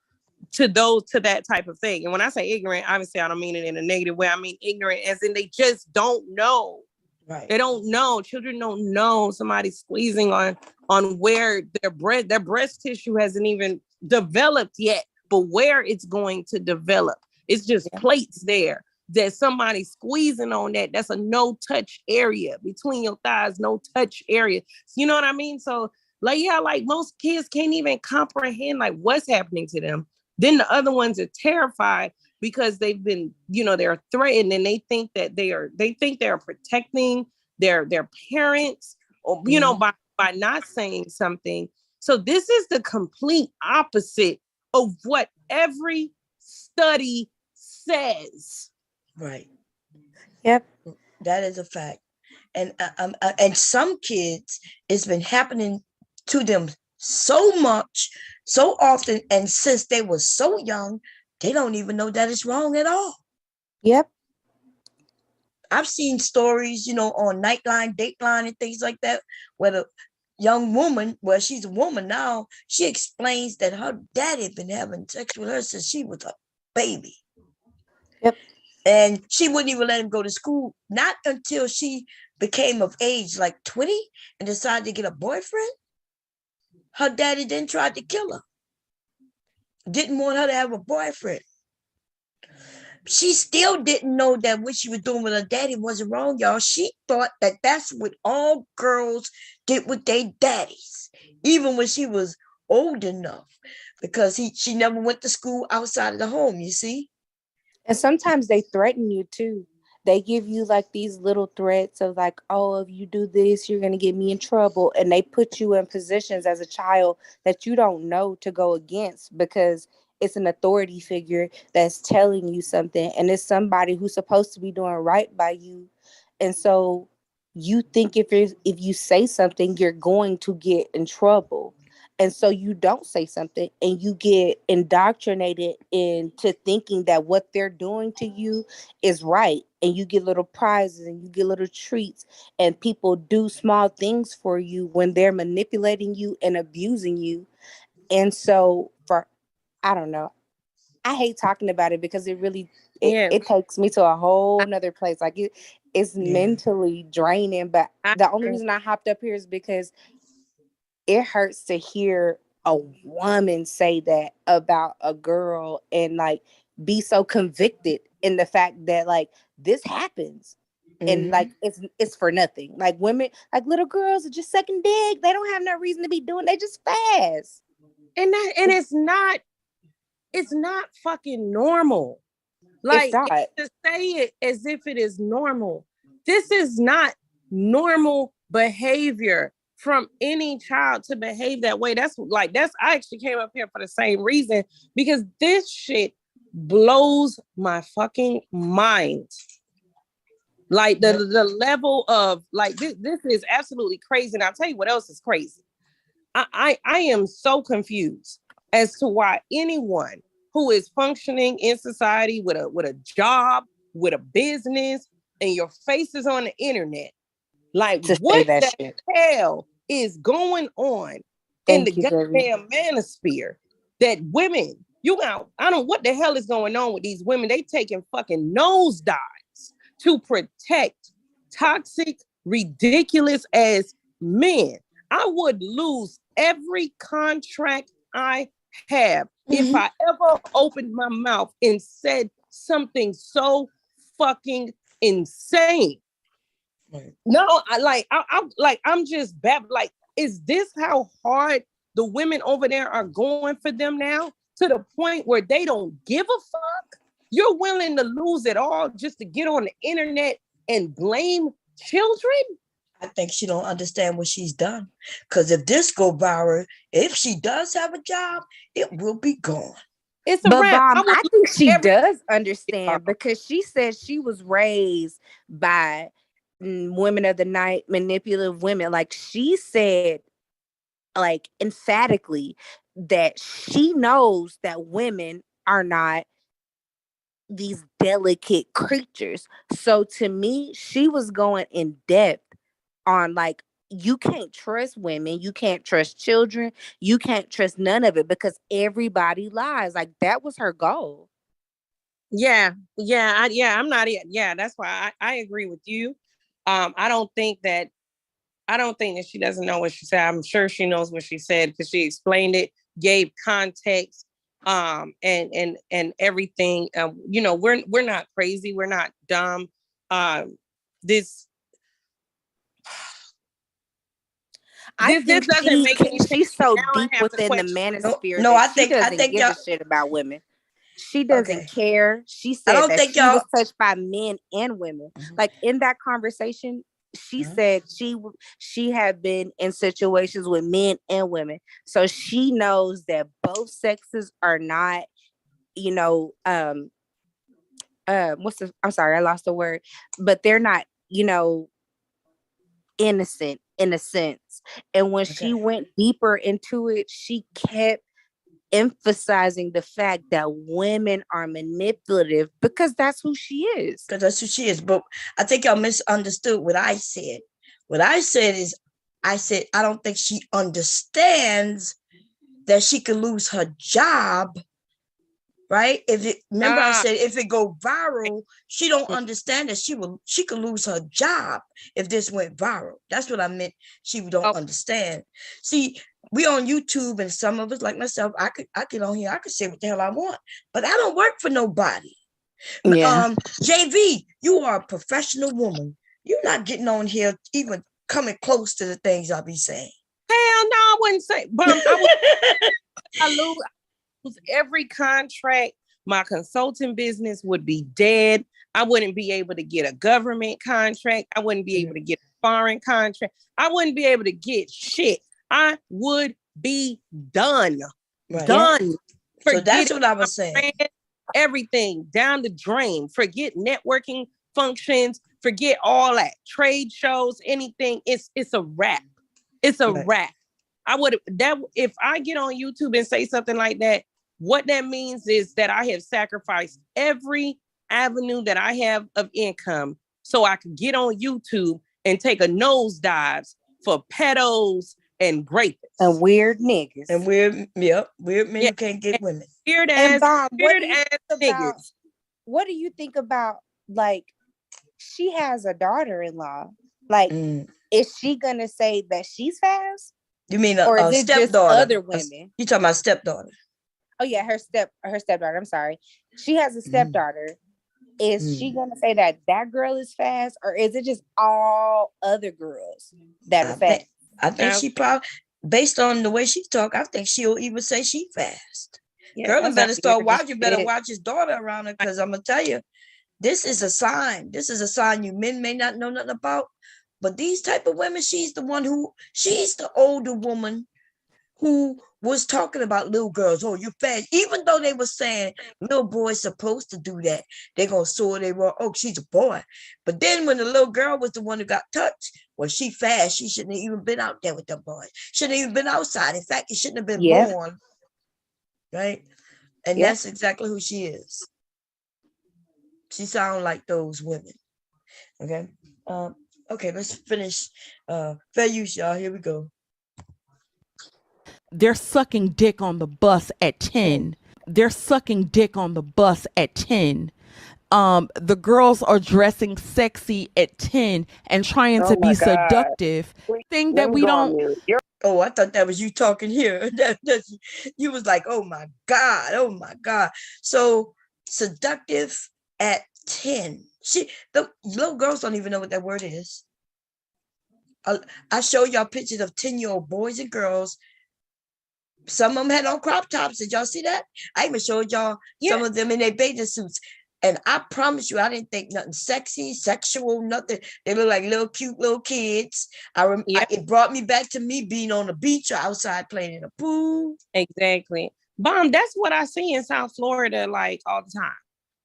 that type of thing. And when I say ignorant, obviously I don't mean it in a negative way. I mean ignorant as in they just don't know. Right. They don't know. Children don't know. Somebody squeezing on where their breast tissue hasn't even developed yet, but where it's going to develop. It's just plates there. That somebody squeezing on that's a no touch area between your thighs, no touch area. You know what I mean? So like most kids can't even comprehend like what's happening to them. Then the other ones are terrified because they've been, they're threatened, and they think that they're protecting their parents, or by not saying something. So this is the complete opposite of what every study says. Right. Yep. That is a fact. And some kids, it's been happening to them so much, so often, and since they were so young, they don't even know that it's wrong at all. Yep. I've seen stories, on Nightline, Dateline, and things like that, where the young woman, well, she's a woman now, she explains that her daddy had been having sex with her since she was a baby. Yep. And she wouldn't even let him go to school, not until she became of age, like 20, and decided to get a boyfriend. Her daddy then tried to kill her. Didn't want her to have a boyfriend. She still didn't know that what she was doing with her daddy wasn't wrong, y'all. She thought that that's what all girls did with their daddies, even when she was old enough, because she never went to school outside of the home, you see? And sometimes they threaten you too. They give you like these little threats of like, oh, if you do this, you're going to get me in trouble. And they put you in positions as a child that you don't know to go against because it's an authority figure that's telling you something. And it's somebody who's supposed to be doing right by you. And so you think if you say something, you're going to get in trouble. And so you don't say something and you get indoctrinated into thinking that what they're doing to you is right. And you get little prizes and you get little treats, and people do small things for you when they're manipulating you and abusing you. And so I don't know. I hate talking about it because it really, it takes me to a whole nother place. Like it's mentally draining. But the only reason I hopped up here is because it hurts to hear a woman say that about a girl and like be so convicted in the fact that like this happens. And like it's for nothing. Like women, like little girls are just sucking dick. They don't have no reason to be doing. They just fast. And it's not fucking normal. Like to say it as if it is normal. This is not normal behavior from any child to behave that way. I actually came up here for the same reason, because this shit blows my fucking mind. Like the level of like this is absolutely crazy. And I'll tell you what else is crazy. I am so confused as to why anyone who is functioning in society with a job, with a business, and your face is on the internet, like what the hell is going on in the goddamn manosphere that women, I don't know what the hell is going on with these women. They taking fucking nosedives to protect toxic ridiculous as men. I would lose every contract I have if I ever opened my mouth and said something so fucking insane. Right. No, I'm just like, is this how hard the women over there are going for them now? To the point where they don't give a fuck? You're willing to lose it all just to get on the internet and blame children? I think she don't understand what she's done. Because if this go viral, if she does have a job, it will be gone. It's a But wrap. I think she does understand, because she said she was raised by women of the night, manipulative women. Like, she said, like, emphatically, that she knows that women are not these delicate creatures. So to me, she was going in depth on, like, you can't trust women, you can't trust children, you can't trust none of it, because everybody lies. Like, that was her goal. I'm not it. Yeah, that's why I agree with you. I don't think that she doesn't know what she said. I'm sure she knows what she said, because she explained it, gave context, and everything. We're not crazy, we're not dumb. This doesn't make any sense. She's so deep within the manosphere. No, I she doesn't think give y'all, a shit about women. She doesn't care. She said that she was touched by men and women. Like, in that conversation, she said she had been in situations with men and women. So she knows that both sexes are not, I'm sorry, I lost the word, but they're not, innocent in a sense. And when she went deeper into it, she kept emphasizing the fact that women are manipulative, because that's who she is. Because that's who she is. But I think y'all misunderstood what I said. What I said is, I don't think she understands that she could lose her job. Right? I said, if it go viral, she don't understand that she could lose her job if this went viral. That's what I meant. She don't understand. See, we on YouTube, and some of us, like myself, I could on here, I could say what the hell I want, but I don't work for nobody. Yeah. JV, you are a professional woman. You're not getting on here even coming close to the things I'll be saying. Hell no, I wouldn't say, but I lose every contract. My consulting business would be dead. I wouldn't be able to get a government contract. I wouldn't be able to get a foreign contract. I wouldn't be able to get shit. I would be done. Right. Done. So that's what I was saying. Everything down the drain. Forget networking functions. Forget all that. Trade shows, anything. It's a wrap. It's a wrap. If I get on YouTube and say something like that, what that means is that I have sacrificed every avenue that I have of income so I could get on YouTube and take a nosedive for pedos and rapists. And weird niggas. And weird men who can't get women. Weird ass niggas. What do you think about, like, she has a daughter-in-law? Like, is she gonna say that she's fast? You mean or a is it stepdaughter? just other women? You talking about stepdaughter? Oh yeah, her stepdaughter. I'm sorry. She has a stepdaughter. Is she gonna say that girl is fast, or is it just all other girls that are fast? I think she probably, based on the way she talk, I think she'll even say she fast. Yeah, girl, better start watching. You better watch his daughter around her, because I'm gonna tell you, this is a sign. This is a sign you men may not know nothing about, but these type of women, she's the older woman who was talking about little girls. Oh, you fast. Even though they were saying little boys supposed to do that, they're gonna soar they were. Oh, she's a boy. But then when the little girl was the one who got touched, well, she fast. She shouldn't have even been out there with the boys. Shouldn't have even been outside. In fact, it shouldn't have been born. Right? And that's exactly who she is. She sounds like those women. Okay. Okay, let's finish. Fair use, y'all. Here we go. They're sucking dick on the bus at 10. They're sucking dick on the bus at 10. the girls are dressing sexy at 10 and trying Oh to my be God. seductive. Thing Let that me we go on don't. mute. Oh, I thought that was you talking here. You was like, oh my God, oh my God. So seductive at 10. The little girls don't even know what that word is. I show y'all pictures of 10-year-old boys and girls. Some of them had on crop tops. Did y'all see that? I even showed y'all some of them in their bathing suits. And I promise you, I didn't think nothing sexy, sexual, nothing. They look like little cute little kids. It brought me back to me being on the beach or outside playing in a pool. Exactly. Bomb, that's what I see in South Florida like all the time.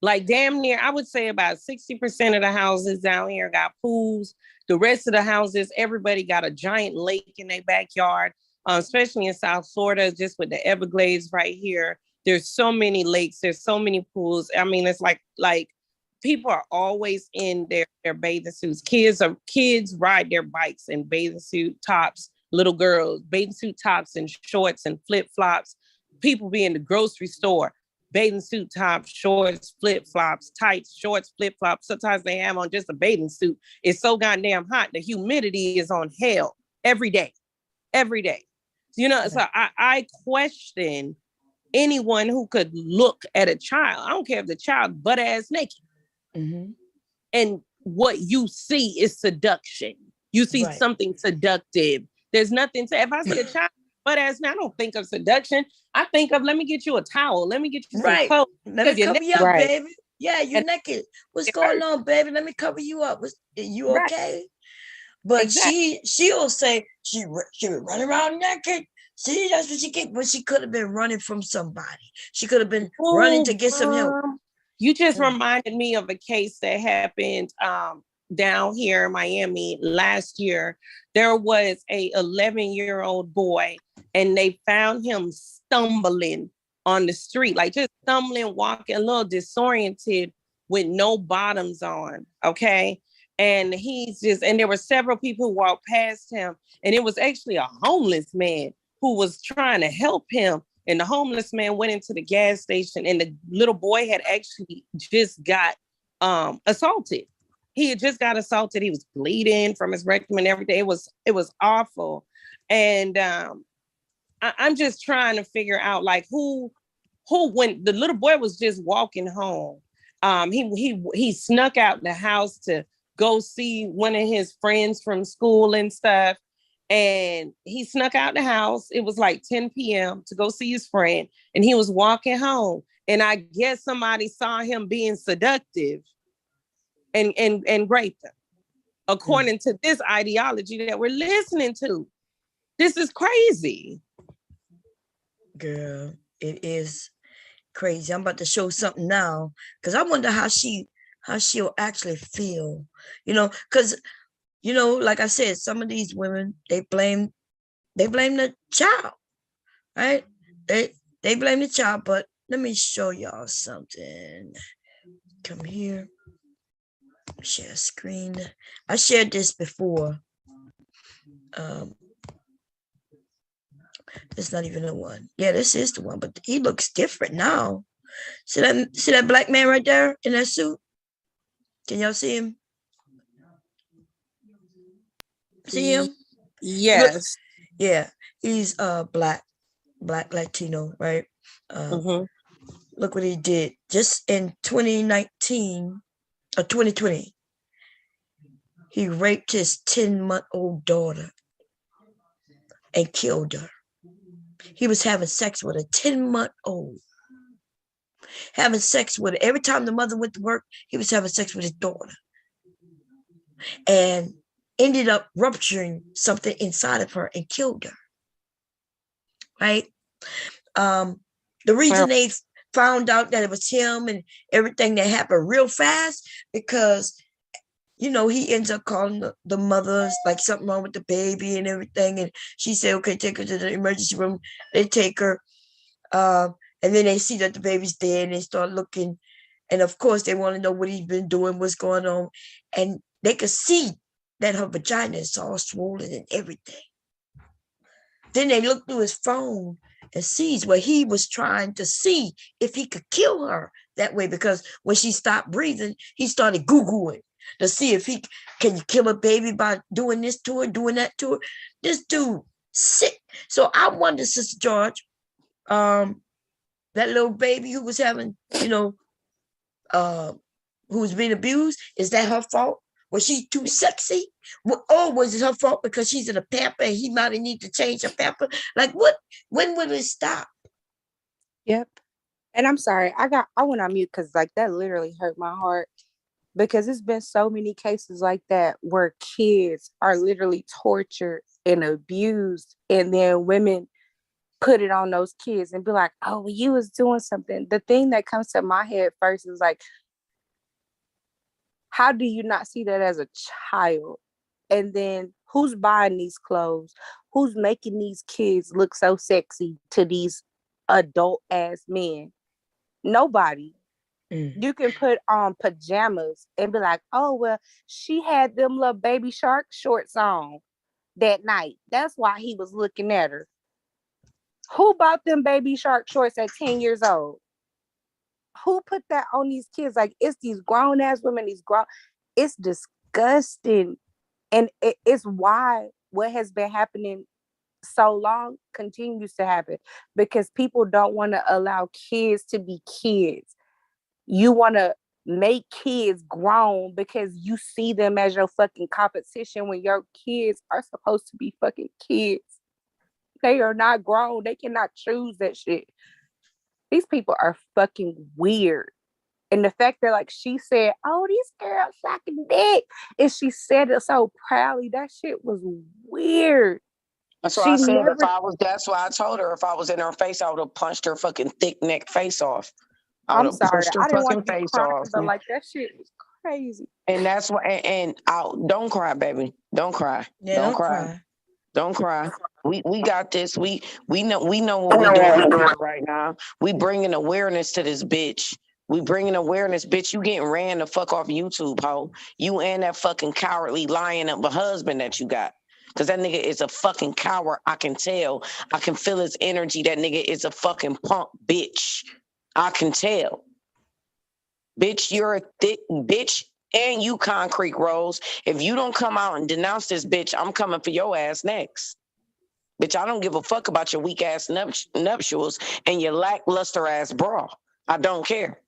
Like damn near, I would say about 60% of the houses down here got pools. The rest of the houses, everybody got a giant lake in their backyard, especially in South Florida, just with the Everglades right here. There's so many lakes. There's so many pools. I mean, it's like people are always in their bathing suits. Kids ride their bikes in bathing suit tops. Little girls, bathing suit tops and shorts and flip flops. People be in the grocery store, bathing suit tops, shorts, flip flops, tights, shorts, flip flops. Sometimes they have on just a bathing suit. It's so goddamn hot. The humidity is on hell every day. You know, so I question anyone who could look at a child. I don't care if the child butt ass naked. Mm-hmm. And what you see is seduction. You see something seductive. There's nothing to, if I see a child butt ass, now I don't think of seduction. I think of, let me get you a towel. Let me get you some clothes. Let me cover you up, baby. Yeah, you're naked. What's going on, baby? Let me cover you up. You okay? But she'll say she would run around naked. See, that's what she get. But she could have been running from somebody. She could have been running to get some help. You just reminded me of a case that happened down here in Miami last year. There was a 11-year-old boy, and they found him stumbling on the street, like just stumbling, walking, a little disoriented with no bottoms on. Okay. And and there were several people who walked past him, and it was actually a homeless man who was trying to help him. And the homeless man went into the gas station, and the little boy had actually just got assaulted. He had just got assaulted. He was bleeding from his rectum and everything. It was awful. And I'm just trying to figure out like who when the little boy was just walking home. He snuck out the house to go see one of his friends from school and stuff. And he snuck out the house. It was like 10 p.m. to go see his friend. And he was walking home. And I guess somebody saw him being seductive and raped him, according to this ideology that we're listening to. This is crazy. Girl, it is crazy. I'm about to show something now because I wonder how she'll actually feel, because like I said, some of these women, they blame the child, right? They blame the child, but let me show y'all something. Come here. Share screen. I shared this before. It's not even the one. Yeah, this is the one, but he looks different now. See that black man right there in that suit? Can y'all see him? See him? Yes. Yeah, he's black Latino, right? Look what he did just in 2019 or 2020. He raped his 10-month-old daughter and killed her. He was having sex with a 10-month-old. Having sex with her. Every time the mother went to work, he was having sex with his daughter. And ended up rupturing something inside of her and killed her. Right? The reason they found out that it was him and everything that happened real fast, because he ends up calling the mothers, like something wrong with the baby and everything. And she said, okay, take her to the emergency room. They take her. And then they see that the baby's dead and they start looking. And of course, they want to know what he's been doing, what's going on. And they could see that her vagina is all swollen and everything. Then they look through his phone and sees where he was trying to see if he could kill her that way, because when she stopped breathing, he started Googling to see if he can kill a baby by doing this to her, doing that to her. This dude sick. So I wonder, Sister George, that little baby who was having, who was being abused, is that her fault? Was she too sexy? Or was it her fault because she's in a pamper and he might need to change her pamper? Like, what? When will it stop? Yep. And I'm sorry, I went on mute because like that literally hurt my heart, because it's been so many cases like that where kids are literally tortured and abused, and then women put it on those kids and be like, oh, well, you was doing something. The thing that comes to my head first is like, how do you not see that as a child? And then who's buying these clothes? Who's making these kids look so sexy to these adult ass men? Nobody. You can put on pajamas and be like, oh, well, she had them little Baby Shark shorts on that night. That's why he was looking at her. Who bought them Baby Shark shorts at 10 years old? Who put that on these kids? Like, it's these grown ass women, it's disgusting. And it's why what has been happening so long continues to happen, because people don't want to allow kids to be kids. You want to make kids grown because you see them as your fucking competition when your kids are supposed to be fucking kids. They are not grown. They cannot choose that shit. These people are fucking weird. And the fact that like she said, oh, these girls sucking dick, and she said it so proudly, that shit was weird. That's why I said that's why I told her if I was in her face, I would have punched her fucking thick neck face off. I'm sorry. I didn't want to be crying, but like that shit was crazy. And that's why, and don't cry, baby. Don't cry. Yeah, don't cry. Don't cry. We got this. We know what we're doing right now. We bringing awareness to this bitch. We bringing awareness, bitch. You getting ran the fuck off YouTube, ho. You and that fucking cowardly lying of a husband that you got. Because that nigga is a fucking coward. I can tell. I can feel his energy. That nigga is a fucking punk bitch. I can tell. Bitch, you're a thick bitch. And you concrete rolls. If you don't come out and denounce this bitch, I'm coming for your ass next. Bitch, I don't give a fuck about your weak ass nuptials and your lackluster ass bra. I don't care.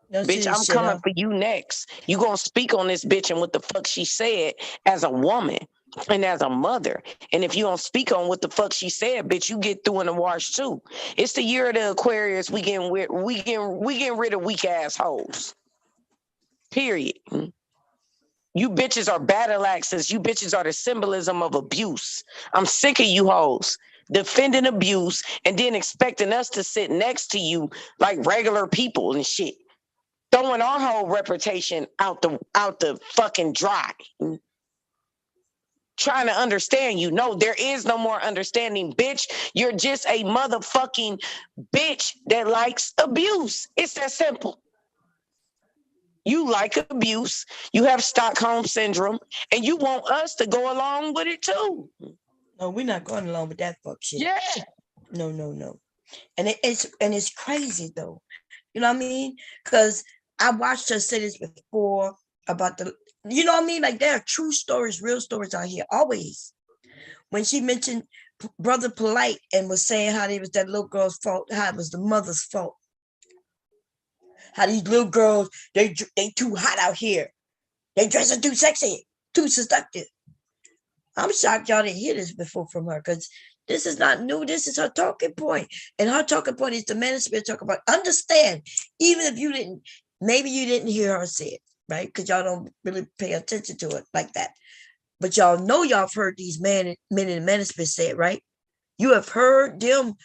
No, bitch, I'm coming for you next. You gonna speak on this bitch and what the fuck she said as a woman and as a mother. And if you don't speak on what the fuck she said, bitch, you get through in the wash too. It's the year of the Aquarius. We getting rid of weak ass hoes. Period. You bitches are battle axes. You bitches are the symbolism of abuse. I'm sick of you hoes defending abuse and then expecting us to sit next to you like regular people and shit. Throwing our whole reputation out the fucking dry. Trying to understand you. No, there is no more understanding, bitch. You're just a motherfucking bitch that likes abuse. It's that simple. You like abuse, you have Stockholm syndrome, and you want us to go along with it too. No, we're not going along with that fuck shit. Yeah. No. And it's crazy though. You know what I mean? Because I watched her say this before about you know what I mean? Like there are true stories, real stories out here, always. When she mentioned Brother Polite and was saying how it was that little girl's fault, how it was the mother's fault. How these little girls, they too hot out here. They dressing too sexy, too seductive. I'm shocked y'all didn't hear this before from her, because this is not new. This is her talking point. And her talking point is the Manosphere talk about, understand, even if you didn't, maybe you didn't hear her say it, right? Because y'all don't really pay attention to it like that. But y'all know y'all have heard these men in the Manosphere say it, right? You have heard them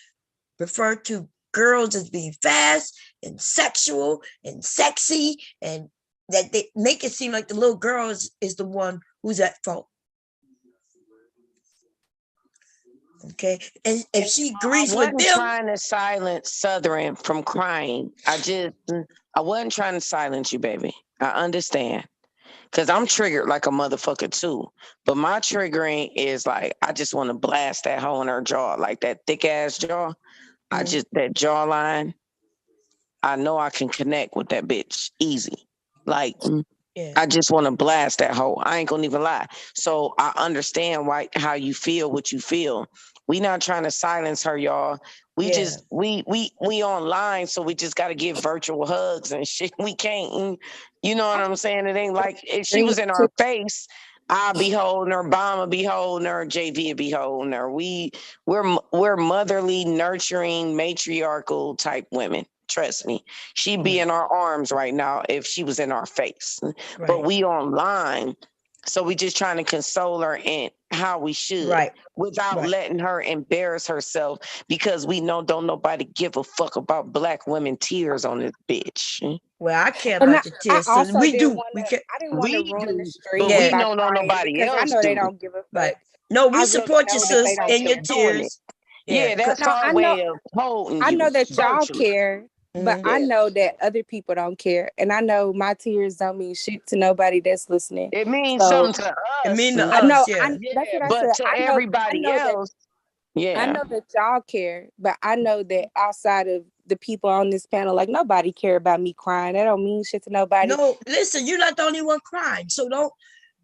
refer to girls as being fast and sexual and sexy, and that they make it seem like the little girl is the one who's at fault. Okay, and if she agrees with them, trying to silence Southern from crying. I wasn't trying to silence you, baby. I understand. because I'm triggered like a motherfucker too. But my triggering is like, I just want to blast that hole in her jaw, like that thick ass jaw. I just, that jawline, I know I can connect with that bitch easy. Like, I just want to blast that hole. I ain't gonna even lie. So I understand how you feel, what you feel. We not trying to silence her, y'all. We just we online, so we just gotta give virtual hugs and shit. We can't, you know what I'm saying? It ain't like if she was in our face, I'll be holding her, Obama be holding her, JV be holding her. We're motherly, nurturing, matriarchal type women. Trust me, she'd be in our arms right now if she was in our face. Right. But we online, so we just trying to console her in how we should, without letting her embarrass herself, because we know don't nobody give a fuck about Black women tears on this bitch. Well, I care about the tears. So we do. I didn't want to ruin the stream, but we don't know nobody because else. I know they don't give a fuck. Right. No, we support your sis in your tears. Yeah, that's our way of holding you. I know that y'all virtually. care, but I know that other people don't care. And I know my tears don't mean shit to nobody that's listening. It means something to us. It means to us, I know, yeah. that's what I but said. to everybody else, I know that y'all care, but I know that outside of the people on this panel, like, nobody care about me crying. That don't mean shit to nobody. No, listen, you're not the only one crying. So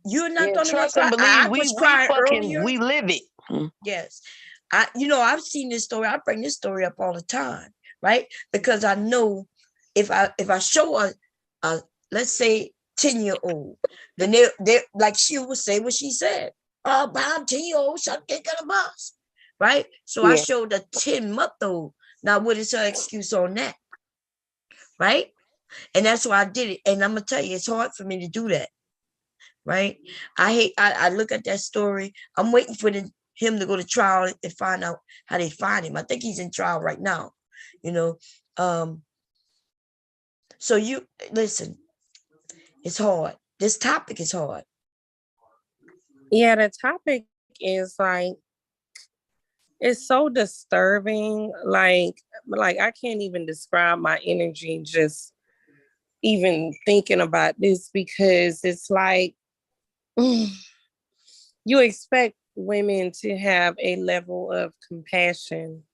you're not the only one trust and crying. believe, I was crying earlier. We live it. Yes. I've seen this story. I bring this story up all the time, right? Because I know if I show a let's say 10-year-old, then they like she will say what she said. Oh, but I'm 10-year-old, so I can't get a bus. Right? So I showed a 10-month-old. Now, what is her excuse on that? Right? And that's why I did it. And I'm gonna tell you, it's hard for me to do that. Right? I look at that story. I'm waiting for him to go to trial and find out how they find him. I think he's in trial right now. So you listen, it's hard. This topic is hard. Yeah, the topic is like, it's so disturbing. Like I can't even describe my energy just even thinking about this, because it's like you expect women to have a level of compassion.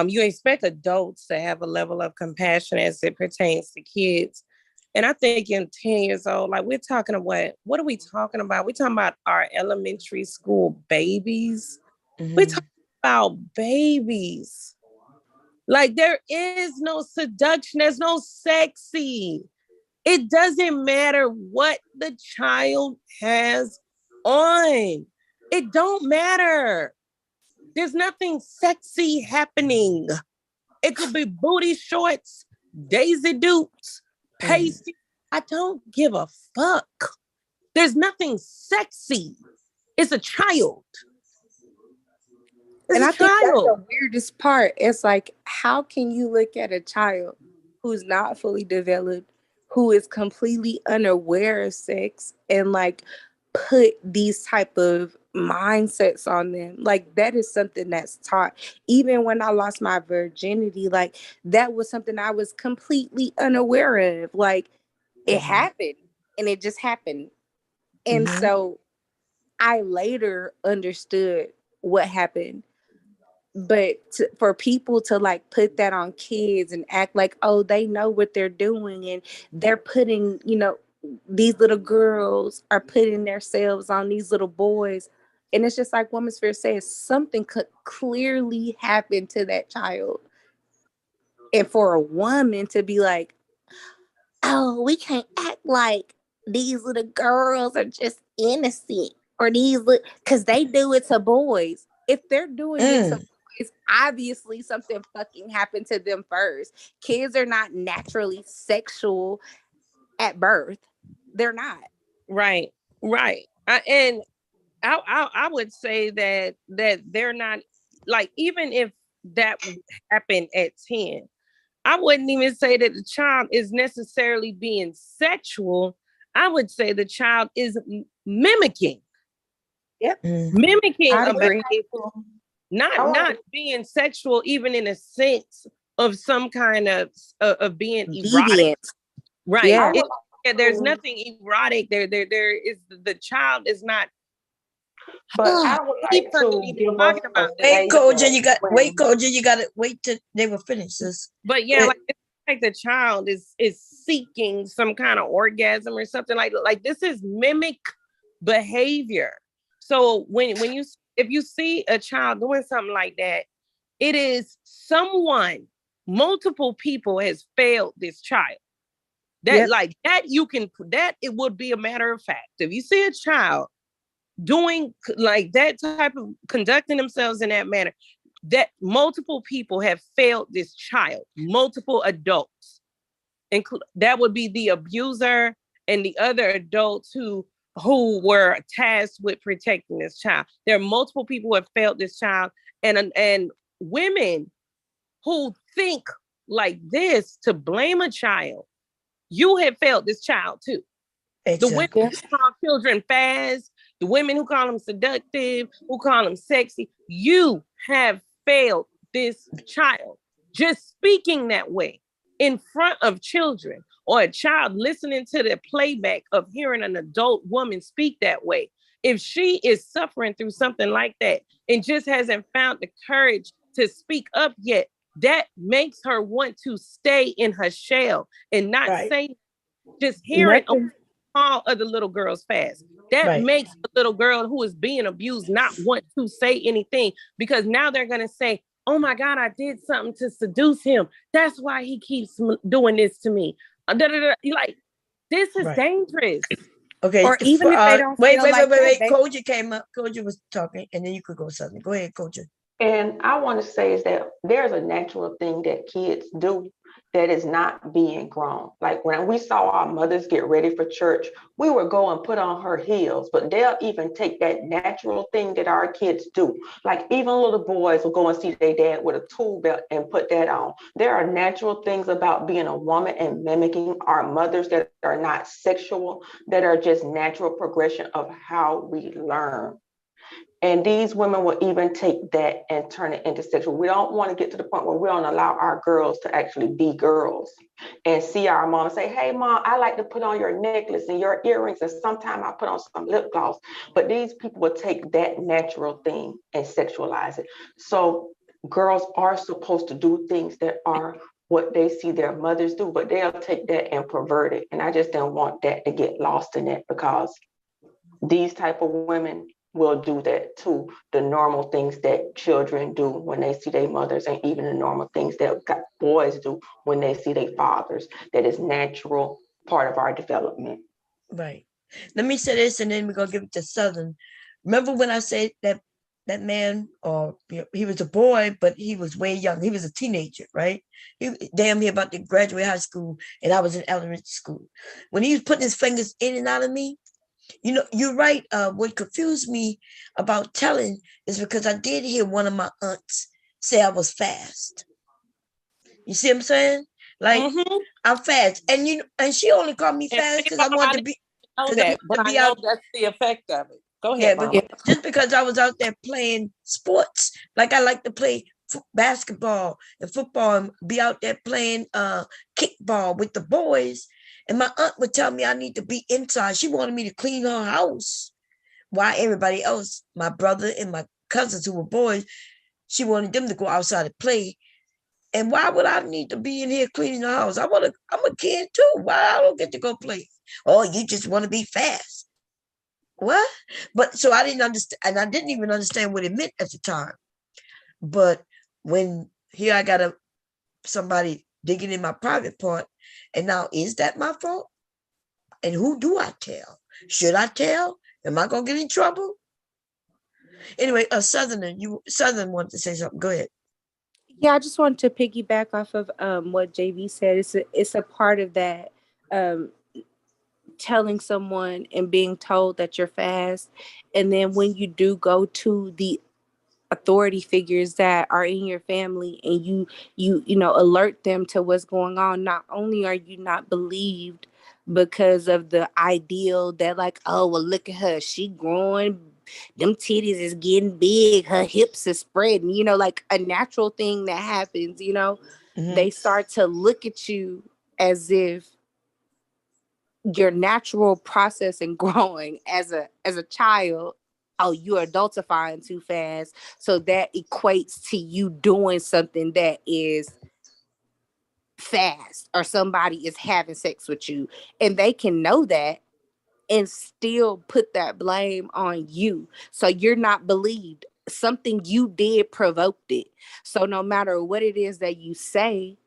You expect adults to have a level of compassion as it pertains to kids. And I think in 10 years old, like, we're talking about, what are we talking about? We're talking about our elementary school babies. We're talking about babies. Like, there is no seduction. There's no sexy. It doesn't matter what the child has on. It don't matter. There's nothing sexy happening. It could be booty shorts, Daisy Dukes, pasty. I don't give a fuck. There's nothing sexy. It's a child. And I think that's the weirdest part. It's like, how can you look at a child who's not fully developed, who is completely unaware of sex, and like put these type of mindsets on them? Like, that is something that's taught. Even when I lost my virginity, like, that was something I was completely unaware of. Like, it happened, and it just happened. And so I later understood what happened. But for people to like put that on kids and act like, oh, they know what they're doing, and they're putting, these little girls are putting themselves on these little boys. And it's just like Manosphere says, something could clearly happen to that child. And for a woman to be like, oh, we can't act like these little girls are just innocent, or because they do it to boys. If they're doing it to boys, obviously something fucking happened to them first. Kids are not naturally sexual at birth. They're not. Right. And I would say that they're not, like, even if that happened at 10, I wouldn't even say that the child is necessarily being sexual. I would say the child is mimicking. Yep. Mimicking a behavior, not being sexual, even in a sense of some kind of being erotic. Right. Yeah. Yeah, there's nothing erotic. There is the child is not. But I would like to give us a Wait, space Koja, that you got when Koja, you gotta wait till they were finished. Sis. But yeah, like it's like the child is seeking some kind of orgasm or something like this is mimic behavior. So when you if you see a child doing something like that, it is someone, multiple people has failed this child. That like that you can that it would be a matter of fact. If you see a child doing like that type of conducting themselves in that manner, that multiple people have failed this child, multiple adults. That would be the abuser and the other adults who were tasked with protecting this child. There are multiple people who have failed this child, and women who think like this to blame a child. You have failed this child too. The women who call children fast, the women who call them seductive, who call them sexy, you have failed this child. Just speaking that way in front of children, or a child listening to the playback of hearing an adult woman speak that way. If she is suffering through something like that and just hasn't found the courage to speak up yet, that makes her want to stay in her shell and not say, just hearing all other little girls fast. That makes a little girl who is being abused not want to say anything, because now they're going to say, oh my God, I did something to seduce him. That's why he keeps doing this to me. Like, this is dangerous. Okay. Or even if they don't wait. that, Koja came up. Koja was talking, and then you could go something. Go ahead, Koja. And I want to say is that there's a natural thing that kids do that is not being grown. Like when we saw our mothers get ready for church, we would go and put on her heels, but they'll even take that natural thing that our kids do. Like even little boys will go and see their dad with a tool belt and put that on. There are natural things about being a woman and mimicking our mothers that are not sexual, that are just natural progression of how we learn. And these women will even take that and turn it into sexual. We don't want to get to the point where we don't allow our girls to actually be girls and see our mom say, hey, mom, I like to put on your necklace and your earrings. And sometimes I put on some lip gloss. But these people will take that natural thing and sexualize it. So girls are supposed to do things that are what they see their mothers do, but they'll take that and pervert it. And I just don't want that to get lost in it, because these type of women will do that too. The normal things that children do when they see their mothers, and even the normal things that boys do when they see their fathers. That is natural part of our development. Right. Let me say this, and then we're gonna give it to Southern. Remember when I said that man, or he was a boy, but he was way young. He was a teenager, right? He damn near about to graduate high school, and I was in elementary school. When he was putting his fingers in and out of me, you know, you're right. What confused me about telling is because I did hear one of my aunts say I was fast. You see what I'm saying? Like I'm fast, and she only called me fast because I wanted to be. But I know that's the effect of it. Go ahead. Yeah, but just because I was out there playing sports, like I like to play basketball and football, and be out there playing kickball with the boys. And my aunt would tell me I need to be inside. She wanted me to clean her house. While everybody else, my brother and my cousins who were boys, she wanted them to go outside and play. And why would I need to be in here cleaning the house? I'm a kid too. Why I don't get to go play? Oh, you just want to be fast. What? But so I didn't understand, and I didn't even understand what it meant at the time. But when here I got somebody digging in my private part, and now is that my fault? And who do I tell? Should I tell? Am I gonna get in trouble? Anyway, Southern wanted to say something. Go ahead. Yeah, I just wanted to piggyback off of what JV said. It's a part of that, telling someone and being told that you're fast, and then when you do go to the authority figures that are in your family and you know alert them to what's going on, not only are you not believed because of the ideal that like, oh well, look at her, she growing, them titties is getting big, her hips is spreading, you know, like a natural thing that happens, you know. They start to look at you as if your natural process and growing as a child. Oh, you're adultifying too fast. So that equates to you doing something that is fast, or somebody is having sex with you. And they can know that and still put that blame on you. So you're not believed. Something you did provoked it. So no matter what it is that you say,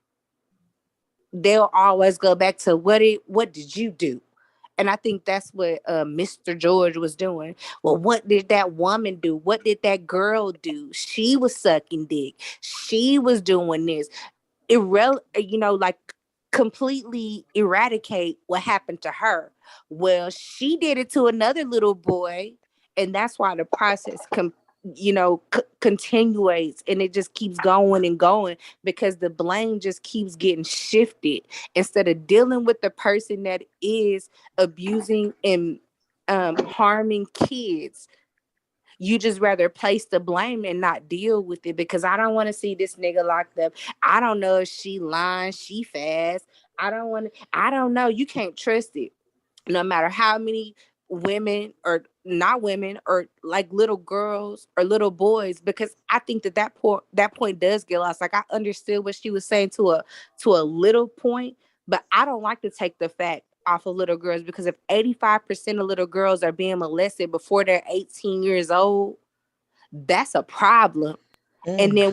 they'll always go back to what did you do? And I think that's what Mr. George was doing. Well, what did that woman do? What did that girl do? She was sucking dick. She was doing this. Like completely eradicate what happened to her. Well, she did it to another little boy, and that's why the process continuates, and it just keeps going and going, because the blame just keeps getting shifted instead of dealing with the person that is abusing and harming kids. You just rather place the blame and not deal with it, because I don't want to see this nigga locked up. I don't know if she lying, she fast. I don't know. You can't trust it. No matter how many women or not women or like little girls or little boys, because I think that point does get lost. Like, I understood what she was saying to a little point, but I don't like to take the fact off of little girls, because if 85% of little girls are being molested before they're 18 years old, that's a problem. And then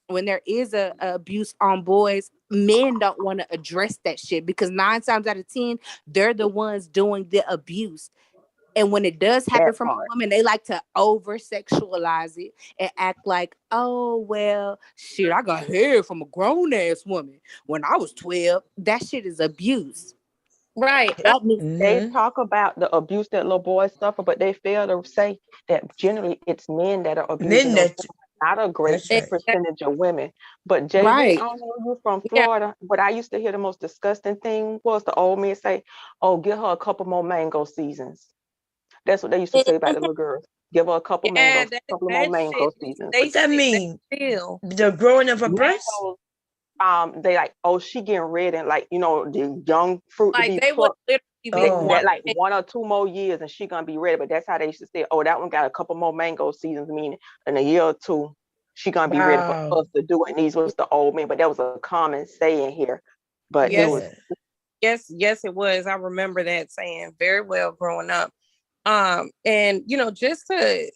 when there is a abuse on boys, men don't want to address that shit, because 9 times out of 10, they're the ones doing the abuse. And when it does happen from a woman, they like to over sexualize it and act like, oh, well, shit, I got hair from a grown ass woman when I was 12. That shit is abuse. Right. They talk about the abuse that little boys suffer, but they fail to say that generally it's men that are abusing those boys, not a great percentage of women. But JB, I don't know you from Florida, but I used to hear the most disgusting thing was the old men say, oh, give her a couple more mango seasons. That's what they used to say about the little girls. Give her a couple mango seasons. What that mean? The growing of a breast? They like, oh, she getting red, and like, the young fruit like to be they plucked. That like 1 or 2 more years and she gonna be ready. But that's how they used to say, oh, that one got a couple more mango seasons, meaning in a year or 2 she gonna be ready for us to do it. And these was the old men, but that was a common saying here. But yes, it was yes it was. I remember that saying very well growing up. And just to,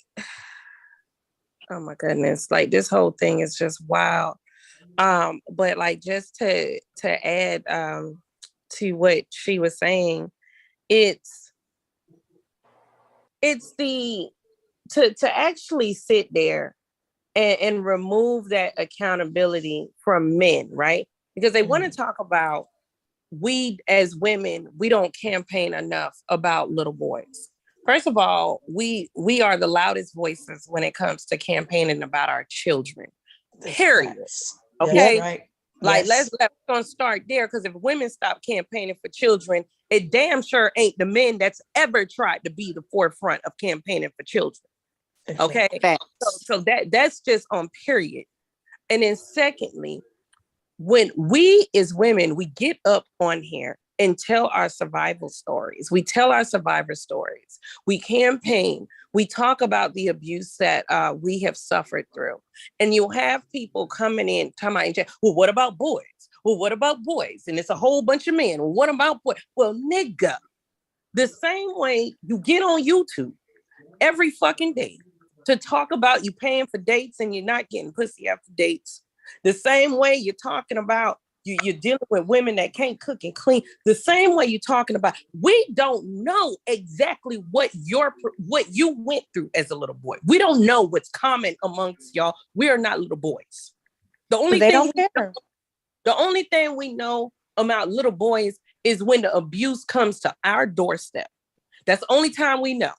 oh my goodness, like this whole thing is just wild. But like just to add to what she was saying, it's the to actually sit there and remove that accountability from men, right? Because they want to talk about, we as women, we don't campaign enough about little boys. First of all, we are the loudest voices when it comes to campaigning about our children. Period. Okay. Right. Like, let's gonna start there, because if women stop campaigning for children, it damn sure ain't the men that's ever tried to be the forefront of campaigning for children. Okay. So that's just on period. And then secondly, when we as women, we get up on here and tell our survival stories. We tell our survivor stories. We campaign. We talk about the abuse that we have suffered through. And you'll have people coming in, talking about, well, what about boys? Well, what about boys? And it's a whole bunch of men. Well, what about boys? Well, nigga, the same way you get on YouTube every fucking day to talk about you paying for dates and you're not getting pussy after dates, the same way you're talking about you're dealing with women that can't cook and clean, the same way you're talking about, we don't know exactly what you went through as a little boy. We don't know what's common amongst y'all. We are not little boys. The only thing we know about little boys is when the abuse comes to our doorstep. That's the only time we know.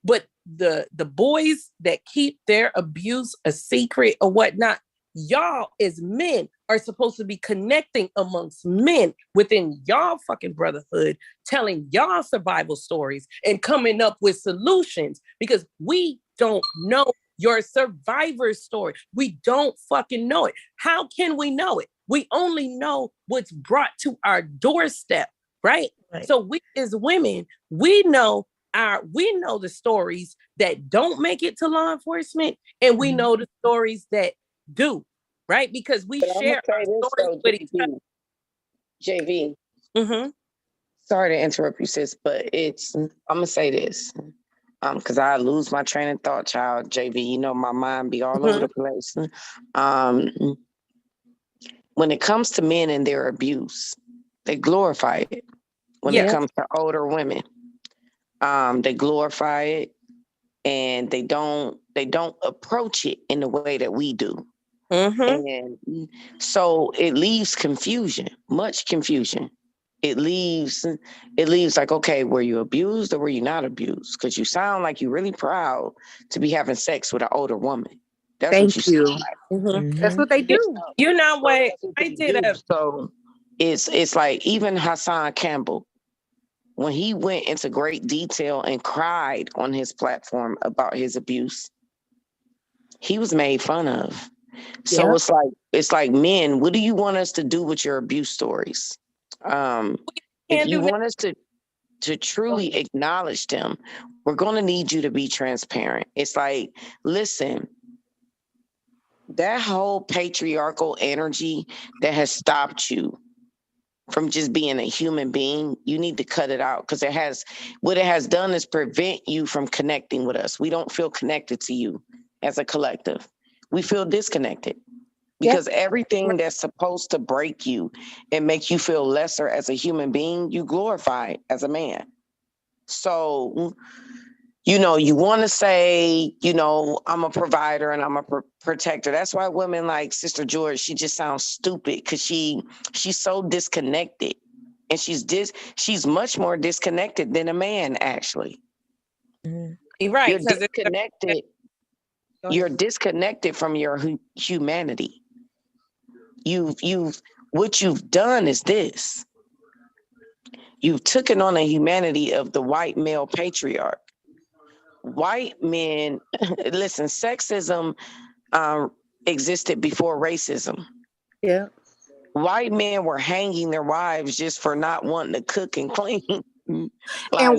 But the boys that keep their abuse a secret or whatnot, y'all as men are supposed to be connecting amongst men within y'all fucking brotherhood, telling y'all survival stories and coming up with solutions, because we don't know your survivor story. We don't fucking know it. How can we know it? We only know what's brought to our doorstep, right? Right. So we as women, we know the stories that don't make it to law enforcement, and we know the stories that do, right? Because we But I'm gonna share say our this stories though, with each other. JV. Mm-hmm. Sorry to interrupt you, sis, but I'm gonna say this. Because I lose my train of thought, child. JV, you know my mind be all over the place. When it comes to men and their abuse, they glorify it. When it comes to older women, they glorify it, and they don't approach it in the way that we do. And so it leaves confusion, much confusion. It leaves like, okay, were you abused or were you not abused? Because you sound like you're really proud to be having sex with an older woman. That's what you sound like. That's what they do. You know what? I did a So it's like even Hassan Campbell, when he went into great detail and cried on his platform about his abuse, he was made fun of. So it's like, men, what do you want us to do with your abuse stories? If you want us to truly acknowledge them, we're going to need you to be transparent. It's like, listen, that whole patriarchal energy that has stopped you from just being a human being, you need to cut it out, because what it has done is prevent you from connecting with us. We don't feel connected to you as a collective. We feel disconnected. Because everything that's supposed to break you and make you feel lesser as a human being, you glorify as a man. So, you want to say, I'm a provider and I'm a protector. That's why women like Sister George, she just sounds stupid, because she's so disconnected, and she's much more disconnected than a man, actually. You're right. You're disconnected. You're disconnected from your humanity. What you've done is this. You've taken on the humanity of the white male patriarch. White men, listen, sexism existed before racism. Yeah. White men were hanging their wives just for not wanting to cook and clean. And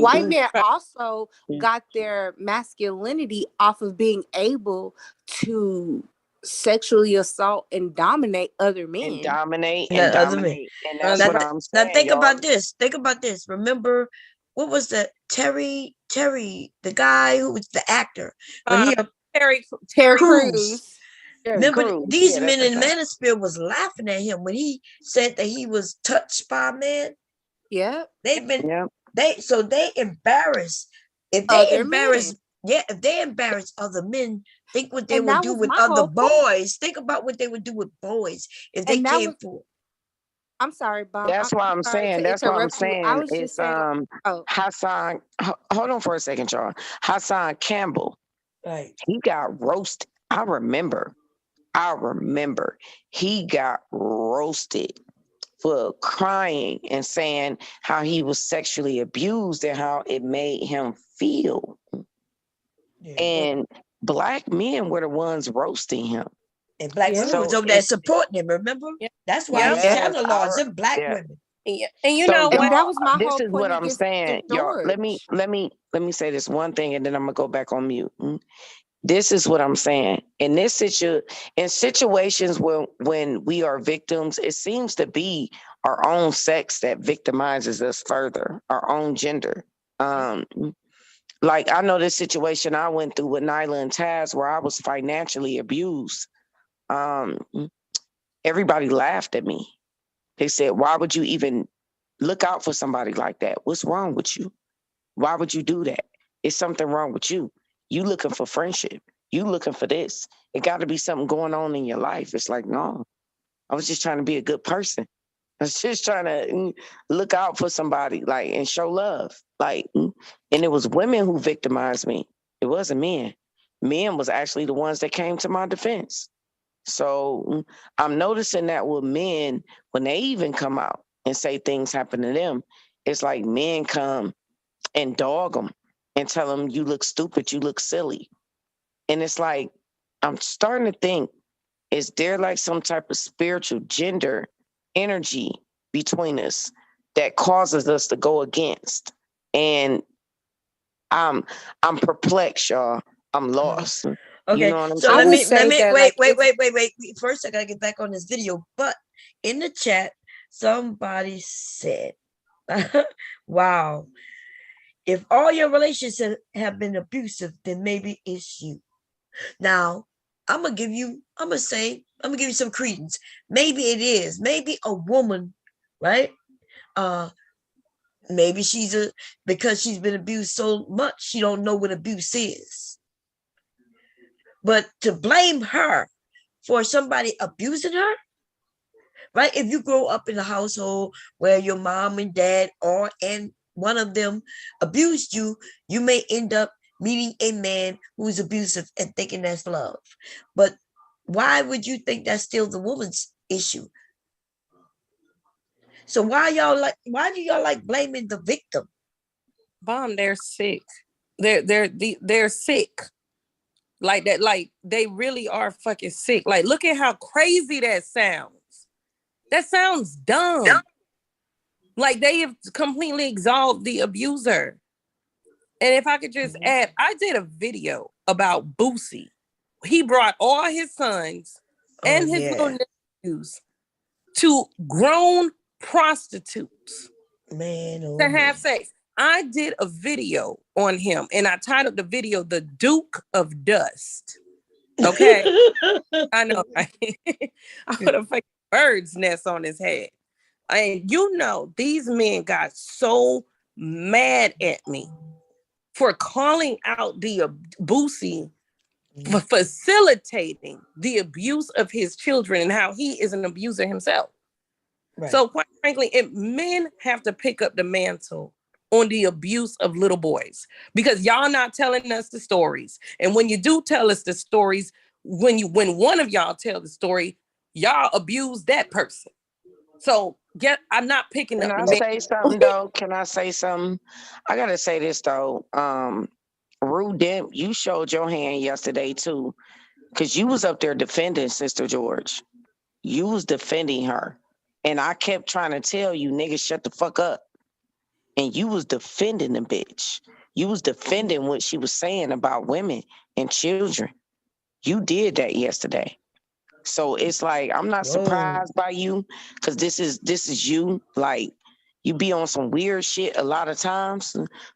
white men also got their masculinity off of being able to sexually assault and dominate other men. And dominate. And that's what I'm saying. Now think about this. Think about this. Remember, what was the Terry, the guy who was the actor? When Terry Crews. Remember, Crews. these men in Manosphere was laughing at him when he said that he was touched by a man. Yeah. They've been they embarrass. If they embarrass other men, think what they would do with other boys. Think about what they would do with boys if they came for. I'm sorry, Bob. That's why I'm saying. That's what I'm saying. I was just saying. Hassan. Hold on for a second, y'all. Hassan Campbell. Right. He got roasted. I remember. He got roasted for crying and saying how he was sexually abused and how it made him feel. And black men were the ones roasting him. And black women was over there supporting him, remember? That's why his channel laws and black women. And you know what? That was my whole point. This is what I'm saying. Y'all, let me say this one thing, and then I'm gonna go back on mute. This is what I'm saying. In situations when we are victims, it seems to be our own sex that victimizes us further, our own gender. Like I know this situation I went through with Nyla and Taz, where I was financially abused. Everybody laughed at me. They said, "Why would you even look out for somebody like that? What's wrong with you? Why would you do that? It's something wrong with you. You looking for friendship. You looking for this. It got to be something going on in your life." It's like, no, I was just trying to be a good person. I was just trying to look out for somebody, like, and show love. Like, and it was women who victimized me. It wasn't men. Men was actually the ones that came to my defense. So I'm noticing that with men, when they even come out and say things happen to them, it's like men come and dog them and tell them, you look stupid, you look silly. And it's like, I'm starting to think, is there like some type of spiritual gender energy between us that causes us to go against. And I'm perplexed, y'all. I'm lost. Okay, You know what I'm so saying? let would me say that, like, wait. First, I gotta get back on this video. But in the chat, somebody said, "Wow, if all your relationships have been abusive, then maybe it's you." Now, I'm gonna give you some credence. Maybe it is. Maybe a woman, right? Maybe because she's been abused so much, she don't know what abuse is. But to blame her for somebody abusing her, right? If you grow up in a household where your mom and dad and one of them abused you, you may end up meeting a man who's abusive and thinking that's love. But why would you think that's still the woman's issue? So why do y'all like blaming the victim? Bomb, they're sick. They're sick. Like that, like they really are fucking sick. Like, look at how crazy that sounds. That sounds dumb. Like they have completely absolved the abuser. And if I could just add, I did a video about Boosie. He brought all his sons and his little nephews to grown prostitutes to have sex. I did a video on him and I titled the video "The Duke of Dust." Okay. I know. Right? I put a fucking bird's nest on his head. And you know, these men got so mad at me for calling out the Boosie for facilitating the abuse of his children and how he is an abuser himself. Right. So quite frankly, men have to pick up the mantle on the abuse of little boys, because y'all not telling us the stories. And when you do tell us the stories, when one of y'all tell the story, y'all abuse that person. So I'm not picking up. Can I say something though? Can I say something? I gotta say this though. Rue, you showed your hand yesterday too, because you was up there defending Sister George. You was defending her. And I kept trying to tell you, nigga, shut the fuck up. And you was defending the bitch. You was defending what she was saying about women and children. You did that yesterday. So it's like, I'm not surprised by you, because this is you. Like, you be on some weird shit a lot of times,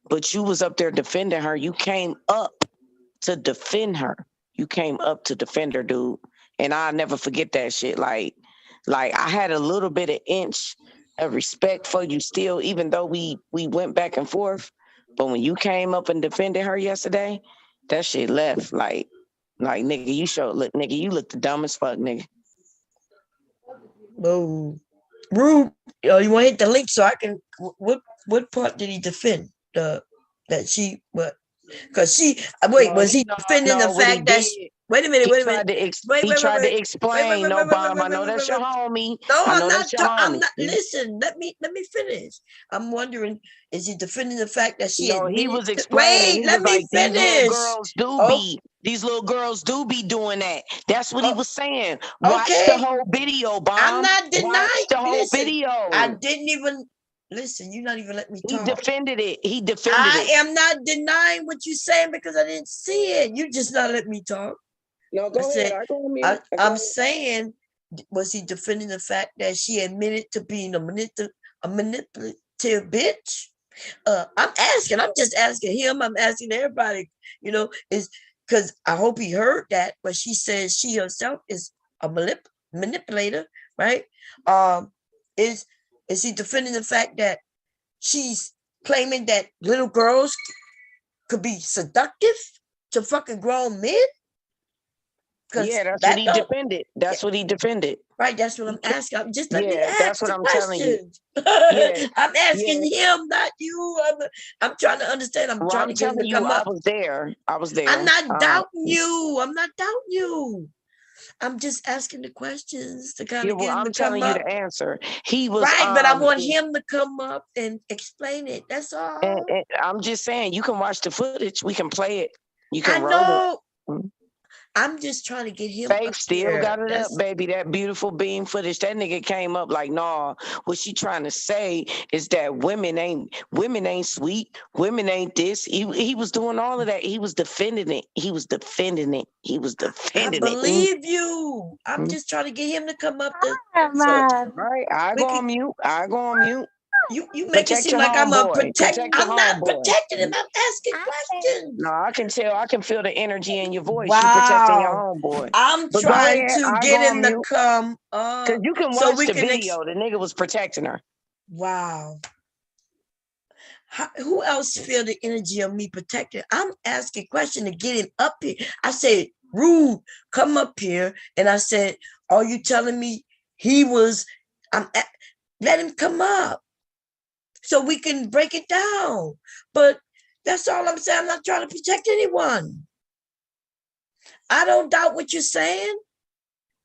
but you was up there defending her. You came up to defend her. You came up to defend her, dude. And I'll never forget that shit. Like I had a little bit of inch of respect for you still, even though we went back and forth. But when you came up and defended her yesterday, that shit left. Like nigga, you look the dumb as fuck, nigga. Oh, Rube, you want to hit the link so I can. What part did he defend? That she what? Because was he defending the fact that? Wait a minute. He tried to explain. No, Bob, I know that's your homie. No, I'm not. Listen, let me finish. I'm wondering, is he defending the fact that she? No, he was explaining. Wait, let me finish. These little girls do be doing that. That's what he was saying. Watch the whole video, Bob. I'm not denying. Watch the whole video. I didn't even listen. You're not even letting me talk. He defended it. I am not denying what you're saying because I didn't see it. You just not let me talk. No, go ahead. I'm saying, was he defending the fact that she admitted to being a manipulative bitch? I'm just asking him. I'm asking everybody. You know, is because I hope he heard that. But she says she herself is a manipulator, right? Is he defending the fact that she's claiming that little girls could be seductive to fucking grown men? Yeah, that's what he defended. That's what he defended. Right, that's what I'm asking. Just let me ask that's what I'm telling you. Yeah. I'm asking him, not you. I'm trying to understand. I'm trying to get him to come up. I was there. I'm not doubting you. I'm not doubting you. I'm just asking the questions to kind of get him to come up. I'm telling you the answer. He was right, but I want him to come up and explain it. That's all. And I'm just saying, you can watch the footage. We can play it. You can roll it. I'm just trying to get him Faith up still here. got it up, baby. That beautiful beam footage. That nigga came up like, nah. What she trying to say is that women ain't sweet. Women ain't this. He was doing all of that. He was defending it. He was defending it. I believe you. I'm just trying to get him to come up to right. I go on mute. You make it seem like I'm a protect. I'm not protecting him. I'm asking questions. No, I can tell. I can feel the energy in your voice. Wow. You protecting your homeboy. I'm trying to get him to come up. Because you can watch the video. The nigga was protecting her. Wow. Who else feel the energy of me protecting? I'm asking question to get him up here. I said, Rude, come up here. And I said, are you telling me let him come up so we can break it down. But that's all I'm saying. I'm not trying to protect anyone. I don't doubt what you're saying.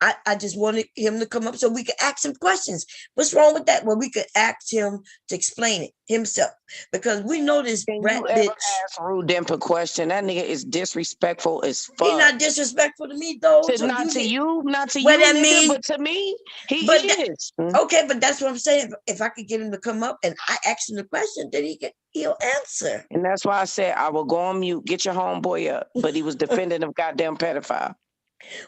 I just wanted him to come up so we could ask him questions. What's wrong with that? Well, we could ask him to explain it himself, because we know this rat bitch. Ask Rude Demp a question. That nigga is disrespectful as fuck. He's not disrespectful to me though. Not to you, nigga, but to me, he is. Okay, but that's what I'm saying. If I could get him to come up and I ask him the question, then he'll answer. And that's why I said I will go on mute. Get your homeboy up, but he was defending a goddamn pedophile.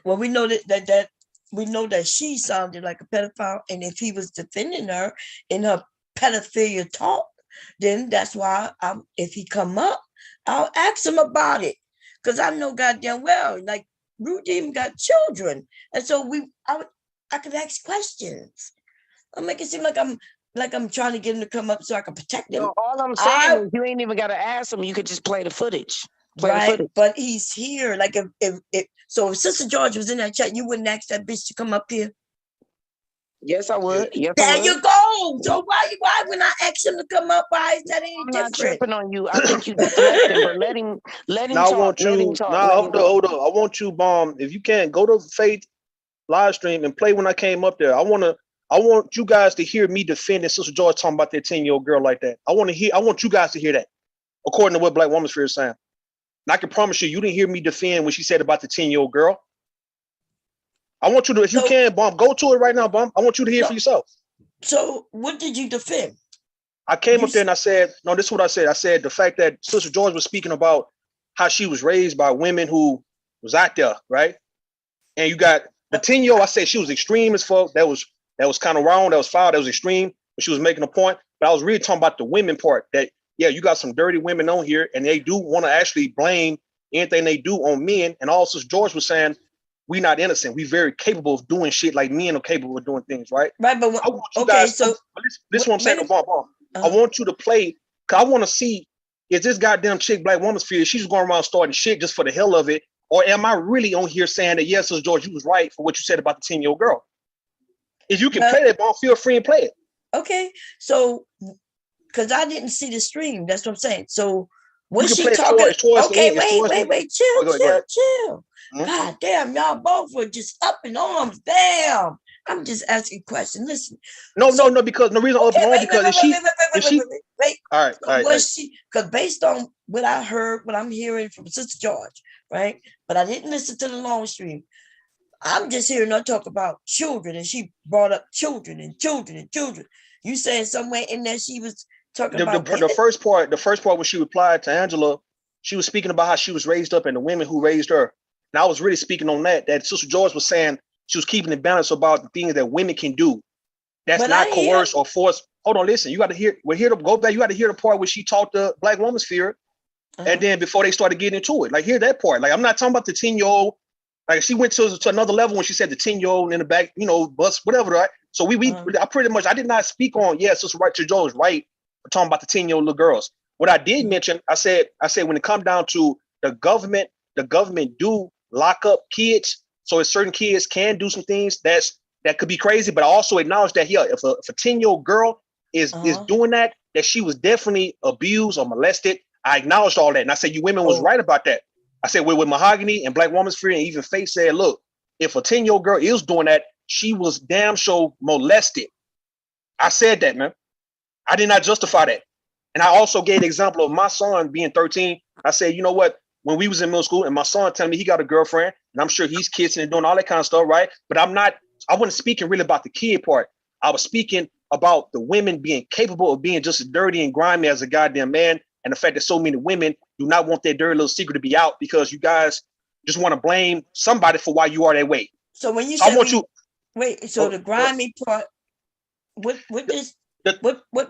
Well, we know that we know that she sounded like a pedophile, and if he was defending her in her pedophilia talk, then that's why if he come up, I'll ask him about it, because I know goddamn well, like Ruth even got children, and so I could ask questions. I make it seem like I'm trying to get him to come up so I can protect him. No, all I'm saying is you ain't even got to ask him. You could just play the footage. Right, but he's here. Like if Sister George was in that chat, you wouldn't ask that bitch to come up here. Yes, I would. Yes, there I would. You go. So why when I ask him to come up, why is that any different? I'm not tripping on you. I think you deflecting, but let him talk. Hold up. I want you, Bomb. If you can, go to Faith live stream and play when I came up there. I want you guys to hear me defending Sister George talking about that 10-year-old girl like that. I want you guys to hear that, according to what Black Manosphere is saying. And I can promise you didn't hear me defend what she said about the 10-year-old girl. I want you to, if you can, Bomb, go to it right now, Bomb. I want you to hear for yourself. So what did you defend? I came up there and I said, no, this is what I said. I said the fact that Sister George was speaking about how she was raised by women who was out there, right? And you got the 10-year-old, I said she was extreme as fuck. That was kind of wrong. That was foul. That was extreme. But she was making a point. But I was really talking about the women part, that yeah, you got some dirty women on here, and they do want to actually blame anything they do on men. And also, George was saying, we're not innocent. We're very capable of doing shit like men are capable of doing things, right? Right, but I want you guys, this is what I'm saying, I want you to play, because I want to see, is this goddamn chick Black Manosphere, she's going around starting shit just for the hell of it, or am I really on here saying that, yes, Sister George, you was right for what you said about the 10-year-old girl? If you can play that, Bomb, feel free and play it. Okay, so because I didn't see the stream, that's what I'm saying. So was she talking? Okay, wait, chill. Mm-hmm. God damn, y'all both were just up in arms. Damn, I'm just asking questions. Listen. No, because the reason I'm up in arms because wait. All right. Was she? Because based on what I heard, what I'm hearing from Sister George, right? But I didn't listen to the long stream. I'm just hearing her talk about children, and she brought up children. You saying somewhere in there she was talking about the first part when she replied to Angela, she was speaking about how she was raised up and the women who raised her. And I was really speaking on that Sister George was saying she was keeping it balanced about the things that women can do. That's not coerced or forced. Hold on, listen. You got to hear. We're here to go back. You got to hear the part where she talked to Black Manosphere, and then before they started getting into it, like hear that part. Like I'm not talking about the 10-year-old. Like she went to another level when she said the 10-year-old in the back, bus, whatever, right? So I did not speak on, Sister George right for talking about the 10-year-old little girls. What I did mention, I said when it comes down to the government do lock up kids. So if certain kids can do some things that could be crazy, but I also acknowledge that if a 10-year-old girl is doing that she was definitely abused or molested. I acknowledged all that. And I said, you women was right about that. I said, with Mahogany and Black Manosphere and even Faith said, look, if a 10-year-old girl is doing that, she was damn sure molested. I said that, man. I did not justify that. And I also gave the example of my son being 13. I said, you know what? When we was in middle school and my son telling me he got a girlfriend, and I'm sure he's kissing and doing all that kind of stuff, right? But I wasn't speaking really about the kid part. I was speaking about the women being capable of being just as dirty and grimy as a goddamn man, and the fact that so many women do not want their dirty little secret to be out because you guys just want to blame somebody for why you are that way. So when you so say I want you, the grimy part, what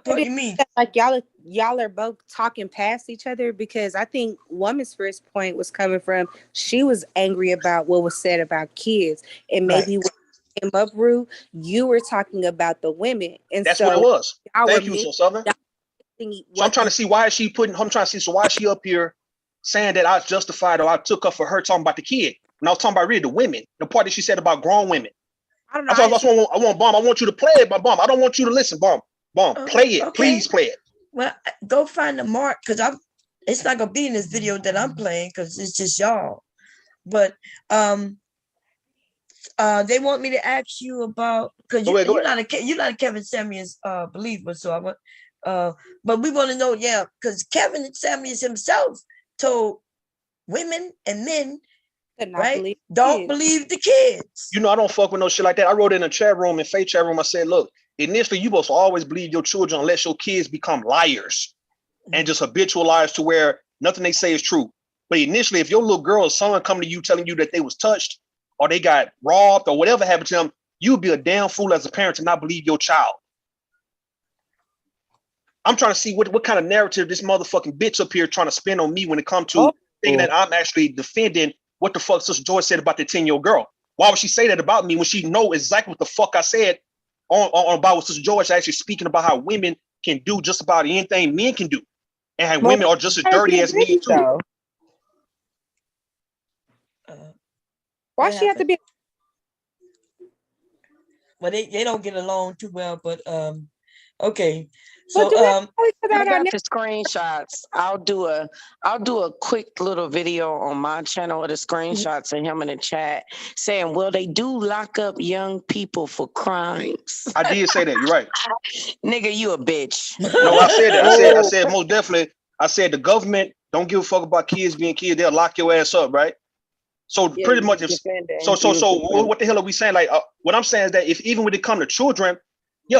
part you mean? Like y'all are both talking past each other, because I think Woman's First point was coming from, she was angry about what was said about kids, and maybe when it came up, Rue, you were talking about the women, and that's what it was. Thank you, so Southern. So I'm trying to see why is she why is she up here saying that I was justified or I took up for her talking about the kid when I was talking about really the women, the part that she said about grown women. I don't know. I want Bomb. I want you to play it, but Bomb, I don't want you to listen, Bomb. Play it, okay. Please play it. Well, go find the mark, because it's not gonna be in this video that I'm playing because it's just y'all. But they want me to ask you about, because you're not a Kevin Samuels believer, so I want but we want to know, because Kevin Samuels himself told women and men, right, don't believe the kids. You know, I don't fuck with no shit like that. I wrote in a chat room, in Faith chat room, I said, look, initially you supposed to always believe your children unless your kids become liars and just habitual liars to where nothing they say is true. But initially, if your little girl or someone coming to you telling you that they was touched or they got robbed or whatever happened to them, you'd be a damn fool as a parent to not believe your child. I'm trying to see what kind of narrative this motherfucking bitch up here trying to spin on me when it comes to thinking that I'm actually defending what the fuck Sister Joy said about the 10-year-old girl. Why would she say that about me when she know exactly what the fuck I said on about what Sister Joy is actually speaking about, how women can do just about anything men can do, and how women are just as dirty as men too. Why she have to be? Well, they don't get along too well, but okay. So I got the screenshots. I'll do a quick little video on my channel of the screenshots and him in the chat saying, well, they do lock up young people for crimes. I did say that. You're right. Nigga, you a bitch. No, I said that. I said most definitely. I said the government don't give a fuck about kids being kids. They'll lock your ass up, right? So pretty much, what the hell are we saying? Like, what I'm saying is that if even when it comes to children,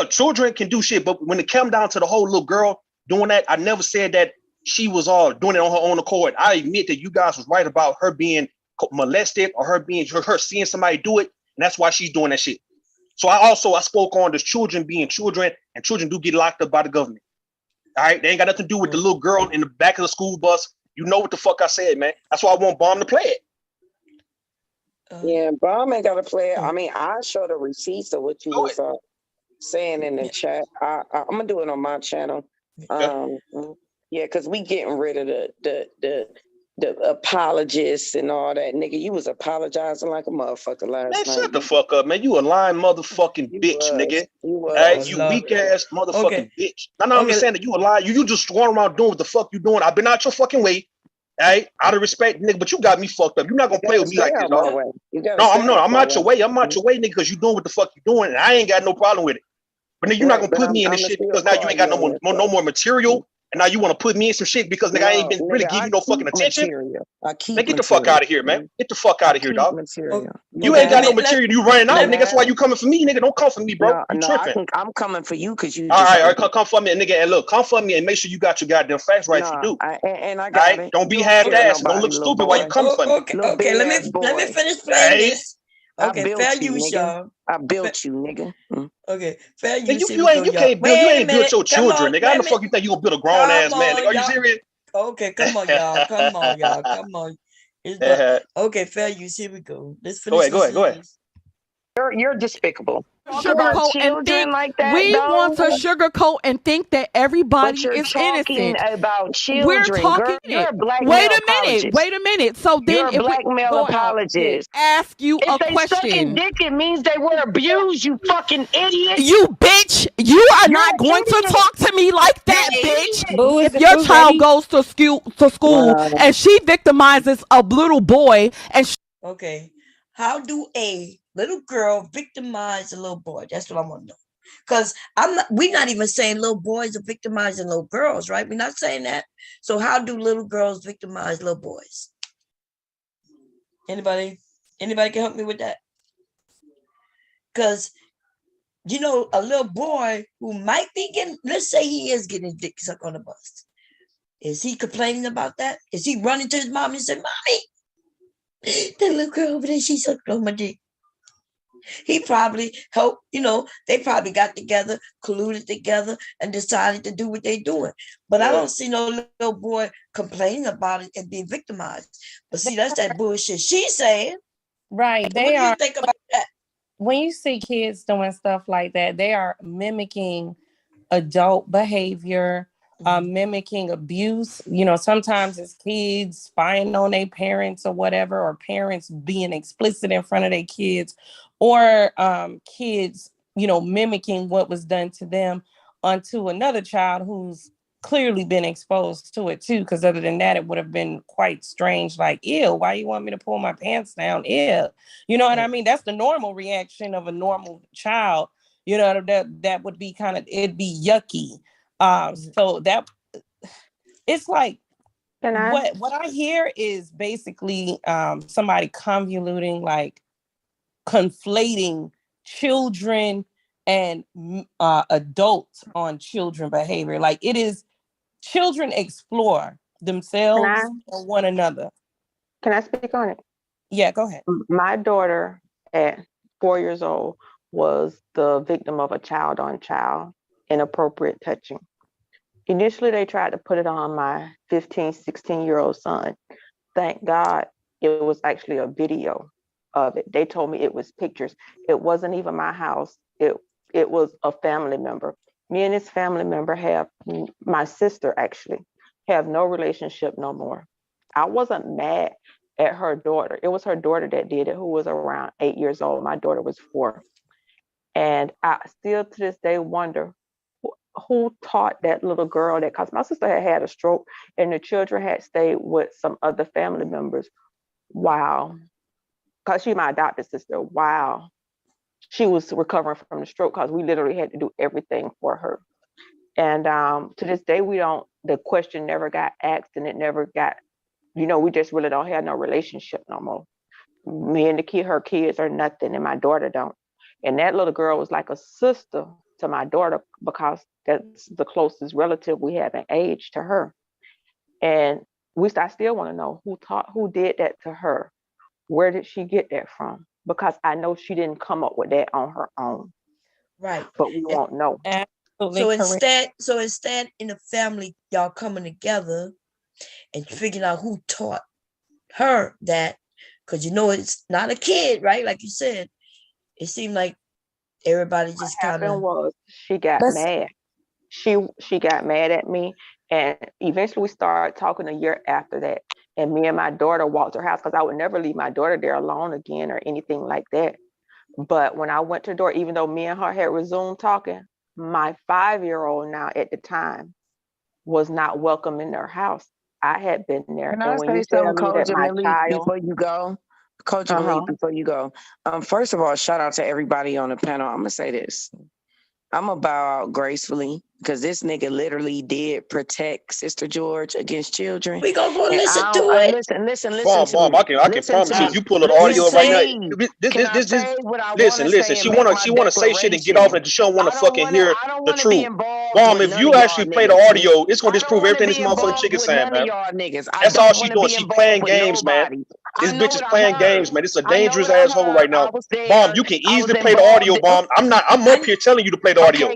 children can do shit, but when it comes down to the whole little girl doing that, I never said that she was all doing it on her own accord. I admit that you guys was right about her being molested or her seeing somebody do it, and that's why she's doing that shit. So I spoke on the children being children, and children do get locked up by the government. All right, they ain't got nothing to do with the little girl in the back of the school bus. You know what the fuck I said, man. That's why I want Bomb to play it. Yeah, Bomb ain't gotta play it. I mean, I showed the receipts of what you was saying in the chat. I'm gonna do it on my channel. Because we getting rid of the apologists and all that. Nigga, you was apologizing like a motherfucker last night. Shut the fuck up, man. You a lying motherfucking bitch, nigga. You weak ass motherfucking bitch. I'm not saying that you a liar. You just going around doing what the fuck you doing. I've been out your fucking way. Out of respect, nigga, but you got me fucked up. You're not gonna play with me like this, dog. I'm out your way. I'm out your way, nigga, because you doing what the fuck you doing, and I ain't got no problem with it. But then you're not gonna put me in this shit because now you ain't got no more material, and now you want to put me in some shit because nigga, I ain't been really giving you no fucking attention. Man, get the fuck out of here, man. Get the fuck out of here, dog. You ain't got no material. You running out, nigga. That's why you coming for me, nigga. Don't come for me, bro. You tripping. I'm coming for you because you. All right, come for me, nigga, and look, come for me and make sure you got your goddamn facts right. You do. And I got it. Don't be half-assed. Don't look stupid while you coming for me. Okay, let me finish playing this. Okay, fair use, y'all. I built you, nigga. Okay, fair use. You ain't built your children, nigga. How the fuck you think you gonna build a grown ass man? Nigga, are you serious? Okay, come on, y'all. Come on. Okay, fair use. Here we go. Let's finish. Go ahead. You're despicable. Sugarcoat and think like that, we want to sugarcoat and think that everybody is innocent. About children. We're talking. You're a black wait a minute. So then, you're a black male apologist. Ask you a question. If they sucking dick, it means they were abused. You fucking idiot. You bitch. You are not going to talk to me like that, bitch. If your child goes to school and she victimizes a little boy and okay, how do a little girl victimize a little boy? That's what I want to know. Because we're not even saying little boys are victimizing little girls, right? We're not saying that. So how do little girls victimize little boys? Anybody? Anybody can help me with that? Because a little boy who might be getting, let's say he is getting dick sucked on the bus. Is he complaining about that? Is he running to his mom and saying, Mommy, that little girl over there, she sucked on my dick? He probably helped, they probably got together, colluded together, and decided to do what they're doing. But I don't see no little boy complaining about it and being victimized. But see, that's that bullshit she's saying. Right. What do you think about that? When you see kids doing stuff like that, they are mimicking adult behavior, mimicking abuse. Sometimes it's kids spying on their parents or whatever, or parents being explicit in front of their kids, or kids, mimicking what was done to them onto another child who's clearly been exposed to it too. Because other than that, it would have been quite strange. Like, ew, why you want me to pull my pants down? Ew. You know what I mean? That's the normal reaction of a normal child. That would be it'd be yucky. So that it's like what I hear is basically somebody convoluting, like conflating children and adults on children behavior. Like, it is children explore themselves and one another. Can I speak on it? Yeah, go ahead. My daughter at 4 years old was the victim of a child-on-child inappropriate touching. Initially, they tried to put it on my 15, 16-year-old son. Thank God it was actually a video of it. They told me it was pictures. It wasn't even my house. It was a family member. Me and his family member my sister actually, have no relationship no more. I wasn't mad at her daughter. It was her daughter that did it, who was around 8 years old. My daughter was 4. And I still to this day wonder who taught that little girl that, because my sister had a stroke and the children had stayed with some other family members. Wow. Because she's my adopted sister. Wow. She was recovering from the stroke because we literally had to do everything for her. And to this day, the question never got asked, and it never got, we just really don't have no relationship no more. Me and her kids are nothing, and my daughter don't. And that little girl was like a sister to my daughter because that's the closest relative we have in age to her. And I still want to know who did that to her. Where did she get that from? Because I know she didn't come up with that on her own. Right. But we won't know. So instead, in the family, y'all coming together and figuring out who taught her that, because it's not a kid, right? Like you said, it seemed like everybody just kind of was she got mad. She got mad at me, and eventually we started talking a year after that. And me and my daughter walked to her house because I would never leave my daughter there alone again or anything like that. But when I went to the door, even though me and her had resumed talking, my 5-year-old now at the time was not welcome in their house. I had been there. Can I say something, Coach Emily, before you go? Coach Emily, before you go. First of all, shout out to everybody on the panel. I'm going to say this. I'm going to bow out gracefully because this nigga literally did protect Sister George against children. We gonna go listen to it. Listen Mom, I can promise you, if you pull the audio right now, listen. She wanna say shit and get off, and she don't wanna fucking hear the truth. Mom, if you actually play the audio, it's gonna disprove everything this motherfucking chick is saying, man. That's all she's doing. She's playing games, man. This bitch is playing games, man. It's a dangerous asshole right now. Mom, you can easily play the audio, Mom. I'm up here telling you to play the audio.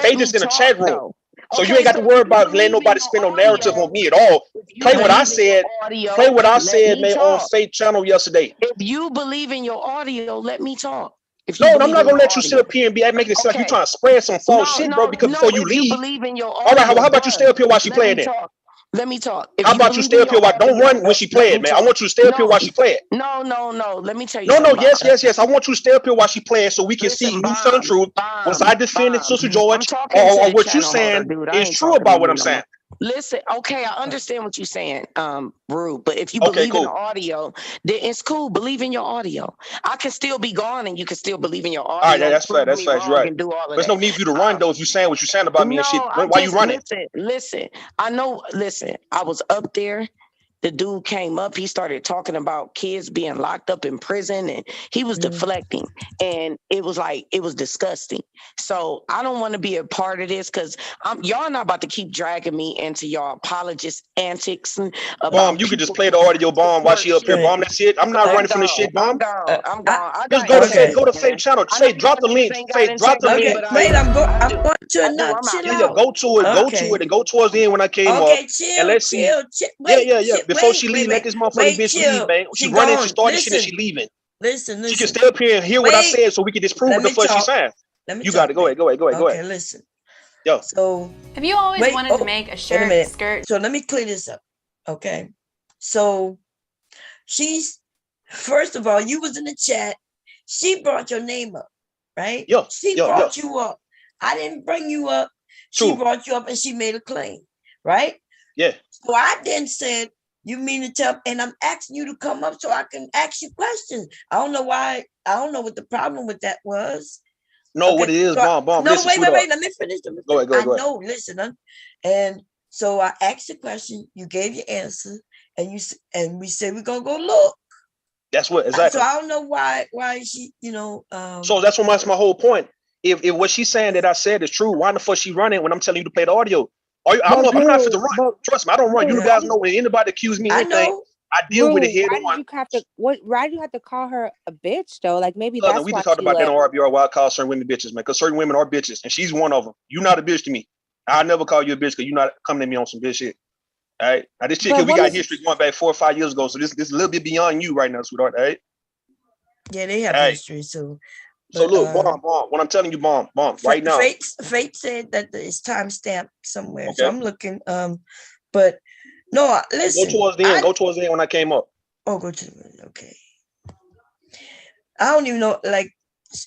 They just in a chat room. So you ain't got to worry about letting nobody spin no narrative on me at all. Play what I said. Play what I said, man, on Faith Channel yesterday. If you believe in your audio, let me talk. No, I'm not gonna let you sit up here and be making it sound like you trying to spread some false shit, bro. Because before you leave, all right, how about you stay up here while she playing it? Let me talk. How about you stay up here while don't run when she play it, man? I want you to stay up here while she play it. No. Let me tell you. No. Yes. I want you to stay up here while she playing so we can see who's telling the truth. Once I defended Sister George, or what you saying is true about what I'm saying. Listen, okay, I understand what you're saying, Rue. But if you believe in the audio, then it's cool. Believe in your audio. I can still be gone, and you can still believe in your audio. All right, that's fair. That's fair. You're right. There's no need for you to run though. If you saying what you're saying about me and shit, why you running? Listen. I know. Listen, I was up there. the dude came up, he started talking about kids being locked up in prison, and he was deflecting, and it was like, it was disgusting. So I don't want to be a part of this, because y'all not about to keep dragging me into y'all apologist antics about Bomb, you could just play the audio, Bomb, while she up here. Bomb, that's it. I'm not running from this shit, Bomb. I'm gone. Just go to Faith. Go to Faith channel. Faith, drop the link. Faith, drop the link. Wait, I'm going to another. Chill Yeah, out. go to it. Go to it, and go towards the end when I came up. Okay, chill, And let's see. Wait, Yeah. Before she leave, let this motherfucking bitch leave, man. She running, she started shit, and she leaving. Listen. She can stay up here and hear what I said, so we can disprove what the fuck she's saying. You got it. Go ahead. Okay, listen. Yo. So have you always wanted to make a shirt, skirt? So let me clear this up. Okay. So she's, first of all, you was in the chat. She brought your name up, right? She brought you up. I didn't bring you up. She brought you up and she made a claim, right? Yeah. So I then said, you mean to tell, and I'm asking you to come up so I can ask you questions. I don't know why. I don't know what the problem with that was. No, what it is, Bomb. No, listen, wait. Let me finish. Go ahead. I know, listen. And so I asked the question, you gave your answer, and we said we're gonna go look. That's what exactly. So I don't know why she, so that's my whole point. If what she's saying that I said is true, why the fuck she running when I'm telling you to play the audio? I'm not for the run. Trust me, I don't run. You guys know when anybody accuse me of anything, I deal with it head on. Why do you have to call her a bitch though? Like maybe that's we just talked about that on RBR. Why I call certain women bitches, man? Because certain women are bitches, and she's one of them. You're not a bitch to me. I never call you a bitch because you're not coming at me on some bitch shit. All right. Now this chick, we got history going back 4 or 5 years ago, so this is a little bit beyond you right now, sweetheart. All right. Yeah, they have history too. So look, Bomb. What I'm telling you, Bomb, right now. Fate said that it's timestamped somewhere, so I'm looking. But no, listen. Go towards the end. Go towards the end when I came up. Oh, go to the okay. I don't even know,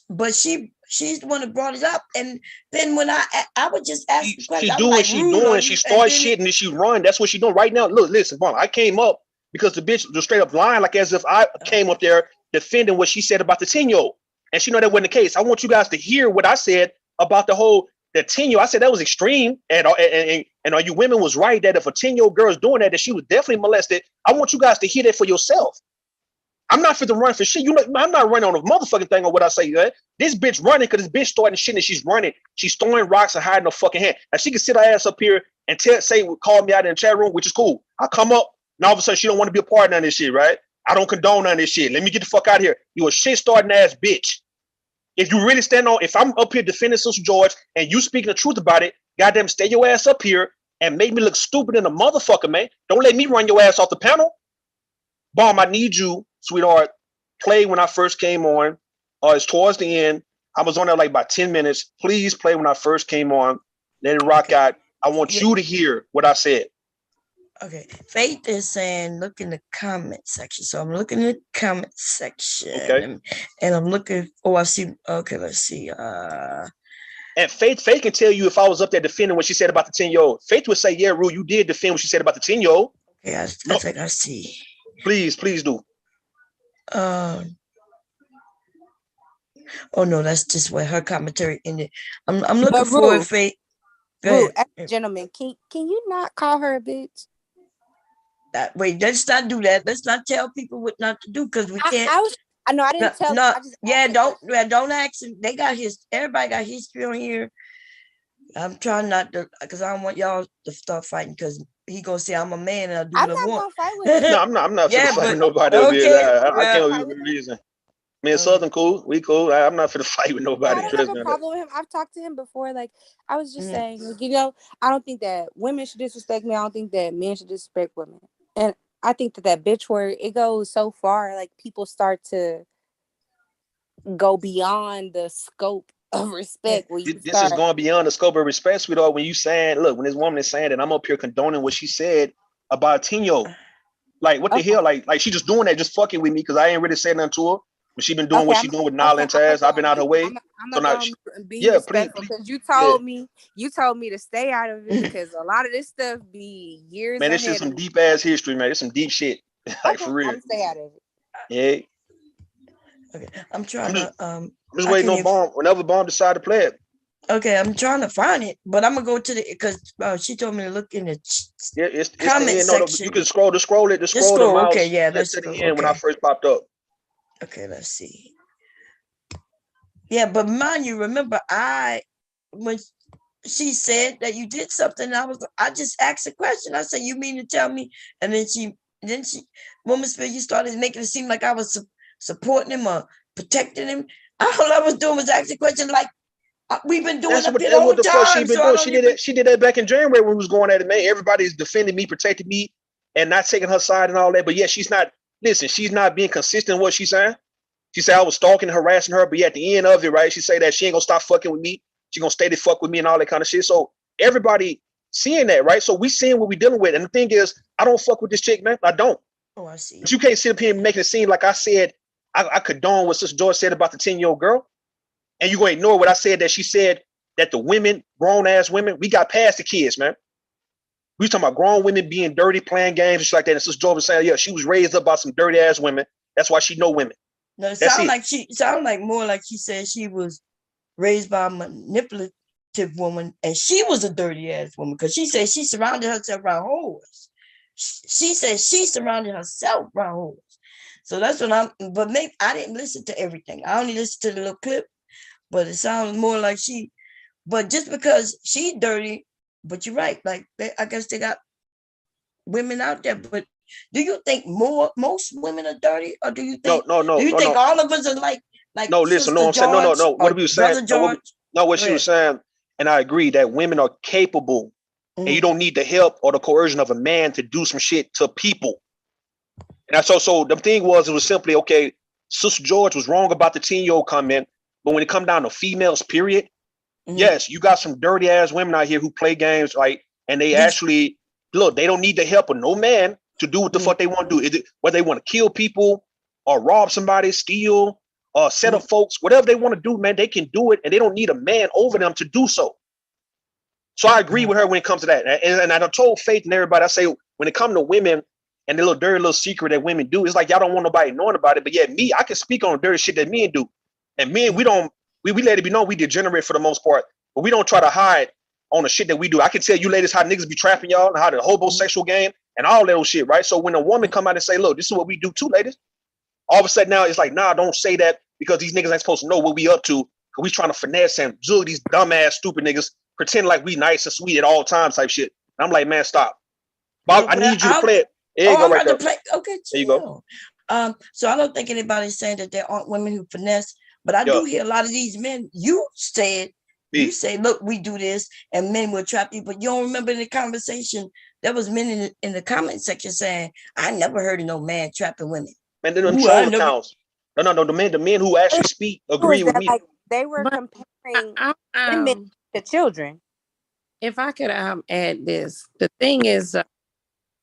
but she's the one that brought it up, and then when I would just ask the question. She do what she doing. She starts shit and then she run. That's what she doing right now. Look, listen, Bomb. I came up because the bitch was straight up lying, like as if I came up there defending what she said about the 10-year-old. And she know that wasn't the case. I want you guys to hear what I said about the 10-year-old. I said that was extreme. And all you women was right that if a 10-year-old girl is doing that she was definitely molested. I want you guys to hear that for yourself. I'm not fit to run for shit. I'm not running on a motherfucking thing on what I say. Right? This bitch running because this bitch starting shit and she's running. She's throwing rocks and hiding her fucking hand. And she can sit her ass up here and call me out in the chat room, which is cool. I come up and all of a sudden she don't want to be a part of none of this shit, right? I don't condone none of this shit. Let me get the fuck out of here. You a shit starting ass bitch. If you really if I'm up here defending Sister George and you speaking the truth about it, goddamn, stay your ass up here and make me look stupid in a motherfucker, man. Don't let me run your ass off the panel. Bomb, I need you, sweetheart. Play when I first came on. It's towards the end. I was on there like about 10 minutes. Please play when I first came on. Let it rock out. I want you to hear what I said. Okay. Faith is saying, look in the comment section. So I'm looking in the comment section. Okay. And I'm looking. Oh, I see. Okay, let's see. And Faith can tell you if I was up there defending what she said about the 10-year-old. Faith would say, yeah, Rue, you did defend what she said about the 10-year-old. Okay, I think I see. Please do. Oh no, that's just where her commentary ended. I'm looking for Faith. Rue, gentlemen, can you not call her a bitch? Wait, let's not do that. Let's not tell people what not to do because we can't. I know I didn't tell. No, don't ask them. They got everybody got history on here. I'm trying not to, because I don't want y'all to start fighting because he gonna say I'm a man and I do what I want. Fight with no, I'm not finna fight with nobody over here. I can't with a reason. Me and Southern cool. We cool. I'm not finna fight with nobody. I don't have a problem with him. I've talked to him before. Like I was just saying, I don't think that women should disrespect me. I don't think that men should disrespect women. And I think that bitch word, it goes so far. Like people start to go beyond the scope of respect. This is going beyond the scope of respect, sweetheart. When you saying, look, when this woman is saying that I'm up here condoning what she said about a 10-year-old, like what the hell? Like she just doing that, just fucking with me because I ain't really saying nothing to her. But she been doing what she doing with Nala and Taz. I've been out her way. I'm not be respectful because you told me to stay out of it because a lot of this stuff be years. Man, this is some deep ass history, man. It's some deep shit. Like for real. I'm stay out of it. Yeah. Okay, I'm trying to. I'm just waiting on Bomb. Whenever Bomb decide to play it, Okay, I'm trying to find it, but I'm gonna go to the because she told me to look in the It's comment the end. No, section. you can scroll the Just the scroll. Okay, mouse yeah, to let's the scroll. end when I Okay. first popped up. Okay, let's see. Yeah, but mind you, remember when she said that you did something, I just asked a question. I said, "You mean to tell me?" And then Manosphere, you started making it seem like I was supporting him or protecting him. All I was doing was asking a question like we've been doing That's up here the what whole the fuck she time. been So I doing. don't even. She did that back in January when we was going at it, man. Everybody's defending me, protecting me, and not taking her side and all that. But yeah, she's not. Listen, she's not being consistent in what she's saying. She said I was stalking, harassing her, but yeah, at the end of it, right? She say that she ain't gonna stop fucking with me. She gonna stay the fuck with me and all that kind of shit. So everybody seeing that, right? So we seeing what we dealing with. And the thing is, I don't fuck with this chick, man. I don't. Oh, I see. But you can't sit up here and make it seem like I said I condone what Sister George said about the 10-year-old girl. And you gonna ignore what I said that she said that the women, grown ass women, we got past the kids, man. We talking about grown women being dirty, playing games and shit like that. And Sister George was saying, yeah, she was raised up by some dirty ass women. That's why she know women. No, it sound like more like she said she was raised by a manipulative woman, and she was a dirty ass woman because she said she surrounded herself around whores. She said she surrounded herself around whores. So that's what but maybe I didn't listen to everything. I only listened to the little clip, but it sounds more like but just because she's dirty, but you're right, like I guess they got women out there, but do you think most women are dirty, or do you think all of us are like no, listen, no, I'm saying no. What we were saying, what she was saying, and I agree that women are capable, and you don't need the help or the coercion of a man to do some shit to people. And so the thing was, it was simply okay. Sister George was wrong about the 10-year-old comment, but when it come down to females, period, yes, you got some dirty ass women out here who play games, right? And they actually look, they don't need the help of no man to do what the fuck they want to do. Is it whether they want to kill people or rob somebody, steal, or set up folks, whatever they want to do, man, they can do it, and they don't need a man over them to do so. So I agree with her when it comes to that. And I told Faith and everybody, I say when it comes to women and the little dirty little secret that women do, it's like y'all don't want nobody knowing about it. But yeah, me, I can speak on the dirty shit that men do. And men, we let it be known we degenerate for the most part, but we don't try to hide on the shit that we do. I can tell you ladies how niggas be trapping y'all and how the homosexual game and all that old shit, right? So when a woman come out and say, look, this is what we do too, ladies, all of a sudden now it's like, nah, don't say that because these niggas ain't supposed to know what we up to because we trying to finesse and jug these dumbass stupid niggas, pretend like we nice and sweet at all times type shit. And I'm like, man, stop. Bob, I need you to play it. There you go, right there. Okay, there you go. So I don't think anybody's saying that there aren't women who finesse, but I do hear a lot of these men. You say, look, we do this, and men will trap you. But you don't remember in the conversation, there was men in the comment section saying, I never heard of no man trapping women. And then them troll accounts. No, the men who actually speak agree with me. Like they were comparing women to children. If I could add this, the thing is,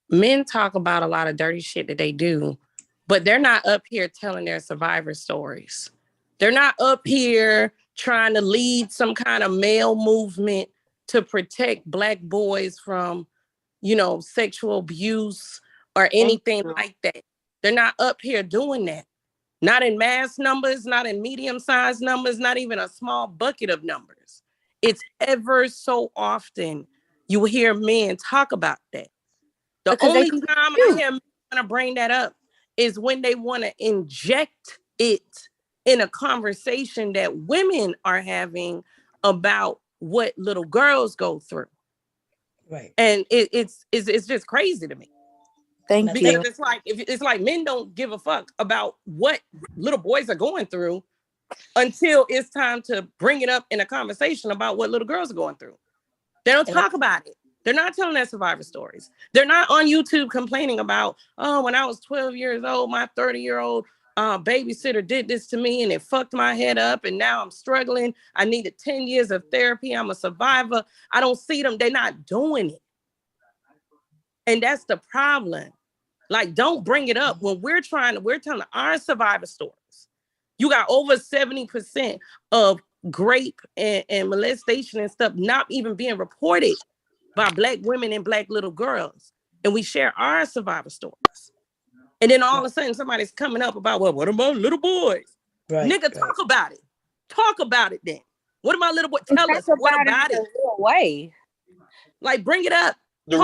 men talk about a lot of dirty shit that they do, but they're not up here telling their survivor stories. They're not up here trying to lead some kind of male movement to protect Black boys from, sexual abuse or anything like that. They're not up here doing that. Not in mass numbers, not in medium-sized numbers, not even a small bucket of numbers. It's ever so often you hear men talk about that. The only time I hear men want to bring that up is when they want to inject it in a conversation that women are having about what little girls go through. Right. And it's just crazy to me. Thank because you. It's like men don't give a fuck about what little boys are going through until it's time to bring it up in a conversation about what little girls are going through. They don't talk about it. They're not telling their survivor stories. They're not on YouTube complaining about, when I was 12 years old, my 30-year-old babysitter did this to me and it fucked my head up and now I'm struggling. I needed 10 years of therapy. I'm a survivor. I don't see them. They're not doing it. And that's the problem. Like, don't bring it up when we're telling our survivor stories. You got over 70% of rape and molestation and stuff not even being reported by Black women and Black little girls. And we share our survivor stories. And then all of a sudden somebody's coming up about, well, what about little boys? Right, Nigga, talk about it. Talk about it then. What did my little boy tell us? What about it? Way. Like, bring it up. The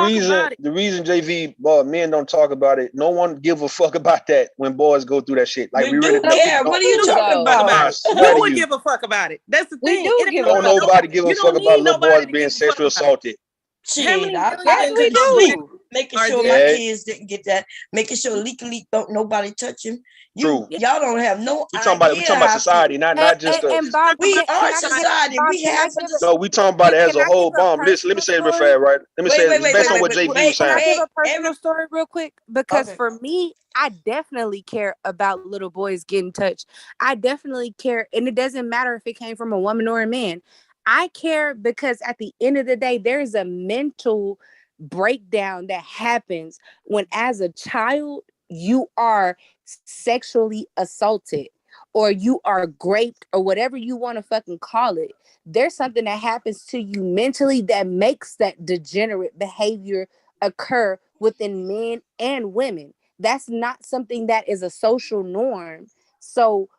reason JV men don't talk about it. No one give a fuck about that when boys go through that shit. Like we do care. What are you talking about? You would give a fuck about it. That's the thing. We do give a fuck. Don't nobody give a fuck about little boys being sexually assaulted. Shit, I couldn't sleep making sure my kids didn't get that. Making sure leak don't nobody touch him. Y'all don't have no idea. We talking about society, not just us. We are society. We have no. We talking about it as a whole. Bomb. Listen, let me say it real fast, right? Let me say it based on what JV was saying. Can I give a personal story real quick? Because for me, I definitely care about little boys getting touched. I definitely care, and it doesn't matter if it came from a woman or a man. I care because at the end of the day, there's a mental breakdown that happens when, as a child, you are sexually assaulted or you are raped or whatever you want to fucking call it. There's something that happens to you mentally that makes that degenerate behavior occur within men and women. That's not something that is a social norm. So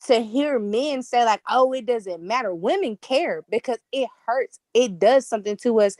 to hear men say like, oh, it doesn't matter. Women care because it hurts. It does something to us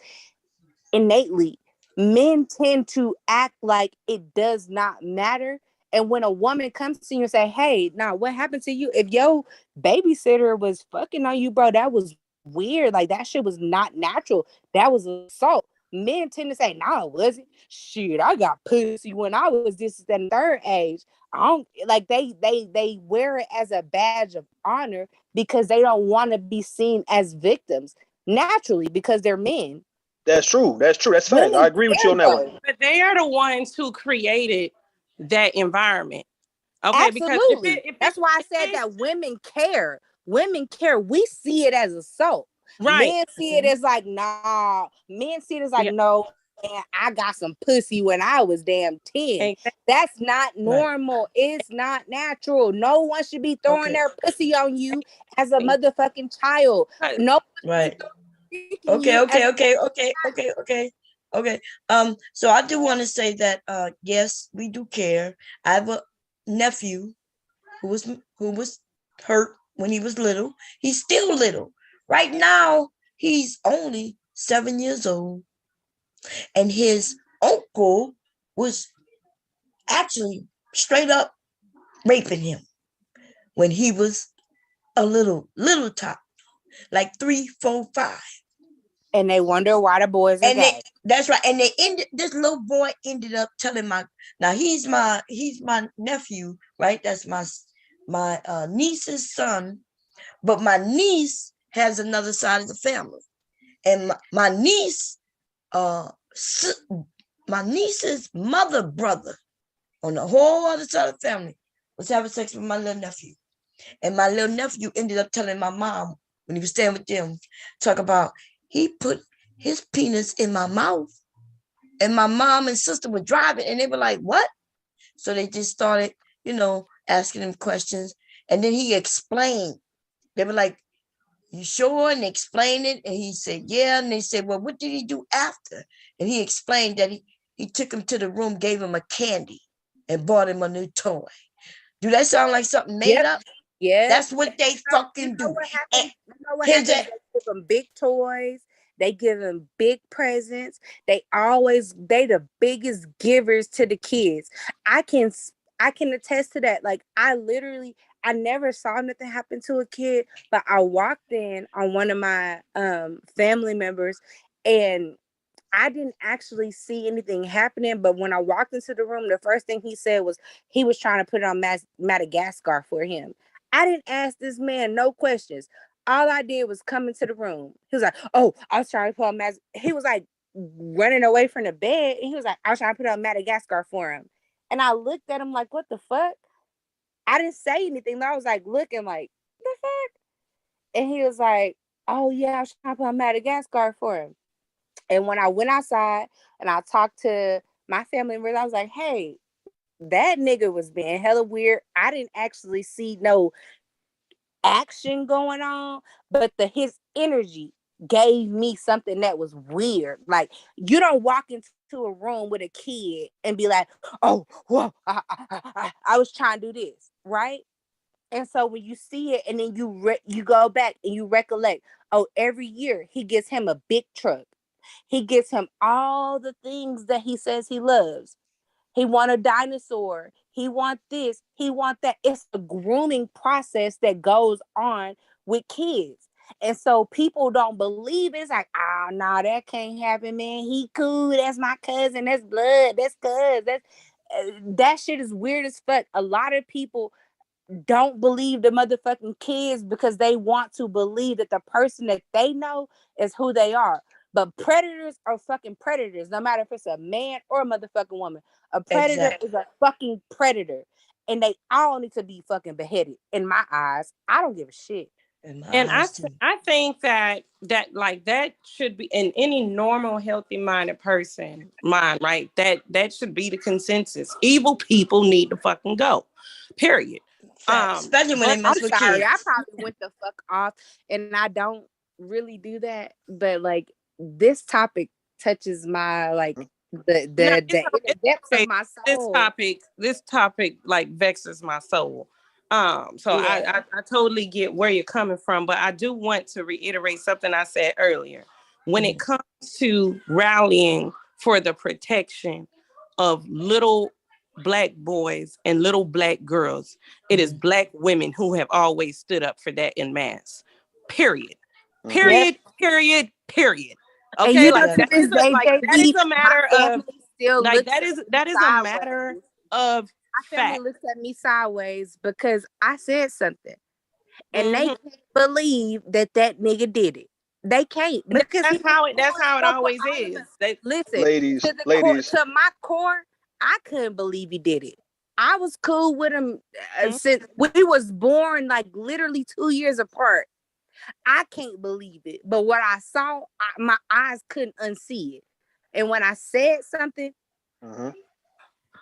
innately. Men tend to act like it does not matter. And when a woman comes to you and say, hey, nah, what happened to you? If your babysitter was fucking on you, bro, that was weird. Like, that shit was not natural. That was assault. Men tend to say, nah, it wasn't. Shit, I got pussy when I was this and third age. I don't like they wear it as a badge of honor because they don't want to be seen as victims naturally because they're men. That's true. That's fact. I agree with you on that one. But they are the ones who created that environment. Okay, absolutely. Because that's why I said that women care. Women care. We see it as assault. Right. Men see it as like, nah. Men see it as like, no, man, I got some pussy when I was damn 10. Exactly. That's not normal. Right. It's not natural. No one should be throwing their pussy on you as a motherfucking child. No. Right. Okay. So I do want to say that yes, we do care. I have a nephew who was hurt when he was little. He's still little. Right now, he's only 7 years old. And his uncle was actually straight up raping him when he was a little top, like 3, 4, 5. And they wonder why the boys are gay. That's right. And this little boy ended up telling he's my nephew, right? That's my niece's son. But my niece has another side of the family. And my niece's mother brother on the whole other side of the family was having sex with my little nephew. And my little nephew ended up telling my mom when he was staying with them, talk about he put his penis in my mouth. And my mom and sister were driving and they were like, what? So they just started, asking him questions. And then he explained. They were like, you sure? And they explained it. And he said, yeah. And they said, well, what did he do after? And he explained that he took him to the room, gave him a candy and bought him a new toy. Do that sound like something made up? Yeah. That's what they fucking do. They give them big toys. They give them big presents. They the biggest givers to the kids. I can attest to that. Like I never saw nothing happen to a kid, but I walked in on one of my family members and I didn't actually see anything happening. But when I walked into the room, the first thing he said was he was trying to put it on Madagascar for him. I didn't ask this man no questions. All I did was come into the room. He was like, oh, I was trying to put on he was like running away from the bed. And he was like, I was trying to put on Madagascar for him. And I looked at him like, what the fuck? I didn't say anything. I was like looking like, what the fuck? And he was like, oh yeah, I was trying to put on Madagascar for him. And when I went outside and I talked to my family members, I was like, hey, that nigga was being hella weird. I didn't actually see no action going on, but his energy gave me something that was weird. Like you don't walk into a room with a kid and be like, oh, whoa, I was trying to do this, right? And so when you see it, and then you go back and you recollect, oh, every year he gets him a big truck. He gets him all the things that he says he loves. He want a dinosaur. He want this. He want that. It's a grooming process that goes on with kids. And so people don't believe it. It's like, oh, no, that can't happen, man. He cool. That's my cousin. That's blood. That's cuz. That shit is weird as fuck. A lot of people don't believe the motherfucking kids because they want to believe that the person that they know is who they are. But predators are fucking predators, no matter if it's a man or a motherfucking woman. A predator is a fucking predator. And they all need to be fucking beheaded. In my eyes, I don't give a shit. And I think that like that should be in any normal, healthy minded person mind, right? That should be the consensus. Evil people need to fucking go. Period. Especially when they mess with kids. I probably went the fuck off, and I don't really do that. But like this topic touches my like the depths of my soul. This topic like vexes my soul. So I totally get where you're coming from, but I do want to reiterate something I said earlier. When it comes to rallying for the protection of little Black boys and little Black girls, it is Black women who have always stood up for that in mass. Period. Period. Period. Period. Okay, like that is a matter of like that is a matter of my family looks at me sideways because I said something, and they can't believe that nigga did it. They can't, because that's how it always is. Listen, ladies, to my core, I couldn't believe he did it. I was cool with him since we was born, like literally 2 years apart. I can't believe it, but what I saw, my eyes couldn't unsee it. And when I said something,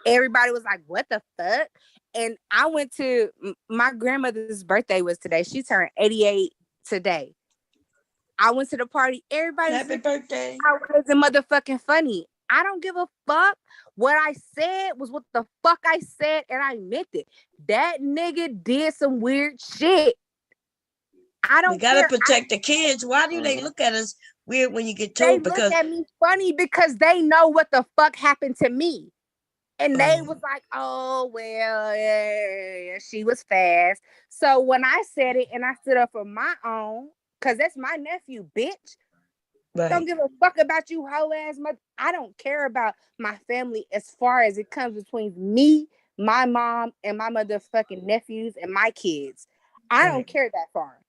everybody was like, "What the fuck?" And I went to my grandmother's birthday was today. She turned 88 today. I went to the party. Everybody happy birthday. I wasn't motherfucking funny. I don't give a fuck. What I said was what the fuck I said, and I meant it. That nigga did some weird shit. I don't. We gotta protect the kids. Why do they look at us weird when you get told? They look at me funny because they know what the fuck happened to me. And they was like, oh, well, yeah, she was fast. So when I said it and I stood up for my own, because that's my nephew, bitch. Right. Don't give a fuck about you, hoe ass mother. I don't care about my family as far as it comes between me, my mom, and my motherfucking nephews and my kids. I don't care that far.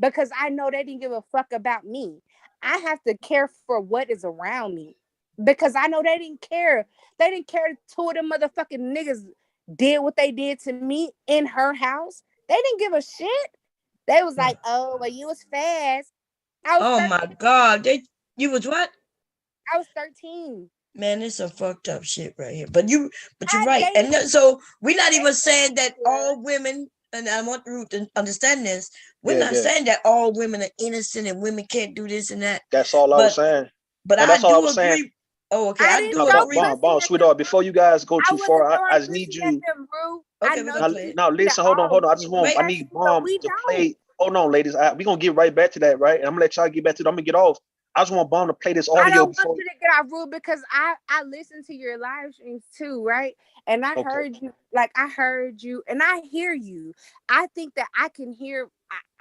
Because I know they didn't give a fuck about me. I have to care for what is around me. Because I know they didn't care. They didn't care. Two of them motherfucking niggas did what they did to me in her house. They didn't give a shit. They was like, oh, well, you was fast. Oh 13. My God. You was what? I was 13. Man, it's some fucked up shit right here. But you're right. And so we're not even saying that all women, and I want Ruth to understand this, we're not saying that all women are innocent and women can't do this and that. That's all I was saying. But I do agree. Oh, okay. I do agree. Bomb, sweetheart, before you guys go too far, I just need you. Okay, now listen, hold on. I need Bomb to play. Hold on, ladies. We're going to get right back to that, right? And I'm going to let y'all get back to it. I'm going to get off. I just want Bomb to play this audio. I don't want you to get off, Rue, because I listen to your live streams too, right? And I heard you, and I hear you. I think that I can hear.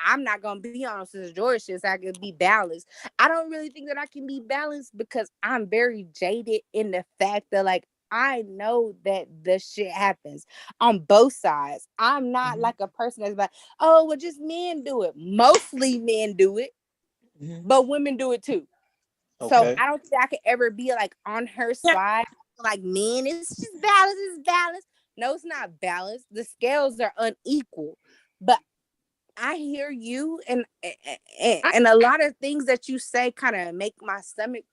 I'm not gonna be on Sister George shit. So I can be balanced. I don't really think that I can be balanced because I'm very jaded in the fact that like I know that the shit happens on both sides. I'm not like a person that's like, oh, well, just men do it. Mostly men do it. But women do it too. Okay. So I don't think I could ever be like on her side. Like, men, it's just balance, it's balance. No, it's not balanced. The scales are unequal. But I hear you, and a lot of things that you say kind of make my stomach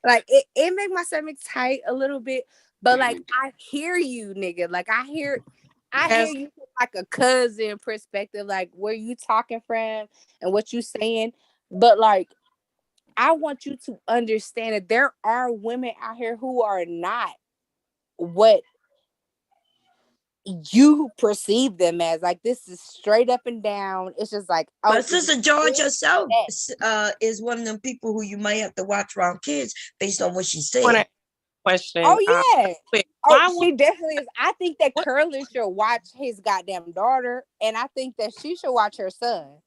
like it make my stomach tight a little bit. But like I hear you, nigga. Like I hear you from like a cousin perspective, like where you talking from and what you saying. But like I want you to understand that there are women out here who are not what you perceive them as. Like, this is straight up and down. It's just like, oh, but Sister George herself is one of them people who you might have to watch around kids based on what she said. Question. Oh yeah. She would, definitely is. I think that Curly should watch his goddamn daughter, and I think that she should watch her son,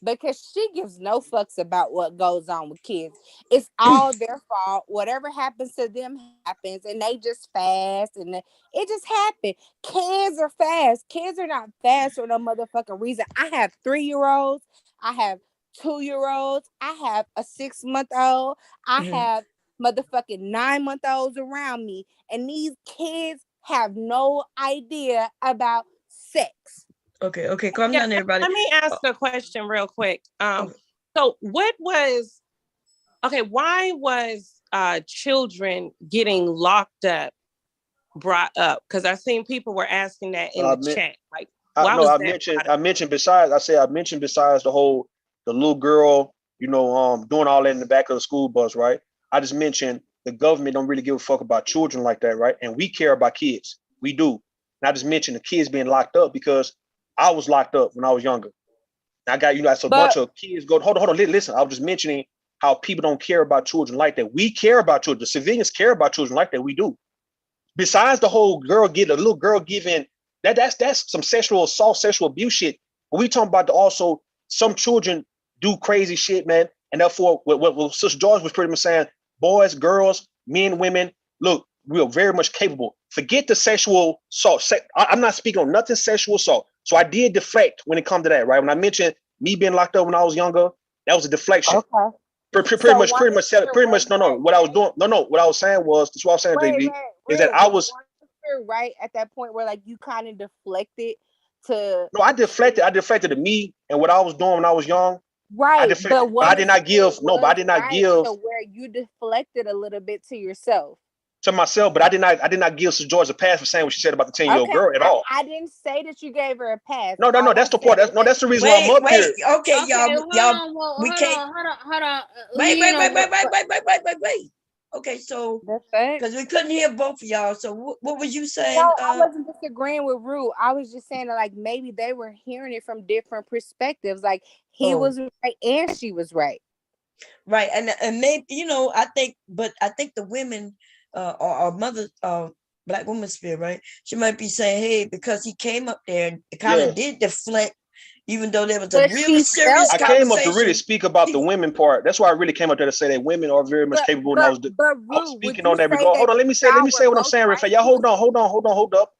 because she gives no fucks about what goes on with kids. It's all their fault. Whatever happens to them happens, and they just fast, and it just happened. Kids are fast. Kids are not fast for no motherfucking reason. I have 3-year-olds. I have 2-year-olds. I have a 6-month-old. I have motherfucking 9-month-olds around me, and these kids have no idea about sex. Okay, calm down, everybody. Let me ask a question real quick. So what was why was children getting locked up brought up? Because I've seen people were asking that in the chat. Like, I mentioned besides the little girl, doing all that in the back of the school bus, right? I just mentioned the government don't really give a fuck about children like that, right? And we care about kids. We do. And I just mentioned the kids being locked up because I was locked up when I was younger. And I got, a bunch of kids go, hold on, listen. I was just mentioning how people don't care about children like that. We care about children. The civilians care about children like that. We do. Besides the whole little girl giving, that's some sexual assault, sexual abuse shit. But we talking about also some children do crazy shit, man. And therefore, what Sister George was pretty much saying, boys, girls, men, women, look, we are very much capable. Forget the sexual assault. I'm not speaking on nothing sexual assault. So I did deflect when it comes to that, right? When I mentioned me being locked up when I was younger, that was a deflection. Okay. Pretty much. No. What I was doing, what I was saying was, that's what I was saying, JB, is that I was right at that point where like you kind of deflected to. No, I deflected to me and what I was doing when I was young. Right, but I did not give. To where you deflected a little bit to yourself. To myself, but I did not give Sister George a pass for saying what she said about the 10-year-old girl at all. I didn't say that you gave her a pass. No, that's the point. That's the reason why I'm up here. Okay, y'all. We can't. Hold on. Wait. Okay, so because we couldn't hear both of y'all. So what was you saying? No, I wasn't disagreeing with Rue. I was just saying that like maybe they were hearing it from different perspectives. Like he was right and she was right. Right, and maybe I think the women. Or mother, Black Manosphere, right? She might be saying, "Hey, because he came up there and it kind of did deflect, even though there was a really serious conversation." I came up to really speak about the women part. That's why I really came up there to say that women are very much capable. And I was speaking on that regard. Hold on, let me say what I'm saying, Rafael. Y'all hold up.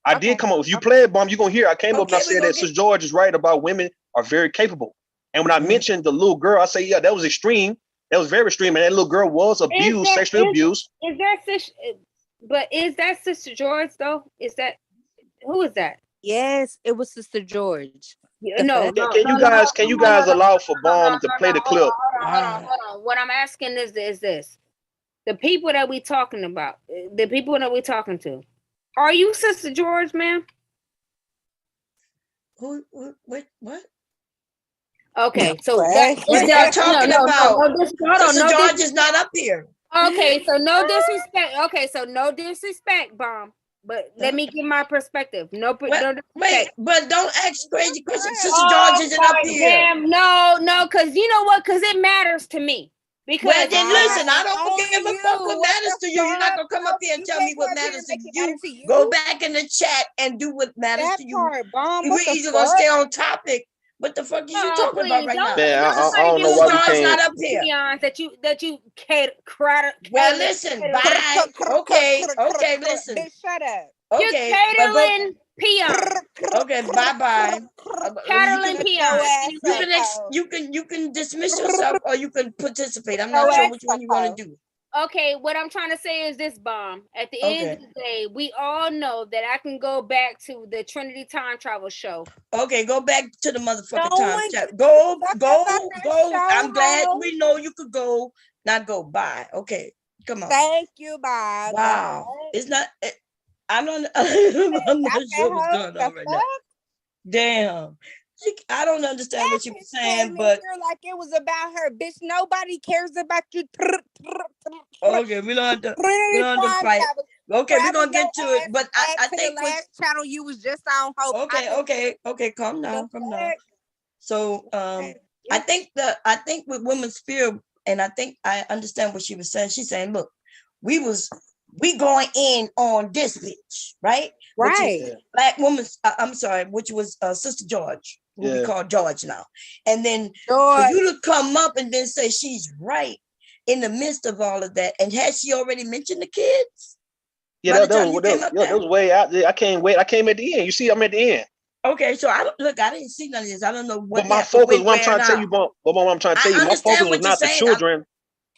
I did come up. If you play it, Bomb, you're gonna hear. I came up and I said that Sister George is right about women are very capable. And when I mentioned the little girl, I say, yeah, that was extreme. That was very extreme, and that little girl was abused, sexually abused. Is that Sister George though? Who is that? Yes, it was Sister George. No. Can you guys allow for Bomb to play the clip? Hold on. What I'm asking is this: the people that we talking about, the people that we talking to, are you Sister George, ma'am? Who? What? Okay, so what y'all talking about? Sister George is not up here. Okay, so no disrespect. Okay, so no disrespect, Bomb. But let me give my perspective. No disrespect. Wait, but don't ask crazy questions. Sister George isn't up here. Damn, no, because you know what? Because it matters to me. Because then listen, I don't give a fuck what matters to you. You're not gonna come up here and tell me what matters to you. Go back in the chat and do what matters to you. We're either gonna stay on topic. What the fuck are you talking about right now? Man, I don't know why you can't. Not up here. That you well, listen, bye. Okay, listen. Shut up. Okay, you're peon. Okay, bye. Peon. You can dismiss yourself or you can participate. I'm not sure which one you want to do. Okay, what I'm trying to say is this, Bomb. At the end of the day, we all know that I can go back to the Trinity Time Travel show. Okay, go back to the motherfucking time travel. Go. I'm glad we know you could go. Not go. Bye. Okay, come on. Thank you, bye. Wow, it's not. I'm not sure what's going on right now. Damn. I don't understand what you were saying, but like it was about her, bitch. Nobody cares about you. Okay, we don't have to fight. Okay, we're gonna get to it, but I think the last channel you was just on. Hope. Okay, calm down. So I think with Manosphere, and I think I understand what she was saying. She's saying, look, we going in on this bitch, right? Which is Black woman. I'm sorry, which was Sister George, who we call George now. And then for you to come up and then say she's right in the midst of all of that, and has she already mentioned the kids? Yeah, that was way out there. I came at the end. You see, I'm at the end. Okay, so I didn't see none of this. I don't know what. But my focus, what I'm trying to tell you, my focus was not the children.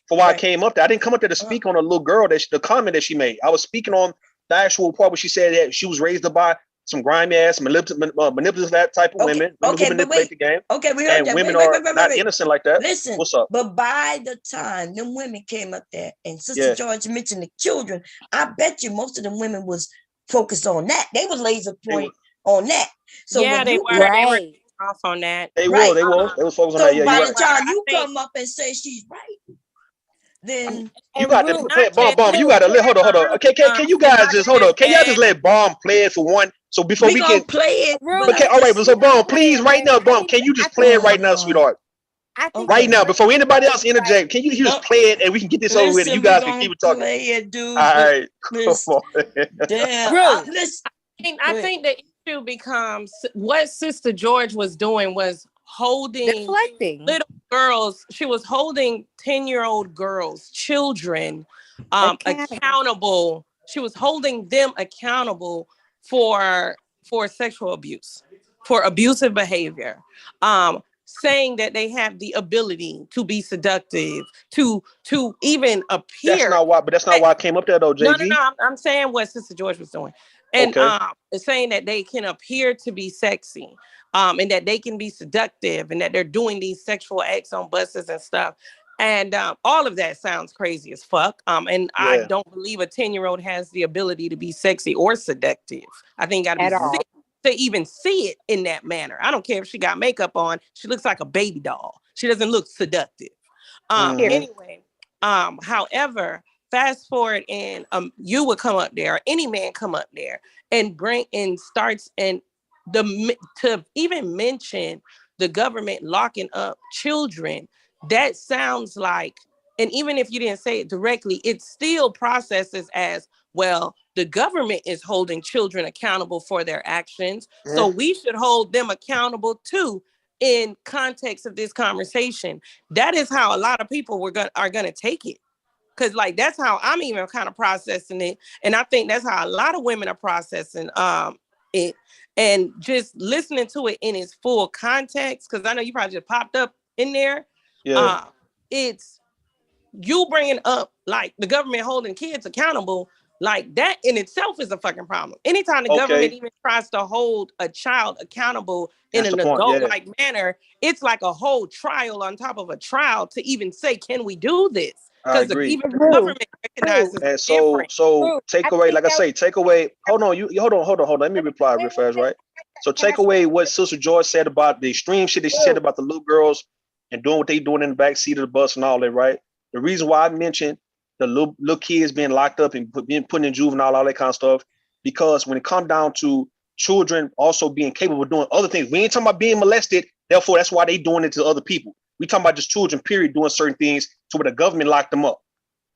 For why I came up there, I didn't come up there to speak on a little girl the comment that she made. I was speaking on the actual part where she said that she was raised up by some grimy ass, manipulative that type of women who manipulate the game. Okay, we heard and that. Women are not innocent like that. Listen, what's up? But by the time them women came up there and Sister George mentioned the children, I bet you most of them women was focused on that. They was laser point on that. So yeah, they were off on that. They was focused on that. Yeah, by the time you come up and say she's right, then you got to play bomb. You got to hold on. Okay, can you guys just hold on? Can y'all just let bomb play it for one? So before we can play it. Okay, all right. So bomb, please, right now, bomb. Can you just play it right now, sweetheart? Right now, before anybody else interject, can you just play it and we can get this over with? You guys can keep talking. Play it, dude. All right, come on. Damn. I think the issue becomes what Sister George was doing was holding little girls. She was holding 10-year-old girls, children, accountable. She was holding them accountable for sexual abuse, for abusive behavior, saying that they have the ability to be seductive, to even appear. That's not why I came up there though, JG. No. I'm saying what Sister George was doing. And saying that they can appear to be sexy, and that they can be seductive, and that they're doing these sexual acts on buses and stuff. And all of that sounds crazy as fuck. I don't believe a 10-year-old has the ability to be sexy or seductive. I think you got to be sick to even see it in that manner. I don't care if she got makeup on. She looks like a baby doll. She doesn't look seductive. Anyway, however, fast forward and you would come up there, or any man come up there and to even mention the government locking up children. That sounds like, and even if you didn't say it directly, it still processes as, well, the government is holding children accountable for their actions. So we should hold them accountable too in context of this conversation. That is how a lot of people are gonna take it. Cause like that's how I'm even kind of processing it. And I think that's how a lot of women are processing it. And just listening to it in its full context, because I know you probably just popped up in there. Yeah. It's you bringing up like the government holding kids accountable, like that in itself is a fucking problem. Anytime the government even tries to hold a child accountable in an adult-like manner, it's like a whole trial on top of a trial to even say, can we do this? Because even the government recognizes and so take away, like I say, take away. Hold on, hold on. Let me reply real fast, right? So take away what Sister George said about the extreme shit that she said about the little girls and doing what they doing in the back seat of the bus and all that, right? The reason why I mentioned the little kids being locked up and being put in juvenile, all that kind of stuff, because when it comes down to children also being capable of doing other things, we ain't talking about being molested. Therefore, that's why they doing it to other people. We talking about just children, period, doing certain things to where the government locked them up.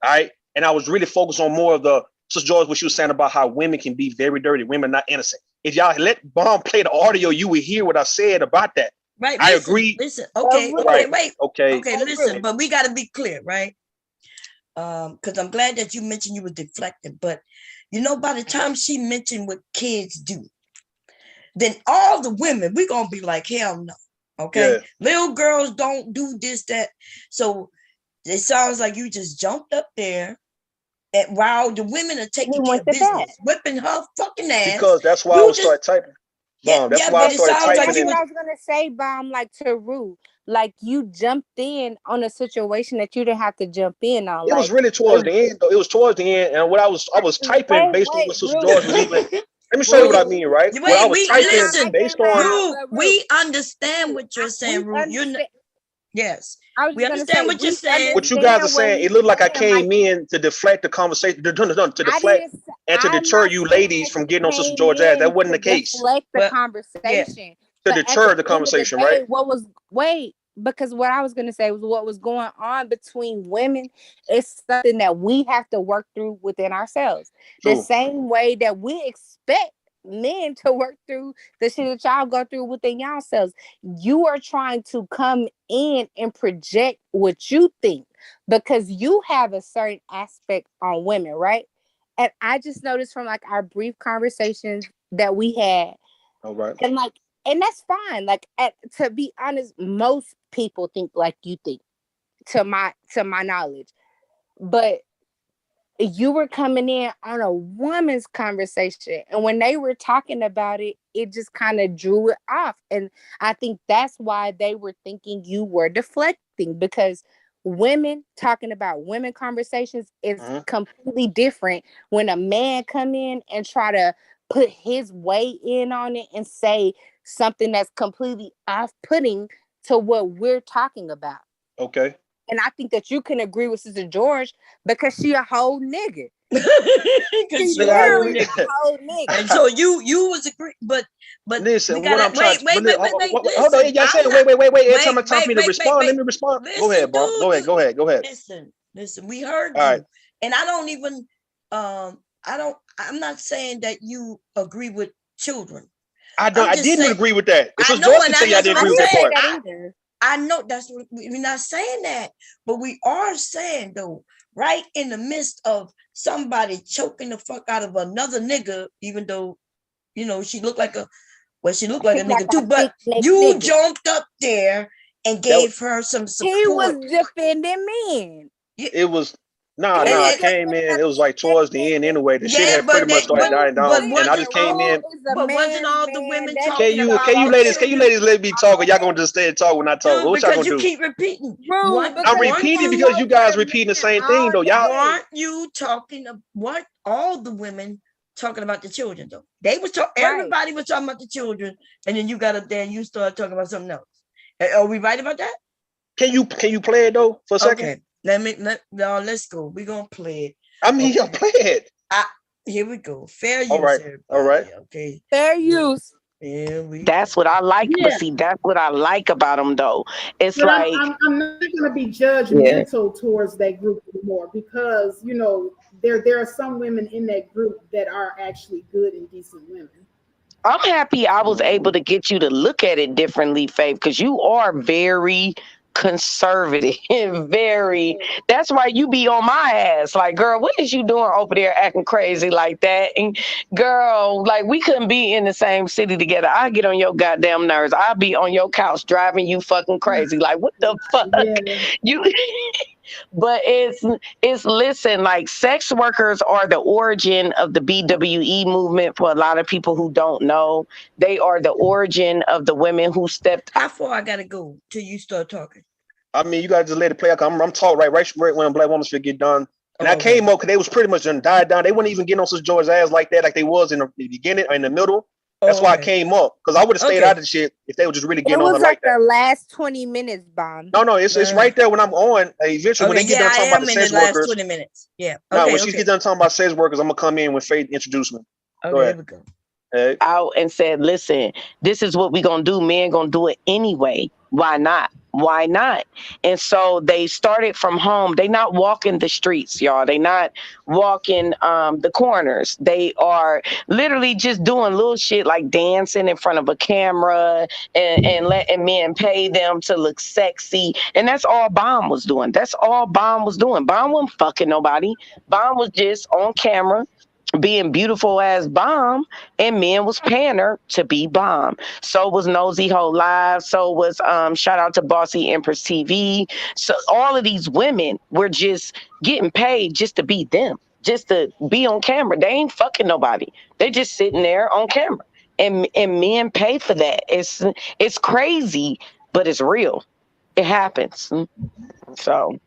All right. And I was really focused on more of the Sister George, what she was saying about how women can be very dirty, women not innocent. If y'all let Bomb play the audio, you would hear what I said about that. Right. I agree. Listen. Okay. Right. Wait. Okay. Listen, but we got to be clear, right? Because I'm glad that you mentioned you were deflected, but you know, by the time she mentioned what kids do, then all the women, we're gonna be like, hell no. Okay, little girls don't do this, that. So it sounds like you just jumped up there, and while the women are taking care of business, whipping her fucking ass. Because that's why I would start typing. That's why I started typing. I was gonna say, Bomb, like to Rue, like you jumped in on a situation that you didn't have to jump in on. It was really towards the end, though. It was towards the end, and what I was typing based on what Sister George was even. Let me show you what I mean, right? We understand what you're saying, Rue. Yes. I was We just gonna understand say what you're we saying. What you guys are understand what saying, he's it looked like I saying. Like, came in to deflect the conversation, to I deflect didn't. and to I'm deter not you saying ladies that from you getting on Sister came George ass. That in wasn't to the case. deflect the Well, yeah. conversation. To But at deter the the end of the conversation, right? day, because what I was gonna say was what was going on between women is something that we have to work through within ourselves. The True. same way that we expect men to work through the shit that y'all go through within yourselves. You are trying to come in and project what you think because you have a certain aspect on women, right? And I just noticed from like our brief conversations that we had, All right. and that's fine. Like, to be honest, most people think like you think, to my knowledge. But you were coming in on a woman's conversation, and when they were talking about it, it just kind of drew it off. And I think that's why they were thinking you were deflecting, because women talking about women conversations is completely different when a man come in and try to put his weight in on it and say something that's completely off-putting to what we're talking about. Okay. And I think that you can agree with Sister George because she a whole nigga. Because Nigga, I agree. A whole nigga. And so you was agree, but listen, we gotta, what I'm trying. wait. Hold on, y'all saying wait. Every time it's time for me to respond, let me respond. Listen, Go ahead, bro. Go ahead. Listen. We heard All you, right. and I don't even. I'm not saying that you agree with children. I didn't agree with that. It's I just know, George and can say I didn't agree with that part. I know that's what we're not saying that, but we are saying though, right in the midst of somebody choking the fuck out of another nigga, even though, she looked like a nigga too, but you jumped up there and gave her some support. He was defending men. It was I came in. It was like towards the end anyway. The shit had pretty much started dying down, and I just came in. But wasn't all the women talking? Can you ladies let me talk, or y'all gonna just stay and talk when I talk? What y'all gonna do? You keep repeating. I'm repeating because you guys repeating the same thing though. Y'all aren't you talking of what all the women talking about the children though? They was talking. Everybody was talking about the children, and then you got up there and you started talking about something else. Are we right about that? Can you play it though for a second? Okay. Let's go. We're gonna play it. I mean, y'all play it. Here we go. Fair use. All right. Okay. Fair use. That's what I like. But see, that's what I like about them though. It's but like I'm not going to be judgmental towards that group anymore, because there are some women in that group that are actually good and decent women. I'm happy I was able to get you to look at it differently, Faith, because you are very conservative. That's why you be on my ass. Like, girl, what is you doing over there acting crazy like that? And girl, like, we couldn't be in the same city together. I get on your goddamn nerves. I'll be on your couch driving you fucking crazy. Like, what the fuck? You but it's listen, like, sex workers are the origin of the BWE movement. For a lot of people who don't know, they are the origin of the women who stepped. How far I gotta go till you start talking? I mean, you gotta just let it play out. I'm talking right when Black Manosphere get done. And I came up because they was pretty much done died down. They wouldn't even get on Sister George's ass like that, like they was in the beginning or in the middle. That's why I came up, because I would have stayed out of the shit if they were just really getting on her like that. It was like the last 20 minutes, Bomb. No, it's right there when I'm on. Eventually, when they get done talking about the sex workers. 20 minutes. Yeah. Now, when she gets done talking about sex workers, I'm gonna come in when Faith introduce me. Okay, here we go. Out and said, listen, this is what we gonna do. Men gonna do it anyway. Why not? And so they started from home. They not walking the streets, y'all. They not walking the corners. They are literally just doing little shit like dancing in front of a camera and letting men pay them to look sexy. And that's all Bomb was doing. Bomb wasn't fucking nobody. Bomb was just on camera being beautiful as Bomb, and men was paying her to be Bomb. So was Nosy Ho Live. So was shout out to Bossy Empress TV. So all of these women were just getting paid just to be them, just to be on camera. They ain't fucking nobody. They just sitting there on camera, and men pay for that. It's crazy, but it's real. It happens. So.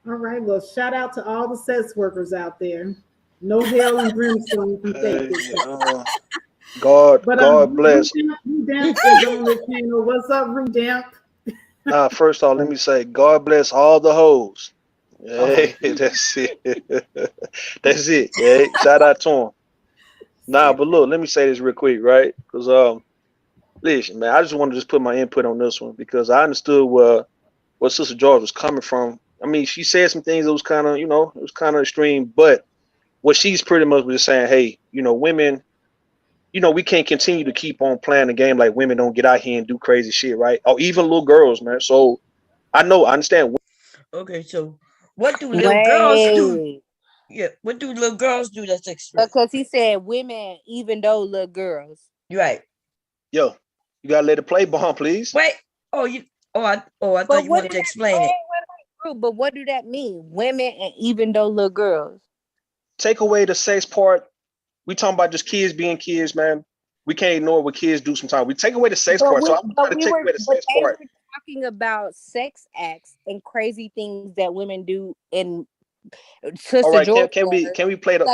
All right. Well, shout out to all the sex workers out there. No hell and brimstone can take this. God bless. Rudamp is on the channel. What's up, Rudamp? Nah, first off, let me say, God bless all the hoes. Oh. Hey, that's it. That's it. Hey, shout out to them. Nah, but look, let me say this real quick, right? Because listen, man, I just want to just put my input on this one because I understood what Sister George was coming from. I mean, she said some things that was kind of, it was kind of extreme, but what she's pretty much was just saying, hey, women, we can't continue to keep on playing the game like women don't get out here and do crazy shit, right? Or even little girls, man. So I understand. Okay, so what do little girls do? Wait, Yeah, what do little girls do that's extreme? because he said women, even though little girls. Right. Yo, you gotta let it play, bomb, please. Wait. I thought you wanted to explain it. But what do that mean? Women and even though little girls. Take away the sex part. We talking about just kids being kids, man. We can't ignore what kids do sometimes. We take away the sex part. So I'm trying to take away the sex part. We were talking about sex acts and crazy things that women do in Sister All right, George. can we play the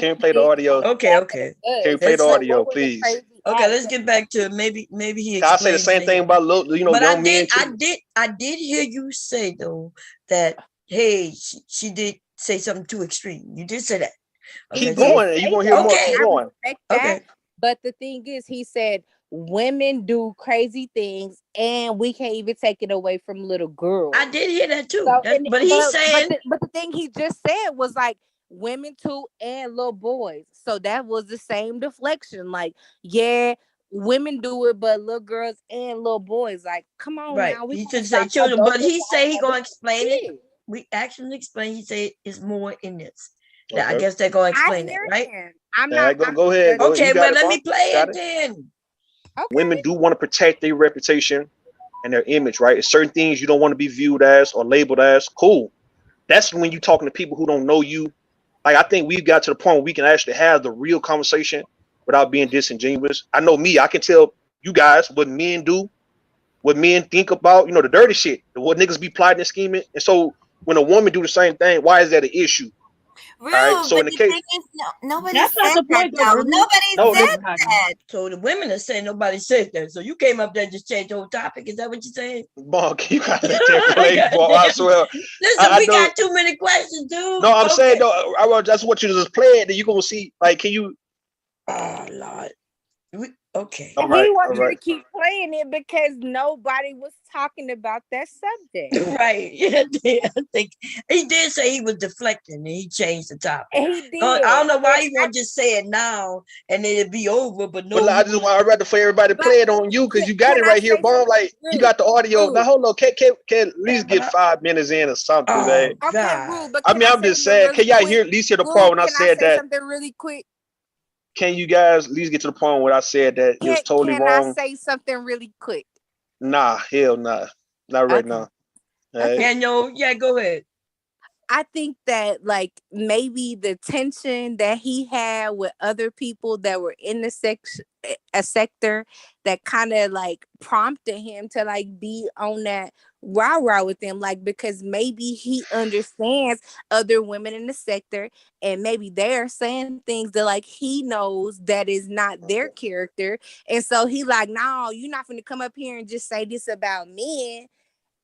audio? Okay. Can we play the audio, please? Okay, let's get back to maybe he I say the explains same thing about little, but young men too. I did hear you say though that hey, she did say something too extreme. You did say that. Okay, keep going. You gonna hear more? Keep going. Okay. But the thing is, he said women do crazy things, and we can't even take it away from little girls. I did hear that too. So, but he's saying, but the thing he just said was like women too and little boys. So that was the same deflection. Like, yeah, women do it, but little girls and little boys. Like, come on now. He should say children, but he say he gonna explain it. We actually explain. He say it's more in this. Okay. I guess they're gonna explain it, right? I'm not. Go ahead. Okay, well, let me play it then. Okay. Women do want to protect their reputation and their image, right? It's certain things you don't want to be viewed as or labeled as. Cool. That's when you're talking to people who don't know you. Like, I think we've got to the point where we can actually have the real conversation without being disingenuous. I know me, I can tell you guys what men do, what men think about, the dirty shit, what niggas be plotting and scheming. And so when a woman do the same thing, why is that an issue? Rude, right, so in the case, nobody said that. Nobody said that. So the women are saying nobody said that. So you came up there and just changed the whole topic. Is that what you're saying? Bonk, you gotta let that play, boy. I swear. Listen, we got too many questions, dude. No, I'm saying though. I just want you to just play it. Then you gonna see. Like, can you? Oh Lord. Okay. He wants you to keep playing it because nobody was talking about that subject. Right. Yeah, I think he did say he was deflecting and he changed the topic. He did. I don't know why he won't just say it now and then it'd be over. But no, I'd rather for everybody to play it on you because you got it right here, Bob. Like, you got the audio. Now hold on, can at least get 5 minutes in or something, man. Okay, Rude, but I mean, I'm just saying, can y'all hear at least hear the part when I said that? Something really quick. Can you guys at least get to the point where I said that it was totally wrong? Can I say something really quick? Nah, hell nah. Not right now. Hey. Daniel, yeah, go ahead. I think that like maybe the tension that he had with other people that were in the sector that kind of like prompted him to like be on that rah-rah with them, like because maybe he understands other women in the sector and maybe they're saying things that like he knows that is not their character, and so he like, no, you're not gonna come up here and just say this about men.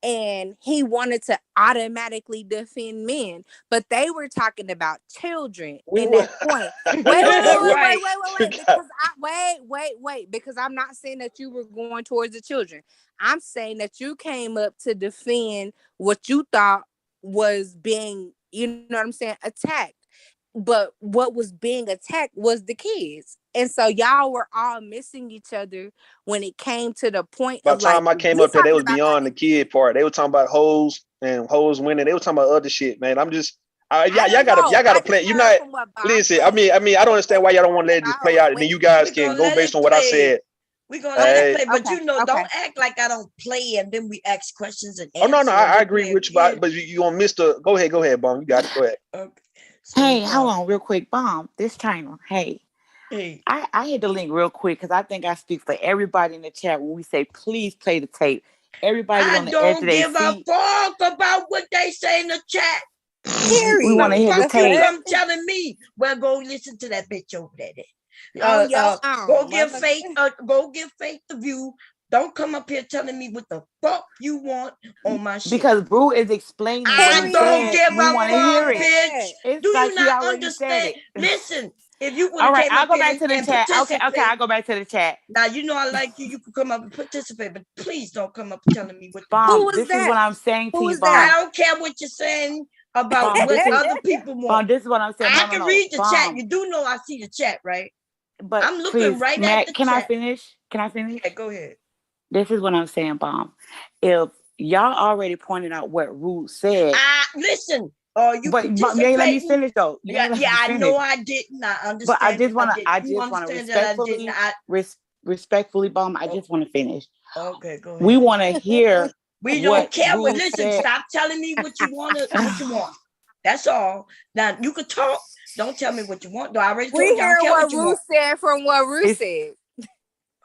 And he wanted to automatically defend men, but they were talking about children in that point. Wait, because I'm not saying that you were going towards the children. I'm saying that you came up to defend what you thought was being, you know what I'm saying, attacked. But what was being attacked was the kids. And so y'all were all missing each other when it came to the point by the time I came up there, they was beyond the kid part. They were talking about hoes and hoes winning. They were talking about other shit, man. I'm just y'all gotta play. You not listen. I mean, I don't understand why y'all don't want to let this play out, and then you guys can go based on what I said. We're gonna let it play, but don't act like I don't play, and then we ask questions and answer. Oh no, I agree with you, but you gonna miss the. Go ahead, Bomb. You got it. Go ahead. Okay. So, hey, hold on, real quick, Bomb. This channel, hey. I hit the link real quick because I think I speak for everybody in the chat when we say please play the tape. Everybody on the edge of their seat. I don't give a fuck about what they say in the chat. We want to hear the tape. Come telling me, well, go listen to that bitch over there. Go give Faith the view Don't come up here telling me what the fuck you want on my shit. Because Brew is explaining I what he don't said. give We a want to hear fuck, it. bitch. It's Do like you he not already said understand? it. Listen, if you would All have right, came I'll up go here back to the and chat. participate. Okay, I'll go back to the chat. Now you know I like you. You can come up and participate, but please don't come up telling me what to Bomb, do. this is what I'm saying to you, Bomb. I don't care what you're saying about Bomb, what other people want. Bomb, this is what I'm saying. I can read the Bomb. chat. You do know I see the chat, right? But I'm looking right at the can chat. I finish? Can I finish? Yeah, go ahead. This is what I'm saying, Bomb. If y'all already pointed out what Rude said. Listen. You but you ain't let me finish though. I know I didn't. I understand. But I just want to respectfully, Bomb. I just want to finish. Okay, go ahead. We want to hear. We don't care. Listen, stop telling me what you want. That's all. Now you can talk. Don't tell me what you want. Though I already told you. We hear what Ruth said from what Ruth said.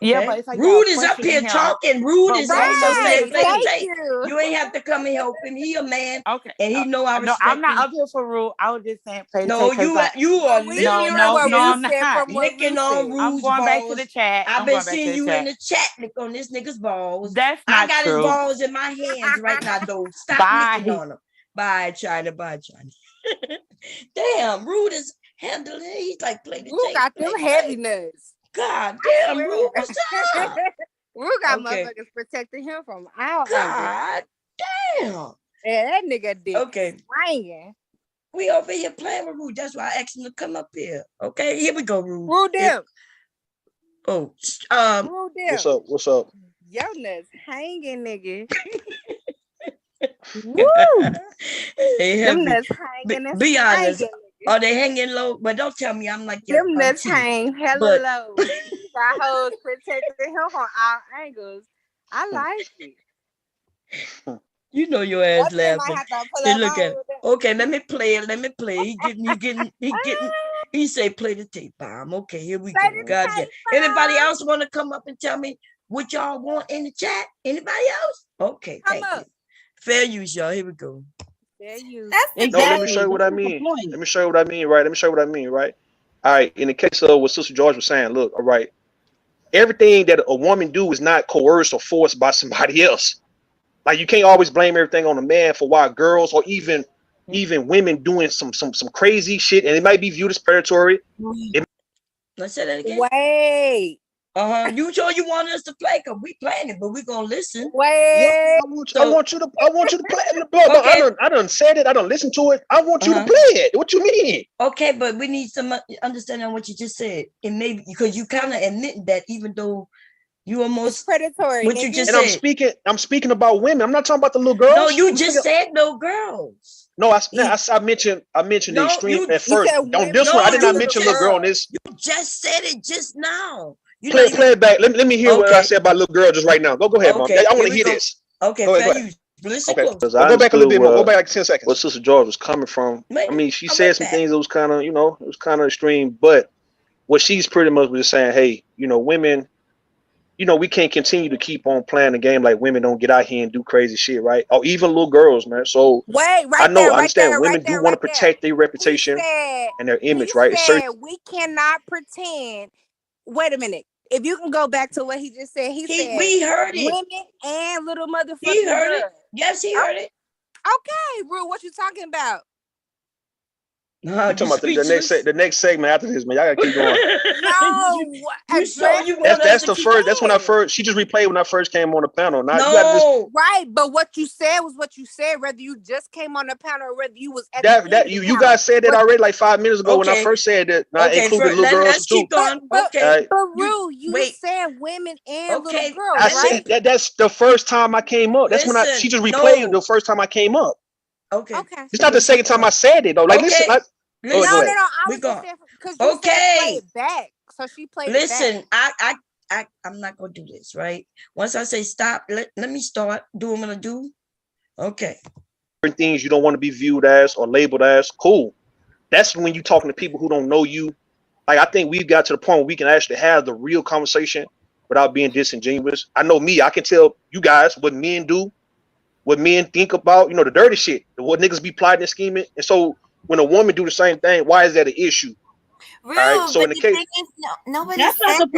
Yeah, but it's like Rude is up here talking. Rude is also saying, thank you. You ain't have to come and help him. He a man. Okay. And he know I respect No, I'm not him. up here for Rude. I was just saying play the tape. You are licking on Rude's I'm going back to the chat. I've been seeing you in the chat lick on this nigga's balls. That's not true. I got true. his balls in my hands right now, though. Stop licking on him. Bye, China. Bye, China. Damn, Rude is handling it. He's like, play the tape. Rude got them heavy nuts. God damn, Rude, what's up? Rude got motherfuckers protecting him from our God damn. Yeah, that nigga did. Okay. Swinging. We over here playing with Rude. That's why I asked him to come up here. Okay, here we go, Rude. Rude them. Rude them. What's up? Your nuts hanging, nigga. Woo! Them nuts hanging. Be honest. Are they hanging low? But don't tell me I'm like your them nuts hang hella low. Got hoes protecting him from all angles. I like it. You know your ass laughing. Hey, look at it. Okay, let me play it. Let me play. He say play the tape bomb. Okay, here we go. God damn. Anybody else want to come up and tell me what y'all want in the chat? Anybody else? Okay, thank you. Fair use, y'all. Here we go. Exactly. No, let me show you what I mean. Let me show you what I mean, right? All right. In the case of what Sister George was saying, look, all right. Everything that a woman do is not coerced or forced by somebody else. Like you can't always blame everything on a man for why girls or even women doing some crazy shit, and it might be viewed as predatory. Let's say that again. Wait. You sure you want us to play? Cause we playing it, but we gonna listen. Wait. I want you to play it. Okay. I done said it. I done listened to it. I want you to play it. What you mean? Okay, but we need some understanding on what you just said. And maybe because you kind of admit that even though you almost predatory. What you just said. I'm speaking about women. I'm not talking about the little girls. No, you just said no girls. No, I mentioned the extreme at first. On this one, I did not mention little girl on this. You just said it just now. Play it back. Let me hear what I said about little girl just right now. Go ahead, Mom. I want to hear this. Okay, go ahead. Listen close. Go back a little bit more. Go back like 10 seconds. What Sister George was coming from. I mean, she said some things that was kind of, it was kind of extreme. But what she's pretty much was just saying, hey, women, we can't continue to keep on playing the game like women don't get out here and do crazy shit, right? Or even little girls, man. So I understand women do want to protect their reputation and their image, right? We cannot pretend. Wait a minute. If you can go back to what he just said, he said we heard it. Women and little motherfuckers. He heard it. Yes, he heard it. Okay, Rue, what you talking about? No, I'm talking about the next segment after this, man. Y'all gotta keep going. That's the first. That's when I first. She just replayed when I first came on the panel. Now, right, but what you said was what you said. Whether you just came on the panel or whether you was at that you guys said that already like 5 minutes ago when I first said that. I included little girls let's keep going. But Rue, you said women and little girls. I said that's the first time I came up. That's when she just replayed the first time I came up. Okay. It's not the second time I said it though. Like listen. No. I was just saying because you said play it back, so she played it back. Listen, I'm not gonna do this, right? Once I say stop, let me start. Do what I'm gonna do. Okay. Certain things you don't want to be viewed as or labeled as, cool. That's when you're talking to people who don't know you. Like I think we've got to the point where we can actually have the real conversation without being disingenuous. I know me, I can tell you guys what men do, what men think about, the dirty shit, what niggas be plotting and scheming. And so when a woman do the same thing, why is that an issue? Rude, right, so in the case, nobody said that.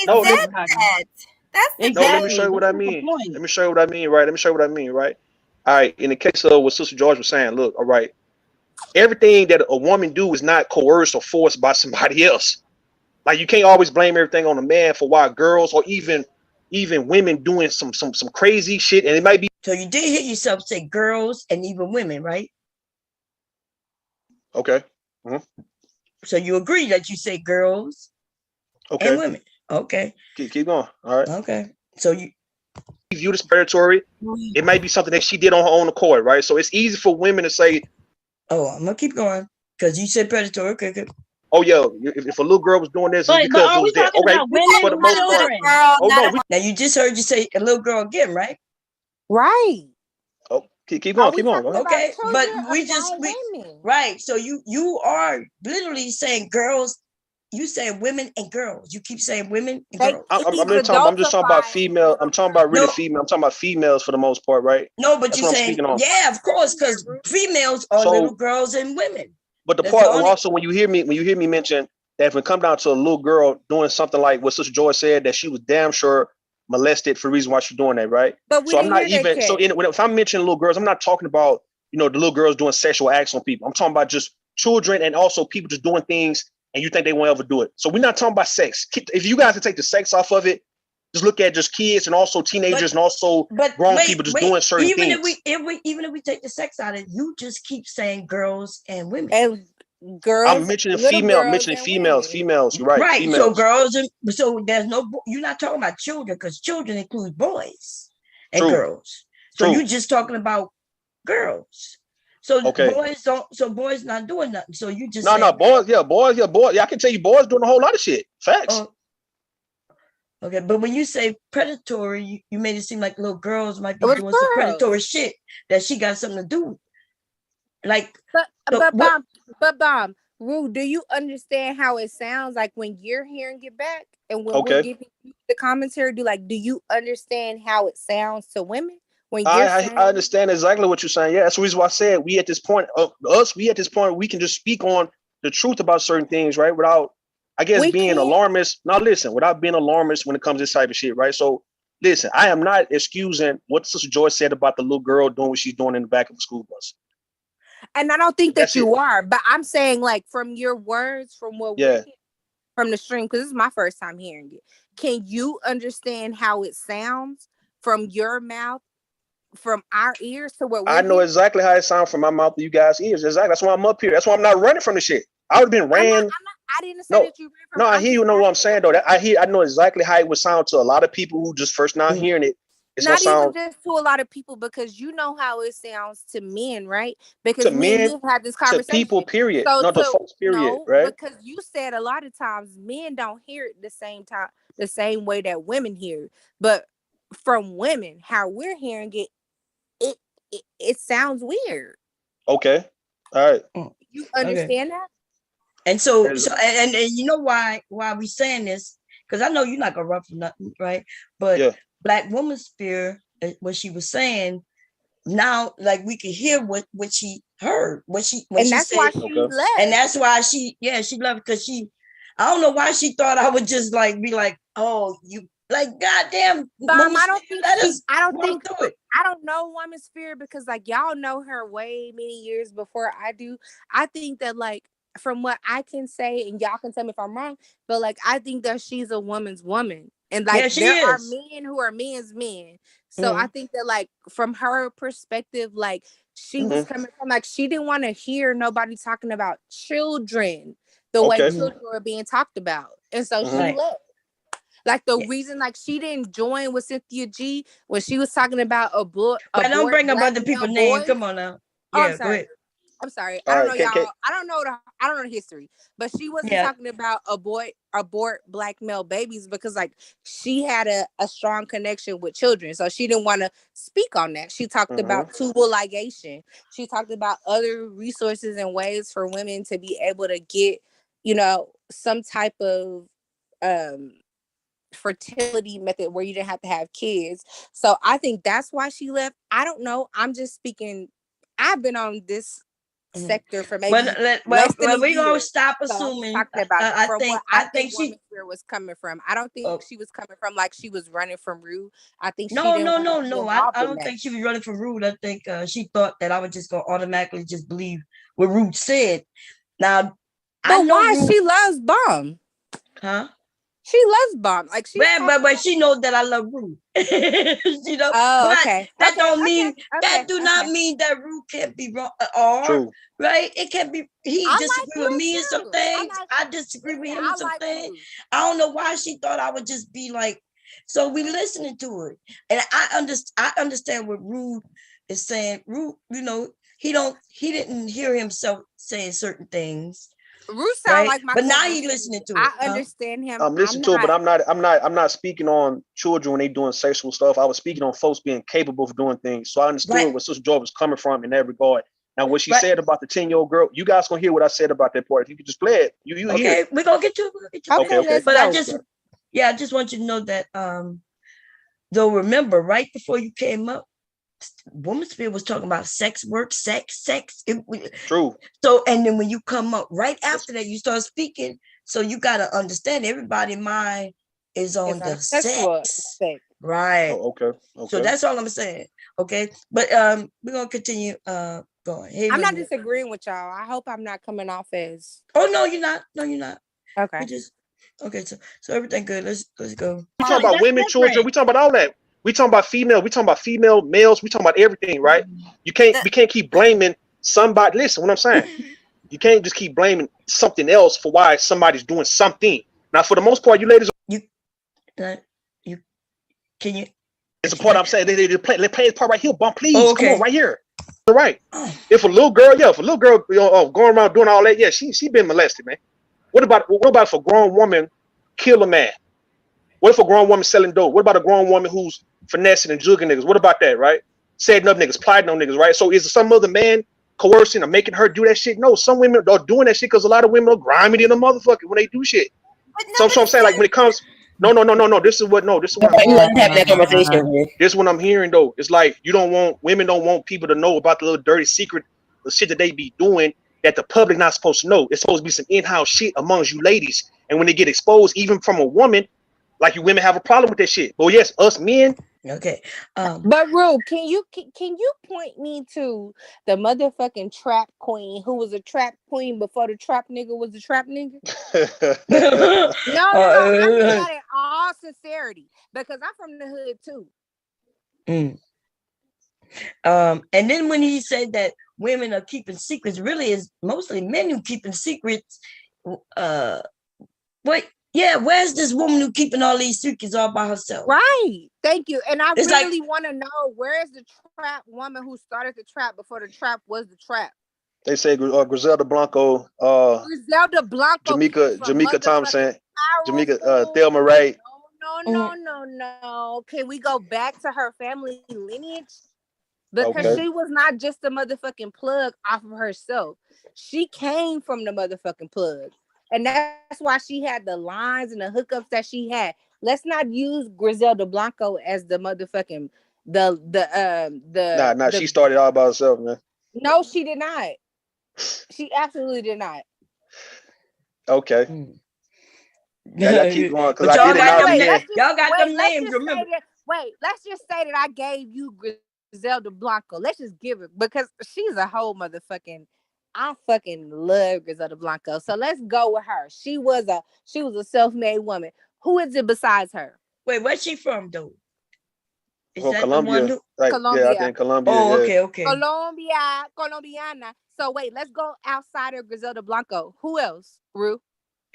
Nobody said that. That's the No, let me show you what I mean. Let me show you what I mean, right? Let me show you what I mean, right? All right. In the case of what Sister George was saying, look, all right, everything that a woman do is not coerced or forced by somebody else. Like you can't always blame everything on a man for why girls or even women doing some crazy shit, and it might be. So you did hear yourself say girls and even women, right? Okay. Mm-hmm. So you agree that you say girls and women. Okay. Keep going. All right. Okay. So you view this predatory. It might be something that she did on her own accord, right? So it's easy for women to say, "Oh, I'm gonna keep going," because you said predatory. Okay. Oh, yo, if a little girl was doing this, it's because it was there. Okay, for the most part. Oh no. Now you just heard you say a little girl again, right? Right. Oh, keep going. Keep going. Okay, but we right. So you are literally saying girls. You saying women and girls. You keep saying women and girls. I'm just talking about female. I'm talking about really female. I'm talking about females for the most part, right? No, but you're saying yeah, of course, because females are little girls and women. But the part also when you hear me mention that if it come down to a little girl doing something like what Sister Joy said, that she was damn sure molested for the reason why she's doing that, right? But so I'm not even if I'm mentioning little girls, I'm not talking about the little girls doing sexual acts on people. I'm talking about just children and also people just doing things and you think they won't ever do it. So we're not talking about sex. If you guys can take the sex off of it, just look at just kids and also teenagers and also grown people just doing certain things. Even if we take the sex out of it, you just keep saying girls and women. And girls. I'm mentioning females. You're right. Right. Females. So girls and so there's no. You're not talking about children because children include boys and girls. So you're just talking about girls. So boys don't. So boys not doing nothing. So you just boys. Yeah, I can tell you, boys doing a whole lot of shit. Facts. Okay, but when you say predatory, you made it seem like little girls might be doing some predatory shit that she got something to do with. Like, Bomb, Rue, do you understand how it sounds like when you're hearing it back and when we're giving you the commentary? Do you understand how it sounds to women? When you're I understand exactly what you're saying. Yeah, that's the reason why I said we at this point, we can just speak on the truth about certain things, right? Without, I guess, being alarmist. Now, listen, without being alarmist when it comes to this type of shit, right? So, listen, I am not excusing what Sister Joy said about the little girl doing what she's doing in the back of the school bus. And I don't think that you are, but I'm saying, like, from your words, from what we're hearing, from the stream, because this is my first time hearing it. Can you understand how it sounds from your mouth, from our ears to what we're I know exactly how it sounds from my mouth to you guys' ears. Exactly. That's why I'm up here. That's why I'm not running from the shit. I would have been ran. I didn't say that you ran from. No, I hear you know what I'm saying though. I know exactly how it would sound to a lot of people who just first now hearing it. It's not even just to a lot of people, because you know how it sounds to men, right? Because to men, you've had this conversation. To people, period. So not to folks, period. Right? Because you said a lot of times men don't hear it the same way that women hear it. But from women, how we're hearing it, it sounds weird. Okay. All right. You understand that? And so and you know why we saying this? Because I know you're not gonna run from nothing, right? But Black Manosphere, what she was saying, now like we could hear what she heard, when she that's said, why she left. And that's why she left, because I don't know why she thought I would just like be like, oh, you like goddamn. Mom, I don't know Manosphere, because like y'all know her way many years before I do. I think that, like, from what I can say, and y'all can tell me if I'm wrong, but like I think that she's a woman's woman. And like there are men who are men's men. So I think that, like, from her perspective, like she was coming from, like, she didn't want to hear nobody talking about children the way children were being talked about. And so she left. Like the reason, like, she didn't join with Cynthia G when she was talking about a book. But don't bring up other people's names. Come on now. Yeah, I'm sorry. I don't know, y'all. I don't know the history, but she wasn't talking about abort black male babies, because like she had a strong connection with children, so she didn't want to speak on that. She talked about tubal ligation. She talked about other resources and ways for women to be able to get, some type of fertility method where you didn't have to have kids. So I think that's why she left. I don't know. I'm just speaking. I've been on this sector for maybe less than a we're year. gonna stop So I'm assuming. talking about I think she Manosphere was coming from. I don't think she was coming from like she was running from Rude. I think she no. I don't think she was running from Rude. I think she thought that I was just gonna automatically just believe what Rude said. Now, but why she loves Bomb? Huh? She loves Bomb. Like she, but she knows that I love Rude. You know. Oh, okay. That don't mean that do not mean that Rude can't be wrong or right. It can be. He disagree with me in some things. I disagree with him in some things. I don't know why she thought I would just be like. So we listening to it, and I understand what Rude is saying. Rude, you know, he didn't hear himself saying certain things. Rude sound like my but cousin. now he listening to it. I understand him. I'm listening to it, but I'm not speaking on children when they doing sexual stuff. I was speaking on folks being capable of doing things. So I understood where Sister Joy was coming from in that regard. Now, what she said about the 10-year-old girl, you guys gonna hear what I said about that part. If you could just play it, you hear it. We're gonna get to it. Okay. But I just want you to know that though remember right before you came up, Manosphere was talking about sex work, sex. True. So, and then when you come up right after that, you start speaking. So you got to understand everybody's mind is on the sex. Right. Oh, okay. So that's all I'm saying. Okay. But we're going to continue going. Hey, I'm not disagreeing with y'all. I hope I'm not coming off as. Oh, no, you're not. No, you're not. Okay. Okay. So everything good. Let's go. We talking about women, children. We talking about all that. We talking about female. We talking about female, males. We talking about everything, right? We can't keep blaming somebody. Listen, what I'm saying. You can't just keep blaming something else for why somebody's doing something. Now, for the most part, you ladies, can you? It's a part I'm saying. They play this part right here, Bump. Please, come on, right here. All right. If a little girl, going around doing all that, she been molested, man. What about if a grown woman kill a man? What if a grown woman selling dope? What about a grown woman who's finessing and jugging niggas? What about that, right? Setting up niggas, plotting on niggas, right? So is some other man coercing or making her do that shit? No, some women are doing that shit because a lot of women are grimy in the motherfucker when they do shit. So I'm saying, like, when it comes, no. This is what I'm hearing. This is what I'm hearing though. It's like women don't want people to know about the little dirty secret, the shit that they be doing that the public not supposed to know. It's supposed to be some in-house shit amongst you ladies. And when they get exposed, even from a woman, like you women have a problem with that shit. But yes, us men. Okay. But Ru, can you point me to the motherfucking trap queen who was a trap queen before the trap nigga was a trap nigga? No. I mean that in all sincerity because I'm from the hood too. And then when he said that women are keeping secrets, really is mostly men who keeping secrets. Where's this woman who keeping all these secrets all by herself? Right. Thank you. And I really want to know where's the trap woman who started the trap before the trap was the trap. They say Griselda Blanco, Jamaica Thompson, Thelma Wright. No. Can we go back to her family lineage? Because she was not just a motherfucking plug off of herself. She came from the motherfucking plug. And that's why she had the lines and the hookups that she had. Let's not use Griselda Blanco as the motherfucking she started all by herself, man. No, she did not. She absolutely did not. Okay. Now y'all keep going because I did it. Y'all got them names. Remember? Let's just say that I gave you Griselda Blanco. Let's just give it because she's a whole motherfucking. I fucking love Griselda Blanco. So let's go with her. She was a self-made woman. Who is it besides her? Wait, where's she from though? Is that Colombia? The one Colombia. Yeah, I think Colombia. Oh, okay. Colombiana. So wait, let's go outside of Griselda Blanco. Who else? Ru?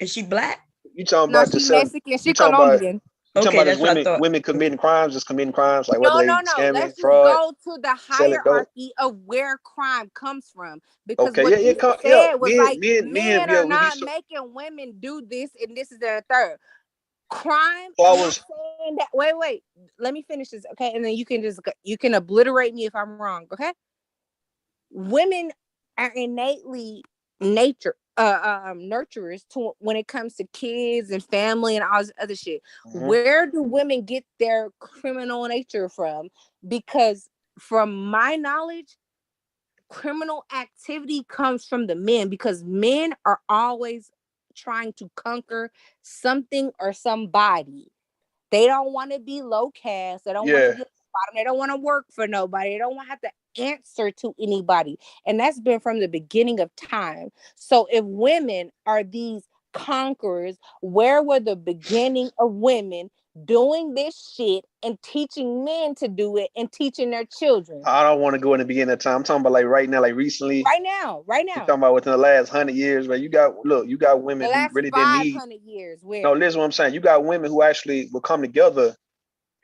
Is she black? You talking about she's Mexican. She's Colombian. You talking about women committing crimes, just committing crimes, like whether they scamming, let's fraud. Just go to the hierarchy of where crime comes from. Because what you said was men are not making women do this, and this is their third crime. Saying that. Wait. Let me finish this, okay? And then you can obliterate me if I'm wrong, okay? Women are innately nurturers to when it comes to kids and family and all this other shit. Mm-hmm. Where do women get their criminal nature from? Because from my knowledge, criminal activity comes from the men, because men are always trying to conquer something or somebody. They don't want to be low caste. They don't want to be at the bottom. They don't want to work for nobody. They don't want to have to answer to anybody. And that's been from the beginning of time. So if women are these conquerors, where were the beginning of women doing this shit and teaching men to do it and teaching their children? I don't want to go in the beginning of time. I'm talking about like right now, like recently. Right now. I'm talking about within the last 100 years, right? You got women who really didn't need. 500 years. Where? No, listen what I'm saying. You got women who actually will come together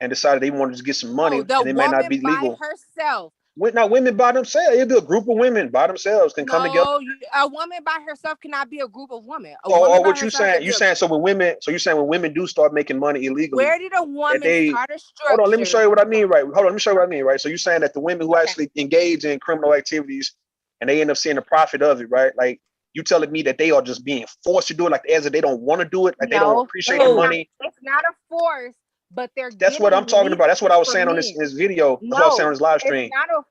and decided they wanted to get some money, and it may not be legal. By herself. Not women by themselves. It'll be a group of women by themselves can come together. A woman by herself cannot be a group of women. Or what you saying? You saying so when women? So you saying when women do start making money illegally? Where did a woman start a structure? Hold on, let me show you what I mean. Right. Hold on, let me show you what I mean. Right. So you're saying that the women who actually engage in criminal activities and they end up seeing the profit of it, right? Like you telling me that they are just being forced to do it, like as if they don't want to do it, like they don't appreciate the money. It's not a force, but they're. That's what I'm talking about. That's what I was saying on this video. That's what I was saying on this live stream. It's not a.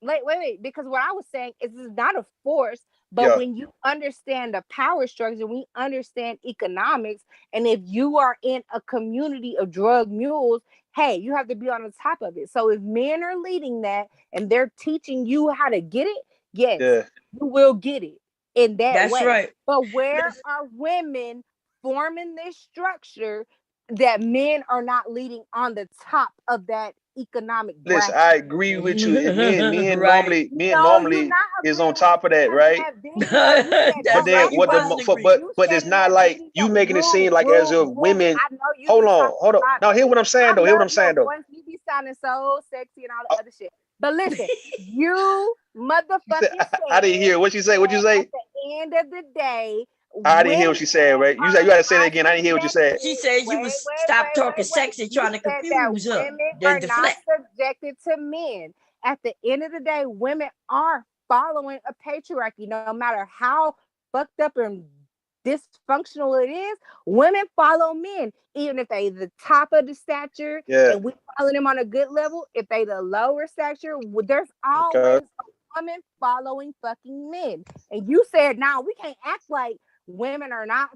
Wait, because what I was saying is it's not a force, but when you understand the power structure, we understand economics, and if you are in a community of drug mules, hey, you have to be on the top of it. So if men are leading that and they're teaching you how to get it, you will get it in that way. That's right. But where are women forming this structure that men are not leading on the top of that economic bracket? Listen, I agree with you. And men right. normally is on top of that, right? But it's not like you making it seem like as if women. Hold on. Now hear what I'm saying though. You be sounding so sexy and all the other shit. But listen, you motherfucking. I didn't hear what you say. What you say? At the end of the day. I didn't hear what she said, right? You gotta say it again. I didn't hear what you said. She said you would stop talking sexy, trying to confuse her. Women are not subjected to men. At the end of the day, women are following a patriarchy. No matter how fucked up and dysfunctional it is, women follow men. Even if they the top of the stature and we follow them on a good level, if they the lower stature, there's always a woman following fucking men. And you said, now we can't act like women are not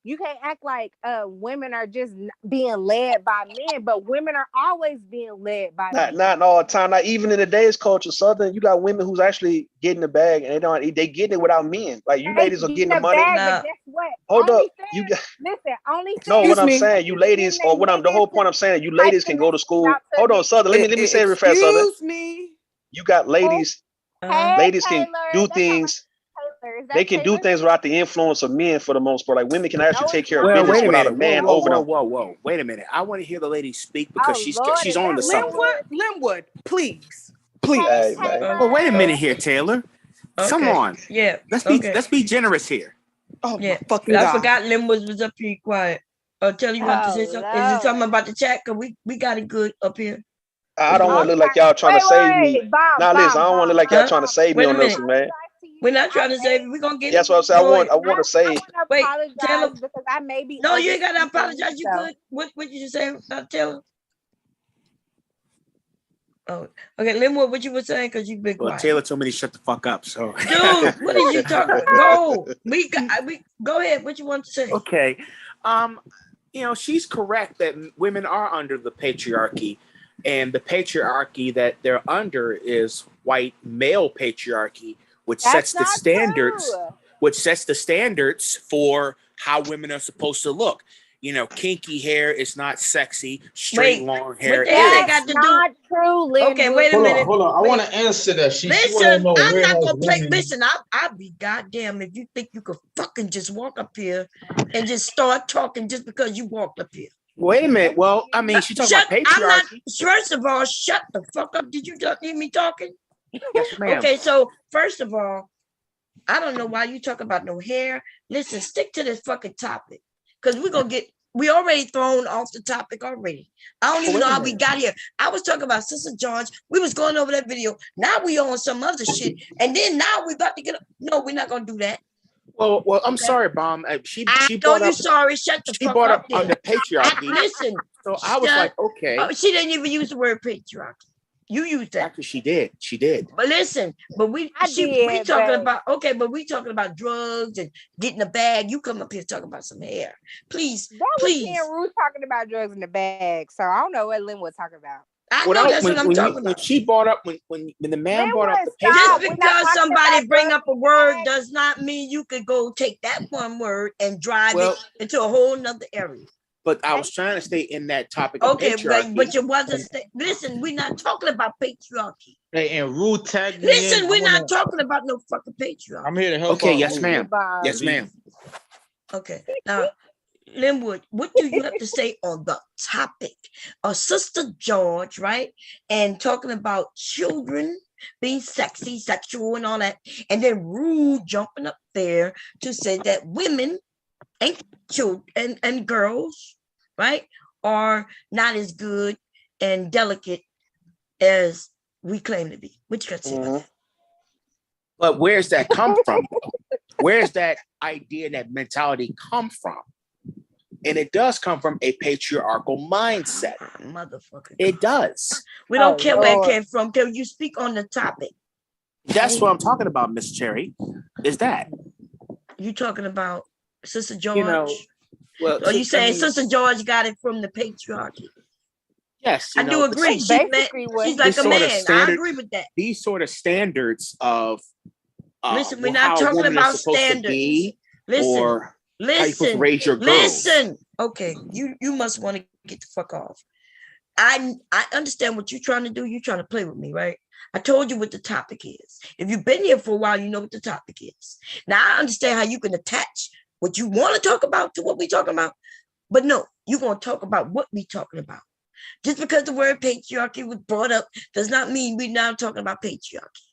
you can't act like women are just being led by men, but women are always being led by men. Not all the time. Not even in today's culture, Southern, you got women who's actually getting the bag and they getting it without men. Like you ladies are getting the money. But guess what? Hold up. What I'm saying, you ladies, or the whole point I'm saying, you ladies can go to school. Hold on, Southern. Let me say it real fast, Southern. Excuse me. You got ladies. Ladies can do things. They can do things without the influence of men for the most part. Like women can actually take care of business without a man over them. Whoa. Wait a minute. I want to hear the lady speak because she's on to something. Linwood, please. Well, wait a minute here, Taylor. Okay. Come on. Yeah. Let's be generous here. Oh yeah. Fucking I God. forgot Linwood was up here quiet. Tell you what to say something. Is it something about the chat? Cause we got it good up here. I don't want to look like y'all trying to save me. Listen, I don't want to look like y'all trying to save me on this one, man. We're not trying to save you. We're gonna get That's what I'm saying. I want to say. Wait, Taylor. Because I may be. No, you ain't gotta apologize. You good. What did you say, Taylor? Oh, okay. Linwood, what you were saying? Because you've been quiet. Well, Taylor told me to shut the fuck up. So, dude, what did you talk about? Go. Go ahead. What you want to say? Okay. She's correct that women are under the patriarchy, and the patriarchy that they're under is white male patriarchy, which sets the standards for how women are supposed to look. Kinky hair is not sexy. Straight long hair is. That's not true. Okay, wait a minute. Hold on. I want to answer that. Listen, I'm not gonna play. Listen, I'll be goddamn if you think you could fucking just walk up here and just start talking just because you walked up here. Wait a minute. Well, I mean, she talking about patriarchy. First of all, shut the fuck up. Did you hear me talking? Yes, ma'am. Okay, so first of all, I don't know why you talk about no hair. Listen, stick to this fucking topic. Because we already thrown off the topic already. I don't even know how we got here. I was talking about Sister George. We was going over that video. Now we on some other shit. And then now we about to get no, we're not gonna do that. Well, I'm sorry, Bomb. She brought up, sorry. Shut the fuck up. She brought up the patriarchy. Listen. So I was like, okay. She didn't even use the word patriarchy. You used that. Actually, she did. She did. But listen, but we talking about but we talking about drugs and getting a bag. You come up here talking about some hair. Please, that was me and Ruth talking about drugs in the bag. So I don't know what Lynn was talking about. I know that's what I'm talking about. When she brought up when the man brought up the just because somebody bring up a word does not mean you could go take that one word and drive it into a whole nother area. But I was trying to stay in that topic of patriarchy. But you wasn't. Listen, we're not talking about patriarchy. Hey, and Ruth tagged me. Listen, we're not talking about no fucking patriarchy. I'm here to help. Okay, yes, ma'am. Yes, ma'am. Okay, now, Linwood, what do you have to say on the topic? Sister George, right? And talking about children being sexy, sexual, and all that, and then Rude jumping up there to say that women and children and girls, right, are not as good and delicate as we claim to be. What you got to say about that? But where's that come from? Where's that idea, that mentality come from? And it does come from a patriarchal mindset. Motherfucker. It does. We don't care where it came from. Can you speak on the topic? That's what I'm talking about, Miss Cherry. Is that you talking about Sister George? You know, well, are you saying Sister George got it from the patriarchy? Yes, I do agree. She's like a man. I agree with that. These sort of standards of listen, we're not talking about standards. Listen, listen, raise your girls. Listen. Okay, you must want to get the fuck off. I understand what you're trying to do. You're trying to play with me, right? I told you what the topic is. If you've been here for a while, you know what the topic is. Now I understand how you can attach what you want to talk about to what we're talking about, but no, you're going to talk about what we're talking about. Just because the word patriarchy was brought up does not mean we're now talking about patriarchy.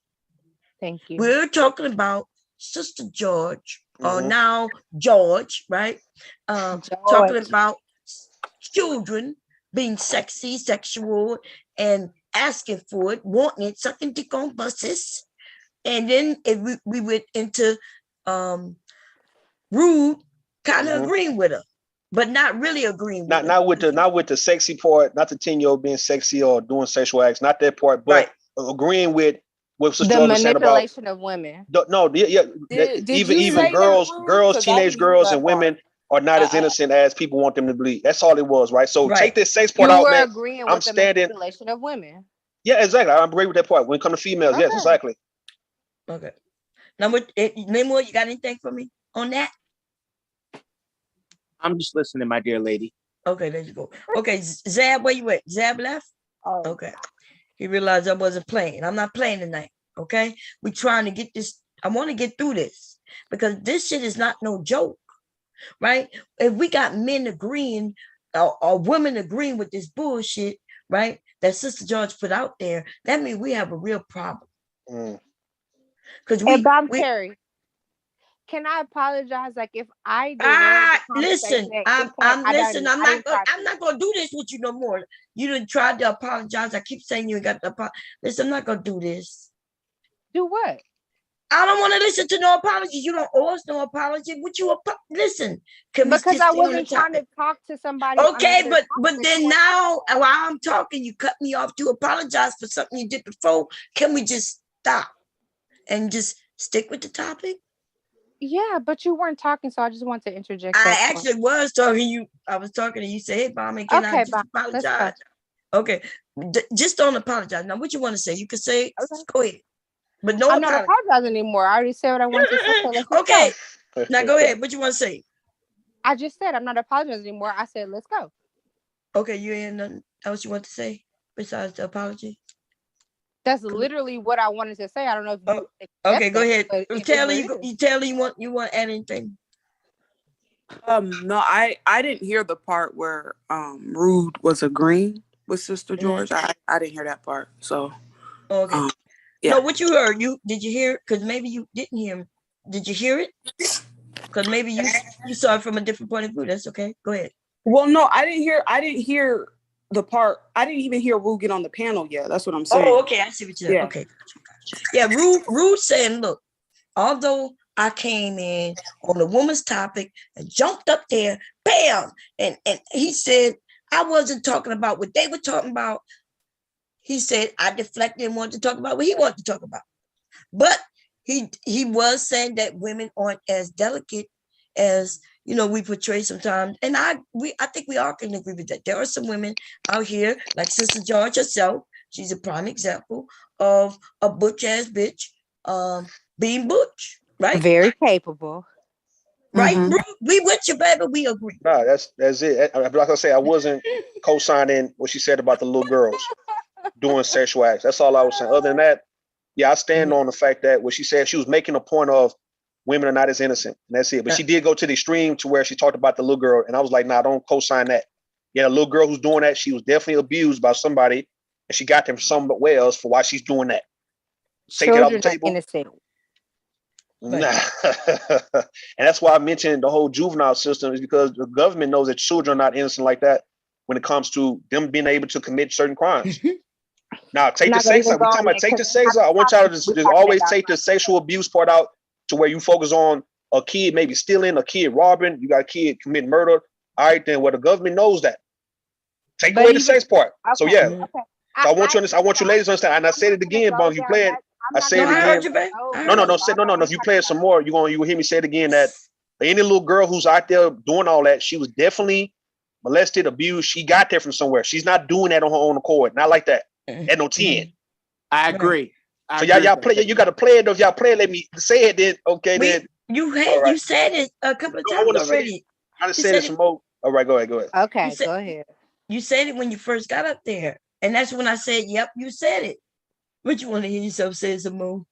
Thank you. We're talking about Sister George, or now George, right? Talking about children being sexy, sexual, and asking for it, wanting it, sucking dick on buses. And then if we went into Rude kind of agreeing with her, but not really agreeing with her. Not with the sexy part, not the 10-year-old being sexy or doing sexual acts, not that part, but agreeing with Sister the George was saying about manipulation of women. Even girls, teenage girls and women are not as innocent as people want them to believe. That's all it was, right? So take this sex part out, man. Agreeing I'm with standing. The manipulation of women. Yeah, exactly. I agree with that part. When it comes to females, yes, exactly. Okay. Now, Linwood, you got anything for me on that? I'm just listening, my dear lady. Okay, there you go. Okay, Zab, where you at? Zab left? Oh. Okay. He realized I wasn't playing. I'm not playing tonight, okay? We're trying to get this. I want to get through this because this shit is not no joke, right? If we got men agreeing or women agreeing with this bullshit, right, that Sister George put out there, that means we have a real problem. Because Terry, can I apologize? Like if I listen, I'm not gonna do this with you no more. You done tried to apologize. I keep saying you ain't got to apologize. Listen, I'm not gonna do this. Do what? I don't want to listen to no apologies. You don't owe us no apology. Would you listen? Because I wasn't trying to talk to somebody. Okay, but then now while I'm talking, you cut me off to apologize for something you did before. Can we just stop and just stick with the topic? Yeah, but you weren't talking, so I just want to interject. I actually was talking to you. I was talking to you. Say, hey, Bomb, can I just apologize? Okay, just don't apologize. Now, what you want to say? You can say, go ahead. But no, I'm not apologizing anymore. I already said what I wanted to say. So okay, now go ahead. What you want to say? I just said I'm not apologizing anymore. I said, let's go. Okay, you ain't nothing else you want to say besides the apology? That's literally what I wanted to say. I don't know if you okay, go ahead. Taylor, you want to add anything? No, I didn't hear the part where Rude was agreeing with Sister George. I didn't hear that part. So okay. Yeah. No, what you heard? Did you hear it? Because maybe you didn't hear him. Did you hear it? Because maybe you saw it from a different point of view. That's okay. Go ahead. Well, no, I didn't hear the part. I didn't even hear Rude get on the panel yet. That's what I'm saying. Oh, okay. I see what you're saying. Okay. Yeah, Rude saying, look, although I came in on the woman's topic and jumped up there, bam, and he said I wasn't talking about what they were talking about. he said I deflected and wanted to talk about what he wanted to talk about. But he was saying that women aren't as delicate as we portray sometimes. And I think we all can agree with that. There are some women out here, like Sister George herself. She's a prime example of a butch ass bitch being butch, right? Very capable. Right? We with you, baby. We agree. Nah, that's it. Like I say, I wasn't co-signing what she said about the little girls doing sexual acts. That's all I was saying. Other than that, yeah, I stand on the fact that what she said, she was making a point of women are not as innocent, and that's it. But she did go to the extreme to where she talked about the little girl, and I was like, nah, don't co-sign that. Yeah, a little girl who's doing that, she was definitely abused by somebody, and she got them from somewhere else for why she's doing that. Take it off the table. Innocent. Nah. And that's why I mentioned the whole juvenile system, is because the government knows that children are not innocent like that when it comes to them being able to commit certain crimes. Now, take the sex out. We're talking about take the sex out. I want y'all to just always take the sexual abuse part out to where you focus on a kid maybe stealing, a kid robbing, you got a kid committing murder. All right, then the government knows that. Take away the sex part. Okay, so yeah. Okay. So I want you ladies to understand. And I said it again, Bon, if you play it, I say it again. No. If you play it some more, you will hear me say it again that any little girl who's out there doing all that, she was definitely molested, abused. She got there from somewhere. She's not doing that on her own accord. Not like that. At no 10. I agree. So y'all play it. You got to play it. If y'all play it, let me say it. Then okay. Then you said it a couple of times already. I just said it some more. All right, go ahead. Okay, go ahead. You said it when you first got up there, and that's when I said, "Yep, you said it." But you want to hear yourself say some more?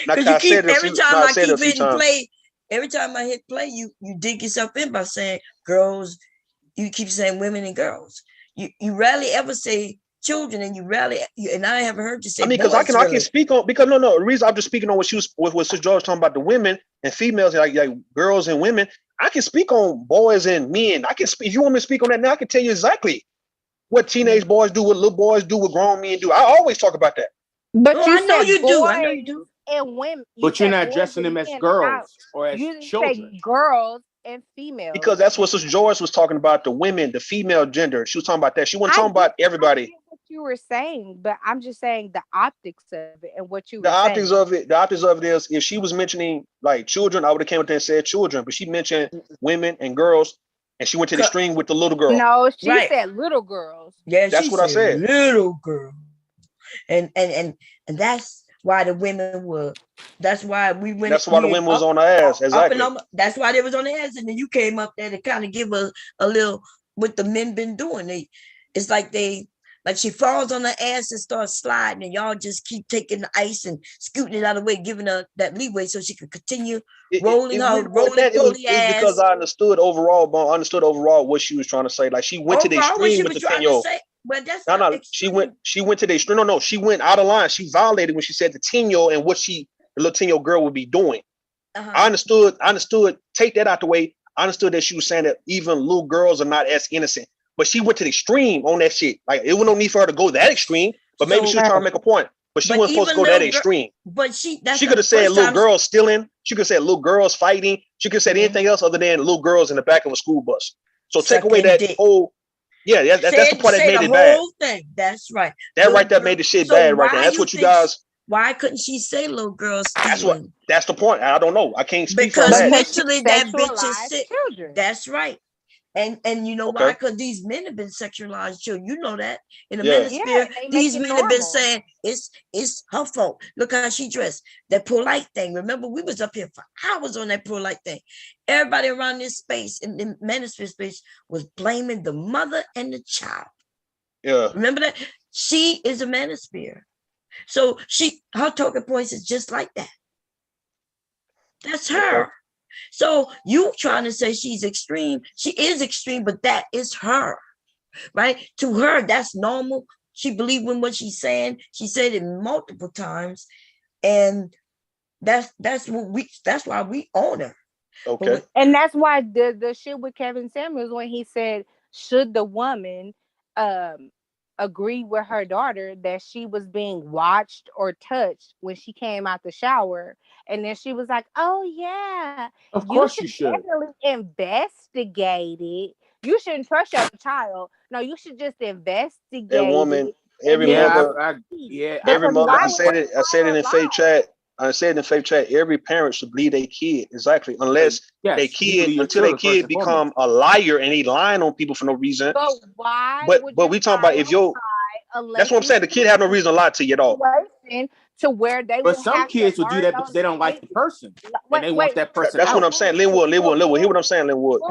Because you keep every time I keep hitting play. Every time I hit play, you dig yourself in by saying girls. You keep saying women and girls. You rarely ever say children, and and I haven't heard you say. I mean, because I can speak on because no. The reason I'm just speaking on what she was with Sister George talking about the women and females, like girls and women. I can speak on boys and men. I can speak. If you want me to speak on that now, I can tell you exactly what teenage boys do, what little boys do, what grown men do. I always talk about that. But I know you do. And women. But you're not addressing them as girls or as children. Say girls and females. Because that's what Sister George was talking about, the women, the female gender. She was talking about that. She wasn't talking about everybody. I get what you were saying, but I'm just saying the optics of it and what you were saying. The optics of it is, if she was mentioning like children, I would have came up there and said children, but she mentioned women and girls, and she went to the extreme with the little girl. No, she said little girls. Yeah, that's what I said. Little girl. And that's why the women were. That's why we went. That's why the women was on her ass. Exactly. That's why they was on the ass, and then you came up there to kind of give a little what the men been doing. It's like she falls on her ass and starts sliding, and y'all just keep taking the ice and scooting it out of the way, giving her that leeway so she could continue rolling her ass. Because I understood overall what she was trying to say. Like she went to the extreme with the 10-year-old. But that's no. She went to the extreme. No. She went out of line. She violated when she said the 10-year-old and what the little 10-year-old girl would be doing. I understood. Take that out the way. I understood that she was saying that even little girls are not as innocent. But she went to the extreme on that shit. Like it was no need for her to go that extreme. But maybe she was trying to make a point. But she wasn't supposed to go that extreme. But she could have said little girls stealing. She could have said little girls fighting. She could have said anything else other than little girls in the back of a school bus. So take away that whole. Yeah, that's the part that made it bad. Thing. That's right. That right there made the shit bad right there. That's what you guys. Why couldn't she say little girls? That's the point. I don't know. I can't speak because mentally that bitch is sick. Children. That's right. And you know why? Because these men have been sexualized children. You know that in the Manosphere, these men have been saying it's her fault. Look how she dressed. That polite thing. Remember, we was up here for hours on that polite thing. Everybody around this space in the Manosphere space was blaming the mother and the child. Yeah. Remember that? She is a Manosphere. So her talking points is just like that. That's her. Okay. So you trying to say she's extreme. She is extreme, but that is her, right? To her, that's normal. She believed in what she's saying. She said it multiple times. And that's why we own her. Okay. And that's why the shit with Kevin Samuels when he said, should the woman agree with her daughter that she was being watched or touched when she came out the shower, and then she was like, oh yeah, of course you should definitely investigate it. You shouldn't trust your child. No, you should just investigate that woman it. Every mother, every mother. I said it in faith chat. I said in the faith chat. Every parent should believe their kid exactly, unless their kid become a liar and he lying on people for no reason. But why? But we talking about if your. That's what I'm saying. The kid have no reason to lie to you at all. To where they but some kids will do that because they don't like the person and they want that person. That's what I'm saying. Linwood. Hear what I'm saying, Linwood.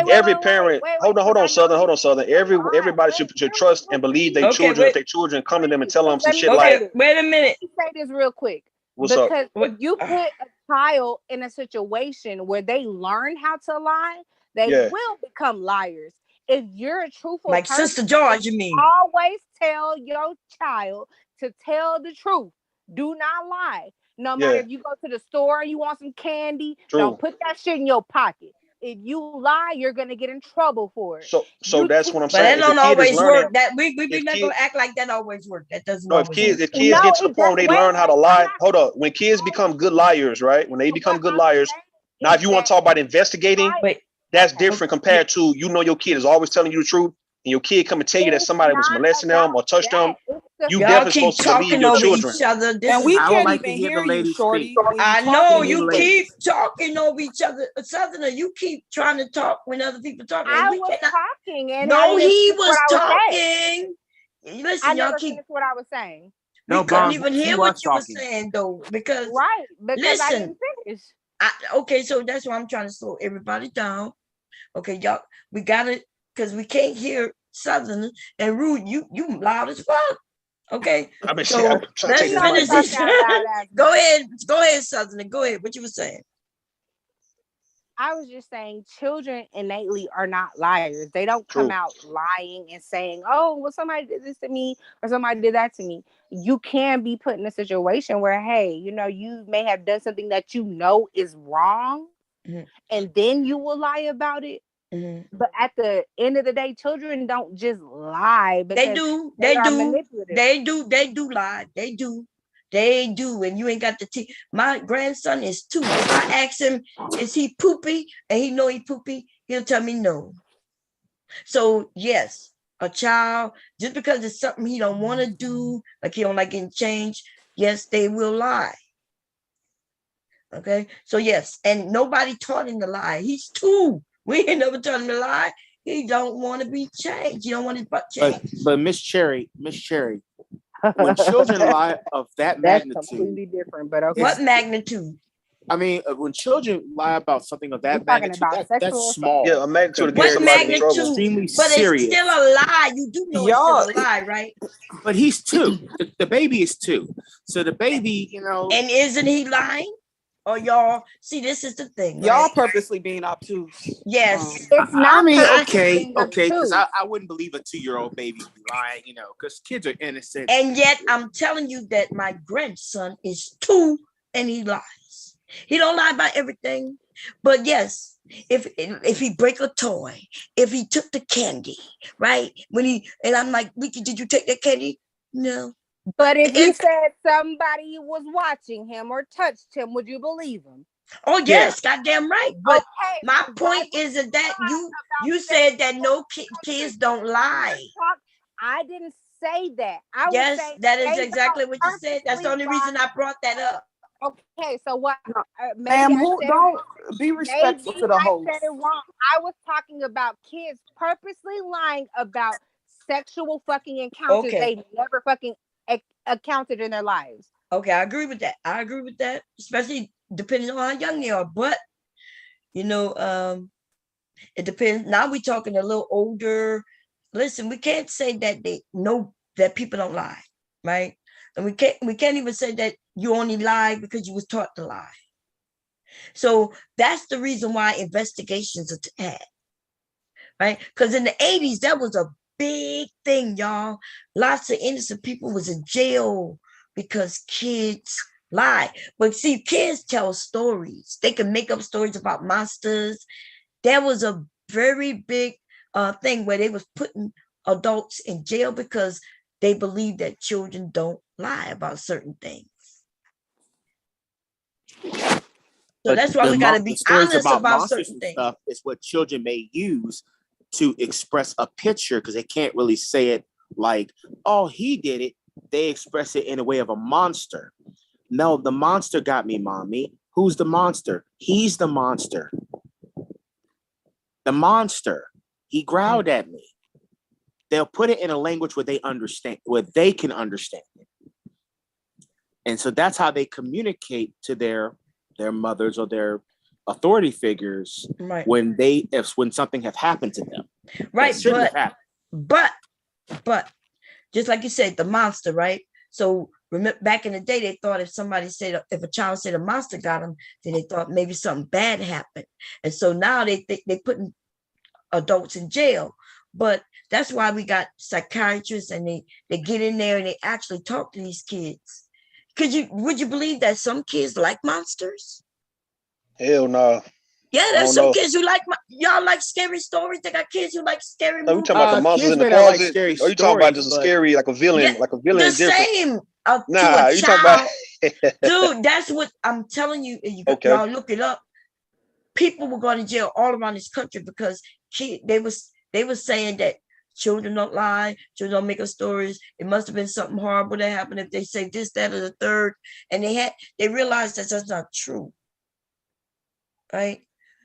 Every parent. Hold on, Southern. Everybody should trust and believe their children. If their children come to them and tell them some shit like. Wait a minute. Let me say this real quick. What's up? Because if you put a child in a situation where they learn how to lie, they will become liars. If you're a truthful like person, Sister George, you mean? Always tell your child to tell the truth. Do not lie. No matter if you go to the store and you want some candy, don't put that shit in your pocket. If you lie, you're gonna get in trouble for it. So that's what I'm saying. But that don't always work. That we not gonna act like that always work. That doesn't. No, if kids get to the point where they learn how to lie, hold up. When kids become good liars, right? When they become good liars, now if you want to talk about investigating, that's different compared to your kid is always telling you the truth, and your kid come and tell you that somebody was molesting them or touched them. You definitely supposed to believe your children. Each other. And we can't even hear you, Shorty. I know you keep talking over each other. Southerner, you keep trying to talk when other people talk. I was talking, and no, he was talking. Listen, y'all keep what I was saying. We couldn't even hear what you were saying though, because because I didn't finish. Okay, so that's why I'm trying to slow everybody down. Okay, y'all, we got it because we can't hear Southern and Rude. You loud as fuck. Okay, let's finish this. Go ahead, Southern. Go ahead. What you were saying? I was just saying, children innately are not liars. They don't come out lying and saying, "Oh, well, somebody did this to me or somebody did that to me." You can be put in a situation where, hey, you may have done something that is wrong, and then you will lie about it. But at the end of the day, children don't just lie. They do. They do lie. They do. And you ain't got to teach. My grandson is 2. If I ask him, is he poopy? And he know he poopy, he'll tell me no. So yes, a child, just because it's something he don't want to do, like he don't like getting changed, yes, they will lie. Okay. So yes, and nobody taught him to lie. He's 2. We ain't never taught him to lie. He don't want to be changed. He don't want his butt changed. But Miss Cherry, when children lie of that magnitude, that's completely different. But okay, what magnitude? I mean, when children lie about something of that magnitude, that's small. Yeah, a magnitude. What magnitude? Extremely but serious. It's still a lie. You do know it's still a lie, right? But he's 2. The baby is 2. So the baby, And isn't he lying? Or y'all, see, this is the thing. Y'all purposely being obtuse. Yes. It's not. I mean, okay, because I wouldn't believe a 2-year-old baby be lying, because kids are innocent. And yet I'm telling you that my grandson is 2 and he lies. He don't lie about everything. But yes, if he break a toy, if he took the candy, right? And I'm like, Ricky, did you take that candy? No. But if he said somebody was watching him or touched him, would you believe him? Oh yes, goddamn right. But my point is that you said that no kids don't lie. I didn't say that. Yes, that is exactly what you said. That's the only reason I brought that up. Okay, so what? Ma'am, don't be respectful to the host. I said it wrong. I was talking about kids purposely lying about sexual fucking encounters they never fucking accounted in their lives. Okay, I agree with that. Especially depending on how young they are. But it depends. Now we're talking a little older. Listen, we can't say that they know that people don't lie, right? And we can't even say that you only lie because you was taught to lie. So that's the reason why investigations are had, right? Because in the 80s, that was a big thing, y'all. Lots of innocent people was in jail because kids lie. But see, kids tell stories. They can make up stories about monsters. There was a very big thing where they was putting adults in jail because they believe that children don't lie about certain things. So that's why we got to be honest about certain things. Stuff is what children may use to express a picture because they can't really say it like, oh, he did it. They express it in a way of a monster. No, the monster got me, mommy. Who's the monster? He's the monster. The monster. He growled at me. They'll put it in a language where they understand, where they can understand it. And so that's how they communicate to their mothers or their authority figures when something have happened to them. Right, but just like you said, the monster, right? So remember, back in the day, they thought if a child said a monster got them, then they thought maybe something bad happened. And so now they putting adults in jail. But that's why we got psychiatrists, and they get in there and they actually talk to these kids. Would you believe that some kids like monsters? Hell no. Yeah, there's some kids who y'all like scary stories. They got kids who like scary movies. Are you talking about the monsters in the closet? Or are you talking about just a scary, like a villain, the same. Nah, you talking about dude, that's what I'm telling you. Y'all look it up. People were going to jail all around this country because they was saying that children don't lie, children don't make up stories. It must have been something horrible that happened if they say this, that, or the third. And they realized that that's not true. Right?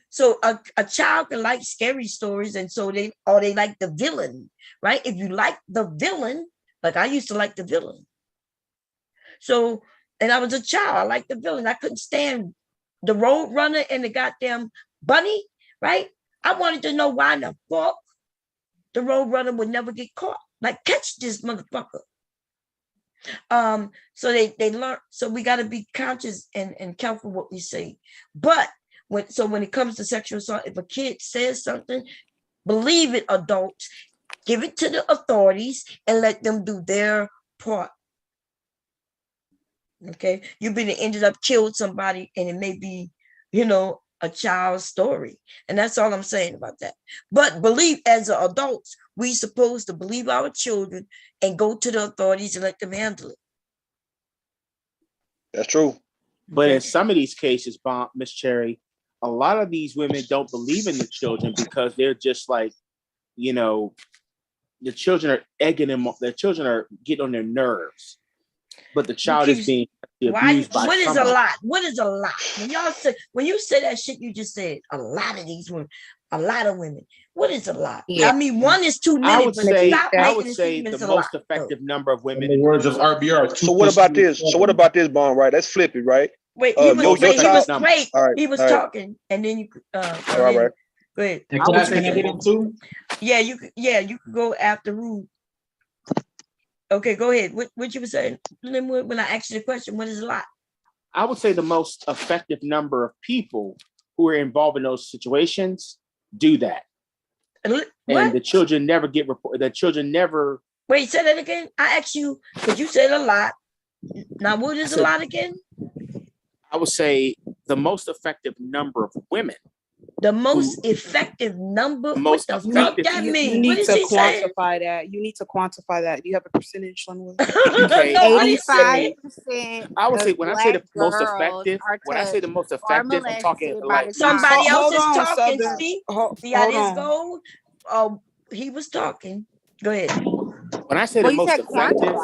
So a child can like scary stories, and so they like the villain, right? If you like the villain, like I used to like the villain. So, and I was a child, I liked the villain. I couldn't stand the road runner and the goddamn bunny, right? I wanted to know why in the fuck the road runner would never get caught. Like, catch this motherfucker. So they learn. So we got to be conscious and careful what we say. But when it comes to sexual assault, if a kid says something, believe it, adults. Give it to the authorities and let them do their part. Okay, you ended up killed somebody, and it may be, a child's story, and that's all I'm saying about that. But believe, as adults, we supposed to believe our children and go to the authorities and let them handle it. That's true. But in some of these cases, Miss Cherry, a lot of these women don't believe in the children because they're just like, the children are egging them up. The children are getting on their nerves. But the child is being abused by what somebody. Is a lot? What is a lot? When you say that shit, you just said a lot of these women, a lot of women. What is a lot? Yeah. I mean, one is too many. I would say the most effective number of women. In the words of RBR. So what about this? Bond? Right? Let's flip it, right? Wait, he was great. Right, he was talking, and then you. All right. Go ahead. The class can I get him too? Yeah, you could go after Rude. Okay, go ahead. What you were saying? When I asked you the question, what is a lot? I would say the most effective number of people who are involved in those situations do that. What? And the children never get reported. The children never. Wait, say that again. I asked you, because you said a lot. Now, what is a lot again? I would say the most effective number of women. The most effective number? What the fuck that mean? You need to quantify that. You need to quantify that. Do you have a percentage, Linwood? Okay. 85%. I would say when I say the most effective, I'm talking like somebody else is talking. See how this goes? Oh, he was talking. Go ahead. When I say the most effective,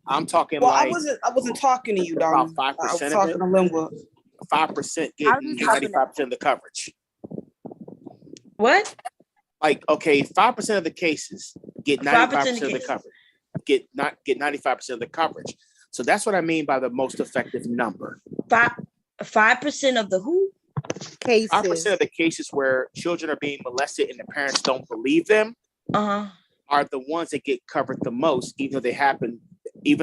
I'm talking like I wasn't talking to you, dog. About 5% I was talking to Linwood. 5% getting 95% of the coverage. What? Like, okay, 5% of the cases get 95% of the coverage. Get 95% of the coverage. So that's what I mean by the most effective number. 5% of the who? Cases. 5% of the cases where children are being molested and the parents don't believe them are the ones that get covered the most, even though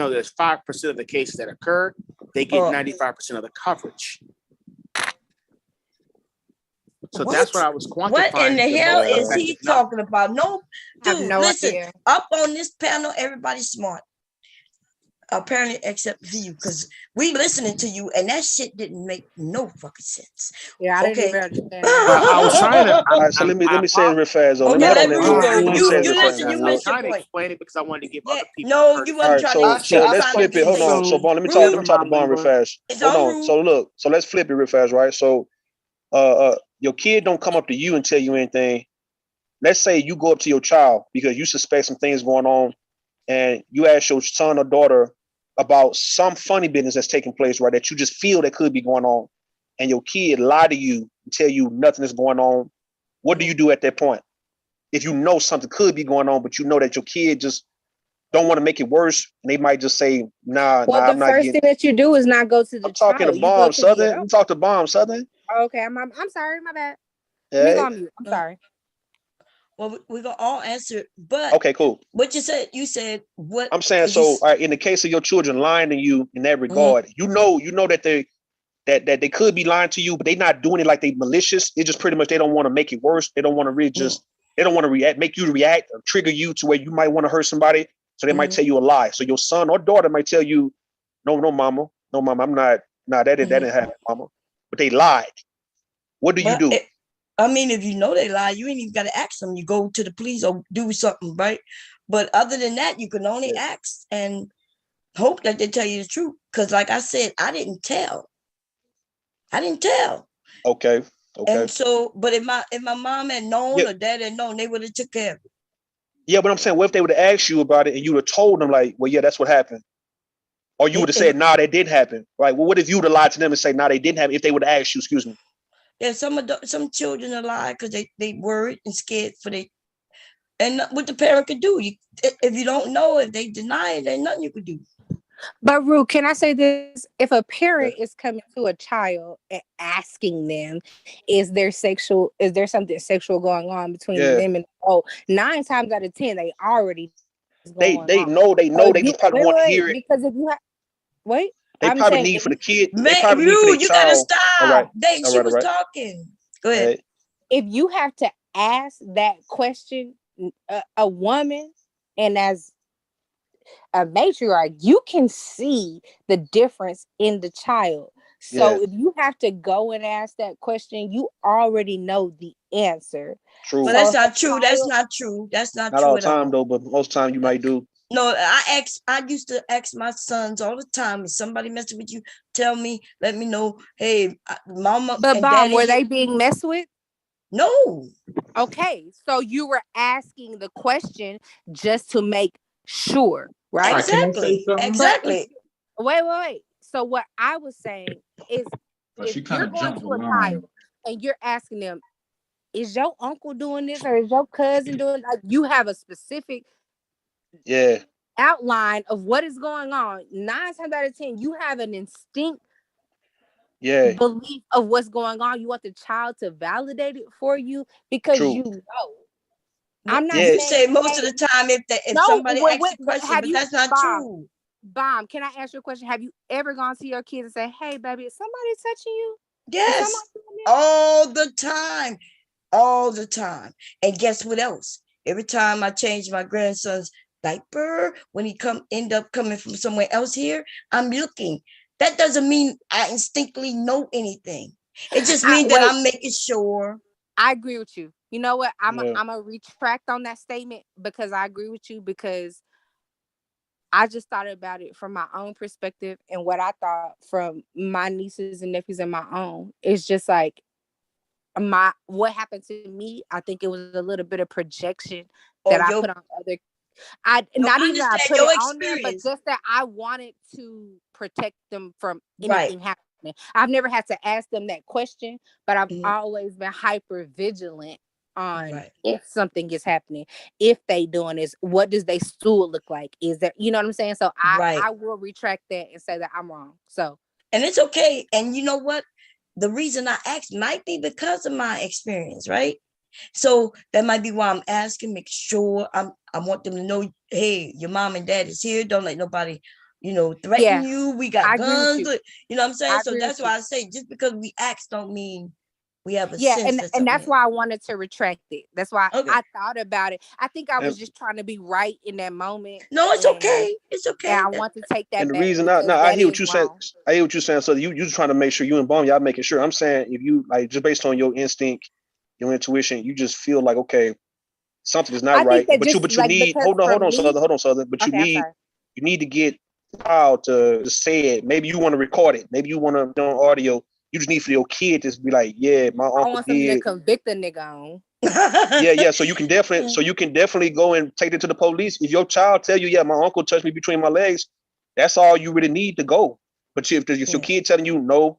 there's 5% of the cases that occur, they get 95% of the coverage. So that's what I was quantifying. What in the hell is he talking about? No, dude, listen, idea. Up on this panel, everybody's smart. Apparently, except for you, because we listening to you, and that shit didn't make no fucking sense. Yeah, I didn't even understand. I was trying to. All right, so let me say it real fast. You listen. You missed your point. I was trying to explain it because I wanted to give other people. No, you weren't trying to. So let's flip it. Hold on. So, Bond, let me talk to Bond real fast. Hold on. So let's flip it real fast, right? So, your kid don't come up to you and tell you anything. Let's say you go up to your child because you suspect some things going on and you ask your son or daughter about some funny business that's taking place, right, that you just feel that could be going on, and your kid lie to you and tell you nothing is going on, what do you do at that point? If you know something could be going on, but you know that your kid just don't want to make it worse, and they might just say, Well, the I'm not first getting. thing that you do is not go to the I'm talking to child. You go Bomb to the Southern. adult. You talk to Bomb Southern. Okay, I'm sorry, my bad. Hey. Let me go on mute. I'm sorry. Well, we're gonna all answer, but okay, cool. What you said what I'm saying. So, in the case of your children lying to you in that regard, you know that they could be lying to you, but they're not doing it like they malicious. It's just pretty much they don't want to make it worse. They don't want to really they don't want to make you react or trigger you to where you might want to hurt somebody. So they might tell you a lie. So your son or daughter might tell you, no, mama, I'm not. Nah, that didn't happen, mama. But they lied. What do you do? I mean, if you know they lie, you ain't even got to ask them. You go to the police or do something, right? But other than that, you can only ask and hope that they tell you the truth. Because like I said, I didn't tell. Okay. And so, but if my mom had known or dad had known, they would have took care of it. Yeah, but I'm saying, what if they would have asked you about it and you would have told them, like, well, yeah, that's what happened. Or you would have said, nah, that did happen. Right? Well, what if you would have lied to them and say, nah, they didn't happen, if they would have asked you, excuse me? Yeah, some children are lie because they worried and scared for they. And what the parent could do, if you don't know, if they deny it, there's nothing you could do. But Ru, can I say this? If a parent is coming to a child and asking them, is there something sexual going on between them and 9 times out of 10, they already they know they just probably want to hear it. Because if you they I'm probably saying, need for the kid. Man, they probably need for their you child. gotta stop. All right. She was talking. Go ahead. If you have to ask that question, a woman, and as a matriarch, you can see the difference in the child. So if you have to go and ask that question, you already know the answer. True. But that's not true. That's not true. That's not true. Not all the time though, but most time you might do. No, I used to ask my sons all the time. If somebody messing with you, tell me, let me know. Hey, mama. But and Mom, daddy, were they being messed with? No. Okay, so you were asking the question just to make sure, right? Exactly. Exactly. Wait. So what I was saying is, if you're going to a child and you're asking them, is your uncle doing this or is your cousin doing, like, you have a specific outline of what is going on. 9 times out of 10, you have an instinct belief of what's going on. You want the child to validate it for you because you know. I'm not you say most of the time if somebody asks a question, but that's not true. Bomb, can I ask you a question? Have you ever gone to your kids and say, hey, baby, is somebody touching you? Yes. All the time. All the time. And guess what else? Every time I change my grandson's diaper, when he end up coming from somewhere else here, I'm looking. That doesn't mean I instinctively know anything. It just means that I'm making sure. I agree with you. You know what? I'm a retract on that statement because I agree with you, because I just thought about it from my own perspective and what I thought from my nieces and nephews and my own. It's just like what happened to me. I think it was a little bit of projection that I put on other. Not even that I put it on there, but just that I wanted to protect them from anything happening. I've never had to ask them that question, but I've always been hyper vigilant on if something is happening. If they doing this, what does their stool look like? Is there, you know what I'm saying? So I will retract that and say that I'm wrong. So, and it's okay. And you know what? The reason I asked might be because of my experience, right? So that might be why I'm asking, make sure I want them to know, hey, your mom and dad is here. Don't let nobody, threaten you. We got guns. You know what I'm saying? So that's why I say, just because we ask don't mean we have a sense. And that's why I wanted to retract it. That's why I thought about it. I think I was just trying to be right in that moment. No, it's okay. It's okay. And I want to take that and the back. reason I hear what you saying. I hear what you're saying. So you just trying to make sure you and Bum, y'all making sure. I'm saying if you just based on your instinct, your intuition, you just feel like, okay, something is not right. But you need hold on, Southern. But you need to get out to say it. Maybe you want to record it. Maybe you want to do audio. You just need for your kid to be like, yeah, my uncle I want something did. to convict the nigga on. Yeah. So you can definitely go and take it to the police. If your child tell you, yeah, my uncle touched me between my legs, that's all you really need to go. But if your kid telling you no,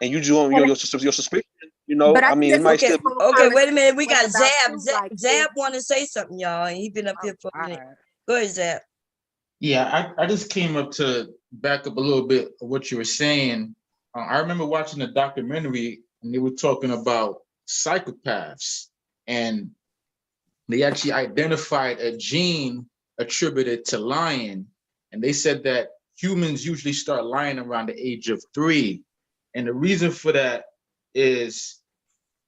and you doing your suspicion, But I I think mean, it that's might what still this be. whole Okay, wait a minute. conversation We was got about Zab. too. Zab, Like, Zab want to say something, y'all. And he's been up here for a minute. Go ahead, Zab. Yeah, I just came up to back up a little bit of what you were saying. I remember watching a documentary and they were talking about psychopaths, and they actually identified a gene attributed to lying. And they said that humans usually start lying around the age of 3. And the reason for that is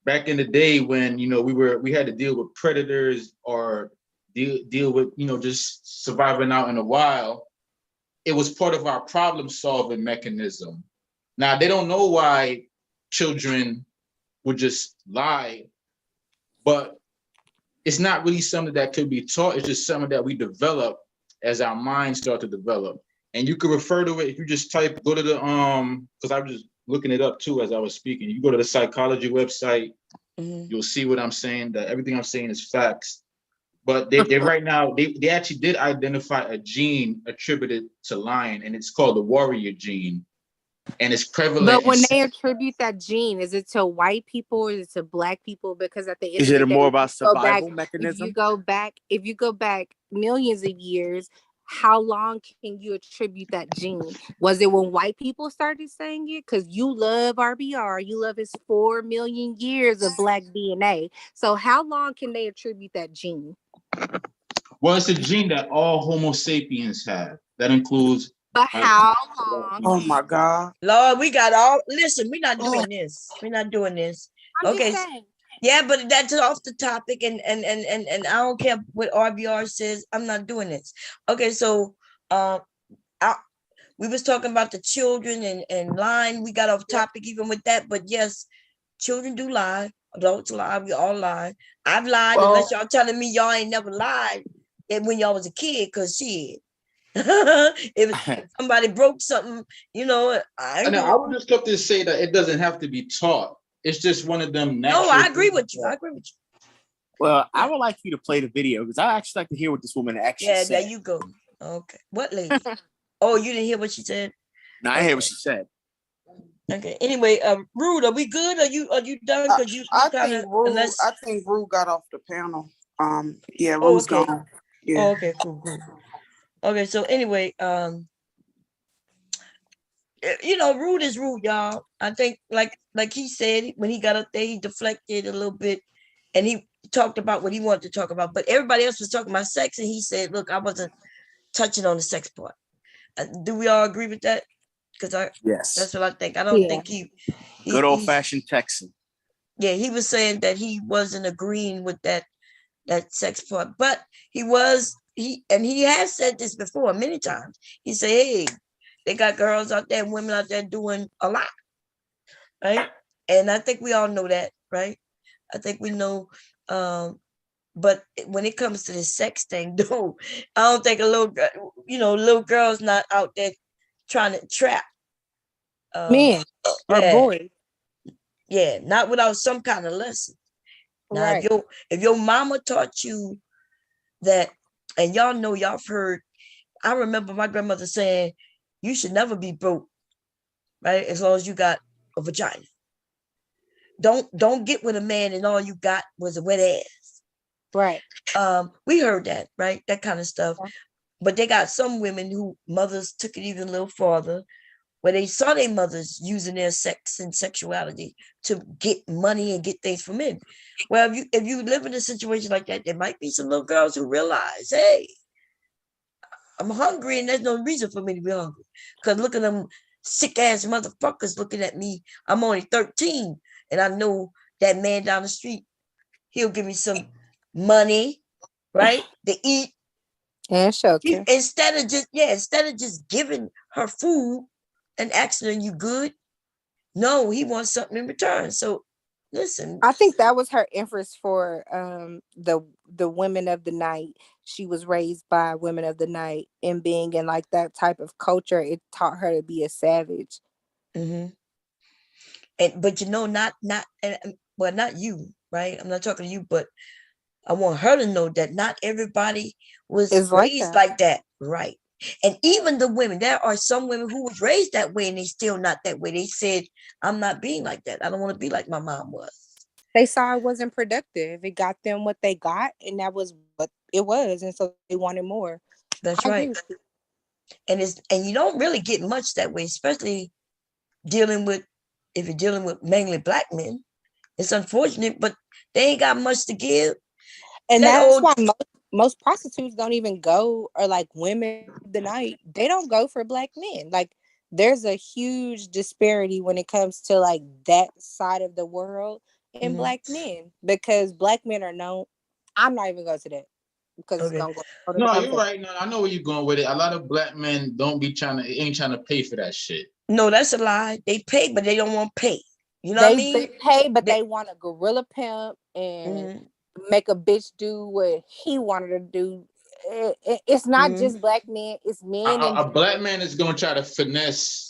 back in the day when, we had to deal with predators or deal with, just surviving out in the wild. It was part of our problem solving mechanism. Now, they don't know why children would just lie, but it's not really something that could be taught. It's just something that we develop as our minds start to develop. And you could refer to it if you just go to the, because I was just looking it up too as I was speaking. You go to the psychology website, you'll see what I'm saying, that everything I'm saying is facts. But they right now, they actually did identify a gene attributed to lying, and it's called the warrior gene. And it's prevalent. But when they attribute that gene, is it to white people or is it to black people? Because at the end Is of the it day, more about survival if mechanism? you go back millions of years, how long can you attribute that gene? Was it when white people started saying it? Because you love RBR, you love his 4 million years of black DNA. So how long can they attribute that gene? Well, it's a gene that all Homo sapiens have. That includes. But how long? Oh my God. Lord, we got all. Listen, we're not doing this. We're not doing this. I'm just saying. Yeah, but that's off the topic, and I don't care what RBR says. I'm not doing this. Okay, so we was talking about the children and lying. We got off topic even with that, but yes, children do lie. Adults lie. We all lie. I've lied, unless y'all telling me y'all ain't never lied when y'all was a kid, because shit. if somebody broke something, I would just love to say that it doesn't have to be taught. It's just one of them natural. No, I agree with you. Well, I would like you to play the video because I actually like to hear what this woman actually said. Yeah, there you go. Okay. What lady? Oh, you didn't hear what she said? No, I hear what she said. Okay. Anyway, Rude, are we good? Are you done? Because I think Rude got off the panel. Yeah, Rude's gone. Yeah. Oh, okay, cool. Okay, so anyway, Rude is rude, y'all. I think like he said, when he got up there, he deflected a little bit and he talked about what he wanted to talk about, but everybody else was talking about sex, and he said, look, I wasn't touching on the sex part. Do we all agree with that? Because yes, that's what I think. I don't think he good old-fashioned Texan. Yeah, he was saying that he wasn't agreeing with that sex part, but he has said this before many times. He said, hey, they got girls out there, women out there doing a lot, right? And I think we all know that, right? I think we know, but when it comes to the sex thing, though, I don't think a little girl's not out there trying to trap men or boys. Yeah, not without some kind of lesson. Now, right. if your mama taught you that, and y'all know, y'all have heard, I remember my grandmother saying, you should never be broke, right? As long as you got a vagina. Don't get with a man and all you got was a wet ass. Right. We heard that, right? That kind of stuff. Yeah. But they got some women who mothers took it even a little farther, where they saw their mothers using their sex and sexuality to get money and get things from men. Well, if you live in a situation like that, there might be some little girls who realize, hey, I'm hungry and there's no reason for me to be hungry. Because look at them sick ass motherfuckers looking at me. I'm only 13 and I know that man down the street, he'll give me some money, right, to eat. And shelter. Instead of just giving her food and asking her, you good? No, he wants something in return. So listen, I think that was her inference for the women of the night. She was raised by women of the night, and being in like that type of culture, it taught her to be a savage. Mm-hmm. But not you. right? I'm not talking to you, but I want her to know that not everybody was It's raised like like that, right? And even the women, there are some women who was raised that way and they still not that way. They said, I'm not being like that. I don't want to be like my mom was. They saw it wasn't productive. It got them what they got, and that was what it was, and so they wanted more. That's right. And you don't really get much that way, especially if you're dealing with mainly black men. It's unfortunate, but they ain't got much to give. And that's why most prostitutes don't even go, or like women of the night, they don't go for black men. Like there's a huge disparity when it comes to like that side of the world in black men, because black men are known. I'm not even going to that because it's gonna go. No, you're right. No, I know where you're going with it. A lot of black men ain't trying to pay for that shit. No, that's a lie. They pay, but they don't want to pay. You know what I mean? They pay, but they want a gorilla pimp and make a bitch do what he wanted to do. It's not just black men; it's men. A black man is gonna try to finesse.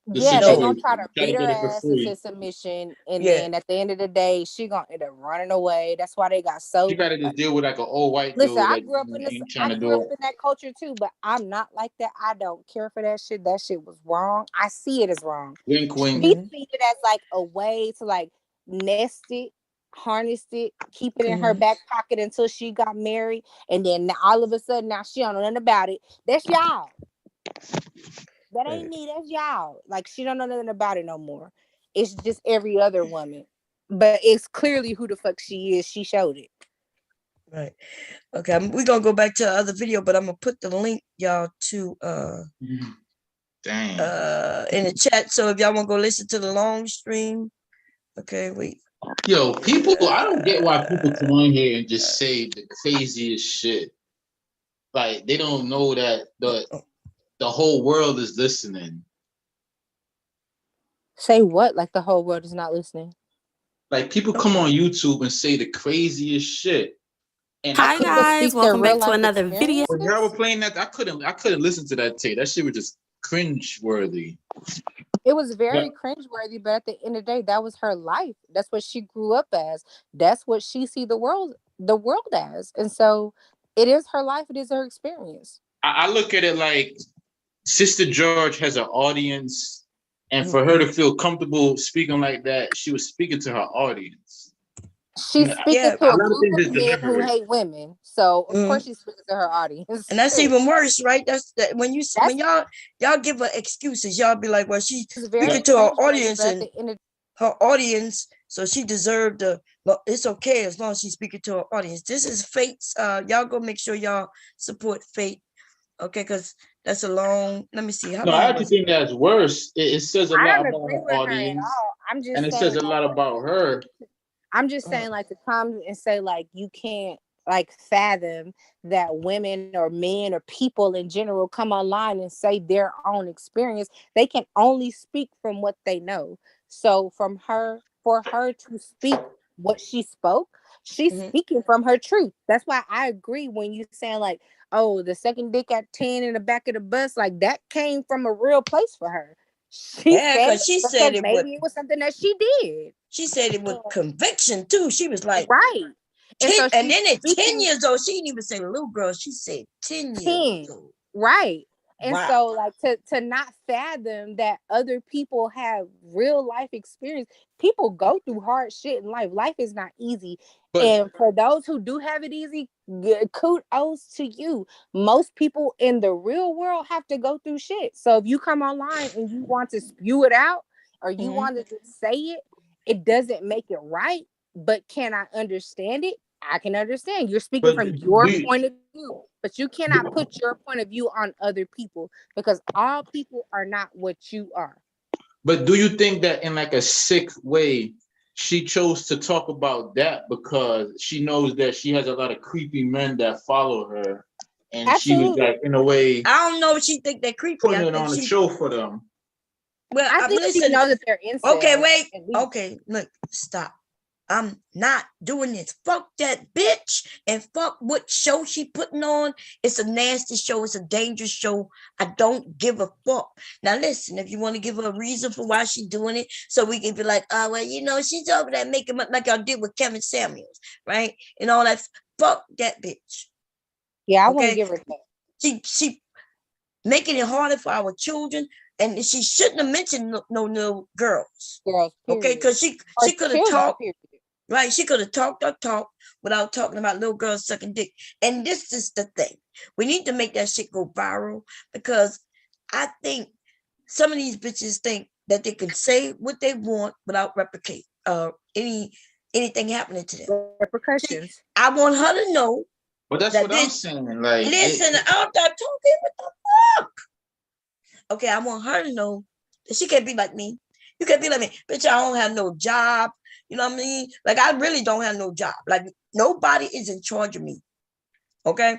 They're gonna try to beat her ass into submission, and then at the end of the day, she gonna end up running away. That's why they got so. You gotta just deal with like an old white dude. Listen, I dude grew up in that culture too, but I'm not like that. I don't care for that shit. That shit was wrong. I see it as wrong. Wink, wink. She see it as like a way to like nest it, harness it, keep it in her back pocket until she got married, and then all of a sudden now she don't know nothing about it. That's y'all. That ain't me. That's y'all. Like she don't know nothing about it no more. It's just every other woman, but it's clearly who the fuck she is. She showed it. Right. Okay. We're gonna go back to the other video, but I'm gonna put the link, y'all, to in the chat. So if y'all want to go listen to the long stream, okay. Wait. Yo, people, I don't get why people come on here and just say the craziest shit. Like they don't know that the whole world is listening. Say what? Like the whole world is not listening? Like people come on YouTube and say the craziest shit. And hi guys, welcome back to another video. When y'all were playing that, I couldn't listen to that tape. That shit was just cringe worthy. It was very cringeworthy, but at the end of the day, that was her life. That's what she grew up as. That's what she see the world as. And so it is her life. It is her experience. I look at it like Sister George has an audience, and for her to feel comfortable speaking like that, she was speaking to her audience. She's speaking to a group of men who hate women. So of course she's speaking to her audience. And that's even worse, right? That's that when y'all give her excuses, y'all be like, well, she's speaking to her audience and her audience, so she deserved but it's okay as long as she's speaking to her audience. This is Fate's. Y'all go make sure y'all support Fate. Okay, because that's a long. Let me see. No, I actually think that's worse. It says a lot about her audience, and it says a lot about her. I'm just saying, like, to come and say, like, you can't, like, fathom that women or men or people in general come online and say their own experience. They can only speak from what they know. So for her to speak what she spoke, she's speaking from her truth. That's why I agree when you saying, like, oh, the second dick at 10 in the back of the bus, like, that came from a real place for her. She said it maybe it was something that she did. She said it with conviction too. She was like, right. And then at 10 years old, she didn't even say little girl. She said 10 years old. Right. And so like to not fathom that other people have real life experience. People go through hard shit in life. Life is not easy. And for those who do have it easy, kudos to you. Most people in the real world have to go through shit. So if you come online and you want to spew it out or you want to just say it, it doesn't make it right. But can I understand it? I can understand. You're speaking from your point of view, but you cannot put your point of view on other people because all people are not what you are. But do you think that in like a sick way, she chose to talk about that because she knows that she has a lot of creepy men that follow her, and she was like, in a way, I don't know if she think they're creepy. Putting it on the show for them. Well, I think she knows that they're incels. Okay, wait. Okay, look, stop. I'm not doing this. Fuck that bitch and fuck what show she putting on. It's a nasty show. It's a dangerous show. I don't give a fuck. Now listen, if you want to give her a reason for why she's doing it, so we can be like, oh, well, you know, she's over there making like y'all did with Kevin Samuels, right? And all that. Fuck that bitch. Yeah, I wouldn't give her that. She making it harder for our children. And she shouldn't have mentioned no little girls. Okay, because she could have talked. Right, she could have talked without talking about little girls sucking dick. And this is the thing. We need to make that shit go viral, because I think some of these bitches think that they can say what they want without replicate anything happening to them. Repercussions. See, I want her to know. But that's what I'm saying. Like, listen, I'm not talking. What the fuck? Okay, I want her to know that she can't be like me. You can't be like me. Bitch, I don't have no job. You know what I mean? Like, I really don't have no job. Like, nobody is in charge of me. Okay?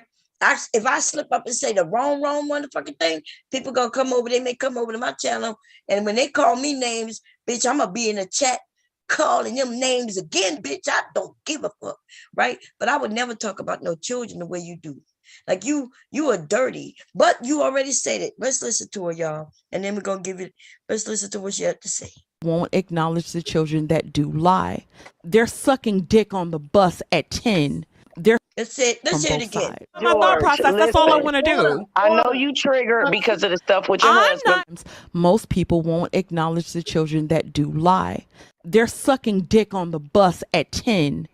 If I slip up and say the wrong motherfucking thing, people gonna come over. They may come over to my channel. And when they call me names, bitch, I'm gonna be in the chat calling them names again, bitch. I don't give a fuck. Right? But I would never talk about no children the way you do. Like, you are dirty, but you already said it. Let's listen to her, y'all. And then we're going to let's listen to what she had to say. Won't acknowledge the children that do lie. They're sucking dick on the bus at 10. Let's say it again. My thought process, that's all I want to do. I know you triggered because of the stuff with your husband. Most people won't acknowledge the children that do lie. They're sucking dick on the bus at 10.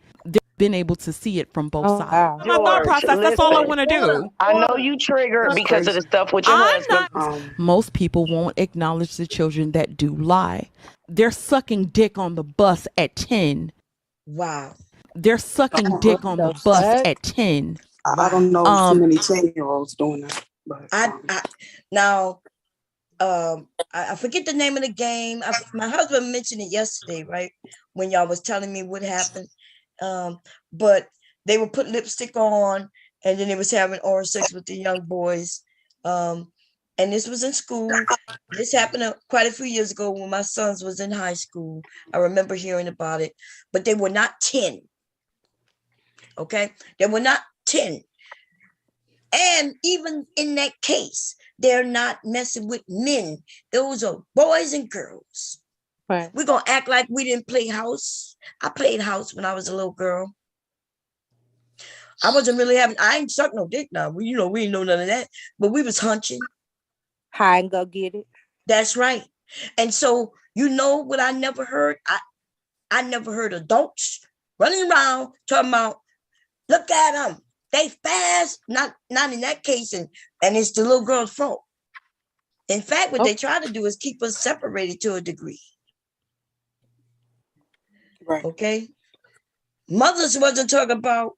Been able to see it from both sides. Wow. My thought process, that's all I want to do. I know you triggered because of the stuff with your husband. Most people won't acknowledge the children that do lie. They're sucking dick on the bus at 10. Wow. They're sucking dick on the bus at 10. I don't know too many 10-year-olds doing that. But, I forget the name of the game. My husband mentioned it yesterday, right? When y'all was telling me what happened. But they would put lipstick on, and then they was having oral sex with the young boys. And this was in school. This happened quite a few years ago when my sons was in high school. I remember hearing about it, but they were not 10. Okay, they were not 10. And even in that case, they're not messing with men. Those are boys and girls. Right. We're going to act like we didn't play house. I played house when I was a little girl. I wasn't really I ain't sucked no dick now. We ain't know none of that. But we was hunching. Hide and go get it. That's right. And so, what I never heard? I never heard adults running around talking about, look at them. They fast. Not in that case. And it's the little girl's fault. In fact, what they try to do is keep us separated to a degree. Right. Okay. Mothers wasn't talking about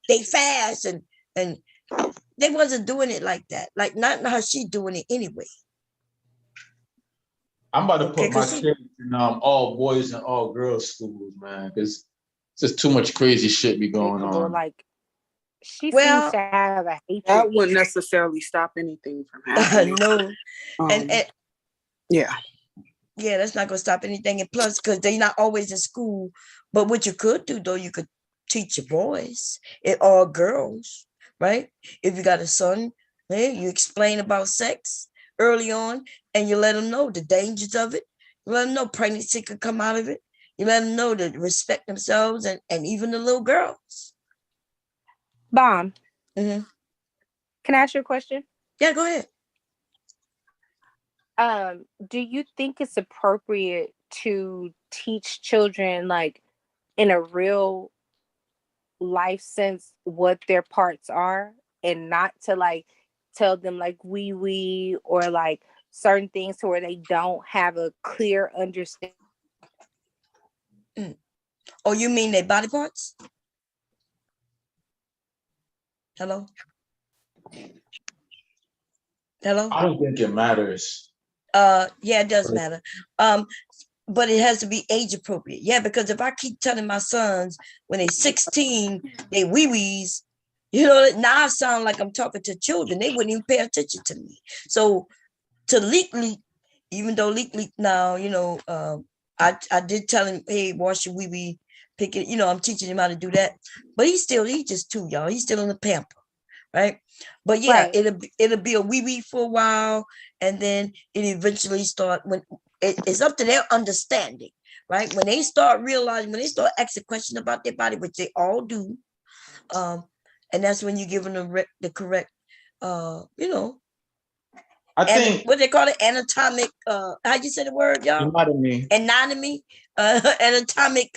they fast and they wasn't doing it like that. Like, not how she doing it anyway. I'm about to put my kids in all boys and all girls schools, man, because it's just too much crazy shit be going on. Like, she seems to have a hatred. That wouldn't necessarily stop anything from happening. No. Yeah. Yeah, that's not going to stop anything. And plus, because they're not always in school. But what you could do, though, you could teach your boys or girls, right? If you got a son, you explain about sex early on, and you let them know the dangers of it. You let them know pregnancy could come out of it. You let them know to respect themselves and even the little girls. Bomb. Mm-hmm. Can I ask you a question? Yeah, go ahead. Do you think it's appropriate to teach children, like, in a real life sense, what their parts are, and not to, like, tell them, like, wee or, like, certain things to where they don't have a clear understanding? Oh, you mean their body parts? Hello? I don't think it matters. Yeah, it does matter. But it has to be age appropriate. Yeah, because if I keep telling my sons when they're 16, they wee-wees, now I sound like I'm talking to children. They wouldn't even pay attention to me. So to leak, even though leak now, I did tell him, hey, wash your wee-wee picking, I'm teaching him how to do that. But he's just 2, y'all. He's still in the pamper, right? But yeah, it'll be a wee for a while, and then it eventually start when it's up to their understanding, right? When they start realizing, when they start asking questions about their body, which they all do, and that's when you give them the correct, I think what they call it, anatomic. How you say the word, y'all? Anatomy. Anatomic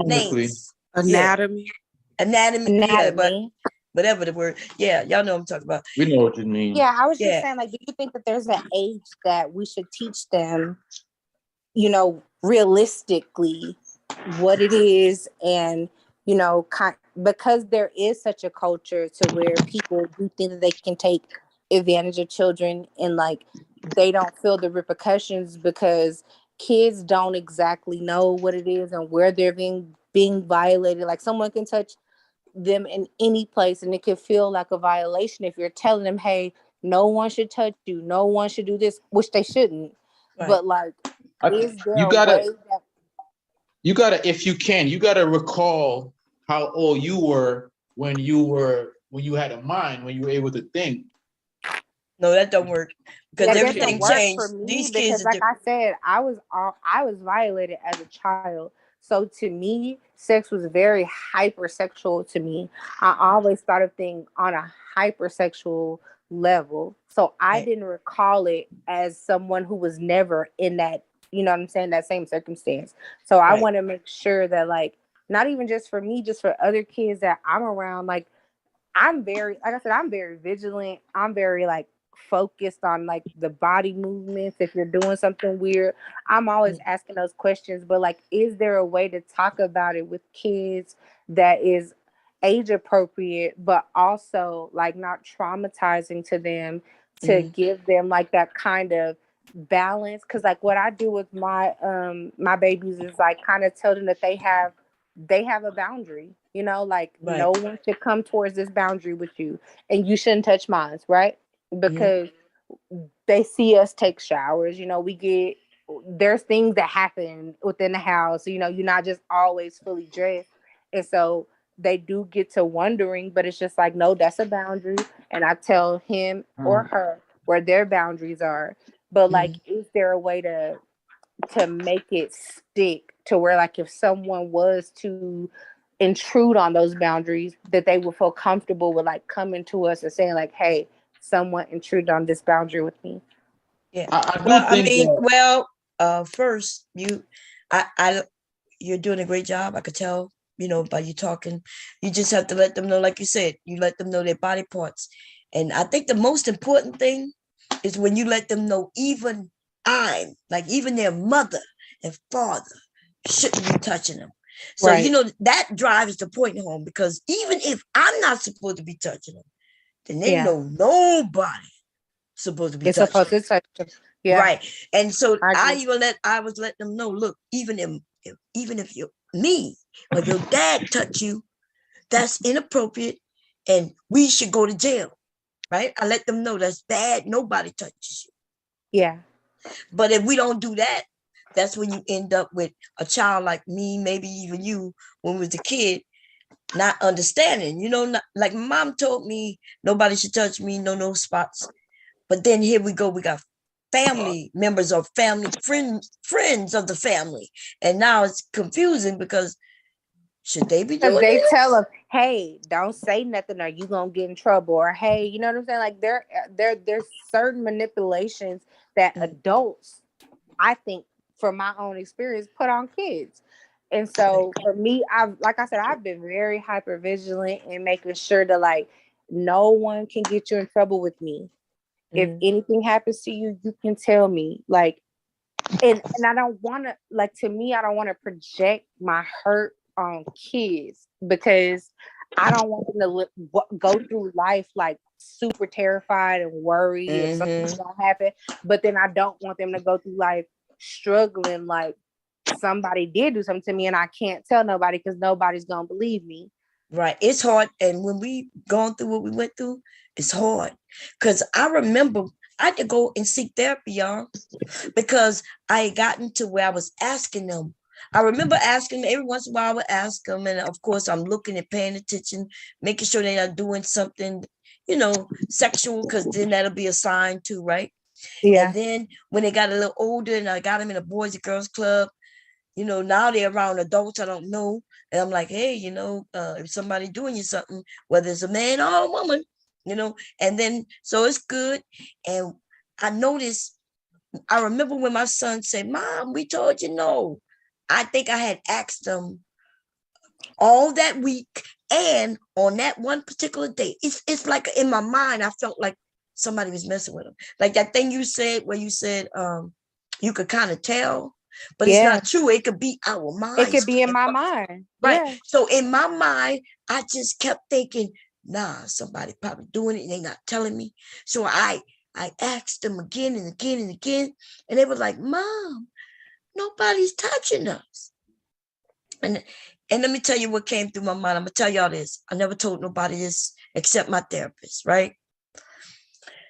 names. Anatomy. Yeah. Anatomy. Yeah, but whatever the word. Yeah, y'all know what I'm talking about. We know what you mean. Yeah, I was just saying, like, do you think that there's an age that we should teach them, realistically what it is, and because there is such a culture to where people do think that they can take advantage of children, and like they don't feel the repercussions because kids don't exactly know what it is and where they're being violated. Like someone can touch them in any place and it could feel like a violation if you're telling them, hey, no one should touch you, no one should do this, which they shouldn't. Right. But like, is there a way that you gotta, if you can, you gotta recall how old you were when you had a mind, when you were able to think. No, that don't work because everything changed. For me, these kids, like I said, I was violated as a child. So to me, sex was very hypersexual to me. I always thought of things on a hypersexual level. So I didn't recall it as someone who was never in that, you know what I'm saying, that same circumstance. So I want to make sure that, like, not even just for me, just for other kids that I'm around, like, I'm very, like I said, I'm very vigilant. I'm very like focused on like the body movements. If you're doing something weird, I'm always asking those questions. But like, is there a way to talk about it with kids that is age appropriate, but also like not traumatizing to them, to give them like that kind of balance? Because like what I do with my my babies is like kind of tell them that they have a boundary, like no one should come towards this boundary with you, and you shouldn't touch mine, right? Because they see us take showers, there's things that happen within the house, you're not just always fully dressed, and so they do get to wondering, but it's just like, no, that's a boundary, and I tell him or her where their boundaries are. But like, is there a way to make it stick to where, like, if someone was to intrude on those boundaries, that they would feel comfortable with like coming to us and saying like, hey, someone intruded on this boundary with me? First, you're doing a great job. I could tell, by you talking. You just have to let them know, like you said, you let them know their body parts. And I think the most important thing is when you let them know even their mother and father shouldn't be touching them. So, that drives the point home, because even if I'm not supposed to be touching them, then they know nobody supposed to be touching them. Yeah. Right. And so I was letting them know, look, even if me or your dad touch you, that's inappropriate and we should go to jail. Right. I let them know that's bad. Nobody touches you. Yeah. But if we don't do that, that's when you end up with a child like me, maybe even you, when we was a kid, not understanding, like my mom told me, nobody should touch me, no spots. But then here we go, we got family members or family friends of the family. And now it's confusing because should they be doing it? They tell them, hey, don't say nothing or you gonna get in trouble, or hey, you know what I'm saying? Like there's certain manipulations that adults, I think, from my own experience, put on kids. And so for me, I've been very hyper vigilant in making sure that like no one can get you in trouble with me. If anything happens to you, you can tell me. Like, and I don't want to, like, to me, I don't want to project my hurt on kids, because I don't want them to go through life like super terrified and worried if something's gonna happen. But then I don't want them to go through life struggling like somebody did do something to me and I can't tell nobody because nobody's gonna believe me. Right. It's hard. And when we gone through what we went through, it's hard. Because I remember I had to go and seek therapy, y'all, because I had gotten to where I was asking them, I remember asking every once in a while. I would ask them, and of course, I'm looking and paying attention, making sure they're not doing something, sexual, because then that'll be a sign too, right? Yeah. And then when they got a little older, and I got them in a boys and girls club, now they're around adults I don't know, and I'm like, hey, if somebody doing you something, whether it's a man or a woman, and then so it's good. And I noticed. I remember when my son said, Mom, we told you no. I think I had asked them all that week and on that one particular day. It's like in my mind, I felt like somebody was messing with him. Like that thing you said where you said you could kind of tell, but it's not true. It could be our mind. It could be in my mind. Right. Yeah. So in my mind, I just kept thinking, nah, somebody probably doing it and they not telling me. So I asked them again and again and again, and they were like, Mom, nobody's touching us. And let me tell you what came through my mind. I'm gonna tell y'all this. I never told nobody this except my therapist, right?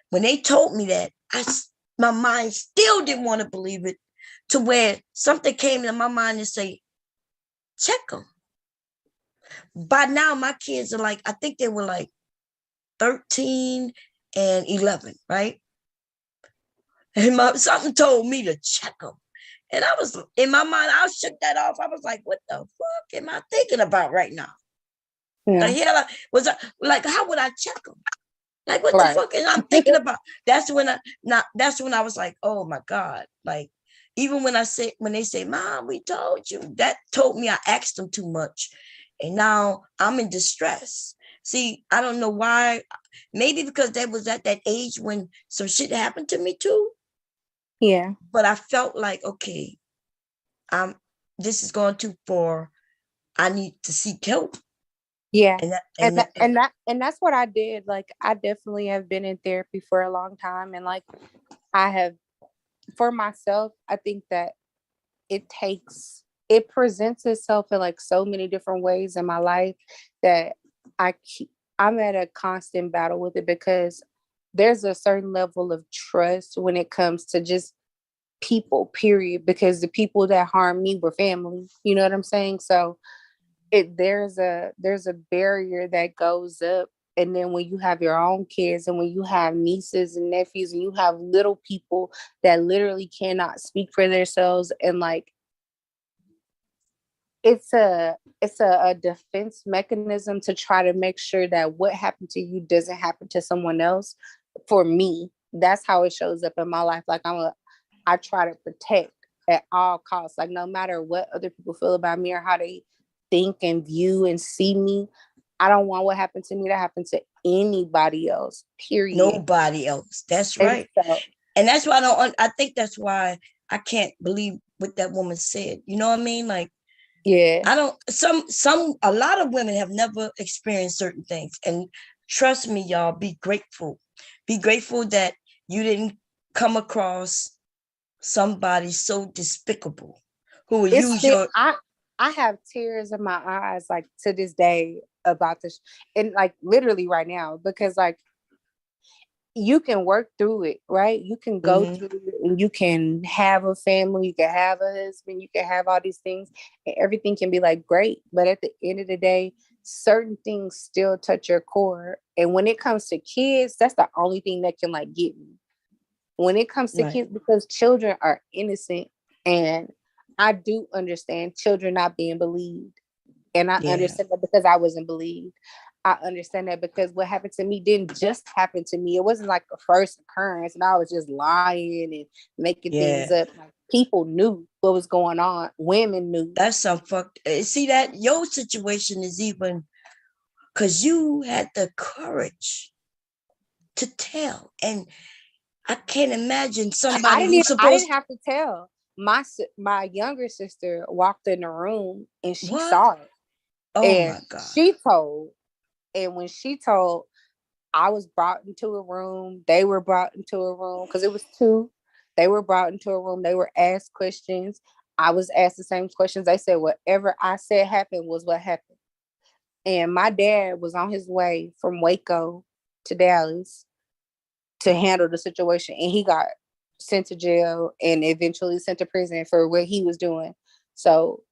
When they told me that, my mind still didn't want to believe it, to where something came in my mind and say, check them. By now, my kids are like, I think they were like 13 and 11, right? And something told me to check them. And I was, in my mind, I shook that off. I was like, what the fuck am I thinking about right now? Yeah. The hell was I, like, how would I check them? Like, what the fuck am I thinking about? That's when I was like, oh my God. Like, even when they say, Mom, we told you, that told me I asked them too much. And now I'm in distress. See, I don't know why. Maybe because that was at that age when some shit happened to me too. Yeah. But I felt like, okay, this is going too far. I need to seek help. Yeah. And that's what I did. Like, I definitely have been in therapy for a long time. And like, I have, for myself, I think that it presents itself in like so many different ways in my life that I'm at a constant battle with it, because there's a certain level of trust when it comes to just people, period, because the people that harmed me were family. You know what I'm saying? So there's a barrier that goes up. And then when you have your own kids, and when you have nieces and nephews, and you have little people that literally cannot speak for themselves, and like, it's a defense mechanism to try to make sure that what happened to you doesn't happen to someone else. For me, that's how it shows up in my life. Like, I try to protect at all costs. Like, no matter what other people feel about me or how they think and view and see me, I don't want what happened to me to happen to anybody else, period. Nobody else. That's right. And that's why I think that's why I can't believe what that woman said. You know what I mean? Like, yeah, a lot of women have never experienced certain things. And trust me, y'all, be grateful. Be grateful that you didn't come across somebody so despicable who would use your... I have tears in my eyes, like, to this day about this, and like literally right now, because like, you can work through it, right? You can go through it, and you can have a family, you can have a husband, you can have all these things, and everything can be like great. But at the end of the day, certain things still touch your core. And when it comes to kids, that's the only thing that can like get me. When it comes to kids, because children are innocent, and I do understand children not being believed. And I understand that because I wasn't believed. I understand that because what happened to me didn't just happen to me. It wasn't like a first occurrence and I was just lying and making things up. Like, people knew what was going on. Women knew. That's some fucked. See, that your situation is even because you had the courage to tell. And I can't imagine somebody who's supposed... I didn't have to tell. My younger sister walked in the room and she saw it. Oh, and my God. She told. And when she told, I was brought into a room. They were brought into a room because it was two. They were brought into a room. They were asked questions. I was asked the same questions. They said whatever I said happened was what happened. And my dad was on his way from Waco to Dallas to handle the situation. And he got sent to jail and eventually sent to prison for what he was doing. So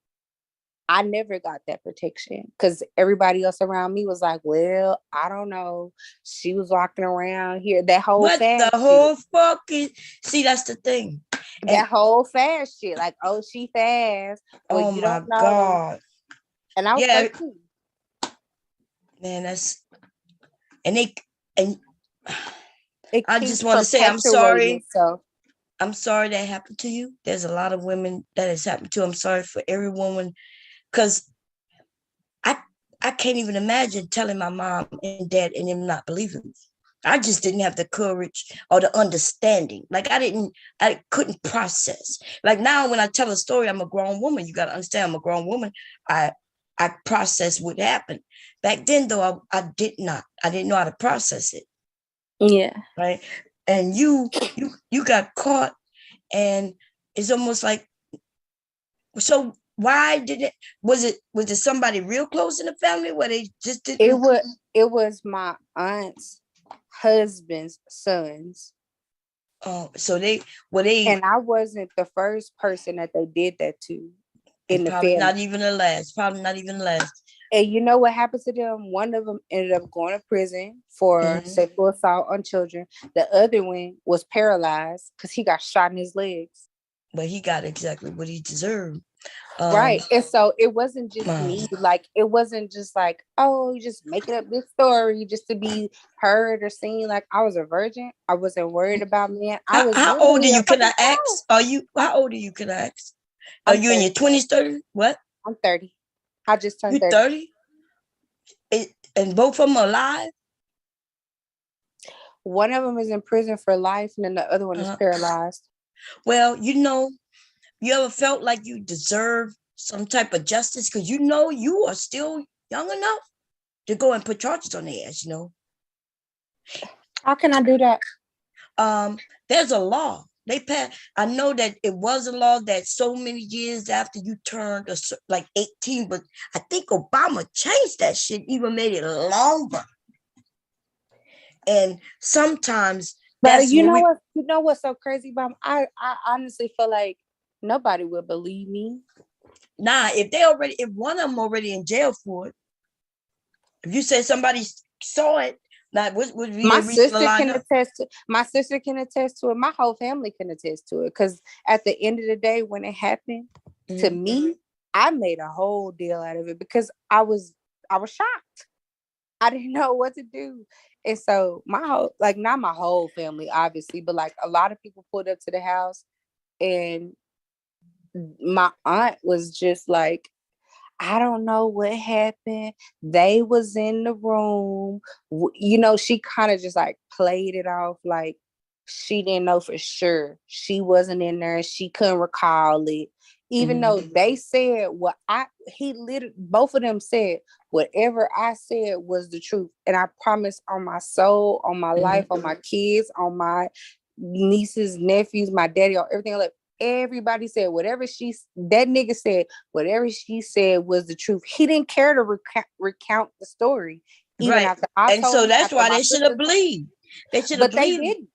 I never got that protection because everybody else around me was like, well, I don't know. She was walking around here. That whole fast the whole shit. Fucking see, that's the thing. That whole fast shit. Like, oh, she fast. Well, you don't know. God. And I was 13. Man, that's and I just want to say I'm sorry. I'm sorry that happened to you. There's a lot of women that has happened to. I'm sorry for every woman, because I can't even imagine telling my mom and dad and them not believing me. I just didn't have the courage or the understanding. Like I couldn't process. Like now when I tell a story, I'm a grown woman. You got to understand I'm a grown woman. I process what happened. Back then though, I didn't know how to process it. Yeah. Right. And you got caught, and it's almost like, so why did it? Was it somebody real close in the family where they just didn't? It was my aunt's husband's sons. Oh, so they and I wasn't the first person that they did that to in the probably family. Not even the last. Probably not even the last. And you know what happened to them? One of them ended up going to prison for sexual assault on children. The other one was paralyzed because he got shot in his legs. But he got exactly what he deserved. Right. And so it wasn't just me. Like, it wasn't just like, oh, you just making up this story just to be heard or seen. Like, I was a virgin. I wasn't worried about men. How old are you? Can I ask? How old are you? Can I ask? Are you in your 20s, 30s? What? I'm 30. I just turned 30. 30? And both of them are alive? One of them is in prison for life, and then the other one is paralyzed. Well, you ever felt like you deserve some type of justice? Because you are still young enough to go and put charges on their ass, How can I do that? There's a law. They passed. I know that it was a law that so many years after you turned like 18, but I think Obama changed that shit, even made it longer. And sometimes but you know what's so crazy, Bob? I honestly feel like nobody will believe me. Nah, if one of them already in jail for it, if you say somebody saw it, that would be my sister can attest to. My sister can attest to it. My whole family can attest to it. Because at the end of the day, when it happened to me, I made a whole deal out of it because I was shocked. I didn't know what to do. And so not my whole family, obviously, but like a lot of people pulled up to the house, and my aunt was just like, I don't know what happened. They was in the room. She kind of just like played it off like she didn't know for sure. She wasn't in there. She couldn't recall it. Even though they said both of them said whatever I said was the truth. And I promise on my soul, on my life, on my kids, on my nieces, nephews, my daddy, on everything. Like, everybody said that nigga said whatever she said was the truth. He didn't care to recount the story. Even after I told so that's why they should have believed. They should have believed.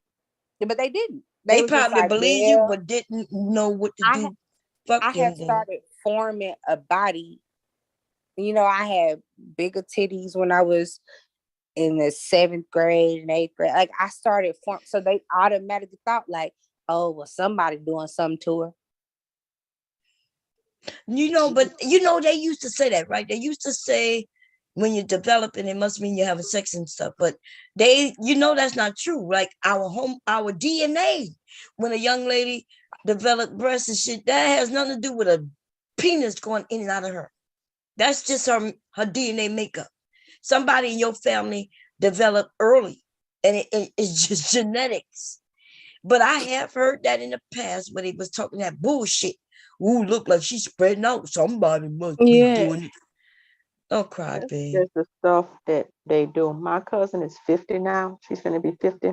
But they didn't. They probably believed you, but didn't know what to do. I had started forming a body. I had bigger titties when I was in the 7th grade and 8th grade. Like, I started so they automatically thought like, oh, well, somebody doing something to her. But they used to say that, right? They used to say when you're developing, it must mean you're having sex and stuff. But that's not true. Like our DNA, when a young lady developed breasts and shit, that has nothing to do with a penis going in and out of her. That's just her DNA makeup. Somebody in your family developed early, and it's just genetics. But I have heard that in the past when they was talking that bullshit. Ooh, look like she's spreading out. Somebody must be doing it. Don't cry, babe. That's the stuff that they do. My cousin is 50 now. She's going to be 50.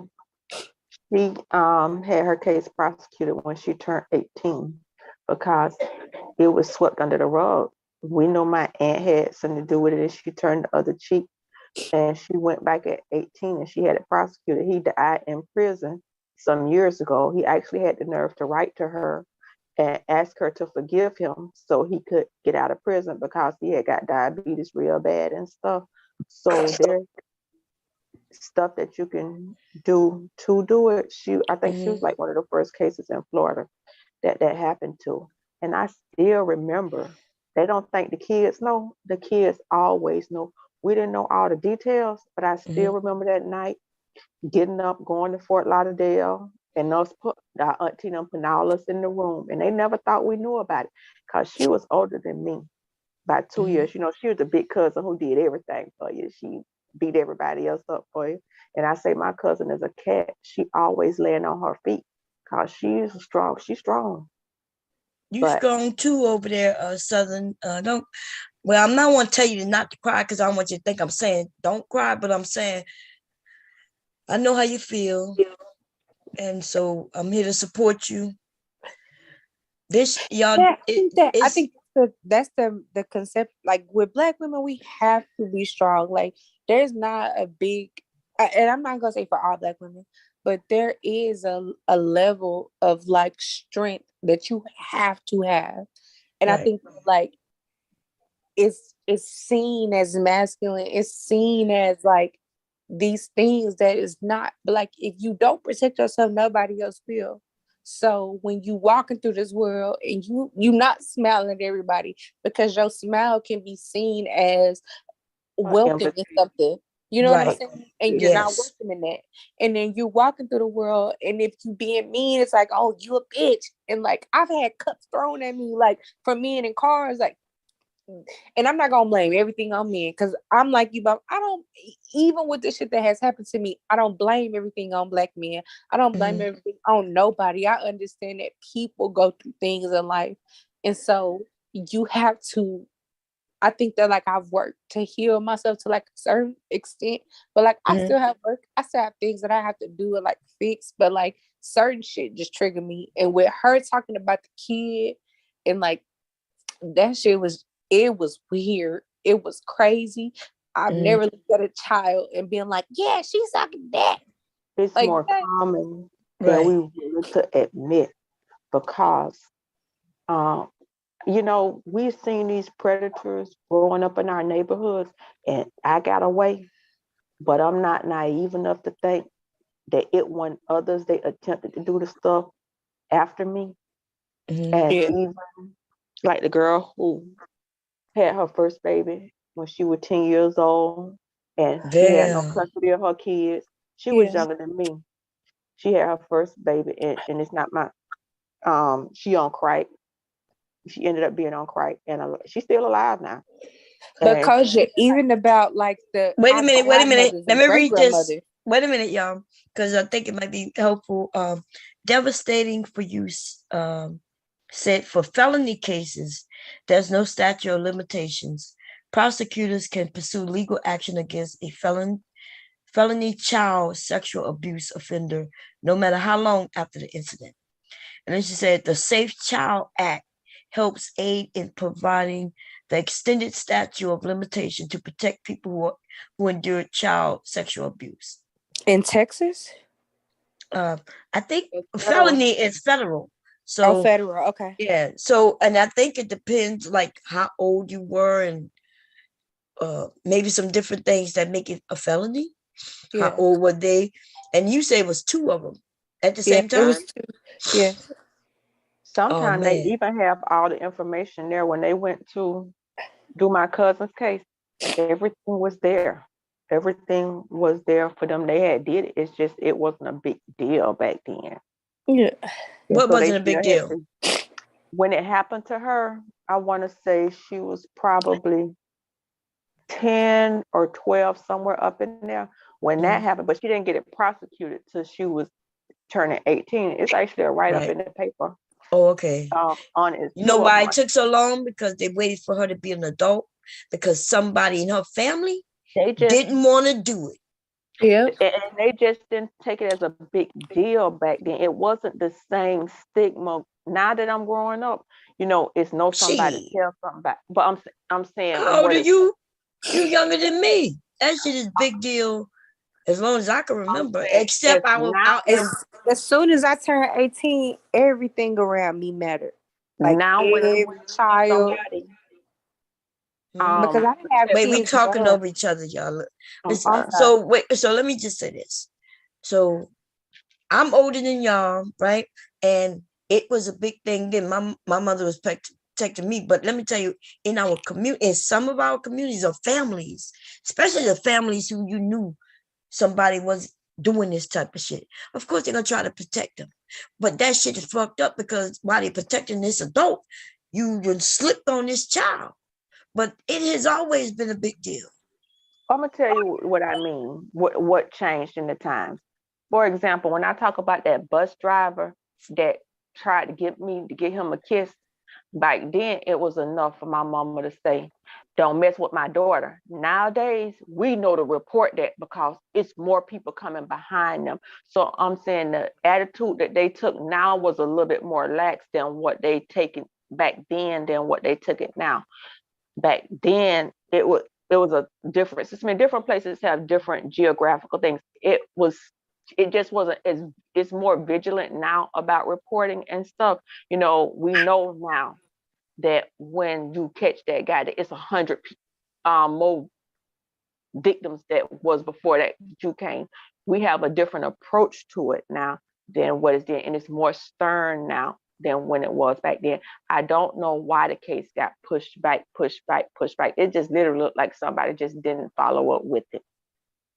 She had her case prosecuted when she turned 18 because it was swept under the rug. We know my aunt had something to do with it, and she turned the other cheek. And she went back at 18 and she had it prosecuted. He died in prison some years ago. He actually had the nerve to write to her and asked her to forgive him so he could get out of prison because he had got diabetes real bad and stuff. So there's stuff that you can do to do it. I think she was like one of the first cases in Florida that happened to. And I still remember, they don't think the kids know. The kids always know. We didn't know all the details, but I still remember that night getting up, going to Fort Lauderdale, and us put our auntie and putting all us in the room. And they never thought we knew about it because she was older than me by 2 years. You know, she was the big cousin who did everything for you. She beat everybody else up for you. And I say my cousin is a cat. She always laying on her feet because she's strong. She's strong. You strong too over there, Southern. Don't. Well, I'm not want to tell you not to cry because I don't want you to think I'm saying don't cry, but I'm saying I know how you feel, and so I'm here to support you. This y'all. Yeah, I think that's the concept. Like with Black women, we have to be strong. Like there's not a big, and I'm not gonna say for all Black women, but there is a level of like strength that you have to have, and I think like it's seen as masculine. It's seen as like these things that is not. But like if you don't protect yourself, nobody else will. So when you walking through this world and you not smiling at everybody because your smile can be seen as welcoming something. You know what I'm saying? And you're not welcoming that. And then you're walking through the world, and if you being mean, it's like, oh, you a bitch. And like I've had cups thrown at me like from men in cars, like. And I'm not gonna blame everything on men because I'm like you, but I don't, even with the shit that has happened to me, I don't blame everything on Black men. I don't blame everything on nobody. I understand that people go through things in life. And so you have to, I think that like I've worked to heal myself to like a certain extent, but like I still have work. I still have things that I have to do and like fix, but like certain shit just trigger me. And with her talking about the kid and like that shit was, it was weird. It was crazy. I've never looked at a child and been like, yeah, she's sucking that. It's like, more common than we want to admit because, you know, we've seen these predators growing up in our neighborhoods and I got away, but I'm not naive enough to think that it wasn't others. They attempted to do the stuff after me. And even like the girl who had her first baby when she was 10 years old and she had no custody of her kids. She was younger than me. She had her first baby and it's not my, she on crack. She ended up being on crack and she's still alive now. Because you're even about like the wait a minute. Let me read this. Wait a minute, y'all, because I think it might be helpful. Devastating for use. Said for felony cases, there's no statute of limitations. Prosecutors can pursue legal action against a felony child sexual abuse offender, no matter how long after the incident. And then she said the Safe Child Act helps aid in providing the extended statute of limitation to protect people who endure child sexual abuse. In Texas? I think felony is federal. So federal, okay. Yeah. So, and I think it depends like how old you were and maybe some different things that make it a felony. How old were they? And you say it was two of them at the same time? It was two. Yeah. Sometimes they even have all the information there. When they went to do my cousin's case, everything was there. Everything was there for them. They had did it. It's just it wasn't a big deal back then. Yeah. What wasn't a big deal? When it happened to her, I want to say she was probably 10 or 12, somewhere up in there when that happened, but she didn't get it prosecuted till she was turning 18. It's actually right up in the paper. Oh, okay. On it. You know why it took so long? Because they waited for her to be an adult because somebody in her family didn't want to do it. Yeah. And they just didn't take it as a big deal back then. It wasn't the same stigma. Now that I'm growing up, you know, it's no somebody tell something back. But I'm saying, how old are you? You younger than me. That shit is big deal as long as I can remember. Except I was out as soon as I turned 18, everything around me mattered. Like now when every child. somebody, Because I didn't have wait, we kids talking growing. over each other, y'all. I'm Listen, sorry. so wait, so let me just say this. So I'm older than y'all, right? And it was a big thing then. My mother was protecting me, but let me tell you, in our community, in some of our communities or families, especially the families who you knew somebody was doing this type of shit, of course they're gonna try to protect them. But that shit is fucked up because while they're protecting this adult, you slipped on this child. But it has always been a big deal. I'm gonna tell you what I mean. What changed in the times? For example, when I talk about that bus driver that tried to get me to get him a kiss, back then it was enough for my mama to say, "Don't mess with my daughter." Nowadays, we know to report that because it's more people coming behind them. So I'm saying the attitude that they took now was a little bit more lax than what they taken back then than what they took it now. Back then, it was a difference. I mean, different places have different geographical things. It just wasn't as, it's more vigilant now about reporting and stuff. You know, we know now that when you catch that guy, that it's 100 more victims that was before that you came. We have a different approach to it now than what is there, and it's more stern now than when it was back then. I don't know why the case got pushed back. It just literally looked like somebody just didn't follow up with it.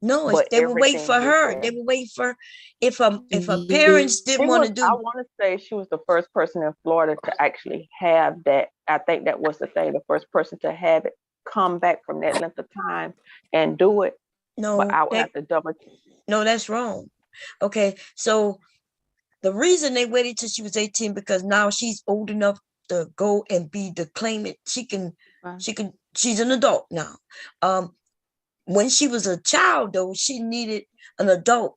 No, they were waiting for her. They were waiting for if her parents didn't want to do. I want to say she was the first person in Florida to actually have that. I think that was the thing, the first person to have it come back from that length of time and do it. No, but I would have to double. No, that's wrong. Okay, so the reason they waited till she was 18 because now she's old enough to go and be the claimant. She's an adult now. When she was a child, though, she needed an adult,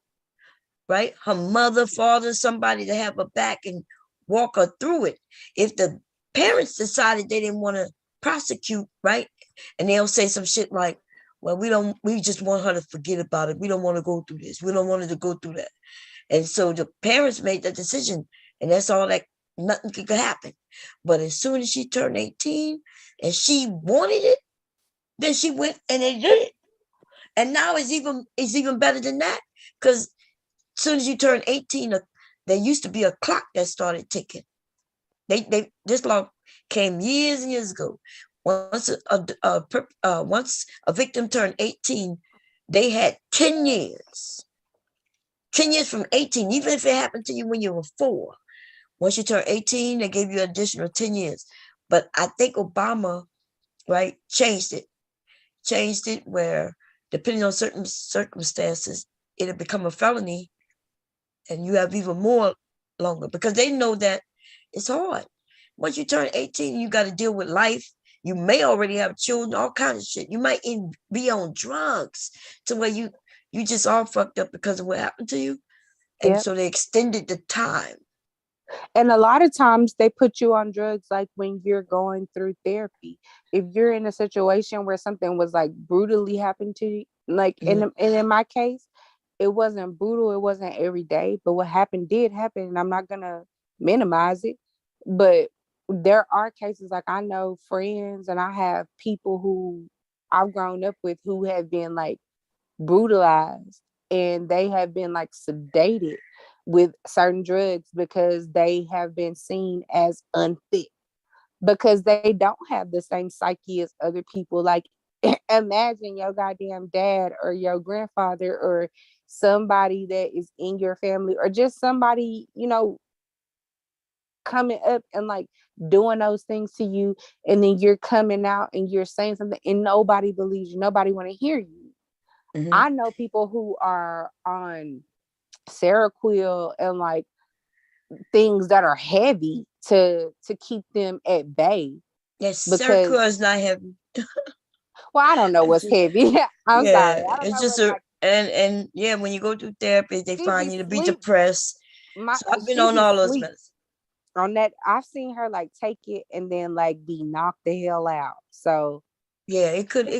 right? Her mother, father, somebody to have her back and walk her through it. If the parents decided they didn't want to prosecute, right? And they'll say some shit like, well, we just want her to forget about it. We don't want to go through this. We don't want her to go through that. And so the parents made that decision, and that's all that nothing could happen. But as soon as she turned 18 and she wanted it, then she went and they did it. And now it's even better than that. Because as soon as you turn 18, there used to be a clock that started ticking. This law came years and years ago. Once a victim turned 18, they had 10 years. 10 years from 18, even if it happened to you when you were 4. Once you turn 18, they gave you an additional 10 years. But I think Obama, right, changed it where depending on certain circumstances, it'll become a felony and you have even more longer because they know that it's hard. Once you turn 18, you got to deal with life. You may already have children, all kinds of shit. You might even be on drugs to where you just all fucked up because of what happened to you. And so they extended the time. And a lot of times they put you on drugs like when you're going through therapy. If you're in a situation where something was like brutally happened to you, like in my case, it wasn't brutal, it wasn't every day, but what happened did happen, and I'm not gonna minimize it. But there are cases, like I know friends and I have people who I've grown up with who have been like brutalized and they have been like sedated with certain drugs because they have been seen as unfit because they don't have the same psyche as other people. Like imagine your goddamn dad or your grandfather or somebody that is in your family or just somebody, you know, coming up and like doing those things to you, and then you're coming out and you're saying something and nobody believes you, nobody want to hear you. I know people who are on Seroquel and like things that are heavy to keep them at bay. Yes, Seroquel is not heavy. Well, I don't know what's heavy. I'm sorry. I don't it's know just and yeah, when you go through therapy, they find you to be depressed. So I've been on all those medicines. On that, I've seen her like take it and then like be knocked the hell out. So yeah, it could put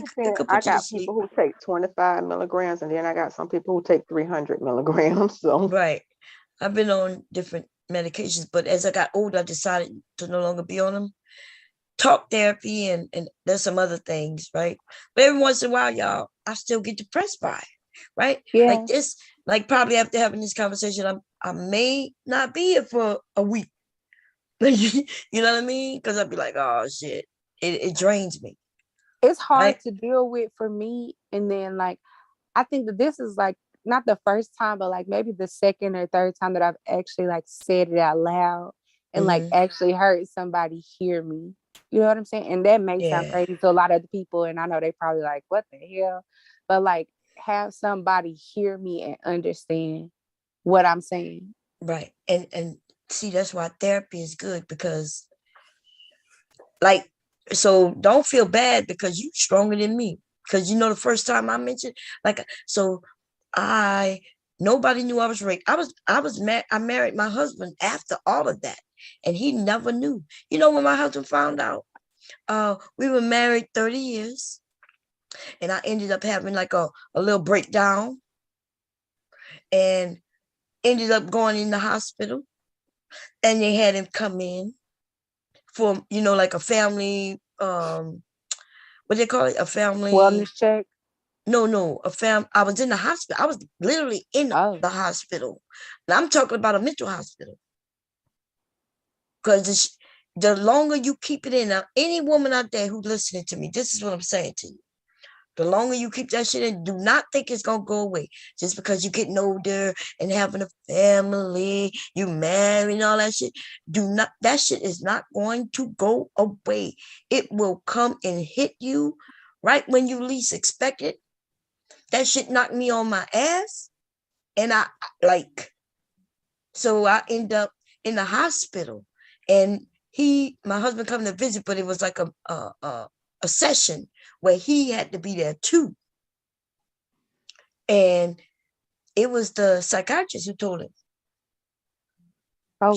I you to got sleep. people who take 25 milligrams, and then I got some people who take 300 milligrams. So right, I've been on different medications, but as I got older, I decided to no longer be on them. Talk therapy and there's some other things, right? But every once in a while, y'all, I still get depressed by it, right? Yeah. Like this, like probably after having this conversation, I may not be here for a week. You know what I mean? Because I'd be like, oh shit, it drains me. It's hard right? to deal with for me. And then like, I think that this is like not the first time, but like maybe the second or third time that I've actually like said it out loud and like actually heard somebody hear me. You know what I'm saying? And that may sound crazy to a lot of the people. And I know they probably like, what the hell? But like have somebody hear me and understand what I'm saying. Right. And see, that's why therapy is good, because like, so don't feel bad because you're stronger than me. Because you know, the first time I mentioned, like, so nobody knew I was raped. I married my husband after all of that, and he never knew. You know, when my husband found out, we were married 30 years, and I ended up having like a little breakdown, and ended up going in the hospital, and they had him come in for, you know, like a family, what they call it, a family wellness check. No, I was in the hospital. I was literally in the hospital. Now I'm talking about a mental hospital. Because the longer you keep it in, now any woman out there who's listening to me, this is what I'm saying to you. The longer you keep that shit in, do not think it's going to go away. Just because you're getting older and having a family, you married and all that shit. That shit is not going to go away. It will come and hit you right when you least expect it. That shit knocked me on my ass. And so I end up in the hospital. And my husband come to visit, but it was like a session where he had to be there too. And it was the psychiatrist who told him. Oh,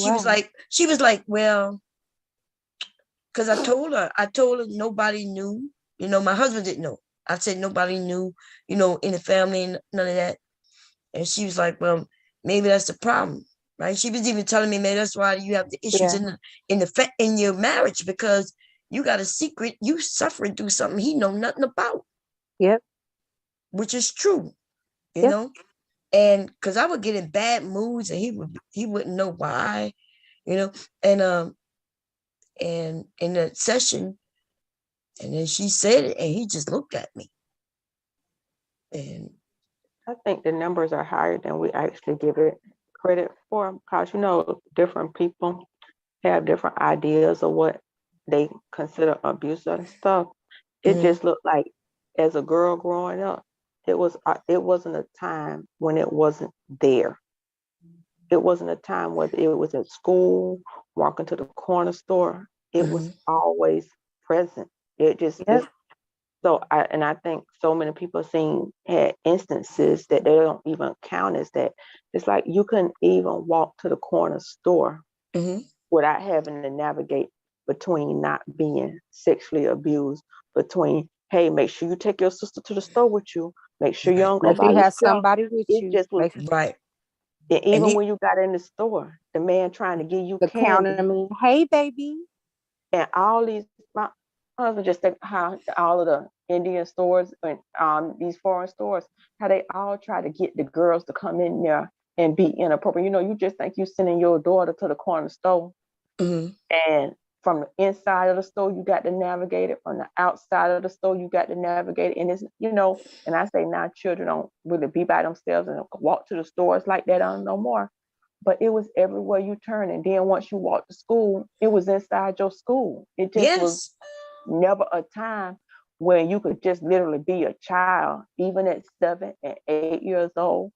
she was like, well, because I told her nobody knew, you know, my husband didn't know. I said nobody knew, you know, in the family and none of that. And she was like, well, maybe that's the problem, right? She was even telling me, maybe that's why you have the issues in your marriage, because you got a secret, you suffering through something he know nothing about. Yep. Which is true, you know? And because I would get in bad moods and he wouldn't know why, you know? And in the session, and then she said it, and he just looked at me. And I think the numbers are higher than we actually give it credit for, because, you know, different people have different ideas of what they consider abuse and stuff. It just looked like, as a girl growing up, it wasn't a time when it wasn't there. It wasn't a time where it was at school, walking to the corner store. It was always present. It just so I think so many people had instances that they don't even count as that. It's like you couldn't even walk to the corner store without having to navigate between not being sexually abused, between, hey, make sure you take your sister to the store with you. Make sure you don't go by yourself. Somebody with you. Just was, right. And even when you got in the store, the man trying to give you the candy. Counter me, hey baby. And all these, my husband just think how all of the Indian stores and these foreign stores, how they all try to get the girls to come in there and be inappropriate. You know, you just think you're sending your daughter to the corner store. And from the inside of the store, you got to navigate it. From the outside of the store, you got to navigate it. And it's, you know, and I say now children don't really be by themselves and walk to the stores like that no more. But it was everywhere you turn. And then once you walk to school, it was inside your school. It just was never a time when you could just literally be a child, even at 7 and 8 years old.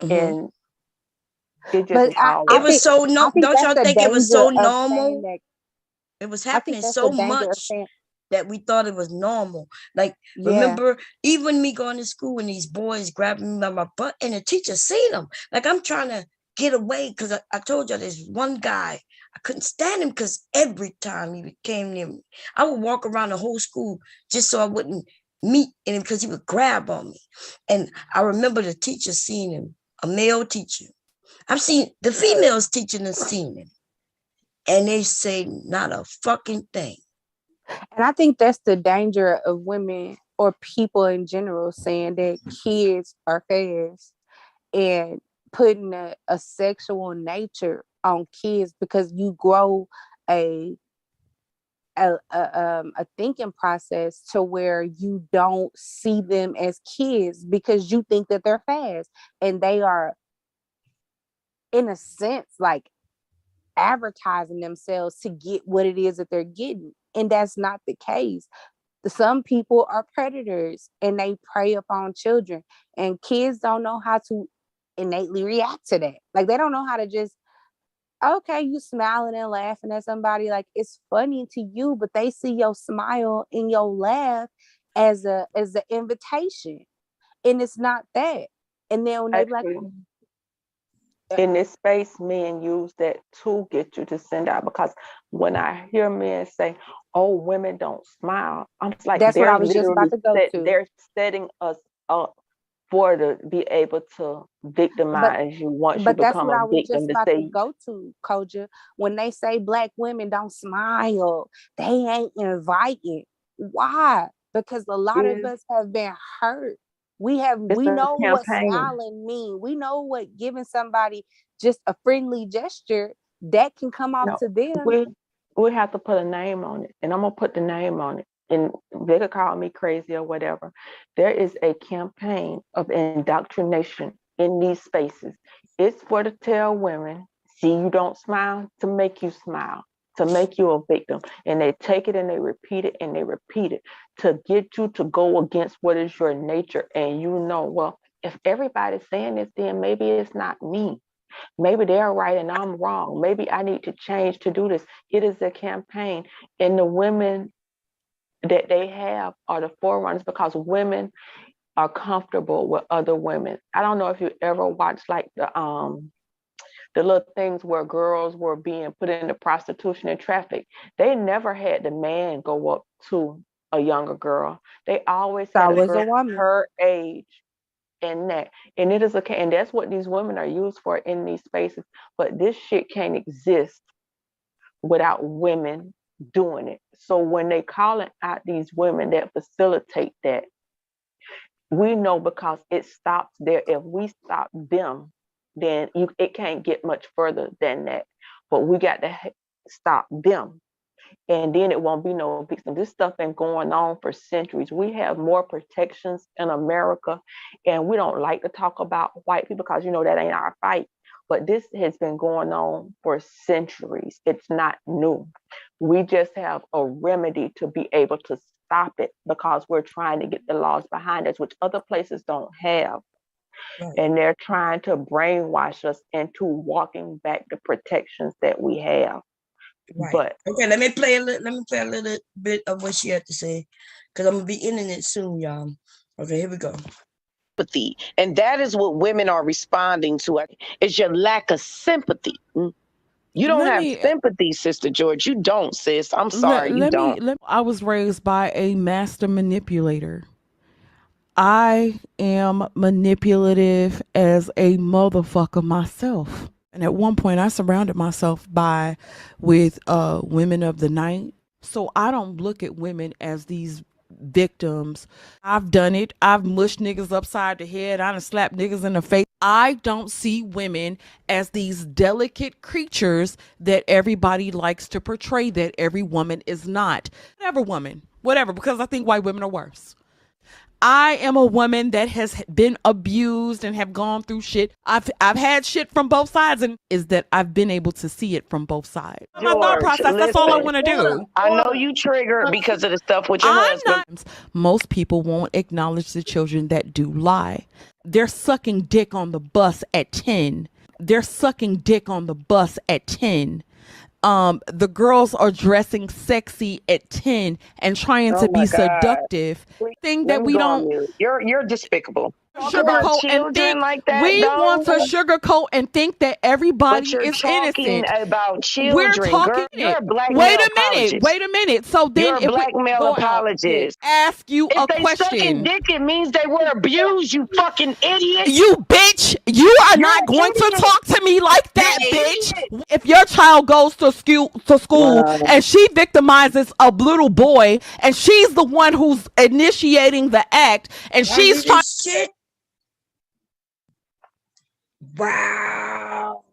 And it just it was so no. Don't y'all think it was so normal? It was happening so much that we thought it was normal. Like, remember, even me going to school and these boys grabbing me by my butt, and the teacher seen them. Like, I'm trying to get away because I told you there's one guy. I couldn't stand him because every time he came near me, I would walk around the whole school just so I wouldn't meet him because he would grab on me. And I remember the teacher seeing him, a male teacher. I've seen the females teaching the semen, and they say not a fucking thing. And I think that's the danger of women or people in general saying that kids are fast and putting a sexual nature on kids, because you grow a thinking process to where you don't see them as kids because you think that they're fast, and they are, in a sense, like advertising themselves to get what it is that they're getting, and that's not the case. Some people are predators and they prey upon children, and kids don't know how to innately react to that. Like, they don't know how to just, okay, you smiling and laughing at somebody, like it's funny to you, but they see your smile and your laugh as an invitation, and it's not that. And then when they like, in this space, men use that to get you to send out, because when I hear men say, "Oh, women don't smile," I'm like, that's what I was just about to go to. They're setting us up for to be able to victimize you once you become a victim. To go to, Koja. When they say Black women don't smile, they ain't inviting. Why? Because a lot of us have been hurt. We know what smiling mean. We know what giving somebody just a friendly gesture that can come off to them. We have to put a name on it, and I'm gonna put the name on it. And they could call me crazy or whatever. There is a campaign of indoctrination in these spaces. It's for to tell women, see, you don't smile, to make you smile, to make you a victim. And they take it and they repeat it and they repeat it to get you to go against what is your nature. And you know, well, if everybody's saying this, then maybe it's not me. Maybe they're right and I'm wrong. Maybe I need to change to do this. It is a campaign. And the women that they have are the forerunners, because women are comfortable with other women. I don't know if you ever watched like the little things where girls were being put into prostitution and traffic. They never had the man go up to a younger girl. They always had a girl her age and that. And it is and that's what these women are used for in these spaces. But this shit can't exist without women doing it. So when they calling out these women that facilitate that, we know because it stops there. If we stop them, then it can't get much further than that. But we got to stop them. And then it won't be no victim. This stuff been going on for centuries. We have more protections in America, and we don't like to talk about white people because, you know, that ain't our fight. But this has been going on for centuries. It's not new. We just have a remedy to be able to stop it because we're trying to get the laws behind us, which other places don't have. Right. And they're trying to brainwash us into walking back the protections that we have. Right. But okay, let me play a little bit of what she had to say, because I'm gonna be ending it soon, y'all. Okay, here we go. Sympathy, and that is what women are responding to. Is your lack of sympathy. You don't have sympathy, Sister George. You don't, sis. I'm sorry, you don't. I was raised by a master manipulator. I am manipulative as a motherfucker myself. And at one point I surrounded myself with women of the night. So I don't look at women as these victims. I've done it. I've mushed niggas upside the head. I done slapped niggas in the face. I don't see women as these delicate creatures that everybody likes to portray that every woman is not. Whatever, because I think white women are worse. I am a woman that has been abused and have gone through shit. I've had shit from both sides, and is that I've been able to see it from both sides. George, my thought process, that's all I want to do. I know you triggered because of the stuff with your husband. Most people won't acknowledge the children that do lie. They're sucking dick on the bus at 10. The girls are dressing sexy at 10 and trying to be seductive. Thing that we don't. You're despicable. sugarcoat and think like that, we want to though. sugarcoat and think that everybody But you're is talking innocent. about We're children, talking girl. You're a black Wait male a minute. apologist. Wait a minute. So then You're a if we black male go out and apologist. ask you If a they sucking question. dick, it means they were abused, you fucking idiot. You bitch, you are not going to talk to me like that, bitch. If your child goes to school and she victimizes a little boy and she's the one who's initiating the act and she's trying shit. Wow.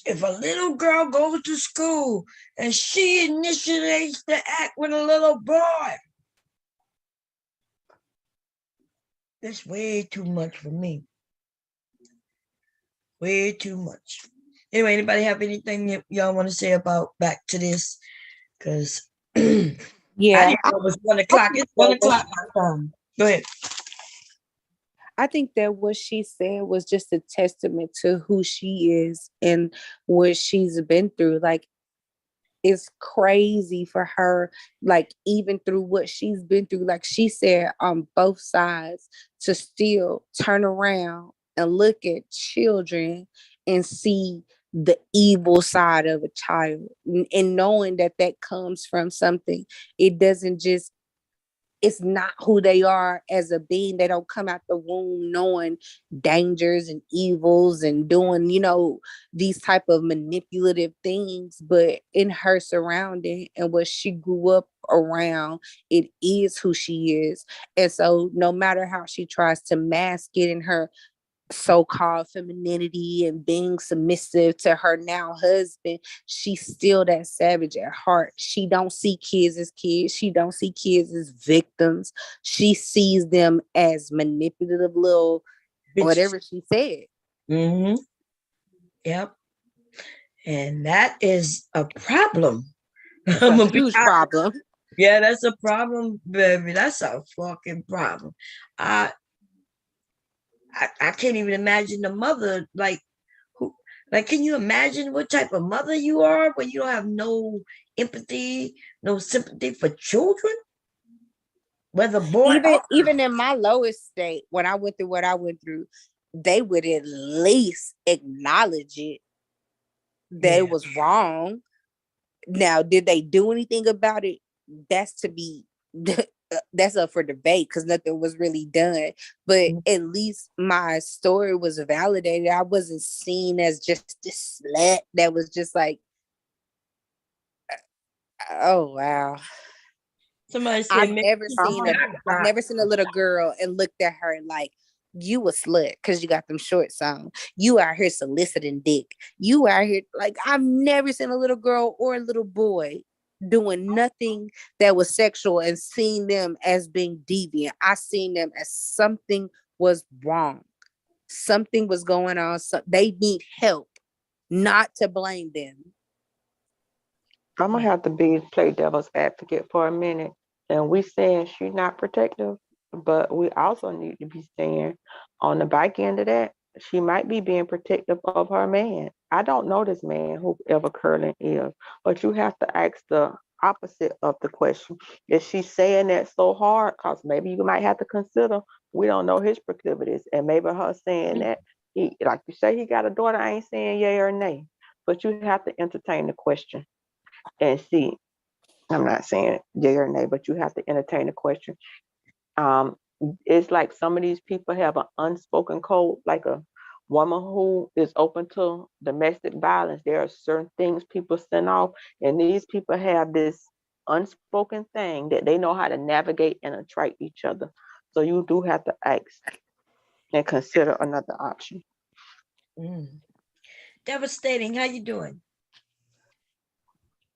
If a little girl goes to school and she initiates the act with a little boy, that's way too much for me. Way too much. Anyway, anybody have anything y'all want to say about back to this? Because yeah, it was 1 o'clock. It's 1 o'clock my time. Go ahead. I think that what she said was just a testament to who she is and what she's been through. Like, it's crazy for her, like, even through what she's been through, like she said, on both sides, to still turn around and look at children and see the evil side of a child, and knowing that that comes from something. It doesn't just, it's not who they are as a being. They don't come out the womb knowing dangers and evils and doing, these type of manipulative things. But in her surrounding and what she grew up around, it is who she is. And so no matter how she tries to mask it in her so-called femininity and being submissive to her now husband, she's still that savage at heart. She don't see kids as kids. She don't see kids as victims. She sees them as manipulative little bitches. Whatever she said. Mm-hmm. Yep. And that is a problem. A huge problem. Yeah, that's a problem, baby. That's a fucking problem. I can't even imagine the mother, can you imagine what type of mother you are when you don't have no empathy, no sympathy for children? Whether boy even in my lowest state, when I went through what I went through, they would at least acknowledge it. That was wrong. Now, did they do anything about it? That's to be that's up for debate, because nothing was really done. But at least my story was validated. I wasn't seen as just this slut that was just like, oh wow. Somebody said, I've never seen a little girl and looked at her like, you a slut because you got them shorts on. You out here soliciting dick. You out here, like, I've never seen a little girl or a little boy doing nothing that was sexual and seeing them as being deviant. I seen them as something was wrong. Something was going on. So they need help, not to blame them. I'm gonna have to play devil's advocate for a minute. And we saying she's not protective, but we also need to be saying on the back end of that, she might be being protective of her man. I don't know this man, whoever Curlin is, but you have to ask the opposite of the question. Is she saying that so hard? Because maybe you might have to consider, we don't know his proclivities, and maybe her saying that he, like you say, he got a daughter. I ain't saying yay or nay, but you have to entertain the question and see. I'm not saying yay or nay, but you have to entertain the question. It's like some of these people have an unspoken code, like a woman who is open to domestic violence. There are certain things people send off, and these people have this unspoken thing that they know how to navigate and attract each other. So you do have to ask and consider another option. Devastating. How you doing?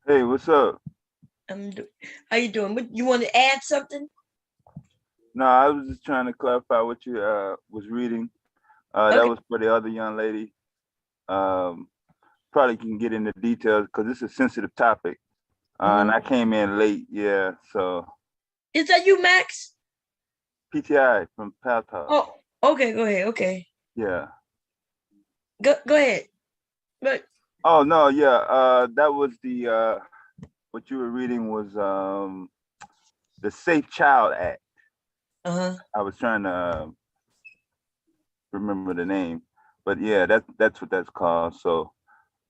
Hey, what's up? How you doing? You want to add something? No, I was just trying to clarify what you was reading. That was for the other young lady. Probably can get into details because it's a sensitive topic. And I came in late, so. Is that you, Max? PTI from parental. Oh, okay, go ahead, okay. Yeah. Go ahead. But. Oh, no, that was the, what you were reading was the Safe Child Act. I was trying to remember the name, but yeah, that's what that's called. So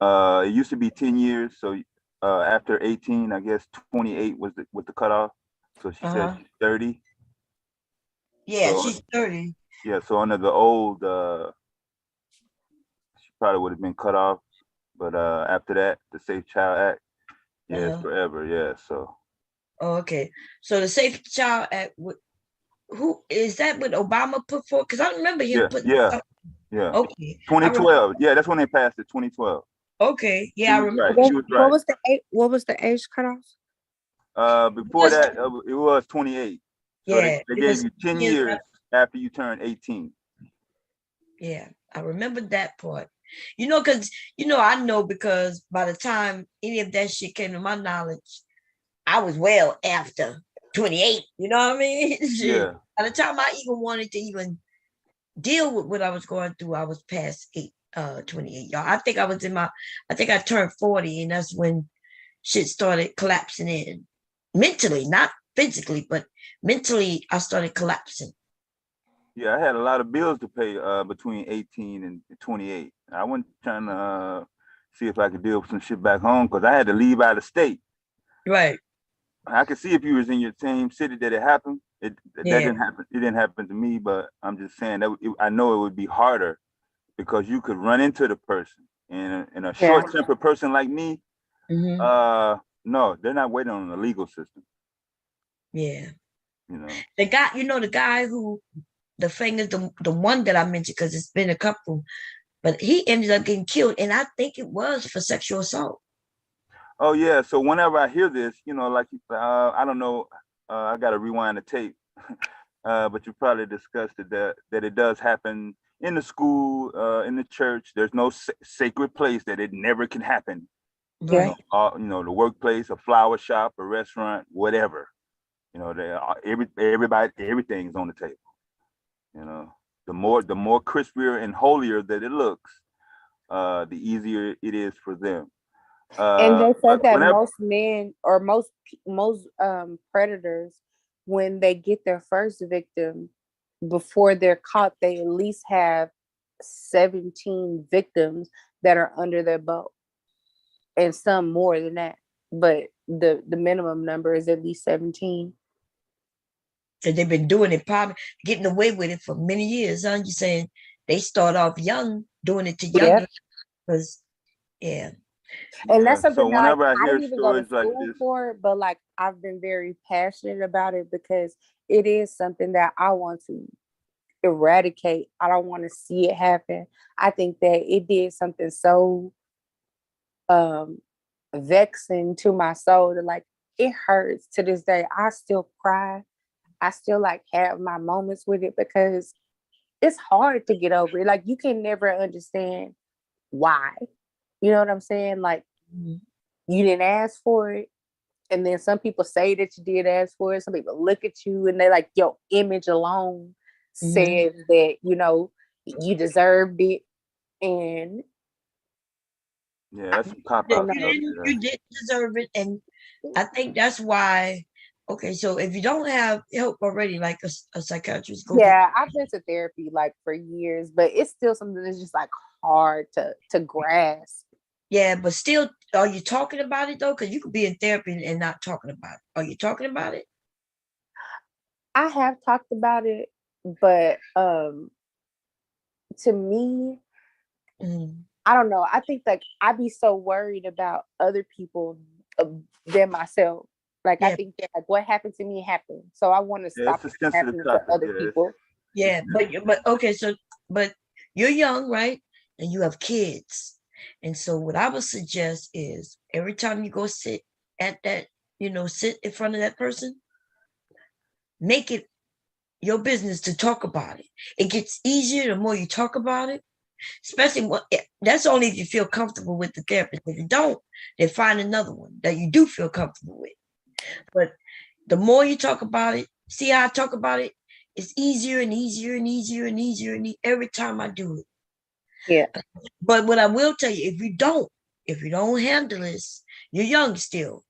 it used to be 10 years. So after 18, I guess 28 was the cutoff. So she said she's 30. Yeah, So, she's 30. yeah, so under the old, she probably would have been cut off. But after that, the Safe Child Act, yeah, it's forever. Yeah, so. Oh, okay. So the Safe Child Act, who is that? What Obama put forth? Because I remember him putting. Yeah. Okay. 2012. Yeah, that's when they passed it. 2012. Okay. Yeah, I remember. Right. She was right. What was the age cutoff? Before that, it was 28. So Yeah, they gave you 10 years after you turn 18. Yeah, I remember that part. Because I know because by the time any of that shit came to my knowledge, I was well after 28. You know what I mean? Yeah. By the time I even wanted to even deal with what I was going through, I was past 28. Y'all, I think I turned 40, and that's when shit started collapsing in. Mentally, not physically, but mentally, I started collapsing. Yeah, I had a lot of bills to pay between 18 and 28. I went trying to see if I could deal with some shit back home because I had to leave out of state. Right. I could see if you was in your same city that it happened. That didn't happen. It didn't happen to me, but I'm just saying that I know it would be harder because you could run into the person, and a short-tempered person like me, no, they're not waiting on the legal system. Yeah. The guy who, the thing is, the one that I mentioned, because it's been a couple, but he ended up getting killed, and I think it was for sexual assault. Oh yeah. So whenever I hear this, like I don't know, I got to rewind the tape, but you probably discussed it that it does happen in the school, in the church. There's no sacred place that it never can happen. Right. The workplace, a flower shop, a restaurant, whatever. Everybody, everything's on the table. The more crispier and holier that it looks, the easier it is for them. And they said that most men or most predators, when they get their first victim, before they're caught, they at least have 17 victims that are under their belt, and some more than that. But the minimum number is at least 17. So they've been doing it, probably getting away with it for many years. Huh? You're saying they start off young, doing it to young, because And that's something so whenever that I hear didn't even go to stories like school this, for, but like I've been very passionate about it because it is something that I want to eradicate. I don't want to see it happen. I think that it did something so vexing to my soul that like it hurts to this day. I still cry. I still like have my moments with it because it's hard to get over it. Like you can never understand why. You know what I'm saying? Like you didn't ask for it. And then some people say that you did ask for it. Some people look at you and they're like, your image alone says that, you deserved it. And that's some cop out. You did deserve it. And I think that's why. Okay, so if you don't have help already, like a psychiatrist, I've been to therapy like for years, but it's still something that's just like hard to grasp. Yeah, but still, are you talking about it though? Because you could be in therapy and not talking about it. Are you talking about it? I have talked about it, but to me, I don't know. I think like I'd be so worried about other people than myself. Like I think that like what happened to me happened, so I want to stop it from happening to other people. Yeah, but okay, but you're young, right? And you have kids, and so what I would suggest is every time you go sit at that, sit in front of that person, make it your business to talk about it. It gets easier the more you talk about it. Especially that's only if you feel comfortable with the therapist. If you don't, then find another one that you do feel comfortable with. But the more you talk about it, see how I talk about it, it's easier and easier and easier and easier and every time I do it. Yeah. But what I will tell you, if you don't handle this, you're young still.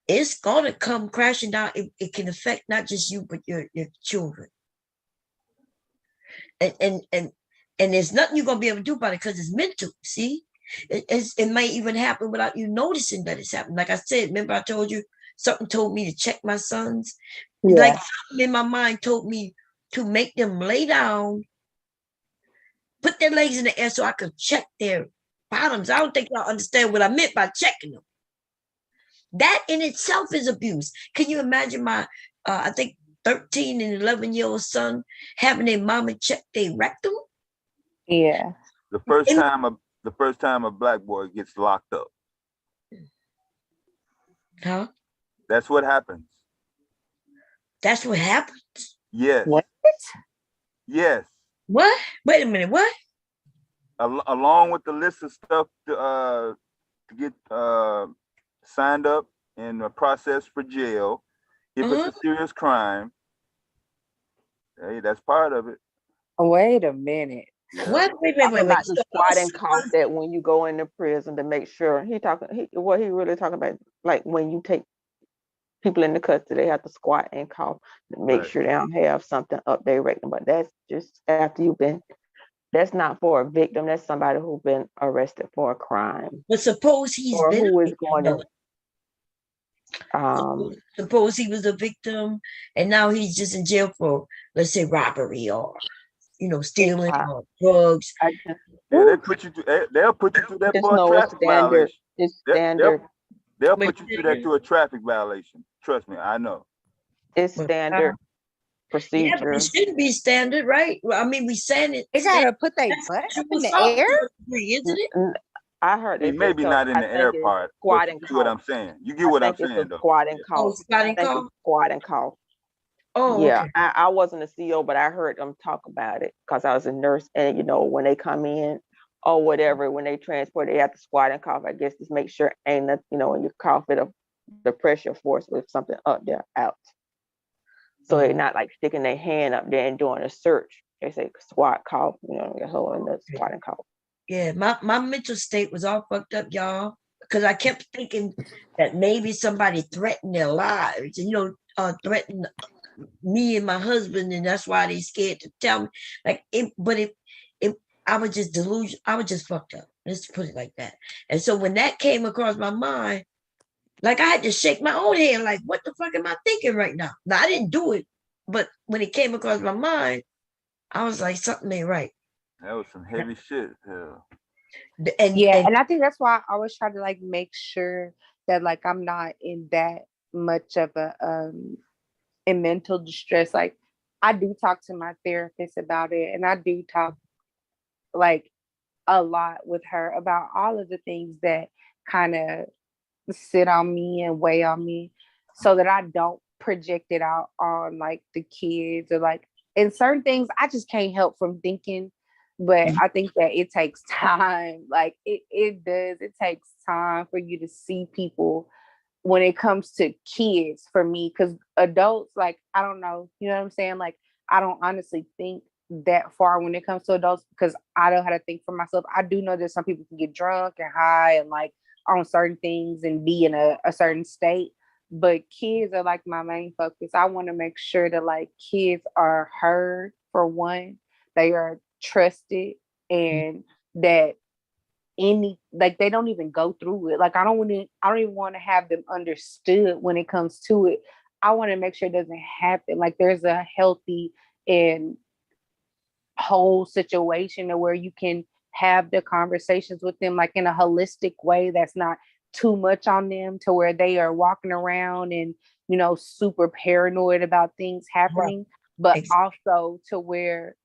It's gonna come crashing down. It can affect not just you, but your children. And And there's nothing you're gonna be able to do about it because it's mental. See, it might even happen without you noticing that it's happening. Like I said, remember I told you something told me to check my sons. Yeah. Like something in my mind told me to make them lay down, put their legs in the air so I could check their bottoms. I don't think y'all understand what I meant by checking them. That in itself is abuse. Can you imagine my, I think 13 and 11-year-old son having their mama check their rectum? Yeah. The first time a black boy gets locked up. Huh? That's what happens. That's what happens? Yes. What? Yes. What? Wait a minute, what? Along with the list of stuff to get signed up and processed for jail, if it's a serious crime, hey, that's part of it. Wait a minute. Yeah. What? Wait. About the squat and cough that when you go into prison to make sure what he really talking about, like when you take people into custody, they have to squat and cough to make sure they don't have something up their rectum. But that's just after you've been. That's not for a victim. That's somebody who's been arrested for a crime. But suppose he's or been who is going to. Suppose he was a victim and now he's just in jail for, let's say, robbery or stealing or drugs. They'll put you through that for a traffic violation. It's standard. They'll put you through that to a traffic violation. Trust me, I know. It's standard procedure. Yeah, but it shouldn't be standard, right? Well, I mean, we saying it. They gotta put their butt up in the air, isn't it? I heard they maybe not in the air part. Squat You and get what I'm saying. You get what I'm saying, though. Squat and cough. Squat and cough. Oh, yeah. Okay. I wasn't a CEO, but I heard them talk about it because I was a nurse, and when they come in or whatever, when they transport, they have to squat and cough. I guess just make sure ain't nothing, when you cough it up, the pressure force with something up there out. So they're not like sticking their hand up there and doing a search. They say squat, cough, your whole in the squat and cough. Yeah, my mental state was all fucked up, y'all, because I kept thinking that maybe somebody threatened their lives and threatened me and my husband, and that's why they scared to tell me. I was just delusional. I was just fucked up. Let's put it like that. And so when that came across my mind, like I had to shake my own head, like, what the fuck am I thinking right now? Now, I didn't do it, but when it came across my mind, I was like, something ain't right. That was some heavy shit. And I think that's why I always try to make sure that I'm not in that much of a in mental distress. Like I do talk to my therapist about it, and I do talk a lot with her about all of the things that kind of sit on me and weigh on me, so that I don't project it out on the kids or and certain things I just can't help from thinking. But I think that it takes time. It does. It takes time for you to see people when it comes to kids for me, because adults, I don't know, you know what I'm saying? I don't honestly think that far when it comes to adults, because I know how to think for myself. I do know that some people can get drunk and high and on certain things and be in a certain state, but kids are my main focus. I want to make sure that kids are heard, for one, they are trusted, and that they don't even go through it. I don't even want to have them understood when it comes to it. I want to make sure it doesn't happen. There's a healthy and whole situation where you can have the conversations with them in a holistic way that's not too much on them to where they are walking around and super paranoid about things happening, but also to where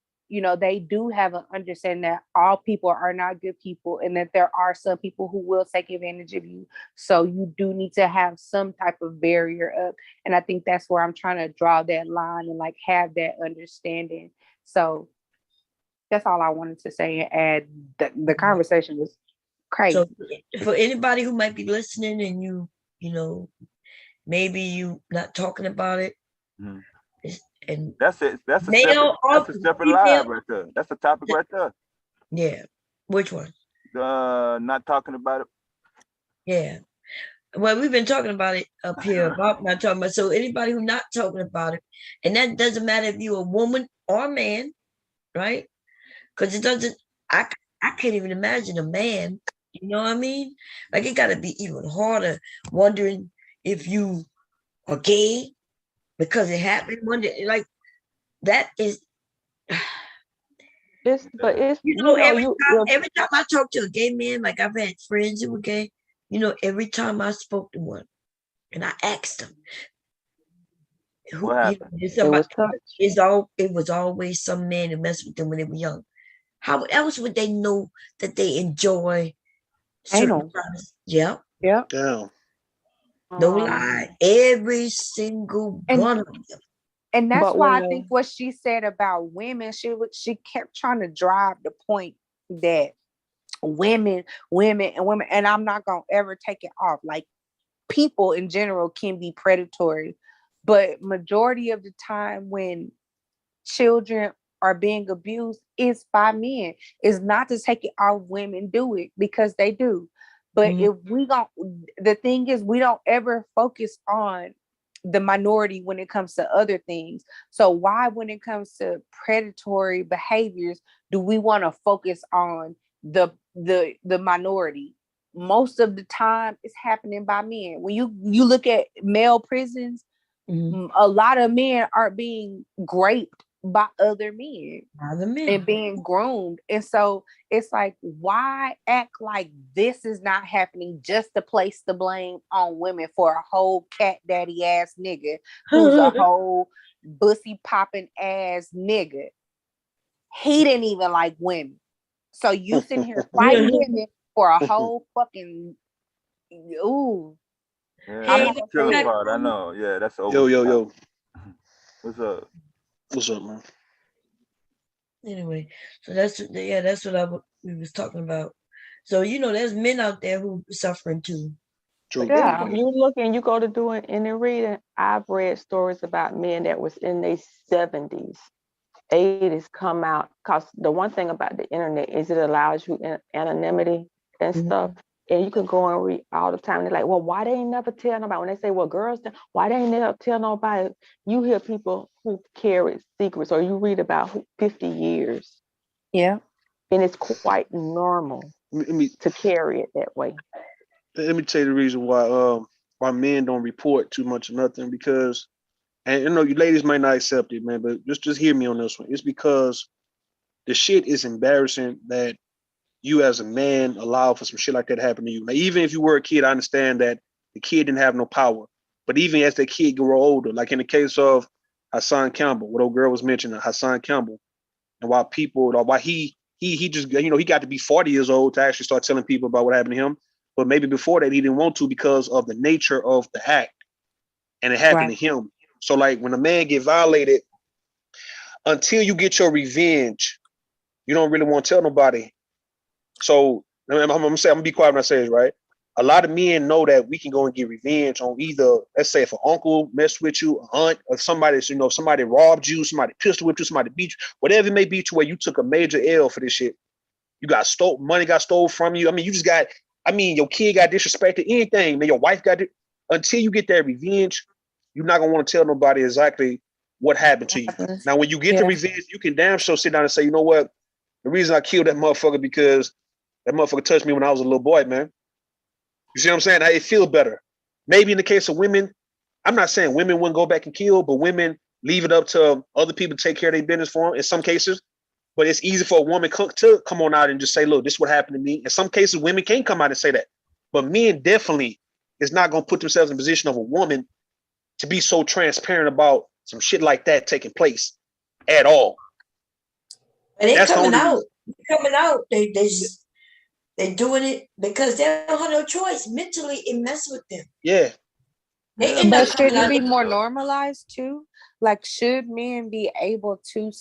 they do have an understanding that all people are not good people, and that there are some people who will take advantage of you. So you do need to have some type of barrier up. And I think that's where I'm trying to draw that line and have that understanding. So that's all I wanted to say. And the conversation was crazy. So for anybody who might be listening and maybe you not talking about it, and that's it. That's a separate live right there. That's a topic right there. Yeah. Which one? Not talking about it. Yeah. Well, we've been talking about it up here about not talking about. So anybody who's not talking about it, and that doesn't matter if you're a woman or a man, right? Because it doesn't, I can't even imagine a man, you know what I mean? Like it gotta be even harder wondering if you are gay because it happened one day. Like that is every time I talk to a gay man, like I've had friends who were gay, every time I spoke to one and I asked them, what happened? it was always some man who messed with them when they were young. How else would they know that they enjoy certain times? Yeah. Yeah. Damn. No lie. Every single one of them. And that's why I think what she said about women, she kept trying to drive the point that women, and I'm not gonna ever take it off. Like people in general can be predatory, but majority of the time when children are being abused is by men. It's not to take it off women do it because they do. But if we don't, the thing is we don't ever focus on the minority when it comes to other things. So why, when it comes to predatory behaviors, do we want to focus on the minority? Most of the time it's happening by men. When you look at male prisons, a lot of men are being raped by other men and being groomed. And so it's like, why act like this is not happening just to place the blame on women for a whole cat daddy ass nigga who's a whole bussy popping ass nigga? He didn't even like women. So you sitting here fighting women for a whole fucking ooh. Yeah, that's the killer part. I know. Yeah, that's over. Yo. What's up? What's up, man? Anyway, so that's what we was talking about. So there's men out there who suffering too. True. Yeah, you go to doing any reading. I've read stories about men that was in their 70s, 80s come out, because the one thing about the internet is it allows you anonymity and stuff. And you can go and read all the time. They're like, well, why they ain't never tell nobody? When they say, well, girls, why they ain't never tell nobody? You hear people who carry secrets, or you read about 50 years. Yeah. And it's quite normal to carry it that way. Let me tell you the reason why men don't report too much of nothing, because, and you ladies might not accept it, man, but just hear me on this one. It's because the shit is embarrassing that you as a man allow for some shit like that to happen to you. Now, even if you were a kid, I understand that the kid didn't have no power. But even as that kid grow older, like in the case of Hassan Campbell, what old girl was mentioning, Hassan Campbell, and why he just, he got to be 40 years old to actually start telling people about what happened to him. But maybe before that, he didn't want to because of the nature of the act. And it happened to him. So like when a man get violated, until you get your revenge, you don't really want to tell nobody. So I'm gonna be quiet when I say this, right? A lot of men know that we can go and get revenge on either, let's say, if an uncle messed with you, an aunt, or somebody robbed you, somebody pistol whipped you, somebody beat you, whatever it may be, to where you took a major L for this shit. You got money got stole from you. I mean, your kid got disrespected, anything, man, your wife got it. Until you get that revenge, you're not gonna want to tell nobody exactly what happened to you. Now, when you get the revenge, you can damn sure sit down and say, you know what? The reason I killed that motherfucker because that motherfucker touched me when I was a little boy, man. You see what I'm saying? It feels better. Maybe in the case of women, I'm not saying women wouldn't go back and kill, but women leave it up to other people to take care of their business for them in some cases. But it's easy for a woman to come on out and just say, look, this is what happened to me. In some cases, women can't come out and say that. But men definitely is not going to put themselves in the position of a woman to be so transparent about some shit like that taking place at all. And they coming out. They doing it because they don't have no choice. Mentally, it messes with them. Yeah. But should it be more normalized too? Like, should men be able to?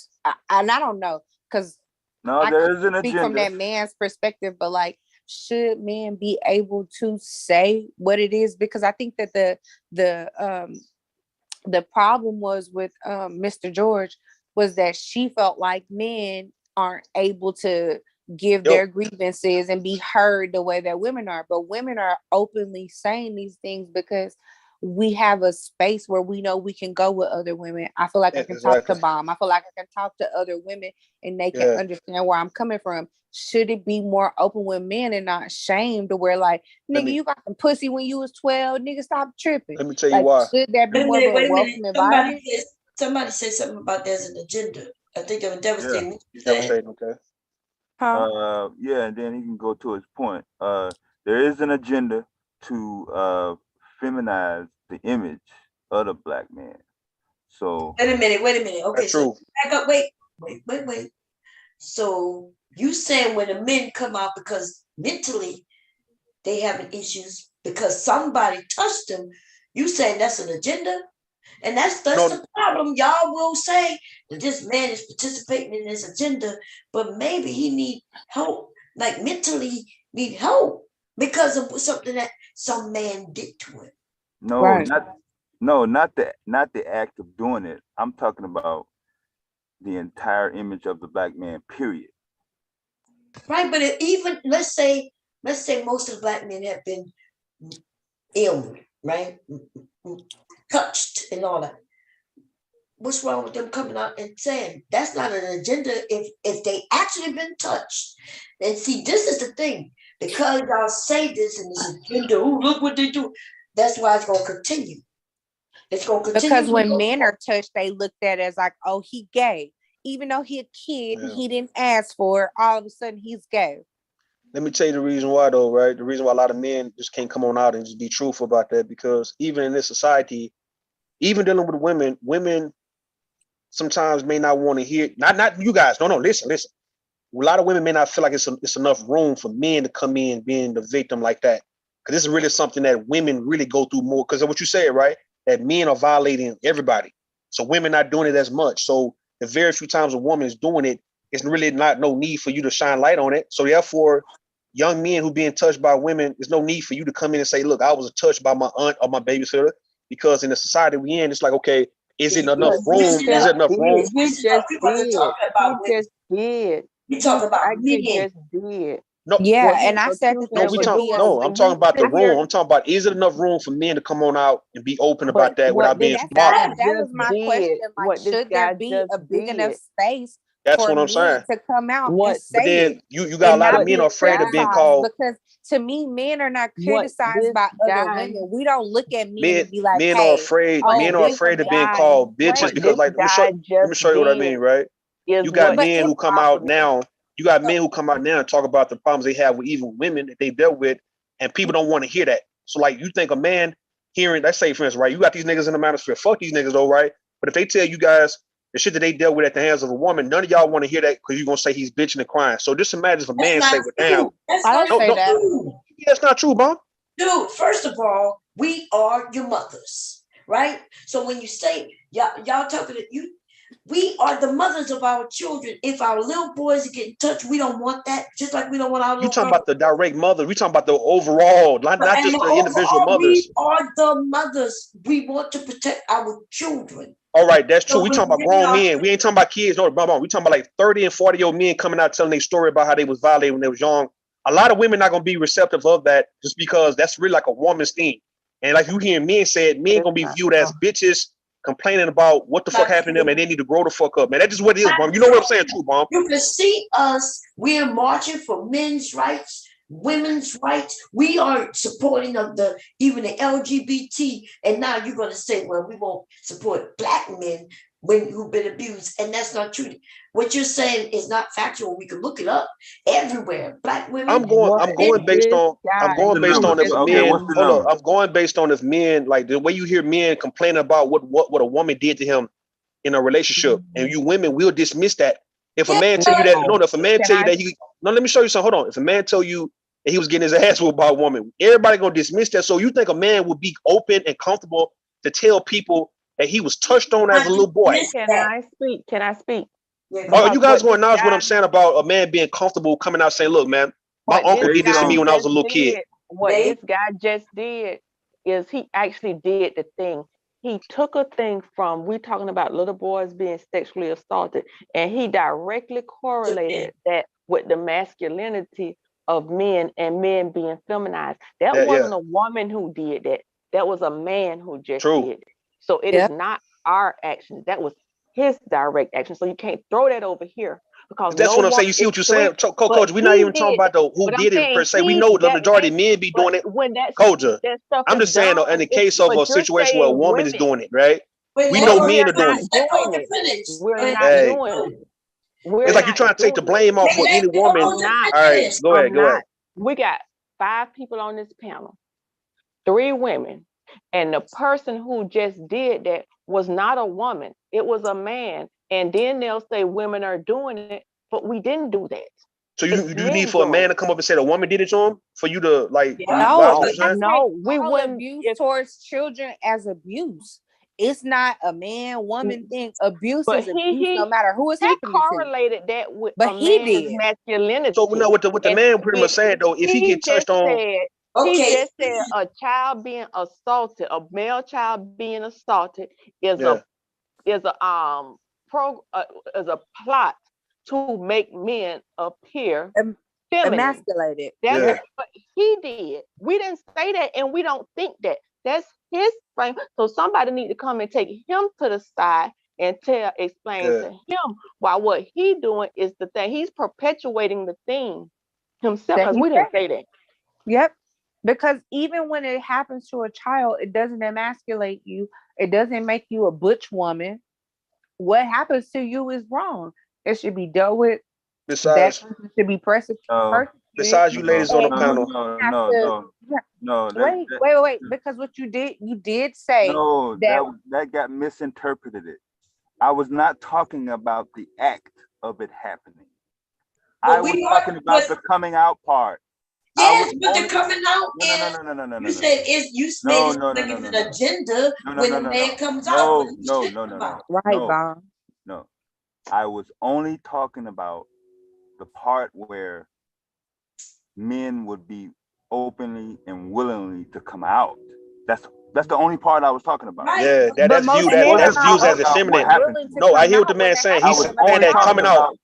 And I don't know, because there is an agenda. Speak from that man's perspective, but like, should men be able to say what it is? Because I think that the problem was with Mr. George was that she felt like men aren't able to give their grievances and be heard the way that women are. But women are openly saying these things because we have a space where we know we can go with other women. I feel like I can talk to Bomb. I feel like I can talk to other women and they can understand where I'm coming from. Should it be more open with men and not shamed to where like, nigga, you got some pussy when you was 12, nigga, stop tripping. Let me tell you like, why. Should that be more of a welcome environment? Somebody said something about there's an agenda. I think they were devastating. Devastating, okay. Yeah, and then he can go to his point. There is an agenda to feminize the image of the black man. So wait a minute. Okay, that's so true. back up. Wait. So you saying when the men come out because mentally they having issues because somebody touched them, you saying that's an agenda? And that's the problem. Y'all will say that this man is participating in this agenda, but maybe he need help, like mentally need help because of something that some man did to him. Not the act of doing it. I'm talking about the entire image of the black man, period. Right, but even let's say most of the black men have been ill, right? Touched and all that. What's wrong with them coming out and saying that's not an agenda if they actually been touched? And see, this is the thing, because y'all say this in this agenda, oh, look what they do. That's why it's gonna continue. It's gonna continue because when men are touched, they looked at it as like, oh, he gay. Even though he a kid and he didn't ask for it, all of a sudden he's gay. Let me tell you the reason why, though, right? The reason why a lot of men just can't come on out and just be truthful about that, because even in this society, even dealing with women sometimes may not want to hear. Not you guys. No. Listen. A lot of women may not feel like it's enough room for men to come in being the victim like that, because this is really something that women really go through more. Because of what you said, right? That men are violating everybody, so women not doing it as much. So the very few times a woman is doing it, it's really no need for you to shine light on it. So therefore, young men who being touched by women, there's no need for you to come in and say, look, I was touched by my aunt or my babysitter, because in the society we in, it's like, okay, is it enough room? Is it enough room? He just did. You talk about men. Just did. No, yeah, and I said that I'm talking about the room. I'm talking about, is it enough room for men to come on out and be open about that without being that was my question. Like, should there be a big enough space That's for what I'm men saying. to come out and say but then it? you got a lot of men afraid of being called. Because to me, men are not criticized by other women. We don't look at men and be like, men hey, are afraid. Men are afraid of being called bitches because, like, let me show you what I mean, right? You got men who come out now. You got men who come out now and talk about the problems they have with even women that they dealt with, and people don't want to hear that. So, like, you think a man hearing, let's say, for instance, right, you got these niggas in the manosphere. Fuck these niggas, though, right? But if they tell you guys the shit that they dealt with at the hands of a woman, none of y'all want to hear that, because you're gonna say he's bitching and crying. So just imagine if a man say, "Well, damn, I don't say that. That's not true, Bob. Dude, first of all, we are your mothers, right? So when you say y'all talking to you, we are the mothers of our children. If our little boys get in touch, we don't want that. Just like we don't want our little. You talking about the direct mother? We talking about the overall, not just the individual mothers. We are the mothers. We want to protect our children. All right, that's true. We talking about grown men. We ain't talking about kids. No, we talking about like 30 and 40-year-old men coming out telling their story about how they was violated when they was young. A lot of women not gonna be receptive of that, just because that's really like a woman's thing. And like you hear men say it, men gonna be viewed as bitches complaining about what the fuck happened to them, and they need to grow the fuck up, man. That's just what it is, Mom. You know what I'm saying, true, Mom. You can see us. We're marching for men's rights, women's rights. We are supporting of even the LGBT. And now you're gonna say, well, we won't support black men who've been abused, and that's not true. What you're saying is not factual. We can look it up everywhere. Black women. I'm going based on if men. Hold up. I'm going based on if men, like the way you hear men complain about what a woman did to him in a relationship, and you women will dismiss that. If a man tell you that, if a man tell you that let me show you something. Hold on. If a man tell you that he was getting his ass whooped by a woman, everybody gonna dismiss that. So you think a man would be open and comfortable to tell people that he was touched on as a little boy? Can I speak? Oh, you guys gonna acknowledge what I'm saying about a man being comfortable coming out saying, look, man, my uncle did this to me when I was a little kid. What this guy just did is he actually did the thing. He took a thing from, we're talking about little boys being sexually assaulted, and he directly correlated that with the masculinity of men and men being feminized. That wasn't a woman who did that. That was a man who just True. did it. So it is not our action. That was his direct action. So you can't throw that over here because That's no what I'm saying. woman You see is what you're saying, threatened. Coach? We're not even talking about who But I'm did it per saying se. We know the majority of men be but doing it. when that Culture. stuff I'm is just saying, in done, the case of but a you're situation where a saying woman is women. doing it, right? We But know we're men are not doing it. doing it. We're not Hey, doing it. We're it's like you're not trying to take the doing it. blame off for any woman. All right, go ahead, I'm go ahead. not. We got 5 people on this panel, 3 women, and the person who just did that was not a woman. It was a man. And then they'll say women are doing it, but we didn't do that. So you need for a man to come up and say the woman did it to him for you to like No, what you saying? No, we all wouldn't. abuse towards children as abuse. It's not a man-woman thing. Abuse But is abuse, no matter who it's he happening to. correlated that with But a he man's did. masculinity. So now what the man pretty much saying though, if he get touched on, He just said a child being assaulted, a male child being assaulted is a plot to make men appear feminine. Emasculated. That's what he did. We didn't say that, and we don't think that. That's his frame. So somebody need to come and take him to the side and explain to him why what he doing is the thing. He's perpetuating the thing himself, because we didn't say that. Yep. Because even when it happens to a child, it doesn't emasculate you. It doesn't make you a butch woman. What happens to you is wrong. It should be dealt with. Besides, that person should be persecuted. Besides you ladies on the panel. Wait. Because what you did say that got misinterpreted. I was not talking about the act of it happening. I was talking about the coming out part. Yes, but the coming out No. You said it's an agenda when the man comes out. Right, Bob. No, I was only talking about the part where men would be openly and willingly to come out. That's the only part I was talking about. Right. Yeah, that's viewed as effeminate. No, I hear what the man's saying. He's saying that coming out.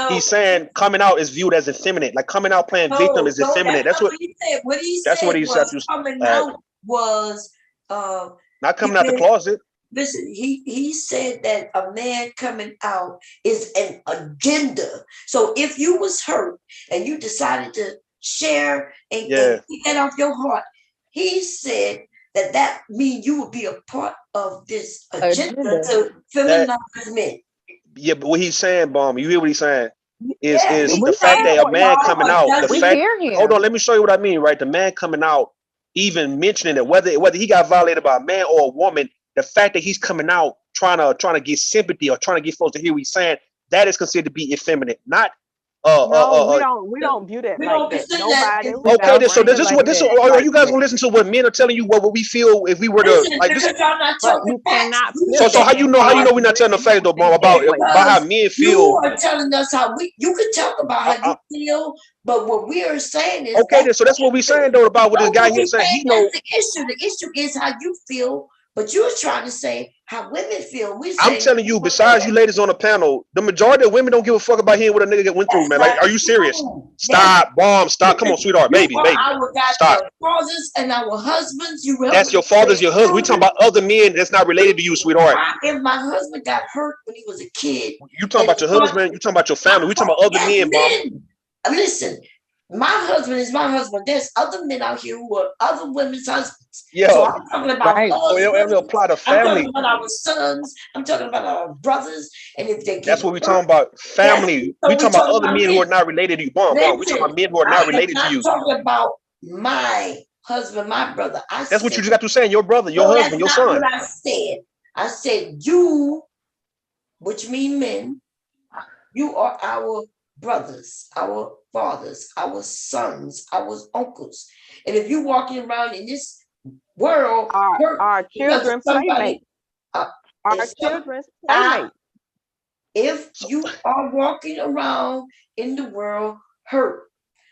He's saying coming out is viewed as effeminate. Like coming out playing victim is effeminate. That's what he said. What he that's said what he said. coming out was not coming out the closet. Listen, he said that a man coming out is an agenda. So if you was hurt and you decided to share and get that off your heart, he said that means you would be a part of this agenda to feminize men. Yeah, but what he's saying, Bomb, you hear what he's saying? Is the fact that a man coming out, hold on, let me show you what I mean, right? The man coming out, even mentioning it, whether he got violated by a man or a woman, the fact that he's coming out trying to get sympathy or trying to get folks to hear what he's saying, that is considered to be effeminate, not we don't view that like that. Nobody. Okay, so this is what are you guys gonna listen to what men are telling you what we feel if we were to like this? You cannot. So how you know we're not telling the facts though, Mom, about how men feel? You are telling us how you can talk about how you feel, but what we are saying is okay. So that's what we're saying though about what this guy here saying. He knows the issue. The issue is how you feel. But you're trying to say how women feel. I'm telling you, besides you ladies on the panel, the majority of women don't give a fuck about hearing what a nigga went through, man. Like, are you serious? Stop, Bomb, stop. Come on, sweetheart, baby. Stop. Our fathers and our husbands. That's your father's, your husband. We talking about other men that's not related to you, sweetheart. If my husband got hurt when he was a kid. You talking about your husband, you talking about your family. We talking about other men, Bomb. Listen, my husband is my husband. There's other men out here who are other women's husbands. Yeah. So I'm talking about it apply to family. I'm talking about our sons. I'm talking about our brothers. And if they that's what we're talking about. Family. We talking about other men who are not related to you. Bomb. We talking about men who are not related to you. I'm talking about my husband, my brother. That's what you just got to say. Your brother, your husband, your son. That's not what I said you, which mean men, you are our brothers, our fathers, our sons, our uncles. And if you're walking around in this world, our children's playmates. Our children's playmates. If you are walking around in the world hurt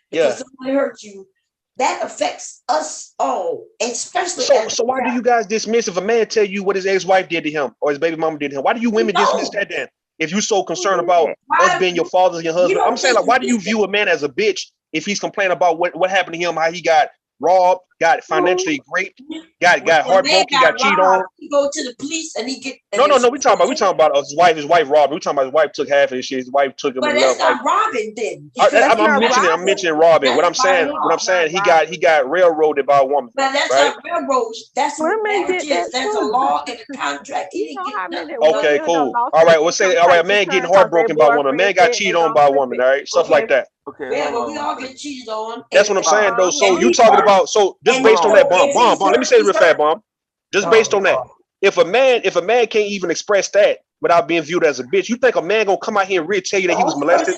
because someone hurt you, that affects us all, especially. So why do you guys dismiss if a man tell you what his ex-wife did to him or his baby mama did to him? Why do you women dismiss that then? If you're so concerned about us being your fathers and your husband, I'm saying, like, why do you view a man as a bitch if he's complaining about what happened to him, how he got robbed, got financially great, got When heartbroken, got cheated on. He go to the police and he get. No. We talking about his wife robbed. We talking about his wife took half of his shit. His wife took him. But that's not robbing then. I'm mentioning robbing. What I'm saying, he got railroaded by a woman. But that's not railroad. That's what marriage is. There's a law and a contract. He didn't get nothing. Okay, cool. All right, we'll say, all right, a man getting heartbroken by a woman. A man got cheated on by a woman. All right, stuff like that. Okay. Yeah, but we all get cheated on. That's what I'm saying, though. So you talking about just based on that, bomb. Let me say this real fast, bomb. Just based on that, if a man can't even express that without being viewed as a bitch, you think a man gonna come out here and really tell you that he was molested?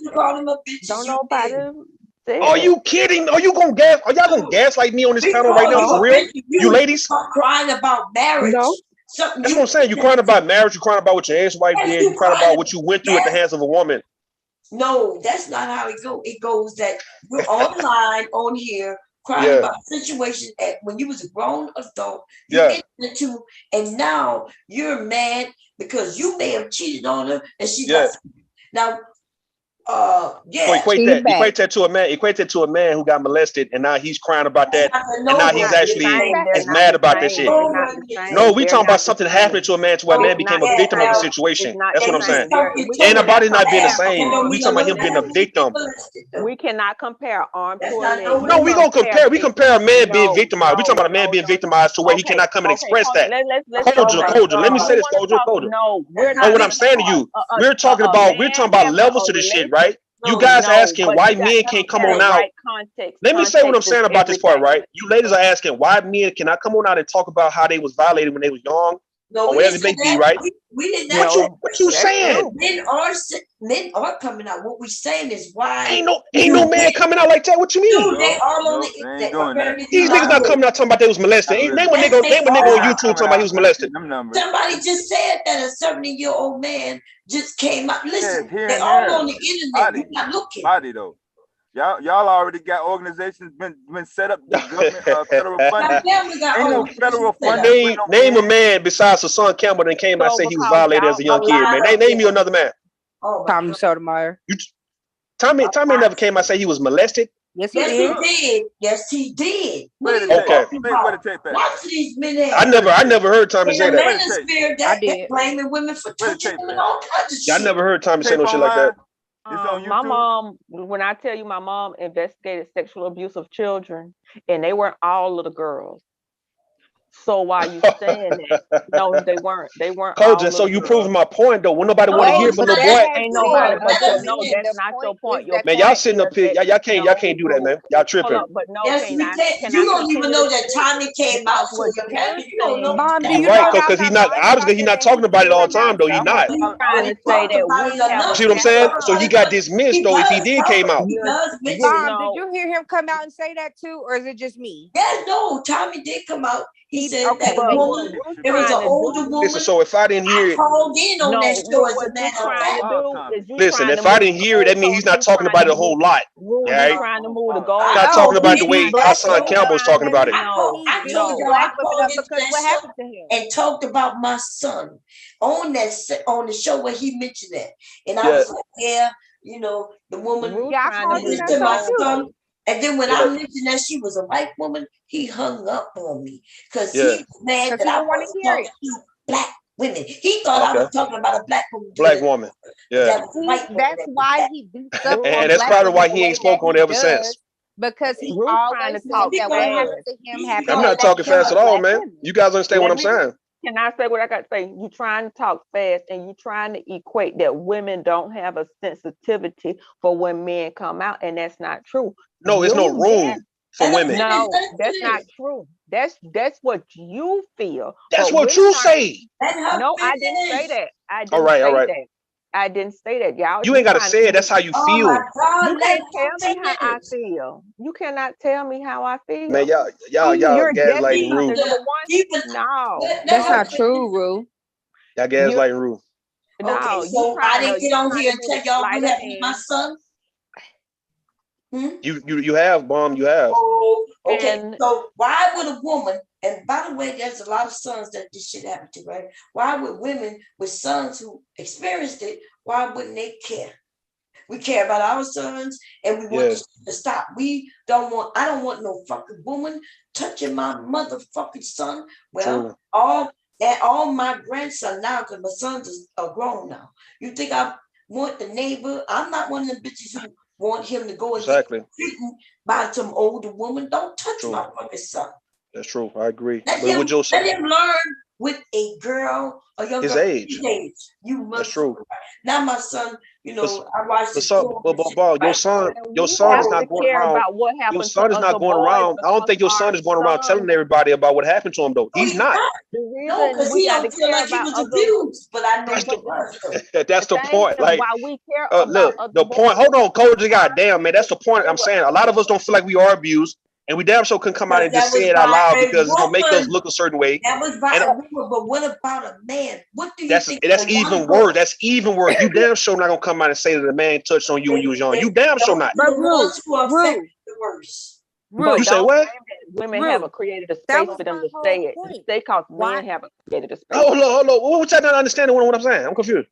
Don't nobody. Are you kidding? Are y'all gonna gaslight me on this panel right now for real? You ladies crying about marriage. No. That's what I'm saying. You crying about marriage. You crying about what your ex-wife did. You crying about what you went through at the hands of a woman. No, that's not how it goes. It goes that you're online on here crying about a situation that when you was a grown adult, you get into, and now you're mad because you may have cheated on her and she got now. So equate that to a man who got molested, and now he's crying about that, and now he's actually mad about that shit. No, we talking about something happening to a man, to where a man became a victim of the situation. That's what I'm saying. And the body's not being the same. We talking about him being a victim. We cannot compare arm to a leg. No, we gonna compare. We compare a man being victimized. We talking about a man being victimized to where he cannot come and express that. Kojo, let me say this, Kojo. No, we're not. Oh, what I'm saying to you, we're talking about levels to this shit, right? You guys asking why men can't come on out. Let me say what I'm saying about this part, right? You ladies are asking why men cannot come on out and talk about how they was violated when they was young, or whatever it may be, right? We didn't. What you saying? Men are coming out. What we saying is why ain't no man coming out like that. What you mean? They all on the internet. These niggas not coming out talking about they was molested. Name a nigga on YouTube talking about he was molested. Somebody just said that a 70-year-old man just came out. Listen, they all on the internet. You're not looking. Body though. Y'all already got organizations been set up. The government, federal funding. Ain't no federal funding. Name a man besides Hassan Campbell that came out and said he was violated as a young kid, man. Name me another man. Tommy Sotomayor. Tommy never came out and said he was molested. Yes, he did. Yes, he did. Okay. Watch these men. I never heard Tommy say that. Manosphere, they're blaming women for touching them and all kinds of shit. I never heard Tommy say no shit like that. My mom, when I tell you my mom investigated sexual abuse of children, and they weren't all little girls. So why you saying that? No, they weren't. They weren't. Kojo, so you proving my point though. When nobody want to hear from the boy. Ain't nobody. But no, that's not your point. Man, y'all sitting up here. Y'all can't do that, man. Y'all tripping. But no, yes, you don't even know that Tommy came out. So you don't know. Mom, do you right, because he's not. Obviously, he's not talking about it all the time though. He's not. I'm trying to say that see what I'm saying? So he got dismissed though. If he did came out. Mom, did you hear him come out and say that too, or is it just me? Yeah, no. Tommy did come out. He said that woman, it was an older woman. Listen, so if I didn't hear it, called in on that show as a matter of fact. Listen, if I didn't hear it, that means he's not talking about it a whole lot. Right? Trying to move the goal. He's not talking about the way Hassan Campbell's talking about it. I told you I called into that show and talked about my son on the show where he mentioned that, and I was like, yeah, you know, the woman to my son. And then when I mentioned that she was a white woman, he hung up on me because he was mad that I wasn't talking to black women. He thought I was talking about a black woman. Black woman. Yeah. That's why he beats up. And that's probably why he ain't spoke on it ever since. Because he always said that what happened to him happened. I'm not talking fast at all, man. You guys understand what I'm saying? Can I say what I got to say? You trying to talk fast and you trying to equate that women don't have a sensitivity for when men come out, and that's not true. No, it's no room for women. No, that's not true. That's what you feel. That's what you say. No, I didn't say that. All right. I didn't say that, y'all. You ain't gotta say it. That's how you feel. You can't tell me how I feel. You cannot tell me how I feel. Man, y'all gaslighting Rue. No, that's not true, Rue. Y'all gaslighting Rue. No, so I didn't get on here and tell y'all what happened to my son. You have, Mom. You have. Oh, okay. So why would a woman? And by the way, there's a lot of sons that this shit happened to, right? Why would women with sons who experienced it? Why wouldn't they care? We care about our sons, and we want to stop. I don't want no fucking woman touching my motherfucking son. Well, all my grandson now, because my sons are grown now. You think I want the neighbor? I'm not one of the bitches who want him to go and get beaten by some older woman. Don't touch my fucking son. That's true. I agree. Let him learn with a girl, a young girl. His age. That's true. Now my son, I watched his your son is not going around. Your son is not going around. I don't think your son is going around telling everybody about what happened to him, though. He's not. No, because he don't feel like he was abused. But I know he was. That's the point. Like, look, the point. Hold on, Coach. Goddamn, man. That's the point. I'm saying a lot of us don't feel like we are abused. And we damn sure couldn't come out and just say it out loud because it's gonna make us look a certain way. That was by a woman, but what about a man? What do you think? That's even worse. That's even worse. You damn sure not gonna come out and say that a man touched on you when you was young. You damn sure not. But you say what? Women haven't created a space for them to say it. They cause men haven't created a space. Hold on. What y'all not understanding what I'm saying? I'm confused.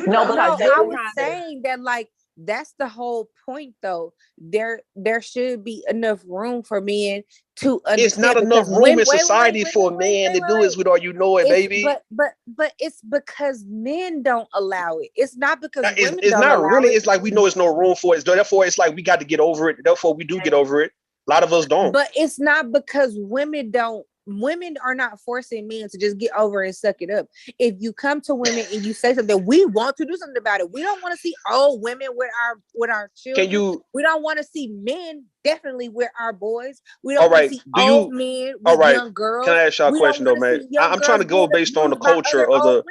No, I was saying that that's the whole point, though. There should be enough room for men to understand. It's not enough room in society for a man to do it with all you know it, baby. But it's because men don't allow it. It's not because women it's don't not allow really. it. It's like we know it's no room for it. Therefore, it's like we got to get over it. Therefore, we do get over it. A lot of us don't. But it's not because women don't. Women are not forcing men to just get over and suck it up. If you come to women and you say something, we want to do something about it. We don't want to see old women with our children. We don't want to see men definitely with our boys. We don't want to see old men with young girls. Can I ask y'all a question though, man? I'm trying to go based on the culture of the.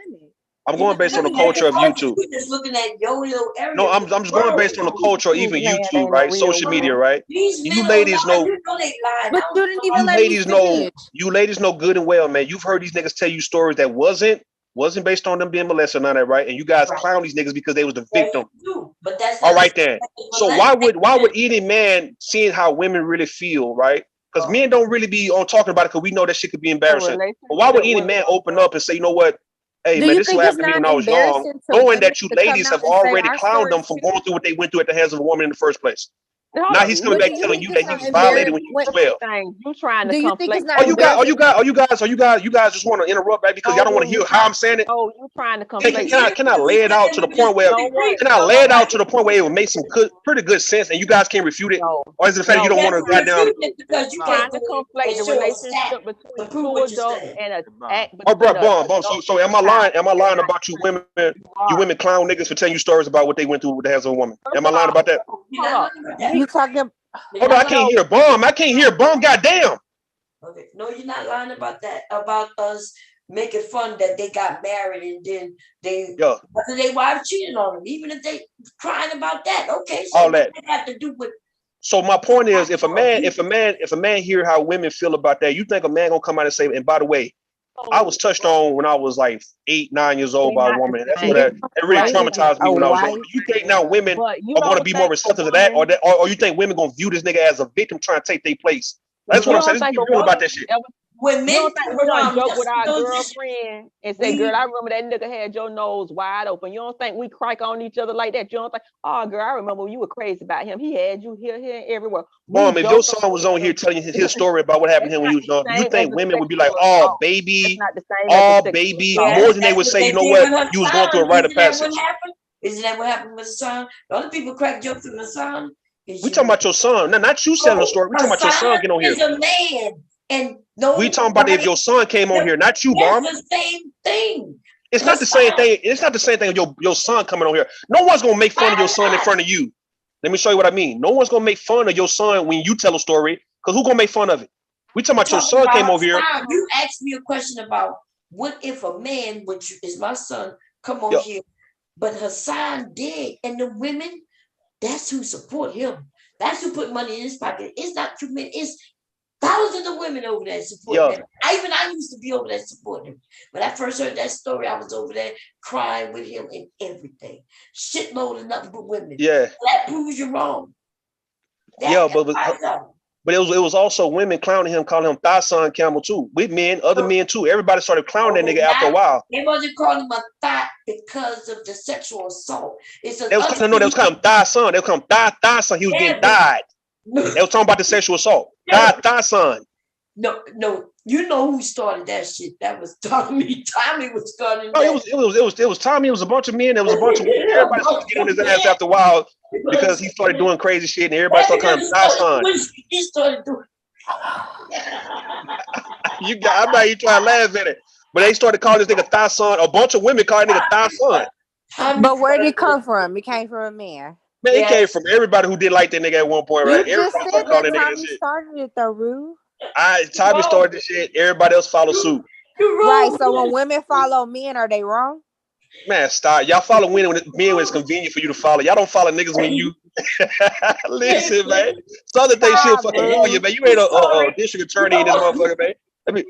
I'm going based on the culture of YouTube. Just looking at yo-yo area. No, I'm just going based on the culture of even YouTube, right? Social media, right? You ladies know. But you didn't even let me finish. You ladies know good and well, man. You've heard these niggas tell you stories that wasn't based on them being molested or none of that, right? And you guys clown these niggas because they was the victim. But that's all right then. So why would any man seeing how women really feel, right? Because men don't really be on talking about it because we know that shit could be embarrassing. But why would any man open up and say, you know what? Hey, man, this is what happened to me when I was young, knowing that you ladies have already clowned them for going through what they went through at the hands of a woman in the first place. Now he's coming back telling you that he was violated when you were 12. You trying to conflate? You guys just want to interrupt, right? Because y'all don't want to hear how I'm saying it. Oh, you trying to conflate? Can I lay it out to the point where it would make some pretty good sense, and you guys can't refute it? Or is it the fact you don't want to goddamn? Because you trying to conflate the relationship between two adults and an act. Oh, bro, bomb. So am I lying? Am I lying about you women? You women clown niggas for telling you stories about what they went through with the hands of a woman. Am I lying about that? You talking? Hold on, I can't hear bomb. Goddamn. Okay, no, you're not lying about that. About us making fun that they got married and then whether they wife cheated on them, even if they crying about that. Okay, so all that have to do with. So my point is, if a man hear how women feel about that, you think a man gonna come out and say, and by the way, I was touched on when I was like 8, 9 years old by a woman. That's what it really traumatized me when I was young. You think now women are going to be more receptive to that, or you think women gonna view this nigga as a victim trying to take their place? That's what I'm saying. Let's be real about that shit. When men we're gonna joke with our girlfriend and say, "Girl, I remember that nigga had your nose wide open." You don't think we crack on each other like that? You don't think, "Oh, girl, I remember when you were crazy about him. He had you here, and everywhere." Mom, if your son was on here telling his story about what happened to him when he was young, you think women would be like, "Oh, baby, more than they would say, you know what, you was going through a rite of passage." Isn't that what happened with the son? The other people crack jokes with the son. We talking about your son, not you telling the story. We talking about your son getting on here. He's a man. And we talking about if your son came on here, not you, Bomb. It's the same thing. It's not the same thing. It's not the same thing as your son coming on here. No one's gonna make fun of your son in front of you. Let me show you what I mean. No one's gonna make fun of your son when you tell a story, because who gonna make fun of it? We talking about your son came over here. You asked me a question about what if a man, which is my son, come on here, but Hassan did, and the women, that's who support him. That's who put money in his pocket. It's not 2 men. It's thousands of women over there supporting him. I used to be over there supporting him. When I first heard that story, I was over there crying with him and everything. Shitload of nothing but women. Yeah. That proves you wrong. But But it was also women clowning him, calling him thigh son camel too. With men, other men too. Everybody started clowning that nigga after a while. They wasn't calling him a thigh because of the sexual assault. They was calling him thigh son. They was calling him thigh son. He was getting thighed. They was talking about the sexual assault. Thigh son. No, you know who started that shit? That was Tommy. Tommy was starting. No, it was Tommy. It was a bunch of men. There was a bunch of women. Everybody started getting on his ass after a while because he started doing crazy shit, and everybody started calling him thigh son. He started doing. I bet you try to laugh at it, but they started calling this nigga thigh son. A bunch of women called nigga thigh son. But where did it come from? It came from a man. Man, it came from everybody who didn't like that nigga at one point, right? You just said that Tommy started it though, Rue. Tommy started this shit. Everybody else followed suit. Right. So when women follow men, are they wrong? Man, stop. Y'all follow men when it's convenient for you to follow. Y'all don't follow niggas when you listen, man. Southern thing shit fucking lawyer, man. You ain't a district attorney in this motherfucker, man. Let me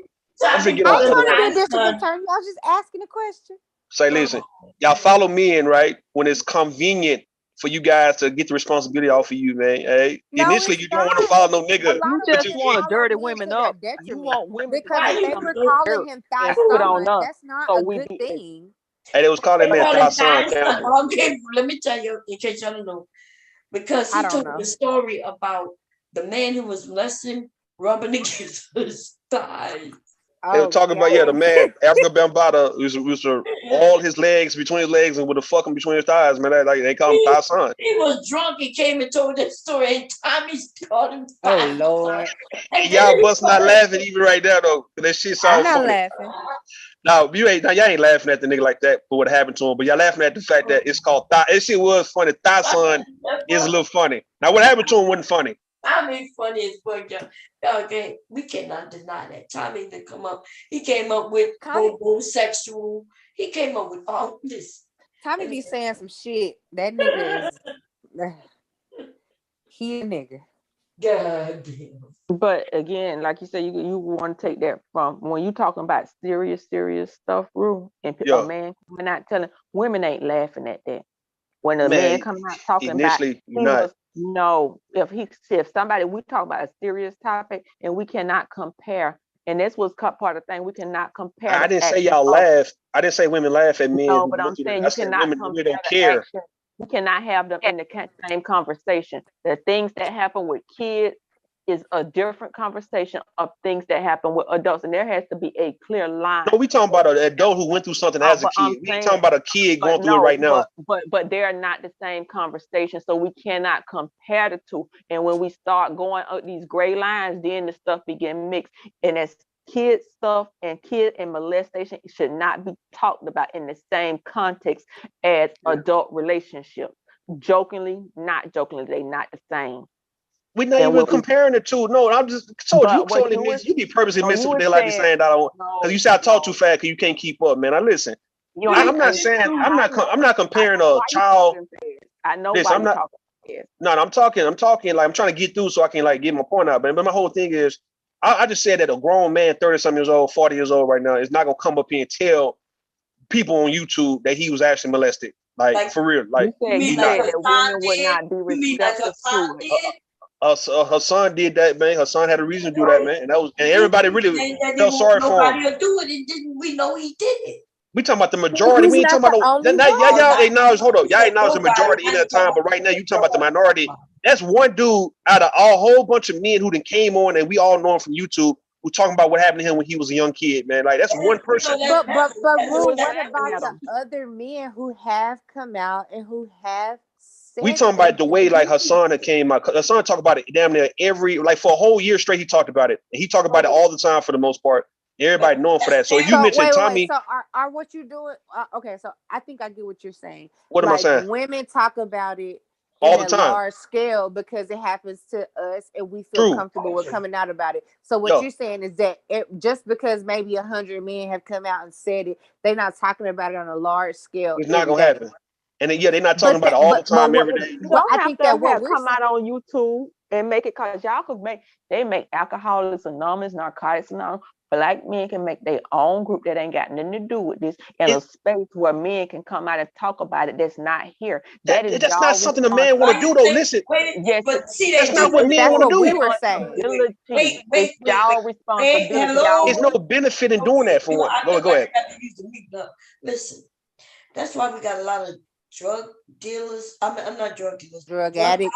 get on. I'm trying to be a district attorney. I was just asking a question. Say, listen, y'all follow men, right? When it's convenient for you guys to get the responsibility off of you, man. Hey, initially you don't want to follow no nigga. You just want to dirty women up. You want women because if they were calling him thigh son, that's not a good thing. Hey, they was calling that thigh son. Okay, let me tell you, in case y'all don't know, because he told the story about the man who was molesting, rubbing against his thighs. They were talking about the man Africa Bambaataa was all his legs between his legs and with a fucking between his thighs, man. Like they call him thigh son. He was drunk and came and told that story, and Tommy called him thigh. Oh Lord! Y'all bust not laughing even right now though. That shit sounds funny. I'm not laughing. Now y'all ain't laughing at the nigga like that for what happened to him, but y'all laughing at the fact that it's called thigh. It shit was funny. Thigh son is a little funny. Now what happened to him wasn't funny. Tommy funny as fuck, y'all. Okay, we cannot deny that. Tommy did come up. He came up with homosexual. He came up with all this. Tommy be saying some shit. That nigga is he a nigga. God damn. But again, like you said, you want to take that from when you talking about serious stuff, Rue, and a man coming out telling women ain't laughing at that. When a man coming out talking about if somebody we talk about a serious topic and we cannot compare, and this was part of the thing, we cannot compare. I didn't say y'all laugh. I didn't say women laugh at men. No, but I'm saying you cannot compare don't care. You cannot have them in the same conversation. The things that happen with kids is a different conversation of things that happen with adults, and there has to be a clear line. No, we talking about an adult who went through something as a kid. We talking about a kid going through it right now. But they are not the same conversation, so we cannot compare the two. And when we start going up these gray lines, then the stuff begin mixed. And as kid stuff and kid and molestation should not be talked about in the same context as adult relationships. Jokingly, not jokingly, they not the same. We're not even comparing the two. No, I'm just told you. You be purposely missing what they like to saying. Because you say I talk too fast because you can't keep up, man. I listen. I'm not saying I'm not comparing a child. I know why I'm not. No, I'm talking like I'm trying to get through so I can like get my point out, man. But my whole thing is, I just said that a grown man, 30-something years old, 40 years old right now, is not gonna come up here and tell people on YouTube that he was actually molested. Like for real. Like you said that women would not be respectful to it. Her son did that, man. Her son had a reason to do that, man. And everybody really felt sorry for him. Nobody will do it, and didn't we know he did it? We talking about the majority. We ain't talking about y'all acknowledge. Hold up, y'all acknowledge the majority in that time, but right now you talking about the minority. That's one dude out of a whole bunch of men who then came on, and we all know him from YouTube. Who talking about what happened to him when he was a young kid, man? Like that's one person. But Rue, what about the other men who have come out and who have? We talking about the way like Hassan had came out. Hassan talked about it damn near for a whole year straight. He talked about it, and he talked about it all the time for the most part. Everybody know him for that. So if you mentioned Tommy, so are what you doing? Okay, so I think I get what you're saying. What am I saying? Women talk about it all the time, large scale, because it happens to us, and we feel comfortable with coming out about it. So what you're saying is that just because maybe 100 men have come out and said it, they're not talking about it on a large scale. It's not gonna happen. And then, they're not talking about it all the time, every day. Don't I think that have come out on YouTube and make it, because y'all could make Alcoholics Anonymous, Narcotics Anonymous. Black men can make their own group that ain't got nothing to do with this, and a space where men can come out and talk about it that's not here. That's not something a man want to do, though. Listen, yes, but see, that's not what men want to do. We were saying. Wait, y'all responsibility. Hello. There's no benefit in doing that for one. Go ahead. Listen, that's why we got a lot of drug dealers. I'm not drug dealers. Drug addicts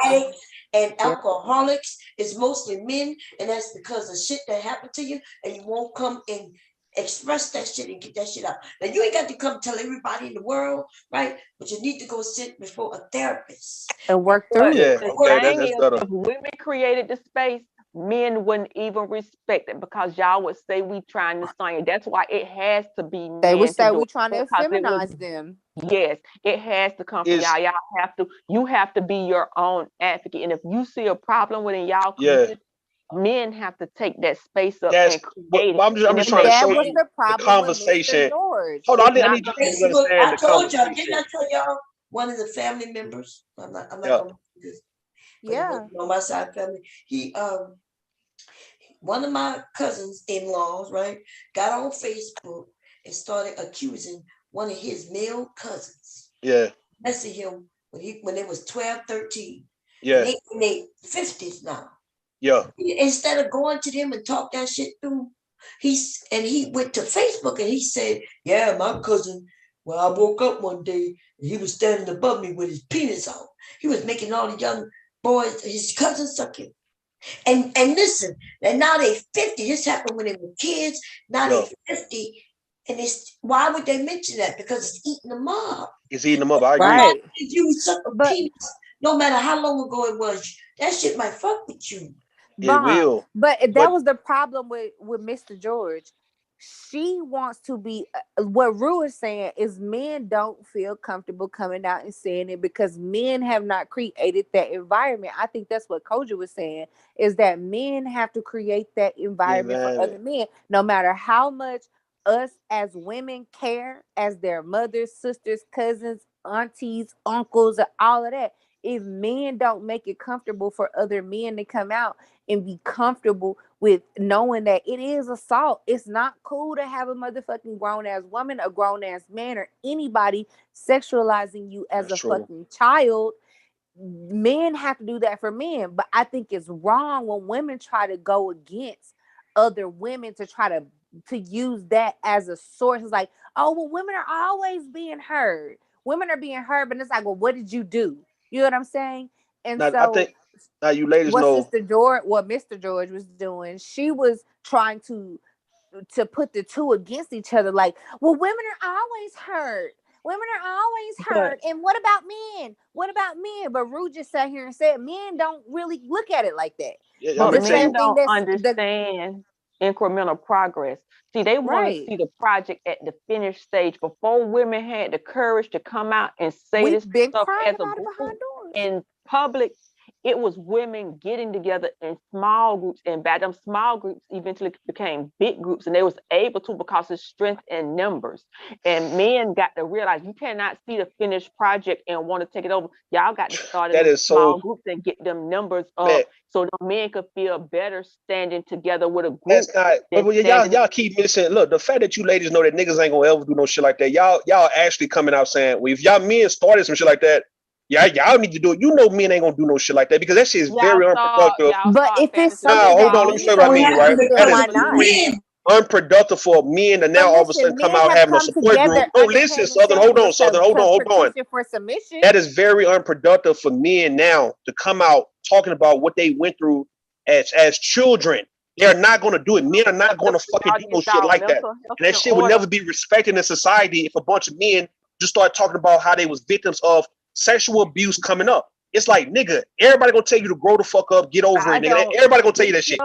and alcoholics. It's mostly men, and that's because of shit that happened to you, and you won't come and express that shit and get that shit out. Now you ain't got to come tell everybody in the world, right? But you need to go sit before a therapist and work through it. The thing is, if women created the space, men wouldn't even respect it, because y'all would say we trying to sign. That's why it has to be men. They would say we trying to feminize them. Yes, it has to come from y'all. You have to be your own advocate. And if you see a problem within y'all community, men have to take that space up and create it. I'm just trying to show you the conversation. Hold on, I need you to understand I told y'all, didn't I tell y'all one of the family members? I'm not gonna do this. On my side family, one of my cousins in-laws, right, got on Facebook and started accusing one of his male cousins. Yeah. Messing him when they was 12, 13. Yeah. They in their 50s now. Yeah. Instead of going to them and talk that shit through, he went to Facebook and he said, yeah, my cousin, well, I woke up one day and he was standing above me with his penis out. He was making all the young boys, his cousins, suck him. And listen, and now they 50. This happened when they were kids. Now they 50. And why would they mention that? Because it's eating them up. It's eating them up. I agree. Right. If you suck a penis, no matter how long ago it was, that shit might fuck with you. It will. But that was the problem with Mr. George. She wants to be, what Rue is saying is men don't feel comfortable coming out and saying it because men have not created that environment. I think that's what Koja was saying, is that men have to create that environment for other men, no matter how much us as women care, as their mothers, sisters, cousins, aunties, uncles, all of that. If men don't make it comfortable for other men to come out and be comfortable with knowing that it is assault, it's not cool to have a motherfucking grown-ass woman, a grown-ass man, or anybody sexualizing you as a fucking child. Men have to do that for men, but I think it's wrong when women try to go against other women to try to use that as a source. It's like, oh, well, women are always being heard. Women are being heard, but it's like, well, what did you do? You know what I'm saying? And now, so I think now you ladies know what Mr. George was doing. She was trying to put the two against each other. Like, well, women are always hurt. Women are always hurt. And what about men? What about men? But Rue just sat here and said men don't really look at it like that. Yeah, but men don't understand incremental progress. See, they want to see the project at the finished stage. Before women had the courage to come out and say this stuff as a group in public, it was women getting together in small groups, and by them small groups eventually became big groups, and they was able to because of strength in numbers. And men got to realize you cannot see the finished project and want to take it over. Y'all got to start in small groups and get them numbers up so the men could feel better standing together with a group. That's not. Y'all keep missing. Look, the fact that you ladies know that niggas ain't gonna ever do no shit like that. Y'all actually coming out saying, well, if y'all men started some shit like that, y'all need to do it. You know men ain't gonna do no shit like that because that shit is very unproductive. But if it's hold on, let me show you what I mean, right? That is very unproductive for men to now all of a sudden come out having a support group. No, listen, Southern, hold on. For submission. That is very unproductive for men now to come out talking about what they went through as children. They're not going to do it. Men are not going to fucking do no shit like that. And that shit would never be respected in society if a bunch of men just start talking about how they was victims of sexual abuse coming up. It's like, nigga, everybody gonna tell you to grow the fuck up, get over it, nigga. Everybody gonna tell you that shit.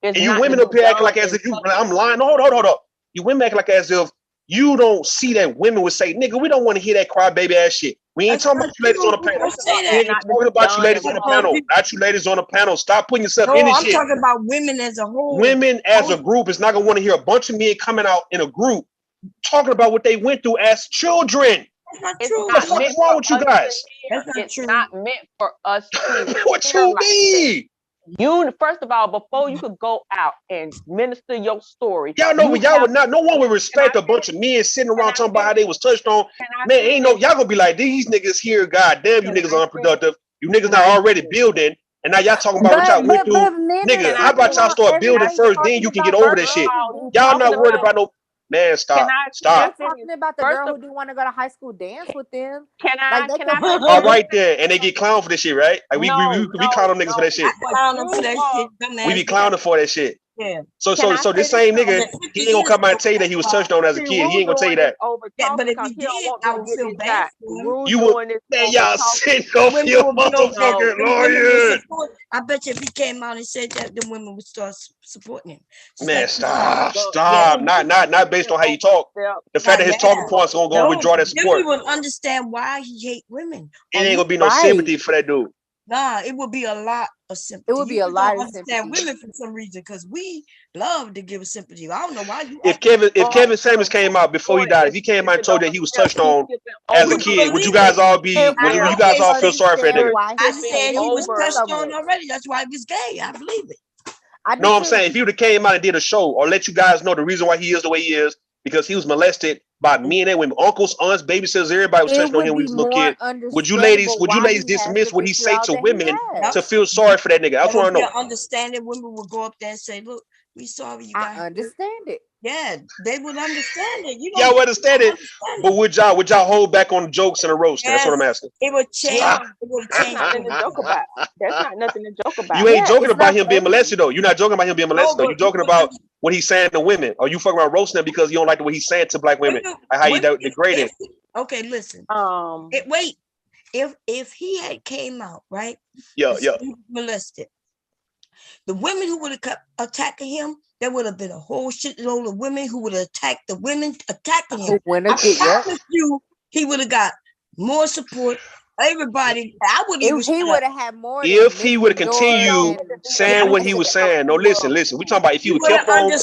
And you women up here acting like as if I'm lying. Hold up. You women act like as if you don't see that women would say, nigga, we don't want to hear that crybaby ass shit. We ain't talking about you ladies on the panel. We ain't talking about you ladies on the panel. Not you ladies on the panel. Stop putting yourself in this shit. I'm talking about women as a whole. Women as a group is not gonna want to hear a bunch of men coming out in a group talking about what they went through as children. That's not true. What the fuck is wrong with you guys? It's not meant for us to what you mean? You first of all, before you could go out and minister your story, y'all know y'all would not. No one would respect a bunch of men sitting around talking about how they was touched on. Man, ain't no y'all gonna be like these niggas here. God damn, you niggas are unproductive. You niggas not already building, and now y'all talking about what y'all went through. Nigga, how about y'all start building first, then you can get over that shit. Y'all not worried about no. Man, stop. They're talking about the girl who didn't want to go to high school dance with them. Can I? All right there, and they get clowned for this shit, right? Like we clown them niggas for that shit. We be clowning for that shit. Yeah. So this same nigga, he ain't gonna come out and tell you that he was touched on as a kid. He ain't gonna tell you that. Yeah, but if he did, I would feel bad for him. You would, man, y'all sitting off your motherfucking lawyer. I bet you if he came out and said that, the women would start supporting him. Man, stop. Not based on how you talk. The fact that his talking points gonna go withdraw that support. Then we would understand why he hate women. It ain't gonna be no sympathy for that dude. Nah, it would be a lot of sympathy. It would be a lot of sympathy. Women for some reason, because we love to give sympathy. I don't know why you. If Kevin Samuels came out before he died, if he came out and told that he was touched on as a kid, would you guys all be? Would you guys all feel sorry for that nigga? I said he was touched on already. That's why he was gay. I believe it. No, I'm saying if he would have came out and did a show or let you guys know the reason why he is the way he is, because he was molested by men and women, uncles, aunts, babysitters, everybody was touching on him when he was a little kid. Would you ladies dismiss what he say to women to feel sorry for that nigga? I just want to know. Understanding women would go up there and say, "Look, we sorry you guys." I understand it. Yeah, they would understand it. You y'all understand it, but would y'all hold back on the jokes and the roast? Yes, that's what I'm asking. It would change. It would change. That's nothing to joke about. That's not nothing to joke about. You ain't joking about him being molested though. You're not joking about him being molested though. You're joking about what he's saying to women. Or you fucking around roasting him because you don't like the way he's saying to black women, like how you degraded. Okay, listen. Wait. If he had came out right, molested, the women who would have kept attacking him, there would have been a whole shitload of women who would have attacked the women attacking him. He would have got more support. Everybody, I would even. If he would have had more. If he would have continued saying what he was saying, no, listen. We talking about if he would kept on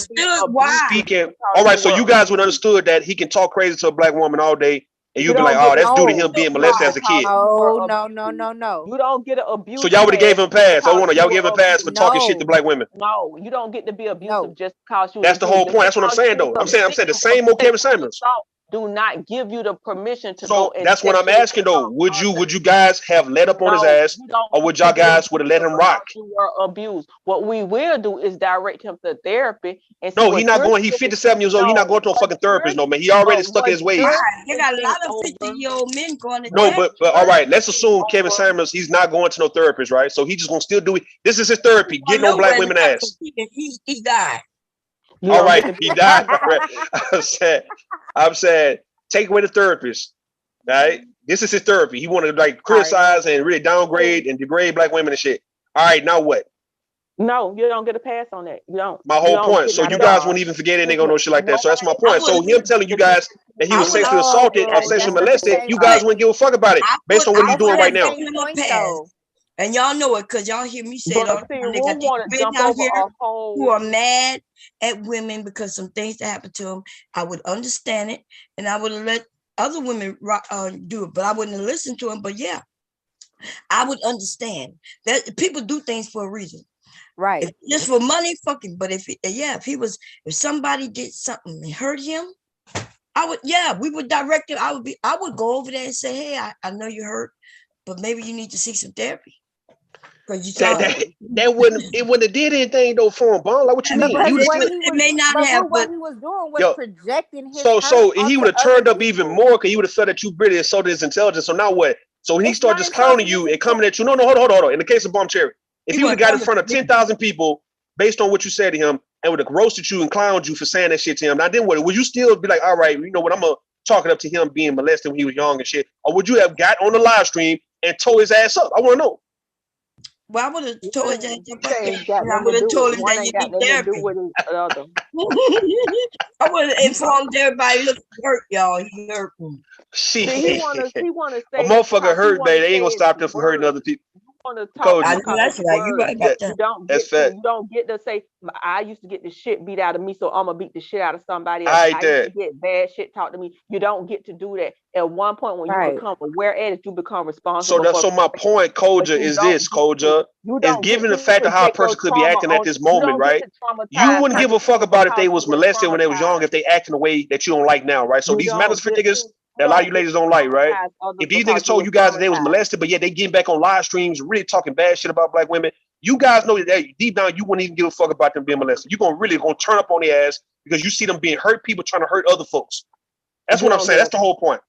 speaking. All right, so you guys would understood that he can talk crazy to a black woman all day. And you'd be like, oh, that's due to him being molested as a kid. Oh, no. You don't get an abuse. So y'all would have gave him a pass. Y'all gave him a pass for talking shit to black women. No, you don't get to be abusive just because you. That's the whole point. That's what I'm saying, though. I'm saying the same old Kevin Samuels. Do not give you the permission to go. So that's what I'm asking, though. Would you guys have let up on his ass, or would y'all guys would have let him rock? Abuse. What we will do is direct him to therapy. No, he's not going. He's 57 years old. He's not going to a fucking therapist, no man. He already stuck in his ways. They got a lot of 50-year-old men going to therapy. No, but all right. Let's assume Kevin Samuels. He's not going to no therapist, right? So he's just gonna still do it. This is his therapy. Getting on black women ass. He died. All right, he died. I'm saying, take away the therapist, right? This is his therapy. He wanted to like criticize and really downgrade and degrade black women and shit. All right, now what? No, you don't get a pass on that. You don't. My whole point. So you guys won't even forget it. They gonna know shit like that. So that's my point. So him telling you guys that he was sexually assaulted or sexually molested, you guys wouldn't give a fuck about it based on what he's doing right now. And y'all know it because y'all hear me say it all the time. They got these men out here who are mad at women because some things that happened to them. I would understand it, and I would have let other women do it, but I wouldn't have listened to them. But yeah, I would understand that people do things for a reason, right? Just for money, fucking. But if somebody did something and hurt him, we would direct it. I would go over there and say, hey, I know you're hurt, but maybe you need to seek some therapy. That wouldn't have did anything though for him, Bond. Like what you mean? It may not have, what he was doing was projecting his. So he would have turned up even more because he would have felt that you really insulted his intelligence. So now what? So when he started just clowning you and coming at you, no, hold on. In the case of Bomb Cherry, if he would have got in front of 10,000 people based on what you said to him and would have roasted you and clowned you for saying that shit to him, now then what? Would you still be like, all right, you know what? I'm gonna chalk it up to him being molested when he was young and shit, or would you have got on the live stream and tore his ass up? I want to know. Well, I would have told him I would have told him that you need therapy. I would have informed everybody, look, hurt y'all. He hurt me. He wanna say a motherfucker hurt, baby. They ain't gonna stop them from hurting other people. want to talk. I know that's right. You're right about that. You don't get to say, I used to get the shit beat out of me, so I'm gonna beat the shit out of somebody else. I used to get bad shit talked to me. You don't get to do that. At one point, when you become aware at it, you become responsible. So my point, Koja, is this, Koja, is given the fact of how a person could be acting at this moment, right? You wouldn't give a fuck about if they was molested when they was young, if they acting the way that you don't like now, right? So these Manosphere niggas that a lot of you ladies don't like, right? If these niggas told you guys that they was molested, but yet they getting back on live streams, really talking bad shit about black women, you guys know that deep down you wouldn't even give a fuck about them being molested. You're gonna turn up on their ass because you see them being hurt people trying to hurt other folks. That's what I'm saying. That's the whole point.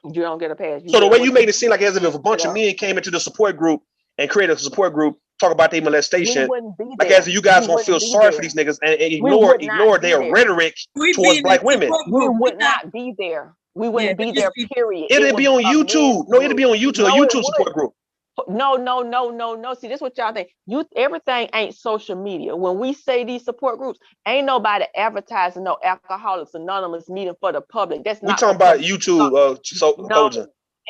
You don't get a pass. So the way you made it seem like as if a bunch of men came into the support group and created a support group, talk about their molestation, like as if you guys gonna feel sorry for these niggas and ignore their rhetoric towards black women. We would not be there. We wouldn't be there, period. It'd be on YouTube. No, it'd be on YouTube, a YouTube support group. No. See, this is what y'all think. Everything ain't social media. When we say these support groups, ain't nobody advertising no Alcoholics Anonymous meeting for the public. That's not. We talking about YouTube, Koja.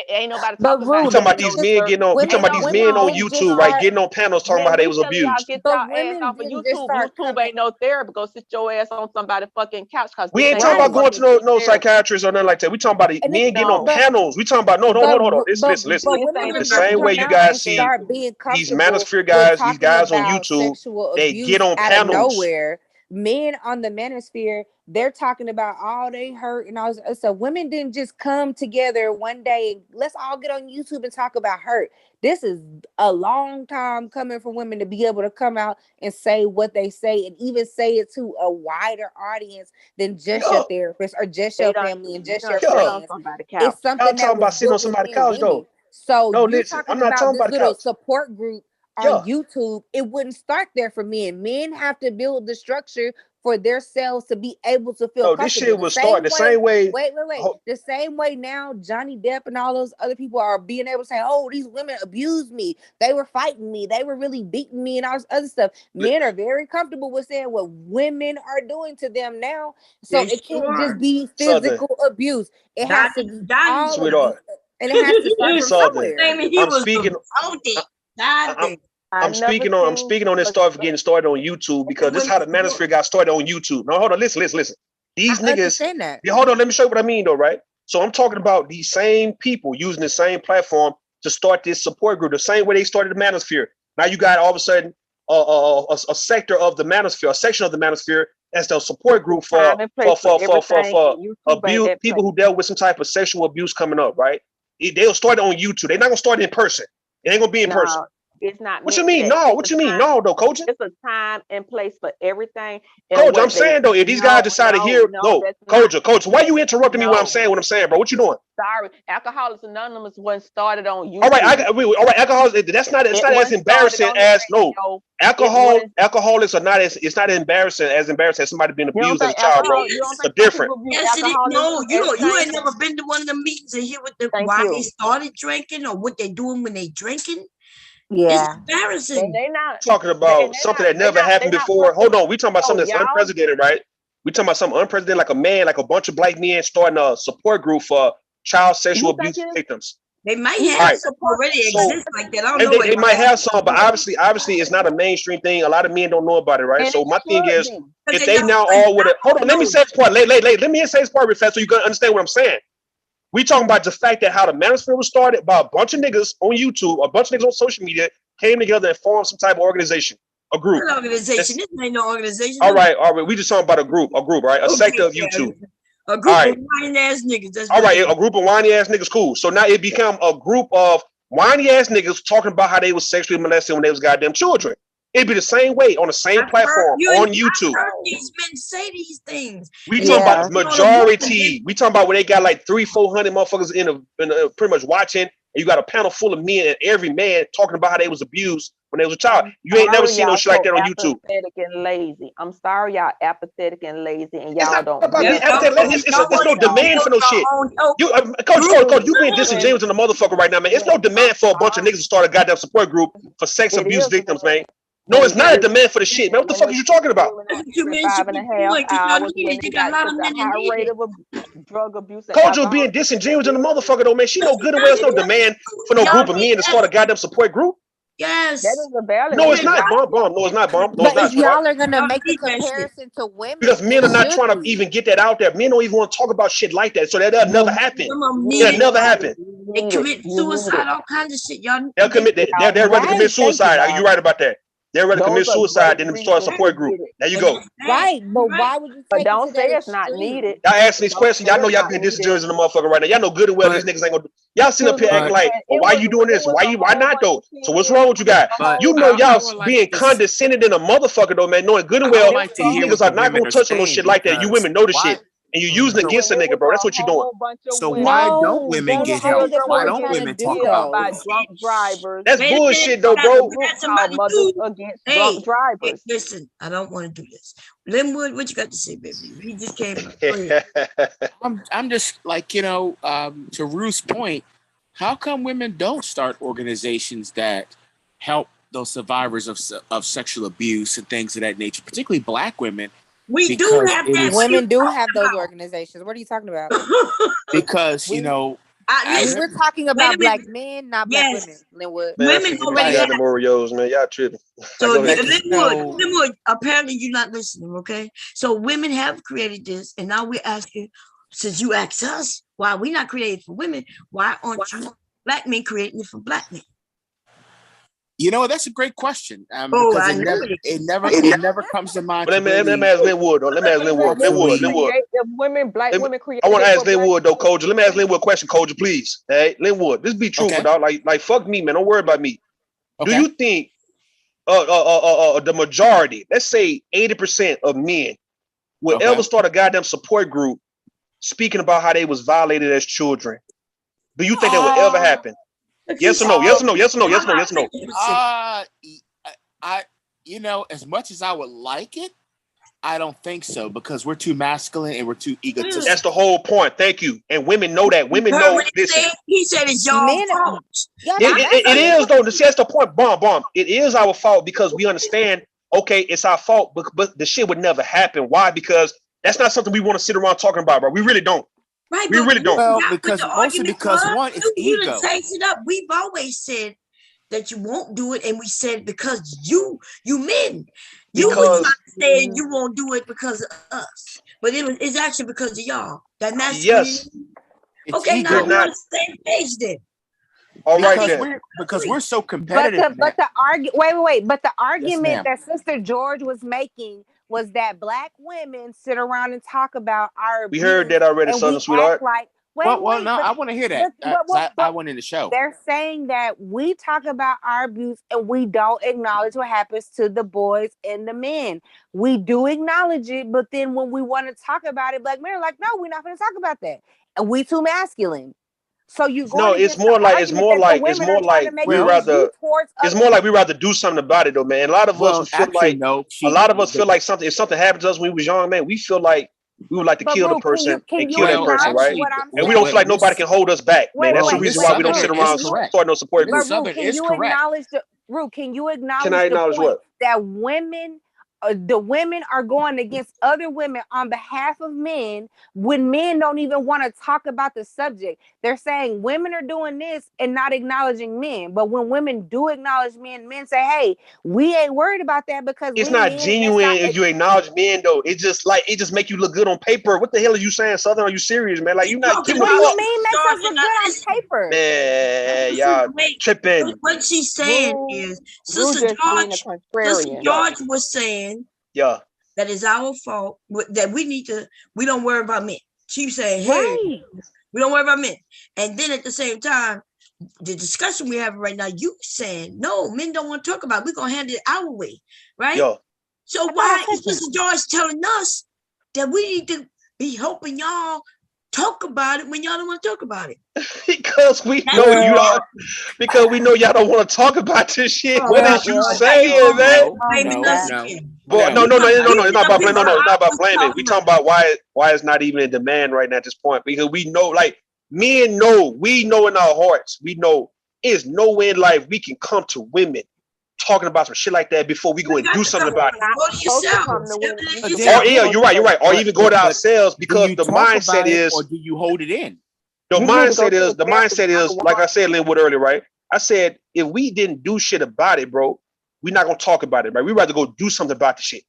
Ain't nobody talking about. We talking about these men getting on. We talking about these men on YouTube, right? Getting on panels talking about how they was abused. Get y'all ass off of YouTube. YouTube ain't no therapy. Go sit your ass on somebody's fucking couch. We ain't talking about going to no psychiatrist or nothing like that. We talking about men getting on panels. We talking about hold on. Listen. The same way you guys see these Manosphere guys, these guys on YouTube, they get on panels. Nowhere. Men on the Manosphere, they're talking about all they hurt and all. So women didn't just come together one day and let's all get on YouTube and talk about hurt. This is a long time coming for women to be able to come out and say what they say and even say it to a wider audience than just your therapist or just your family and just your friends. It's something I'm talking about sitting on somebody's couch though. So you're talking about this little support group on YouTube. It wouldn't start there for men. Men have to build the structure for themselves to be able to feel comfortable. This shit will start the same way. Wait. The same way now Johnny Depp and all those other people are being able to say, oh, these women abused me. They were fighting me. They were really beating me and all this other stuff. Men are very comfortable with saying what women are doing to them now. So it can't just be physical abuse. It has to be all sweetheart. And it has to start from somewhere. I'm speaking on this stuff getting started on YouTube because this is how the Manosphere got started on YouTube. No, hold on, listen. These niggas. Yeah, hold on, let me show you what I mean though, right? So I'm talking about these same people using the same platform to start this support group, the same way they started the Manosphere. Now you got all of a sudden a sector of the Manosphere, a section of the Manosphere as the support group for abuse, people who dealt with some type of sexual abuse coming up, right? They'll start it on YouTube. They're not gonna start it in person. It ain't gonna be in person. It's not. What you mean? No. What you mean? No, though, Coach. It's a time and place for everything. Coach, I'm saying though, if these guys decide to hear, Coach, why you interrupting me when I'm saying what I'm saying, bro? What you doing? Sorry, Alcoholics Anonymous wasn't started on YouTube. All right, alcoholics. That's not as embarrassing as Alcoholics are not as. It's not embarrassing as somebody being abused as a child, bro. It's different. Yes, you ain't never been to one of the meetings and hear why they started drinking or what they doing when they drinking. Yeah, it's embarrassing. They're not talking about something that never happened before. Hold on, we talking about something that's unprecedented, right? We talking about something unprecedented, like a bunch of black men starting a support group for child sexual abuse victims. They might have some already exist like that. I don't know. They might have some, but obviously, it's not a mainstream thing. A lot of men don't know about it, right? So my thing is, if they now all would have, hold on, let me say this part. Let me say this part real fast so you can understand what I'm saying. We talking about the fact that how the Manosphere was started by a bunch of niggas on YouTube, a bunch of niggas on social media came together and formed some type of organization, a group. An organization. This ain't no organization. All right. We just talking about a group, right? A sector of YouTube. A group of whiny ass niggas. That's all right. A group of whiny ass niggas. Cool. So now it become a group of whiny ass niggas talking about how they was sexually molested when they was goddamn children. It'd be the same way on the same platform on YouTube. I've heard these men say these things. We talking about majority. We talking about where they got like 300-400 motherfuckers in pretty much watching, and you got a panel full of men and every man talking about how they was abused when they was a child. You ain't never seen no shit like that on YouTube. Apathetic and lazy. I'm sorry, y'all apathetic and lazy, and y'all don't. It's no demand for no shit. Coach, you being disingenuous in the motherfucker right now, man. It's no demand for a bunch of niggas to start a goddamn support group for sex abuse victims, man. No, it's not a demand for the shit, man. What the fuck are you talking about? Kojo being disingenuous in the motherfucker, though, man. She no good and well. It's no demand for no group of men to start a goddamn support group. Yes. That is a valid. No, it's not, bomb. No, it's not, bomb. No, But it's if not. y'all are gonna make a comparison to women, because men are not should trying to be. even get that out there. Men don't even want to talk about shit like that. So that'll never happen. That'll never happen. They commit suicide, all kinds of shit. Y'all. They'll commit. They're ready to commit suicide. You're right about that. They're ready to commit suicide. Then start a support group. There you go. Right, but why would you? But don't say it's not needed. Y'all asking these questions. Y'all know y'all being disingenuous in the motherfucker right now. Y'all know good and well these niggas ain't gonna do. Y'all sitting up here acting like, well, why you doing this? Why not though? So what's wrong with you guys? You know y'all being condescending in a motherfucker though, man. Knowing good and well these niggas are not gonna touch on no shit like that. You women know the shit. And you using it against a nigga, bro. That's what you're doing. So why don't women get help? Why don't women talk about drunk drivers? That's bullshit, though, bro. Mothers against drunk drivers. Listen, I don't want to do this. Linwood, what you got to say, baby? He just came up. I'm just like, to Ruth's point, how come women don't start organizations that help those survivors of sexual abuse and things of that nature, particularly Black women? We do have that. Women do have those organizations. What are you talking about? Because, we're talking about Black men, not Black women. Linwood. Women already have them Oreos, man. Y'all tripping. So Linwood, apparently you're not listening, okay? So women have created this, and now we're asking, since you asked us why we're not created for women, why aren't you Black men creating it for Black men? That's a great question. Because it never comes to mind. Let me ask Linwood. Let me ask Linwood. Black women create. I want to ask Linwood though, Koja. Let me ask Linwood a question, Koja, please. Hey, Linwood, this be truthful, dog. Like fuck me, man. Don't worry about me. Okay. Do you think the majority, let's say 80% of men, will ever start a goddamn support group speaking about how they was violated as children? Do you think that will ever happen? Yes or no? Yes or no? Yes or no? Yes or no? Yes or no? As much as I would like it, I don't think so, because we're too masculine and we're too egotistic. That's the whole point. Thank you. And women know that. Women know this. He said it's y'all fault. It is though. That's the point. Bomb. It is our fault because we understand. Okay, it's our fault, but the shit would never happen. Why? Because that's not something we want to sit around talking about, bro. We really don't. Right, we really don't. Well, because one, it's ego. Takes it up. We've always said that you won't do it, and we said because you men, you would not say you won't do it because of us, but it's actually because of y'all. That yes. Okay, now we're on the same page then. All right, because we're so competitive. But the argument that Sister George was making was that Black women sit around and talk about our abuse. We heard that already, Southern Sweetheart. I want to hear that. I went in the show. They're saying that we talk about our abuse and we don't acknowledge what happens to the boys and the men. We do acknowledge it, but then when we want to talk about it, Black men are like, no, we're not going to talk about that. And we too masculine. So you it's more like we rather do something about it though, man. A lot of us feel like something. If something happened to us when we was young, man, we feel like we would like to kill the person and kill that person, right? And we don't feel like nobody can hold us back, man. That's the reason why we don't sit around start no support groups. Can you acknowledge what? That the women are going against other women on behalf of men when men don't even want to talk about the subject. They're saying women are doing this and not acknowledging men. But when women do acknowledge men say, hey, we ain't worried about that because it's not genuine if you acknowledge men though. It just make you look good on paper. What the hell are you saying, Southern? Are you serious, man? Like you not giving what do you mean makes us look good on paper? Man, y'all tripping. What she's saying is Sister George was saying that is our fault, that we don't worry about men. She saying, hey, we don't worry about men. And then at the same time, the discussion we're having right now, you saying, no, men don't want to talk about it. We're going to handle it our way, right? So why is Sister George telling us that we need to be helping y'all talk about it when y'all don't want to talk about it? Because we know because we know y'all don't want to talk about this shit. What is you saying, man? No, it's not about blaming. No, it's not about blaming. We talking about why it's not even in demand right now at this point. Because we know, like men know, we know in our hearts, we know there's no way in life we can come to women talking about some shit like that before we go and do something about it. You're right. Or even go to ourselves because the mindset is, or do you hold it in? The mindset is, like I said, Linwood earlier, right? I said if we didn't do shit about it, bro, we're not gonna talk about it, right? We'd rather go do something about the shit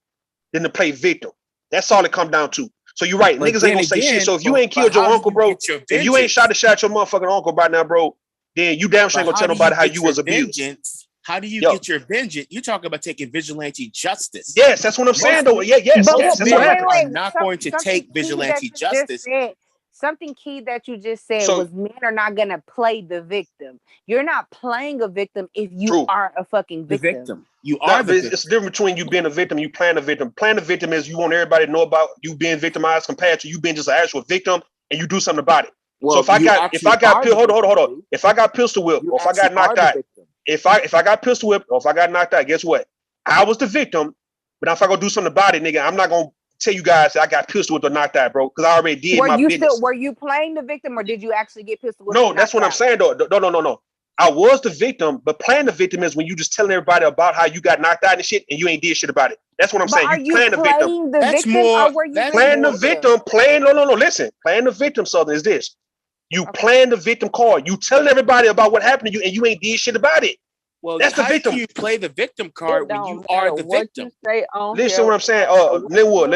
than to play victim. That's all it comes down to. So you're right, But niggas ain't gonna say shit. So if you ain't killed your uncle, bro, if you ain't shot your motherfucking uncle right now, bro, then you damn sure ain't gonna tell nobody how you was abused. How do you get your vengeance? You talk about taking vigilante justice. Yes, that's what I'm saying, though. Yes, that's what happens. Are not going to take vigilante justice. Something key that you just said was men are not gonna play the victim. You're not playing a victim if you are a fucking victim. You are the victim. It's the difference between you being a victim and you playing a victim. Playing a victim is you want everybody to know about you being victimized compared to you being just an actual victim and you do something about it. Well, so if I got hold on. If I got pistol whipped or if I got knocked out, if I got pistol whipped or if I got knocked out, guess what? I was the victim, but if I go do something about it, nigga, I'm not gonna tell you guys that I got pistol whipped or knocked out, bro, because I already did my business. Were you playing the victim or did you actually get pistol whipped? No, that's what I'm saying, though. No. I was the victim, but playing the victim is when you just telling everybody about how you got knocked out and shit, and you ain't did shit about it. That's what I'm saying. You playing the victim. That's more. Playing the victim. Listen. Playing the victim, Southern, is this. You playing the victim card. You telling everybody about what happened to you, and you ain't did shit about it. Well, that's the victim. You play the victim card when you are the victim. Listen, what I'm saying. Linwood.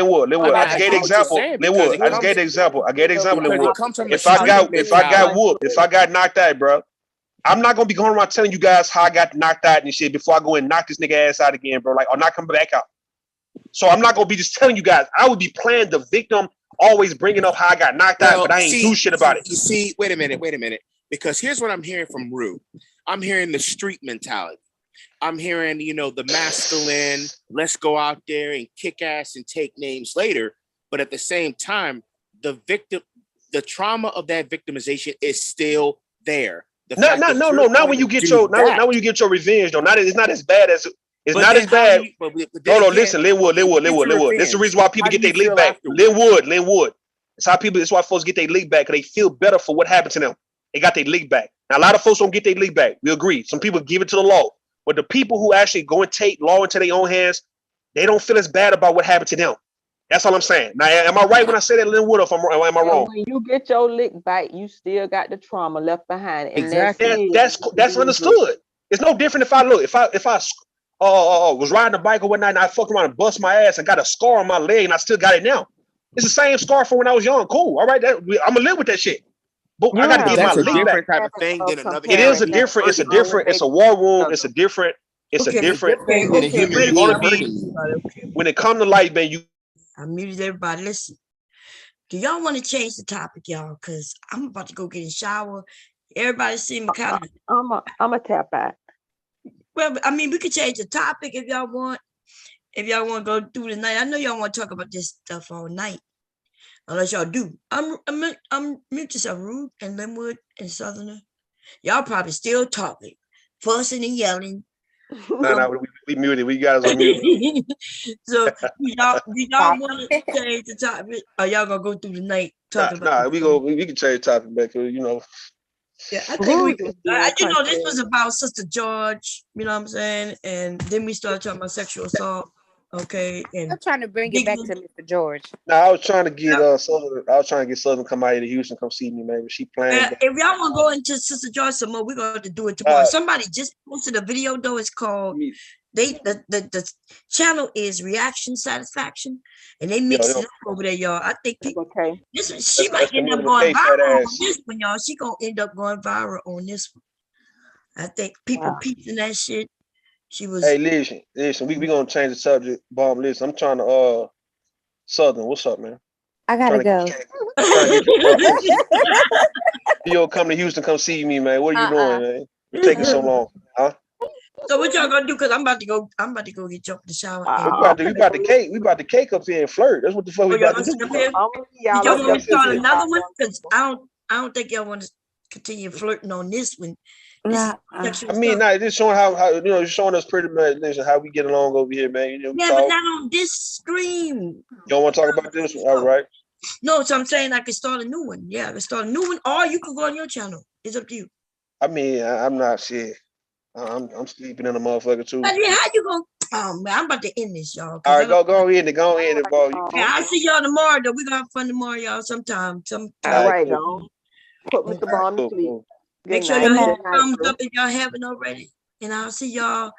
I just gave the example. Linwood. I just gave the example. Linwood. If I got whooped, if I got knocked out, bro, I'm not gonna be going around telling you guys how I got knocked out and shit before I go and knock this nigga ass out again, bro. Like, or not come back out. So I'm not gonna be just telling you guys. I would be playing the victim, always bringing up how I got knocked out, but I ain't do shit about it. You see, wait a minute. Because here's what I'm hearing from Rue. I'm hearing the street mentality. I'm hearing, the masculine, let's go out there and kick ass and take names later. But at the same time, the trauma of that victimization is still there. No. Not when you get your revenge, though. It's not as bad as it's not as bad. Hold on, listen, Linwood. This is the reason why people get their lick back. Linwood. It's why folks get their lick back, because they feel better for what happened to them. They got their lick back. Now, a lot of folks don't get their lick back. We agree. Some people give it to the law. But the people who actually go and take law into their own hands, they don't feel as bad about what happened to them. That's all I'm saying. Now, am I right when I say that, Linwood, or am I wrong? When you get your lick back, you still got the trauma left behind. And exactly. That's understood. It's no different if I was riding a bike or whatnot and I fucked around and bust my ass and got a scar on my leg and I still got it now. It's the same scar from when I was young. Cool. All right. I'm gonna live with that shit. But I got to get my lick back. Type of thing than another. It is a different. It's a different. It's a war room. It's a different. It's a different thing than a human. You're gonna be when it comes to life, man. I muted everybody. Listen, do y'all want to change the topic, y'all? Because I'm about to go get a shower. Everybody see me kind of. I'm a tap out. Well, I mean, we could change the topic if y'all want. If y'all want to go through the night, I know y'all want to talk about this stuff all night. Unless y'all do. I'm mute yourself, Rude and Linwood and Southerner. Y'all probably still talking, fussing and yelling. No, we muted. We got us on mute. So do y'all want to change the topic? Or y'all gonna go through the night talking about? We can change the topic back. Yeah, I think we could. This was about Sister George. You know what I'm saying? And then we started talking about sexual assault. Okay, and I'm trying to bring it back to Mr. George. No, I was trying to get Southern. I was trying to get Southern to come out here to Houston, come see me, man. But she playing. If y'all want to go into Sister George some more, we're going to do it tomorrow. Somebody just posted a video though. It's called the channel is Reaction Satisfaction, and they mix it up over there, y'all. I think people, she might end up going viral on this one, y'all. She gonna end up going viral on this one. I think people peeping that shit. She was. Hey, listen. We gonna change the subject. Bomb. Listen, I'm trying to. Southern, what's up, man? I gotta go. Yo, come to Houston, come see me, man. What are you doing, man? You're taking so long, huh? So what y'all gonna do? Cause I'm about to go get jumped in the shower. We about to cake up here and flirt. That's what the fuck we about to do. Y'all want to start another one? Cause I don't think y'all want to continue flirting on this one. Just showing how showing us pretty much how we get along over here, man. But not on this stream. You don't want to talk about this one, all right? No, so I'm saying I can start a new one. Yeah, I can start a new one, or you can go on your channel. It's up to you. I mean, I'm not shit. I'm sleeping in a motherfucker too. How you gonna? Oh man, I'm about to end this, y'all. All right, go in it, bro. Yeah, I'll see y'all tomorrow. Though we gonna have fun tomorrow, y'all. Sometime. All right, y'all. Put Mr. Bomb to sleep. Make sure y'all hit thumbs up if y'all haven't already. And I'll see y'all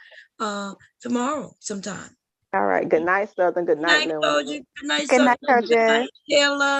tomorrow sometime. All right. Good night, Southern. Good night, Melanie. Good night, Good night, Southern. Good night, Georgia. Kayla.